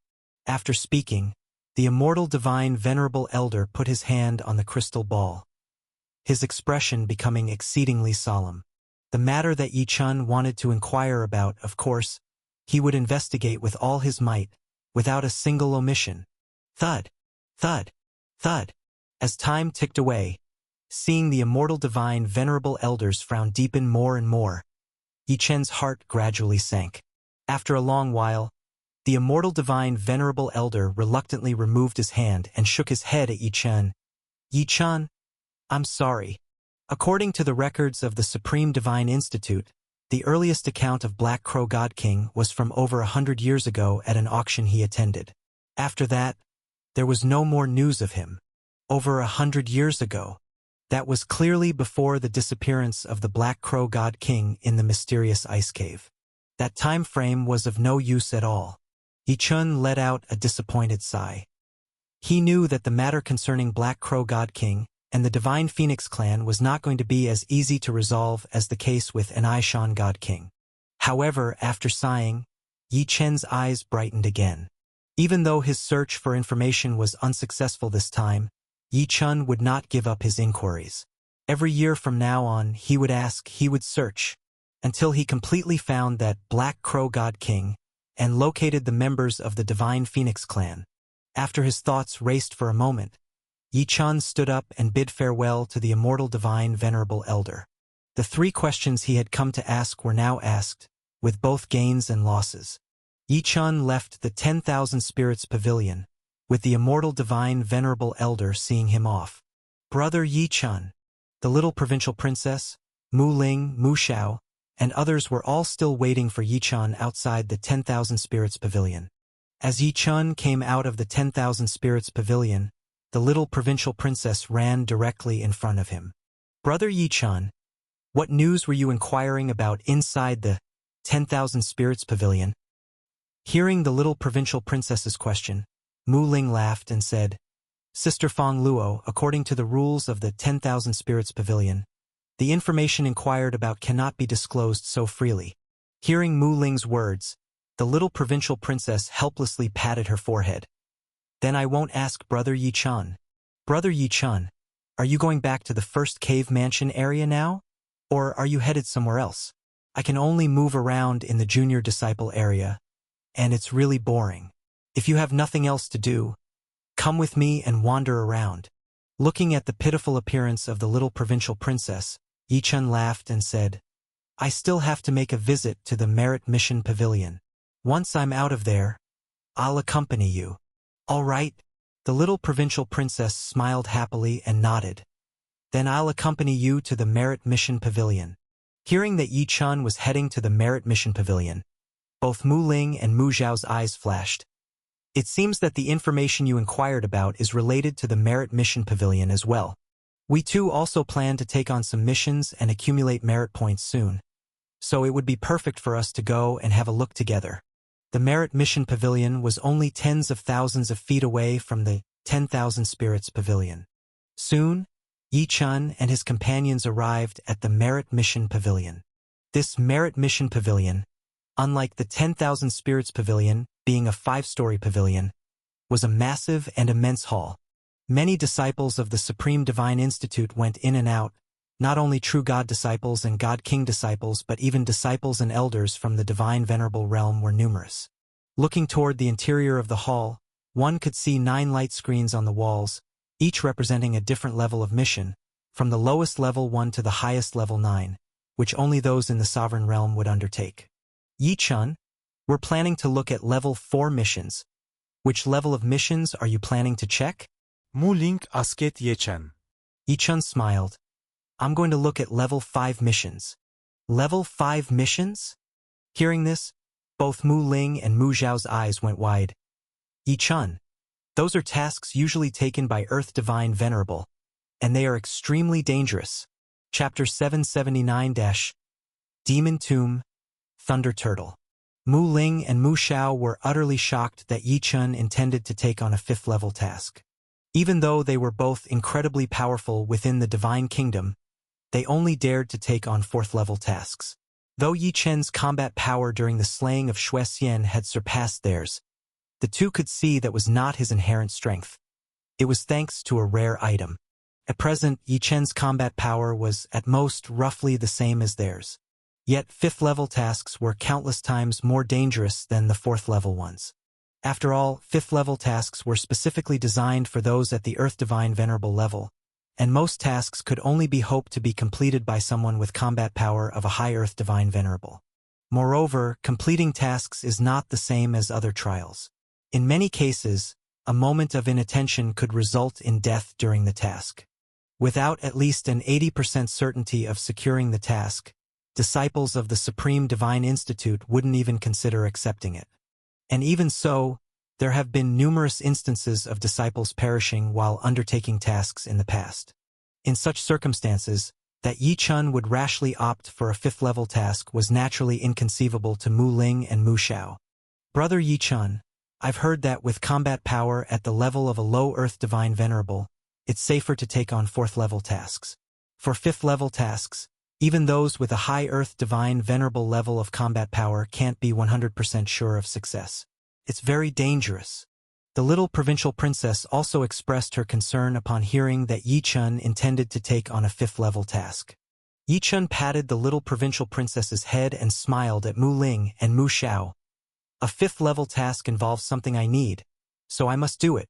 After speaking, the immortal divine venerable elder put his hand on the crystal ball, his expression becoming exceedingly solemn. The matter that Yi Chun wanted to inquire about, of course, he would investigate with all his might, without a single omission. Thud, thud, thud. As time ticked away, seeing the immortal divine venerable elders frown deepen more and more, Yi Chun's heart gradually sank. After a long while, The immortal divine venerable elder reluctantly removed his hand and shook his head at Yi Chen. Yi Chen, I'm sorry. According to the records of the Supreme Divine Institute, the earliest account of Black Crow God King was from over 100 years ago at an auction he attended. After that, there was no more news of him. Over 100 years ago. That was clearly before the disappearance of the Black Crow God King in the mysterious ice cave. That time frame was of no use at all. Yi Chen let out a disappointed sigh. He knew that the matter concerning Black Crow God King and the Divine Phoenix clan was not going to be as easy to resolve as the case with an Aishan God King. However, after sighing, Yi Chen's eyes brightened again. Even though his search for information was unsuccessful this time, Yi Chen would not give up his inquiries. Every year from now on, he would ask, he would search, until he completely found that Black Crow God King and located the members of the Divine Phoenix clan. After his thoughts raced for a moment, Yi Chen stood up and bid farewell to the immortal divine venerable elder. The 3 questions he had come to ask were now asked, with both gains and losses. Yi Chen left the 10,000 Spirits Pavilion, with the immortal divine venerable elder seeing him off. Brother Yi Chen, the little provincial princess, Mu Ling, Mu Xiao, and others were all still waiting for Yi Chen outside the 10,000 Spirits Pavilion. As Yi Chen came out of the 10,000 Spirits Pavilion, the little provincial princess ran directly in front of him. Brother Yi Chen, what news were you inquiring about inside the 10,000 Spirits Pavilion? Hearing the little provincial princess's question, Mu Ling laughed and said, Sister Fang Luo, according to the rules of the 10,000 Spirits Pavilion, the information inquired about cannot be disclosed so freely. Hearing Mu Ling's words, the little provincial princess helplessly patted her forehead. Then I won't ask Brother Yi Chen. Brother Yi Chen, are you going back to the first cave mansion area now? Or are you headed somewhere else? I can only move around in the junior disciple area, and it's really boring. If you have nothing else to do, come with me and wander around. Looking at the pitiful appearance of the little provincial princess, Yi Chen laughed and said, I still have to make a visit to the Merit Mission Pavilion. Once I'm out of there, I'll accompany you. All right. The little provincial princess smiled happily and nodded. Then I'll accompany you to the Merit Mission Pavilion. Hearing that Yi Chen was heading to the Merit Mission Pavilion, both Mu Ling and Mu Xiao's eyes flashed. It seems that the information you inquired about is related to the Merit Mission Pavilion as well. We too also plan to take on some missions and accumulate merit points soon. So it would be perfect for us to go and have a look together. The Merit Mission Pavilion was only tens of thousands of feet away from the 10,000 Spirits Pavilion. Soon, Yi Chen and his companions arrived at the Merit Mission Pavilion. This Merit Mission Pavilion, unlike the 10,000 Spirits Pavilion being a 5-story pavilion, was a massive and immense hall. Many disciples of the Supreme Divine Institute went in and out, not only true God disciples and God King disciples but even disciples and elders from the Divine Venerable Realm were numerous. Looking toward the interior of the hall, one could see 9 light screens on the walls, each representing a different level of mission, from the lowest level 1 to the highest level 9, which only those in the Sovereign Realm would undertake. Yi Chen, we're planning to look at level 4 missions. Which level of missions are you planning to check? Mu Ling asked Yi Chen. Yi Chen smiled. I'm going to look at level 5 missions. Level 5 missions? Hearing this, both Mu Ling and Mu Xiao's eyes went wide. Yi Chen, those are tasks usually taken by Earth Divine Venerable, and they are extremely dangerous. Chapter 779- Demon Tomb, Thunder Turtle. Mu Ling and Mu Xiao were utterly shocked that Yi Chen intended to take on a 5th-level task. Even though they were both incredibly powerful within the Divine Kingdom, they only dared to take on 4th-level tasks. Though Yi Chen's combat power during the slaying of Xue Xian had surpassed theirs, the two could see that was not his inherent strength. It was thanks to a rare item. At present, Yi Chen's combat power was at most roughly the same as theirs. Yet 5th-level tasks were countless times more dangerous than the 4th-level ones. After all, 5th-level tasks were specifically designed for those at the Earth Divine Venerable level, and most tasks could only be hoped to be completed by someone with combat power of a high Earth Divine Venerable. Moreover, completing tasks is not the same as other trials. In many cases, a moment of inattention could result in death during the task. Without at least an 80% certainty of securing the task, disciples of the Supreme Divine Institute wouldn't even consider accepting it. And even so, there have been numerous instances of disciples perishing while undertaking tasks in the past. In such circumstances, that Yi Chun would rashly opt for a fifth-level task was naturally inconceivable to Mu Ling and Mu Xiao. Brother Yi Chun, I've heard that with combat power at the level of a low Earth Divine Venerable, it's safer to take on fourth-level tasks. For fifth-level tasks, even those with a high Earth Divine Venerable level of combat power can't be 100% sure of success. It's very dangerous. The little provincial princess also expressed her concern upon hearing that Yi Chun intended to take on a fifth-level task. Yi Chun patted the little provincial princess's head and smiled at Mu Ling and Mu Xiao. A fifth-level task involves something I need, so I must do it.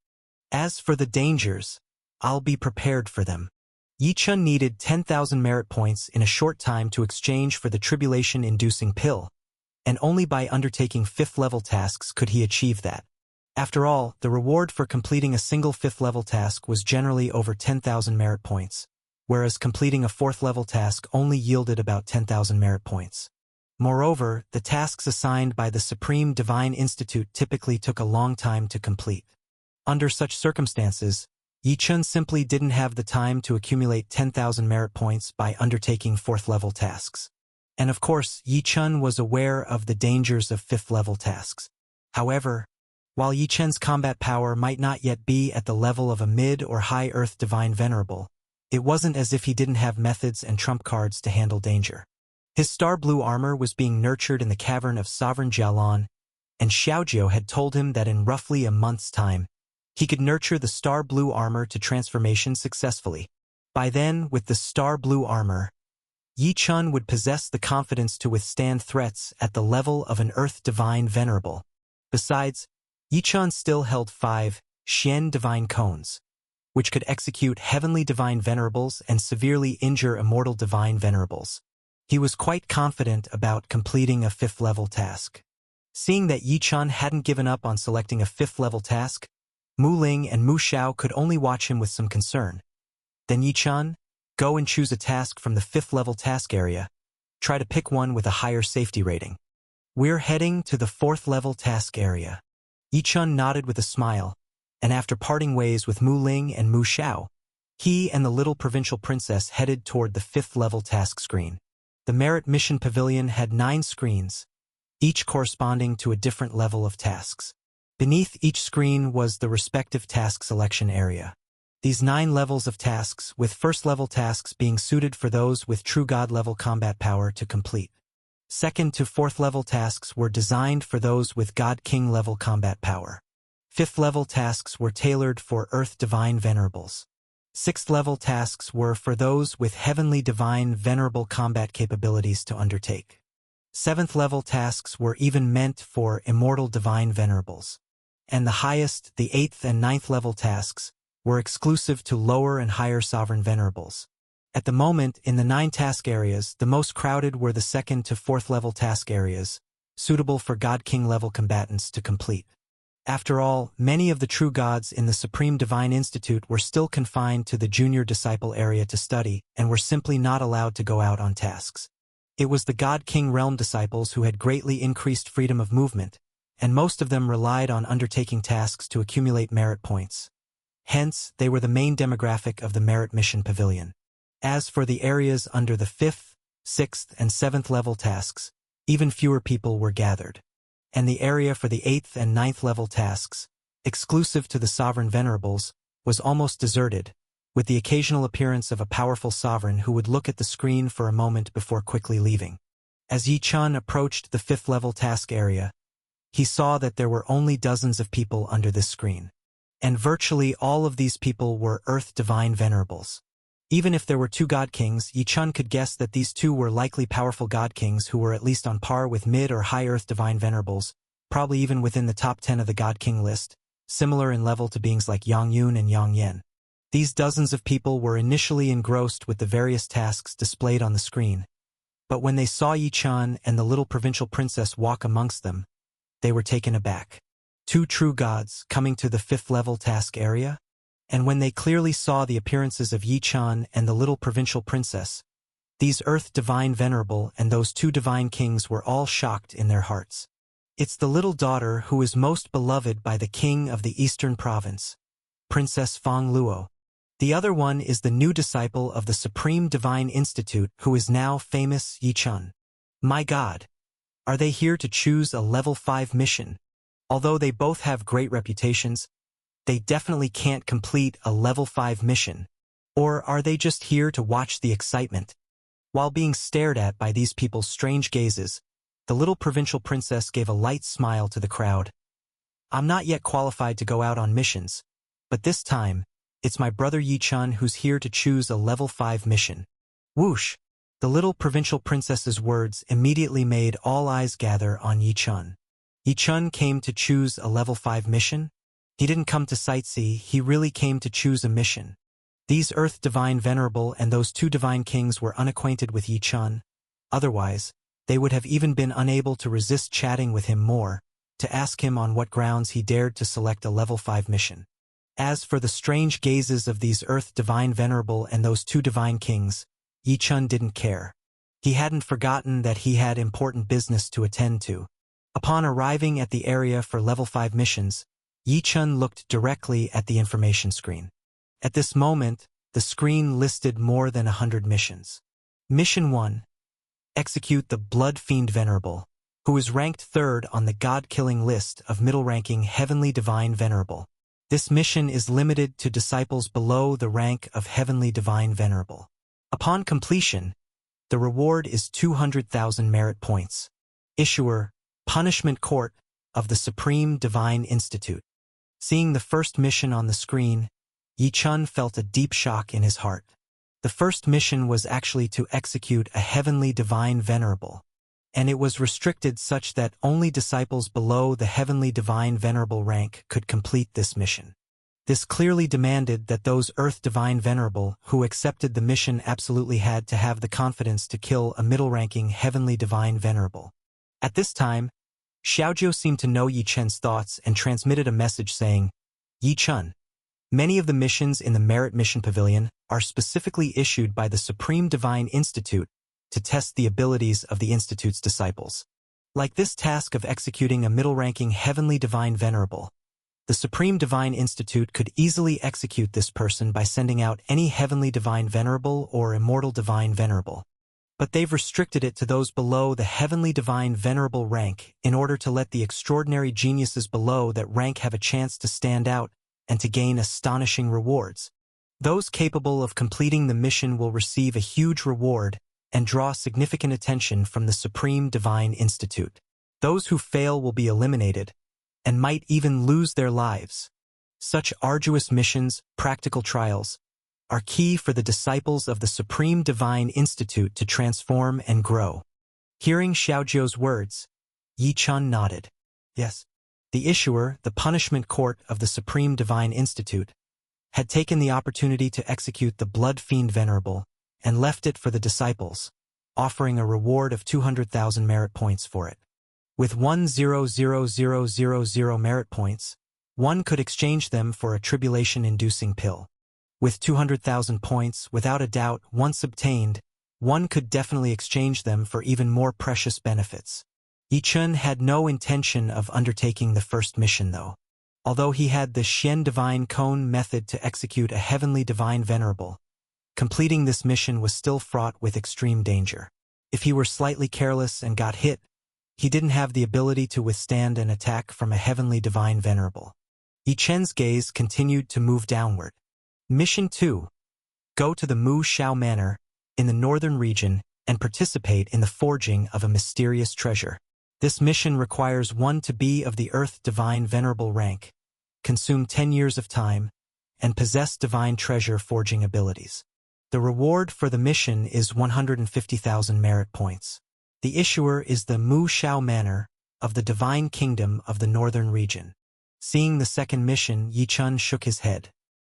As for the dangers, I'll be prepared for them. Yi Chun needed 10,000 merit points in a short time to exchange for the tribulation-inducing pill, and only by undertaking fifth-level tasks could he achieve that. After all, the reward for completing a single fifth-level task was generally over 10,000 merit points, whereas completing a fourth-level task only yielded about 10,000 merit points. Moreover, the tasks assigned by the Supreme Divine Institute typically took a long time to complete. Under such circumstances, Yi Chun simply didn't have the time to accumulate 10,000 merit points by undertaking fourth-level tasks. And of course, Yi Chun was aware of the dangers of fifth-level tasks. However, while Yi Chun's combat power might not yet be at the level of a mid or high Earth Divine Venerable, it wasn't as if he didn't have methods and trump cards to handle danger. His star blue armor was being nurtured in the cavern of Sovereign Jialan, and Xiaojiu had told him that in roughly a month's time, he could nurture the star blue armor to transformation successfully. By then, with the star blue armor, Yi Chun would possess the confidence to withstand threats at the level of an Earth Divine Venerable. Besides, Yi Chun still held 5 Xian Divine Cones, which could execute Heavenly Divine Venerables and severely injure Immortal Divine Venerables. He was quite confident about completing a fifth-level task. Seeing that Yi Chun hadn't given up on selecting a fifth-level task, Mu Ling and Mu Xiao could only watch him with some concern. Then Yi Chun, go and choose a task from the fifth-level task area. Try to pick one with a higher safety rating. We're heading to the fourth-level task area. Yi Chun nodded with a smile, and after parting ways with Mu Ling and Mu Xiao, he and the little provincial princess headed toward the fifth-level task screen. The Merit Mission Pavilion had 9 screens, each corresponding to a different level of tasks. Beneath each screen was the respective task selection area. These 9 levels of tasks, with first-level tasks being suited for those with true God-level combat power to complete. Second to fourth-level tasks were designed for those with God King-level combat power. Fifth-level tasks were tailored for Earth Divine Venerables. Sixth-level tasks were for those with Heavenly Divine Venerable combat capabilities to undertake. Seventh-level tasks were even meant for Immortal Divine Venerables. And the highest, the 8th and 9th level tasks, were exclusive to lower and higher Sovereign Venerables. At the moment, in the 9 task areas, the most crowded were the 2nd to 4th level task areas, suitable for God King level combatants to complete. After all, many of the true gods in the Supreme Divine Institute were still confined to the junior disciple area to study and were simply not allowed to go out on tasks. It was the God King realm disciples who had greatly increased freedom of movement, and most of them relied on undertaking tasks to accumulate merit points. Hence, they were the main demographic of the Merit Mission Pavilion. As for the areas under the 5th, 6th, and 7th level tasks, even fewer people were gathered. And the area for the 8th and 9th level tasks, exclusive to the Sovereign Venerables, was almost deserted, with the occasional appearance of a powerful sovereign who would look at the screen for a moment before quickly leaving. As Yi Chun approached the 5th level task area, he saw that there were only dozens of people under this screen. And virtually all of these people were Earth Divine Venerables. Even if there were 2 God Kings, Yi Chun could guess that these 2 were likely powerful God Kings who were at least on par with mid or high Earth Divine Venerables, probably even within the top 10 of the God King list, similar in level to beings like Yang Yun and Yang Yen. These dozens of people were initially engrossed with the various tasks displayed on the screen, But when they saw Yi Chan and the little provincial princess walk amongst them, they were taken aback. Two true gods coming to the 5th level task area? And when they clearly saw the appearances of Yi Chan and the little provincial princess, these Earth Divine Venerable and those two divine kings were all shocked in their hearts. It's the little daughter who is most beloved by the king of the Eastern Province, Princess Fang Luo. The other one is the new disciple of the Supreme Divine Institute who is now famous Yi Chan. My God! Are they here to choose a level 5 mission? Although they both have great reputations, they definitely can't complete a level 5 mission. Or are they just here to watch the excitement? While being stared at by these people's strange gazes, the little provincial princess gave a light smile to the crowd. I'm not yet qualified to go out on missions, but this time, it's my brother Yi Chan who's here to choose a level 5 mission. Whoosh! The little provincial princess's words immediately made all eyes gather on Yi Chan. Yi Chan came to choose a level 5 mission? He didn't come to sightsee, he really came to choose a mission. These Earth Divine Venerable and those two divine kings were unacquainted with Yi Chan. Otherwise, they would have even been unable to resist chatting with him more, to ask him on what grounds he dared to select a level 5 mission. As for the strange gazes of these Earth Divine Venerable and those two divine kings, Yi Chan didn't care. He hadn't forgotten that he had important business to attend to. Upon arriving at the area for level 5 missions, Yi Chan looked directly at the information screen. At this moment, the screen listed more than 100 missions. Mission 1. Execute the Blood Fiend Venerable, who is ranked 3rd on the God-killing list of middle-ranking Heavenly Divine Venerable. This mission is limited to disciples below the rank of Heavenly Divine Venerable. Upon completion, the reward is 200,000 merit points. Issuer, Punishment Court of the Supreme Divine Institute. Seeing the first mission on the screen, Yi Chan felt a deep shock in his heart. The first mission was actually to execute a Heavenly Divine Venerable, and it was restricted such that only disciples below the Heavenly Divine Venerable rank could complete this mission. This clearly demanded that those Earth Divine Venerable who accepted the mission absolutely had to have the confidence to kill a middle-ranking Heavenly Divine Venerable. At this time, Xiaojiu seemed to know Yi Chen's thoughts and transmitted a message saying, Yi Chen, many of the missions in the Merit Mission Pavilion are specifically issued by the Supreme Divine Institute to test the abilities of the Institute's disciples. Like this task of executing a middle-ranking Heavenly Divine Venerable, the Supreme Divine Institute could easily execute this person by sending out any Heavenly Divine Venerable or Immortal Divine Venerable. But they've restricted it to those below the Heavenly Divine Venerable rank in order to let the extraordinary geniuses below that rank have a chance to stand out and to gain astonishing rewards. Those capable of completing the mission will receive a huge reward and draw significant attention from the Supreme Divine Institute. Those who fail will be eliminated and might even lose their lives. Such arduous missions, practical trials, are key for the disciples of the Supreme Divine Institute to transform and grow. Hearing Xiaojiu's words, Yi Chan nodded. Yes. The issuer, the Punishment Court of the Supreme Divine Institute, had taken the opportunity to execute the Blood Fiend Venerable and left it for the disciples, offering a reward of 200,000 merit points for it. With 100,000 merit points, one could exchange them for a tribulation-inducing pill. With 200,000 points, without a doubt, once obtained, one could definitely exchange them for even more precious benefits. Yi Chen had no intention of undertaking the first mission though. Although he had the Xian Divine Cone method to execute a Heavenly Divine Venerable, completing this mission was still fraught with extreme danger. If he were slightly careless and got hit, he didn't have the ability to withstand an attack from a Heavenly Divine Venerable. Yi Chen's gaze continued to move downward. Mission 2. Go to the Mu Shao Manor in the northern region and participate in the forging of a mysterious treasure. This mission requires one to be of the Earth Divine Venerable rank, consume 10 years of time, and possess divine treasure forging abilities. The reward for the mission is 150,000 merit points. The issuer is the Mu Shao Manor of the Divine Kingdom of the northern region. Seeing the second mission, Yi Chen shook his head.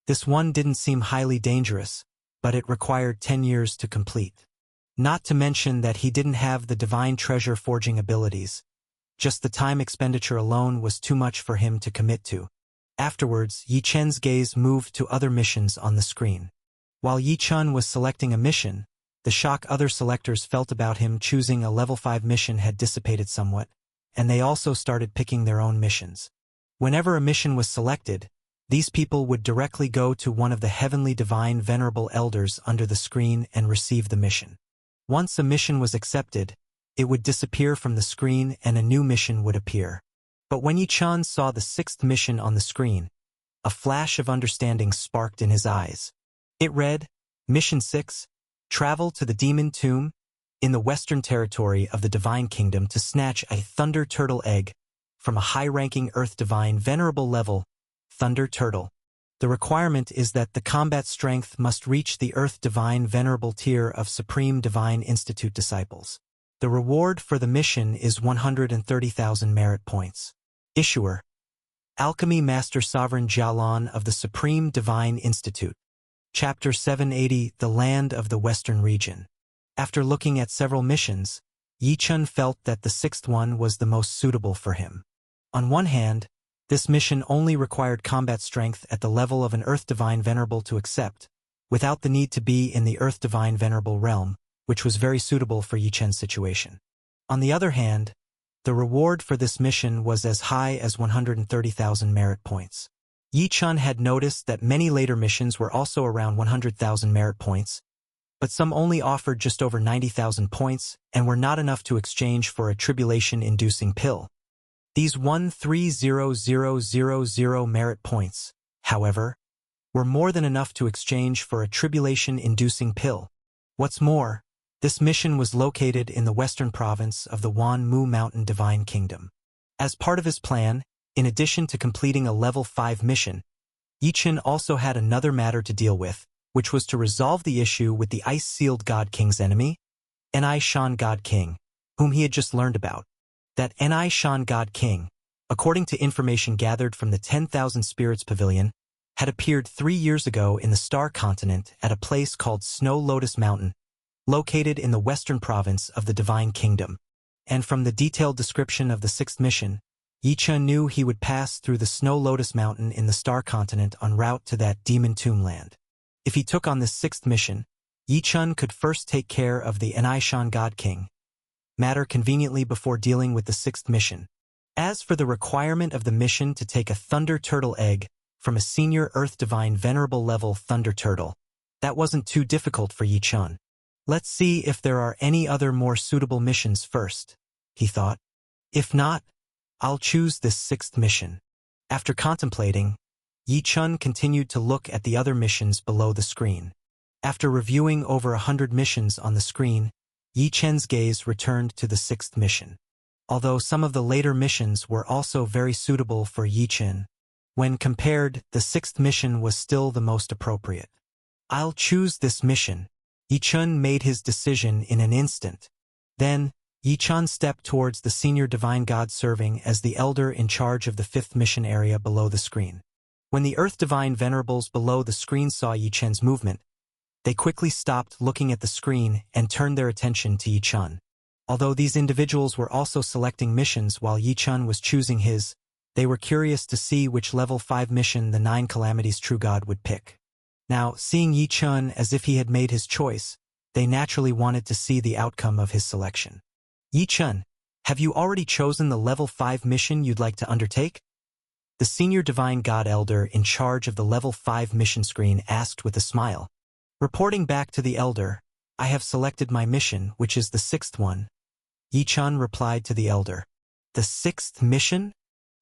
This one didn't seem highly dangerous, but it required 10 years to complete. Not to mention that he didn't have the divine treasure forging abilities. Just the time expenditure alone was too much for him to commit to. Afterwards, Yi Chen's gaze moved to other missions on the screen. While Yi Chen was selecting a mission, the shock other selectors felt about him choosing a level 5 mission had dissipated somewhat, and they also started picking their own missions. Whenever a mission was selected, these people would directly go to one of the heavenly divine venerable elders under the screen and receive the mission. Once a mission was accepted, it would disappear from the screen and a new mission would appear. But when Yi Chen saw the 6th mission on the screen, a flash of understanding sparked in his eyes. It read, Mission 6, travel to the Demon Tomb in the Western Territory of the Divine Kingdom to snatch a Thunder Turtle egg from a high-ranking Earth Divine Venerable level, Thunder Turtle. The requirement is that the combat strength must reach the Earth Divine Venerable tier of Supreme Divine Institute disciples. The reward for the mission is 130,000 merit points. Issuer: Alchemy Master Sovereign Jialan of the Supreme Divine Institute. Chapter 780, The Land of the Western Region. After looking at several missions, Yi Chen felt that the 6th one was the most suitable for him. On one hand, this mission only required combat strength at the level of an Earth Divine Venerable to accept, without the need to be in the Earth Divine Venerable realm, which was very suitable for Yi Chen's situation. On the other hand, the reward for this mission was as high as 130,000 merit points. Yi Chen had noticed that many later missions were also around 100,000 merit points, but some only offered just over 90,000 points and were not enough to exchange for a tribulation-inducing pill. These 130,000 merit points, however, were more than enough to exchange for a tribulation-inducing pill. What's more, this mission was located in the western province of the Wanmu Mountain Divine Kingdom. As part of his plan, in addition to completing a level 5 mission, Yi Chen also had another matter to deal with, which was to resolve the issue with the Ice-Sealed God King's enemy, Ni Shan God King, whom he had just learned about. That Ni Shan God King, according to information gathered from the 10,000 Spirits Pavilion, had appeared 3 years ago in the Star Continent at a place called Snow Lotus Mountain, located in the western province of the Divine Kingdom. And from the detailed description of the 6th mission, Yi Chen knew he would pass through the Snow Lotus Mountain in the Star Continent en route to that Demon Tomb land. If he took on this 6th mission, Yi Chen could first take care of the Ni Shan God King matter conveniently before dealing with the 6th mission. As for the requirement of the mission to take a Thunder Turtle egg from a senior Earth Divine Venerable level Thunder Turtle, that wasn't too difficult for Yi Chen. Let's see if there are any other more suitable missions first, he thought. If not, I'll choose this 6th mission. After contemplating, Yi Chen continued to look at the other missions below the screen. After reviewing over 100 missions on the screen, Yi Chen's gaze returned to the 6th mission. Although some of the later missions were also very suitable for Yi Chen, when compared, the 6th mission was still the most appropriate. I'll choose this mission. Yi Chen made his decision in an instant. Then, Yi Chen stepped towards the senior divine god serving as the elder in charge of the 5th mission area below the screen. When the Earth Divine Venerables below the screen saw Yi Chen's movement, they quickly stopped looking at the screen and turned their attention to Yi Chen. Although these individuals were also selecting missions while Yi Chen was choosing his, they were curious to see which level 5 mission the 9 Calamities True God would pick. Now, seeing Yi Chen as if he had made his choice, they naturally wanted to see the outcome of his selection. Yi Chen, have you already chosen the level 5 mission you'd like to undertake? The senior divine god elder in charge of the level 5 mission screen asked with a smile. Reporting back to the elder, I have selected my mission, which is the 6th one. Yi Chen replied to the elder. The 6th mission?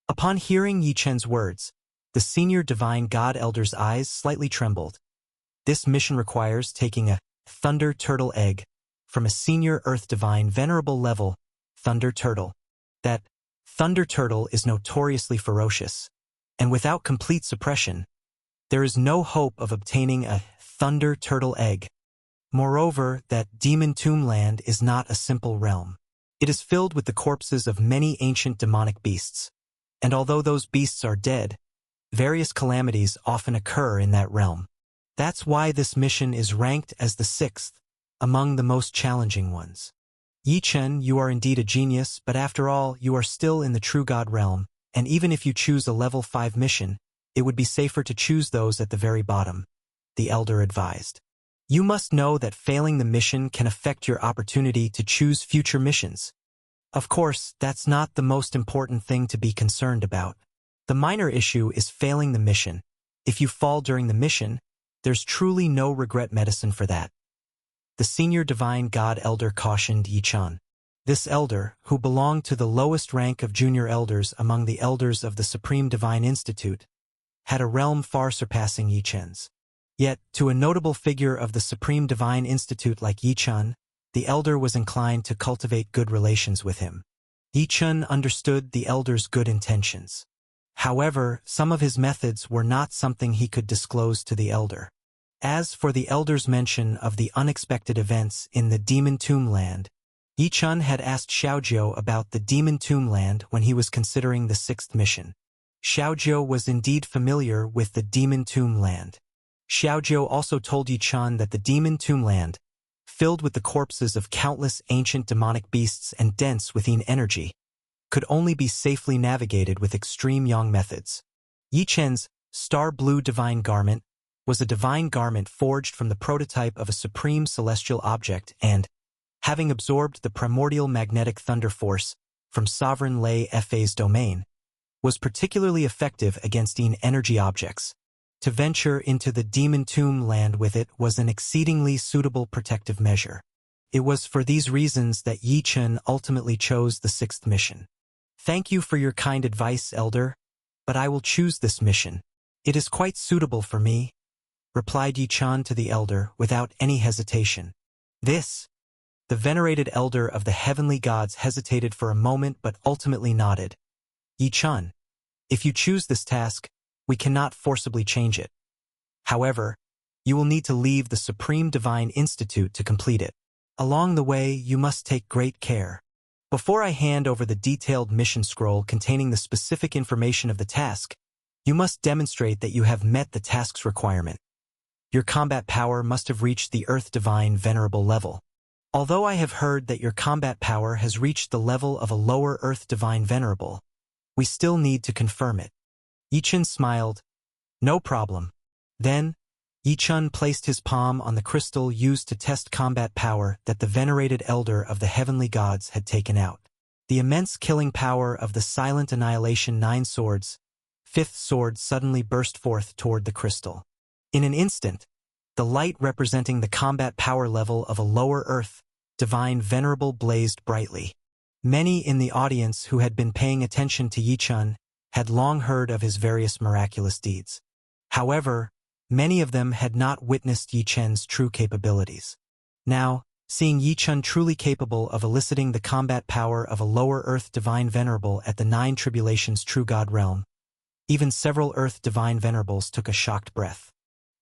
Upon hearing Yi Chen's words, the senior divine god elder's eyes slightly trembled. This mission requires taking a Thunder Turtle egg from a senior Earth Divine Venerable level, Thunder Turtle. That Thunder Turtle is notoriously ferocious, and without complete suppression, there is no hope of obtaining a Thunder Turtle egg. Moreover, that Demon Tomb land is not a simple realm. It is filled with the corpses of many ancient demonic beasts, and although those beasts are dead, various calamities often occur in that realm. That's why this mission is ranked as the 6th, among the most challenging ones. Yi Chen, you are indeed a genius, but after all, you are still in the true God realm, and even if you choose a level 5 mission, it would be safer to choose those at the very bottom, the elder advised. You must know that failing the mission can affect your opportunity to choose future missions. Of course, that's not the most important thing to be concerned about. The minor issue is failing the mission. If you fall during the mission, there's truly no regret medicine for that. The senior divine god elder cautioned Yi Chen. This elder, who belonged to the lowest rank of junior elders among the elders of the Supreme Divine Institute, had a realm far surpassing Yi Chen's. Yet, to a notable figure of the Supreme Divine Institute like Yi Chen, the elder was inclined to cultivate good relations with him. Yi Chen understood the elder's good intentions. However, some of his methods were not something he could disclose to the elder. As for the elder's mention of the unexpected events in the Demon Tomb Land, Yi Chen had asked Xiaojiu about the Demon Tomb Land when he was considering the 6th mission. Xiaojiu was indeed familiar with the Demon Tomb Land. Xiaojiu also told Yi Chen that the Demon Tomb Land, filled with the corpses of countless ancient demonic beasts and dense within energy, could only be safely navigated with extreme yang methods. Yi Chen's star blue divine garment was a divine garment forged from the prototype of a supreme celestial object and, having absorbed the primordial magnetic thunder force from Sovereign Lei Fa's domain, was particularly effective against energy objects. To venture into the Demon Tomb Land with it was an exceedingly suitable protective measure. It was for these reasons that Yi Chen ultimately chose the 6th mission. Thank you for your kind advice, Elder, but I will choose this mission. It is quite suitable for me, replied Yi Chen to the elder without any hesitation. The venerated elder of the heavenly gods hesitated for a moment but ultimately nodded. Yi Chen, if you choose this task, we cannot forcibly change it. However, you will need to leave the Supreme Divine Institute to complete it. Along the way, you must take great care. Before I hand over the detailed mission scroll containing the specific information of the task, you must demonstrate that you have met the task's requirement. Your combat power must have reached the Earth Divine Venerable level. Although I have heard that your combat power has reached the level of a lower Earth Divine Venerable, we still need to confirm it. Yi Chen smiled. No problem. Then, Yi Chen placed his palm on the crystal used to test combat power that the venerated elder of the heavenly gods had taken out. The immense killing power of the silent annihilation 9 swords, 5th sword suddenly burst forth toward the crystal. In an instant, the light representing the combat power level of a lower Earth Divine Venerable blazed brightly. Many in the audience who had been paying attention to Yi Chen had long heard of his various miraculous deeds. However, many of them had not witnessed Yi Chen's true capabilities. Now, seeing Yi Chen truly capable of eliciting the combat power of a lower Earth Divine Venerable at the 9 Tribulations True God realm, even several Earth Divine Venerables took a shocked breath.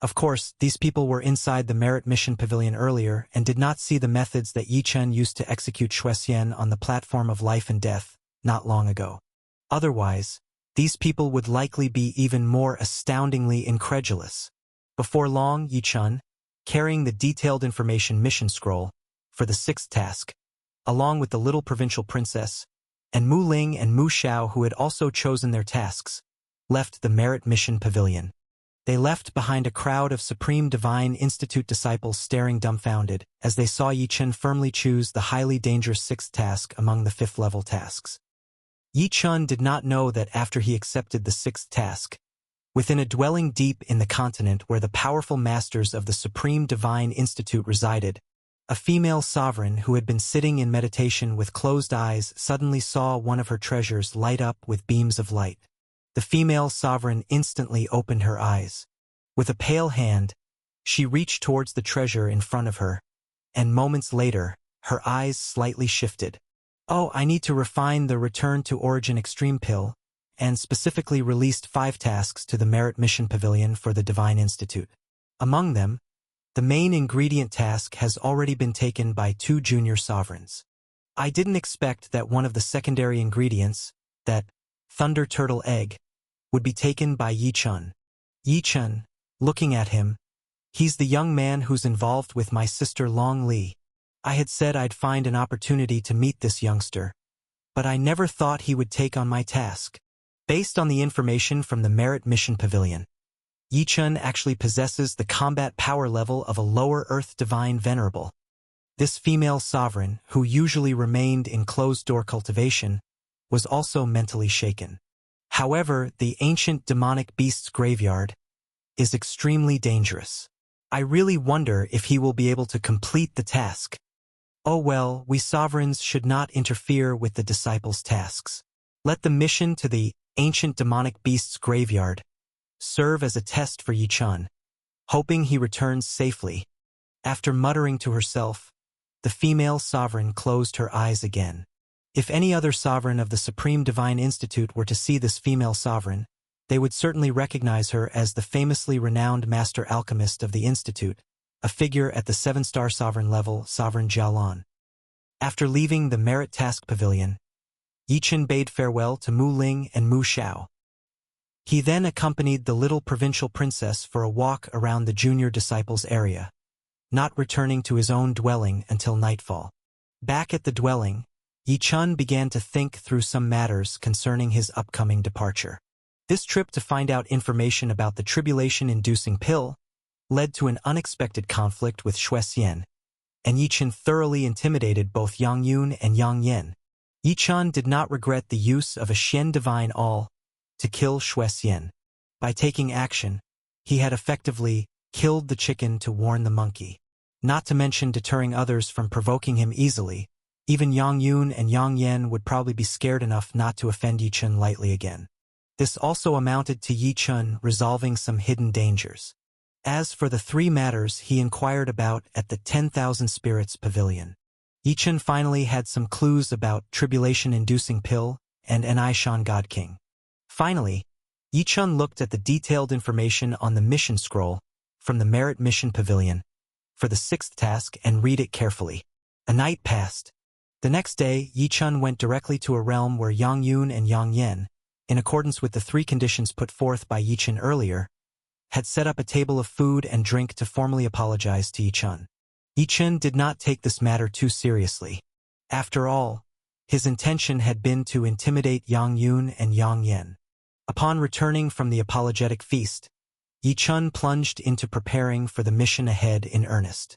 Of course, these people were inside the Merit Mission Pavilion earlier and did not see the methods that Yi Chen used to execute Shuexian on the platform of life and death not long ago. Otherwise, these people would likely be even more astoundingly incredulous. Before long, Yi Chen, carrying the detailed information mission scroll for the 6th task, along with the little provincial princess, and Mu Ling and Mu Xiao who had also chosen their tasks, left the Merit Mission Pavilion. They left behind a crowd of Supreme Divine Institute disciples staring dumbfounded as they saw Yi Chen firmly choose the highly dangerous 6th task among the 5th level tasks. Yi Chen did not know that after he accepted the 6th task, within a dwelling deep in the continent where the powerful masters of the Supreme Divine Institute resided, a female sovereign who had been sitting in meditation with closed eyes suddenly saw one of her treasures light up with beams of light. The female sovereign instantly opened her eyes. With a pale hand, she reached towards the treasure in front of her, and moments later, her eyes slightly shifted. Oh, I need to refine the Return to Origin Extreme Pill, and specifically released 5 tasks to the Merit Mission Pavilion for the Divine Institute. Among them, the main ingredient task has already been taken by 2 junior sovereigns. I didn't expect that one of the secondary ingredients, that Thunder Turtle Egg, would be taken by Yi Chen. Yi Chen, looking at him, He's the young man who's involved with my sister Long Li. I had said I'd find an opportunity to meet this youngster, but I never thought he would take on my task. Based on the information from the Merit Mission Pavilion, Yichun actually possesses the combat power level of a lower Earth Divine Venerable. This female sovereign, who usually remained in closed-door cultivation, was also mentally shaken. However, the ancient demonic beast's graveyard is extremely dangerous. I really wonder if he will be able to complete the task. Oh well, we sovereigns should not interfere with the disciples' tasks. Let the mission to the ancient demonic beast's graveyard serve as a test for Yichun, hoping he returns safely. After muttering to herself, the female sovereign closed her eyes again. If any other sovereign of the Supreme Divine Institute were to see this female sovereign, they would certainly recognize her as the famously renowned master alchemist of the Institute, a figure at the 7-star sovereign level, Sovereign Jialan. After leaving the Merit Task Pavilion, Yichun bade farewell to Mu Ling and Mu Xiao. He then accompanied the little provincial princess for a walk around the junior disciples area, not returning to his own dwelling until nightfall. Back at the dwelling, Yichun began to think through some matters concerning his upcoming departure. This trip to find out information about the tribulation-inducing pill led to an unexpected conflict with Xuexian, and Yichun thoroughly intimidated both Yang Yun and Yang Yen. Yichun did not regret the use of a Xian Divine All to kill Xuexian. By taking action, he had effectively killed the chicken to warn the monkey. Not to mention deterring others from provoking him easily, even Yang Yun and Yang Yen would probably be scared enough not to offend Yichun lightly again. This also amounted to Yichun resolving some hidden dangers. As for the 3 matters he inquired about at the 10,000 Spirits Pavilion, Yichun finally had some clues about tribulation-inducing pill and Nishan God King. Finally, Yichun looked at the detailed information on the mission scroll from the Merit Mission Pavilion for the 6th task and read it carefully. A night passed. The next day, Yichun went directly to a realm where Yang Yun and Yang Yen, in accordance with the 3 conditions put forth by Yichun earlier, had set up a table of food and drink to formally apologize to Yichun. Yichun did not take this matter too seriously. After all, his intention had been to intimidate Yang Yun and Yang Yen. Upon returning from the apologetic feast, Yichun plunged into preparing for the mission ahead in earnest.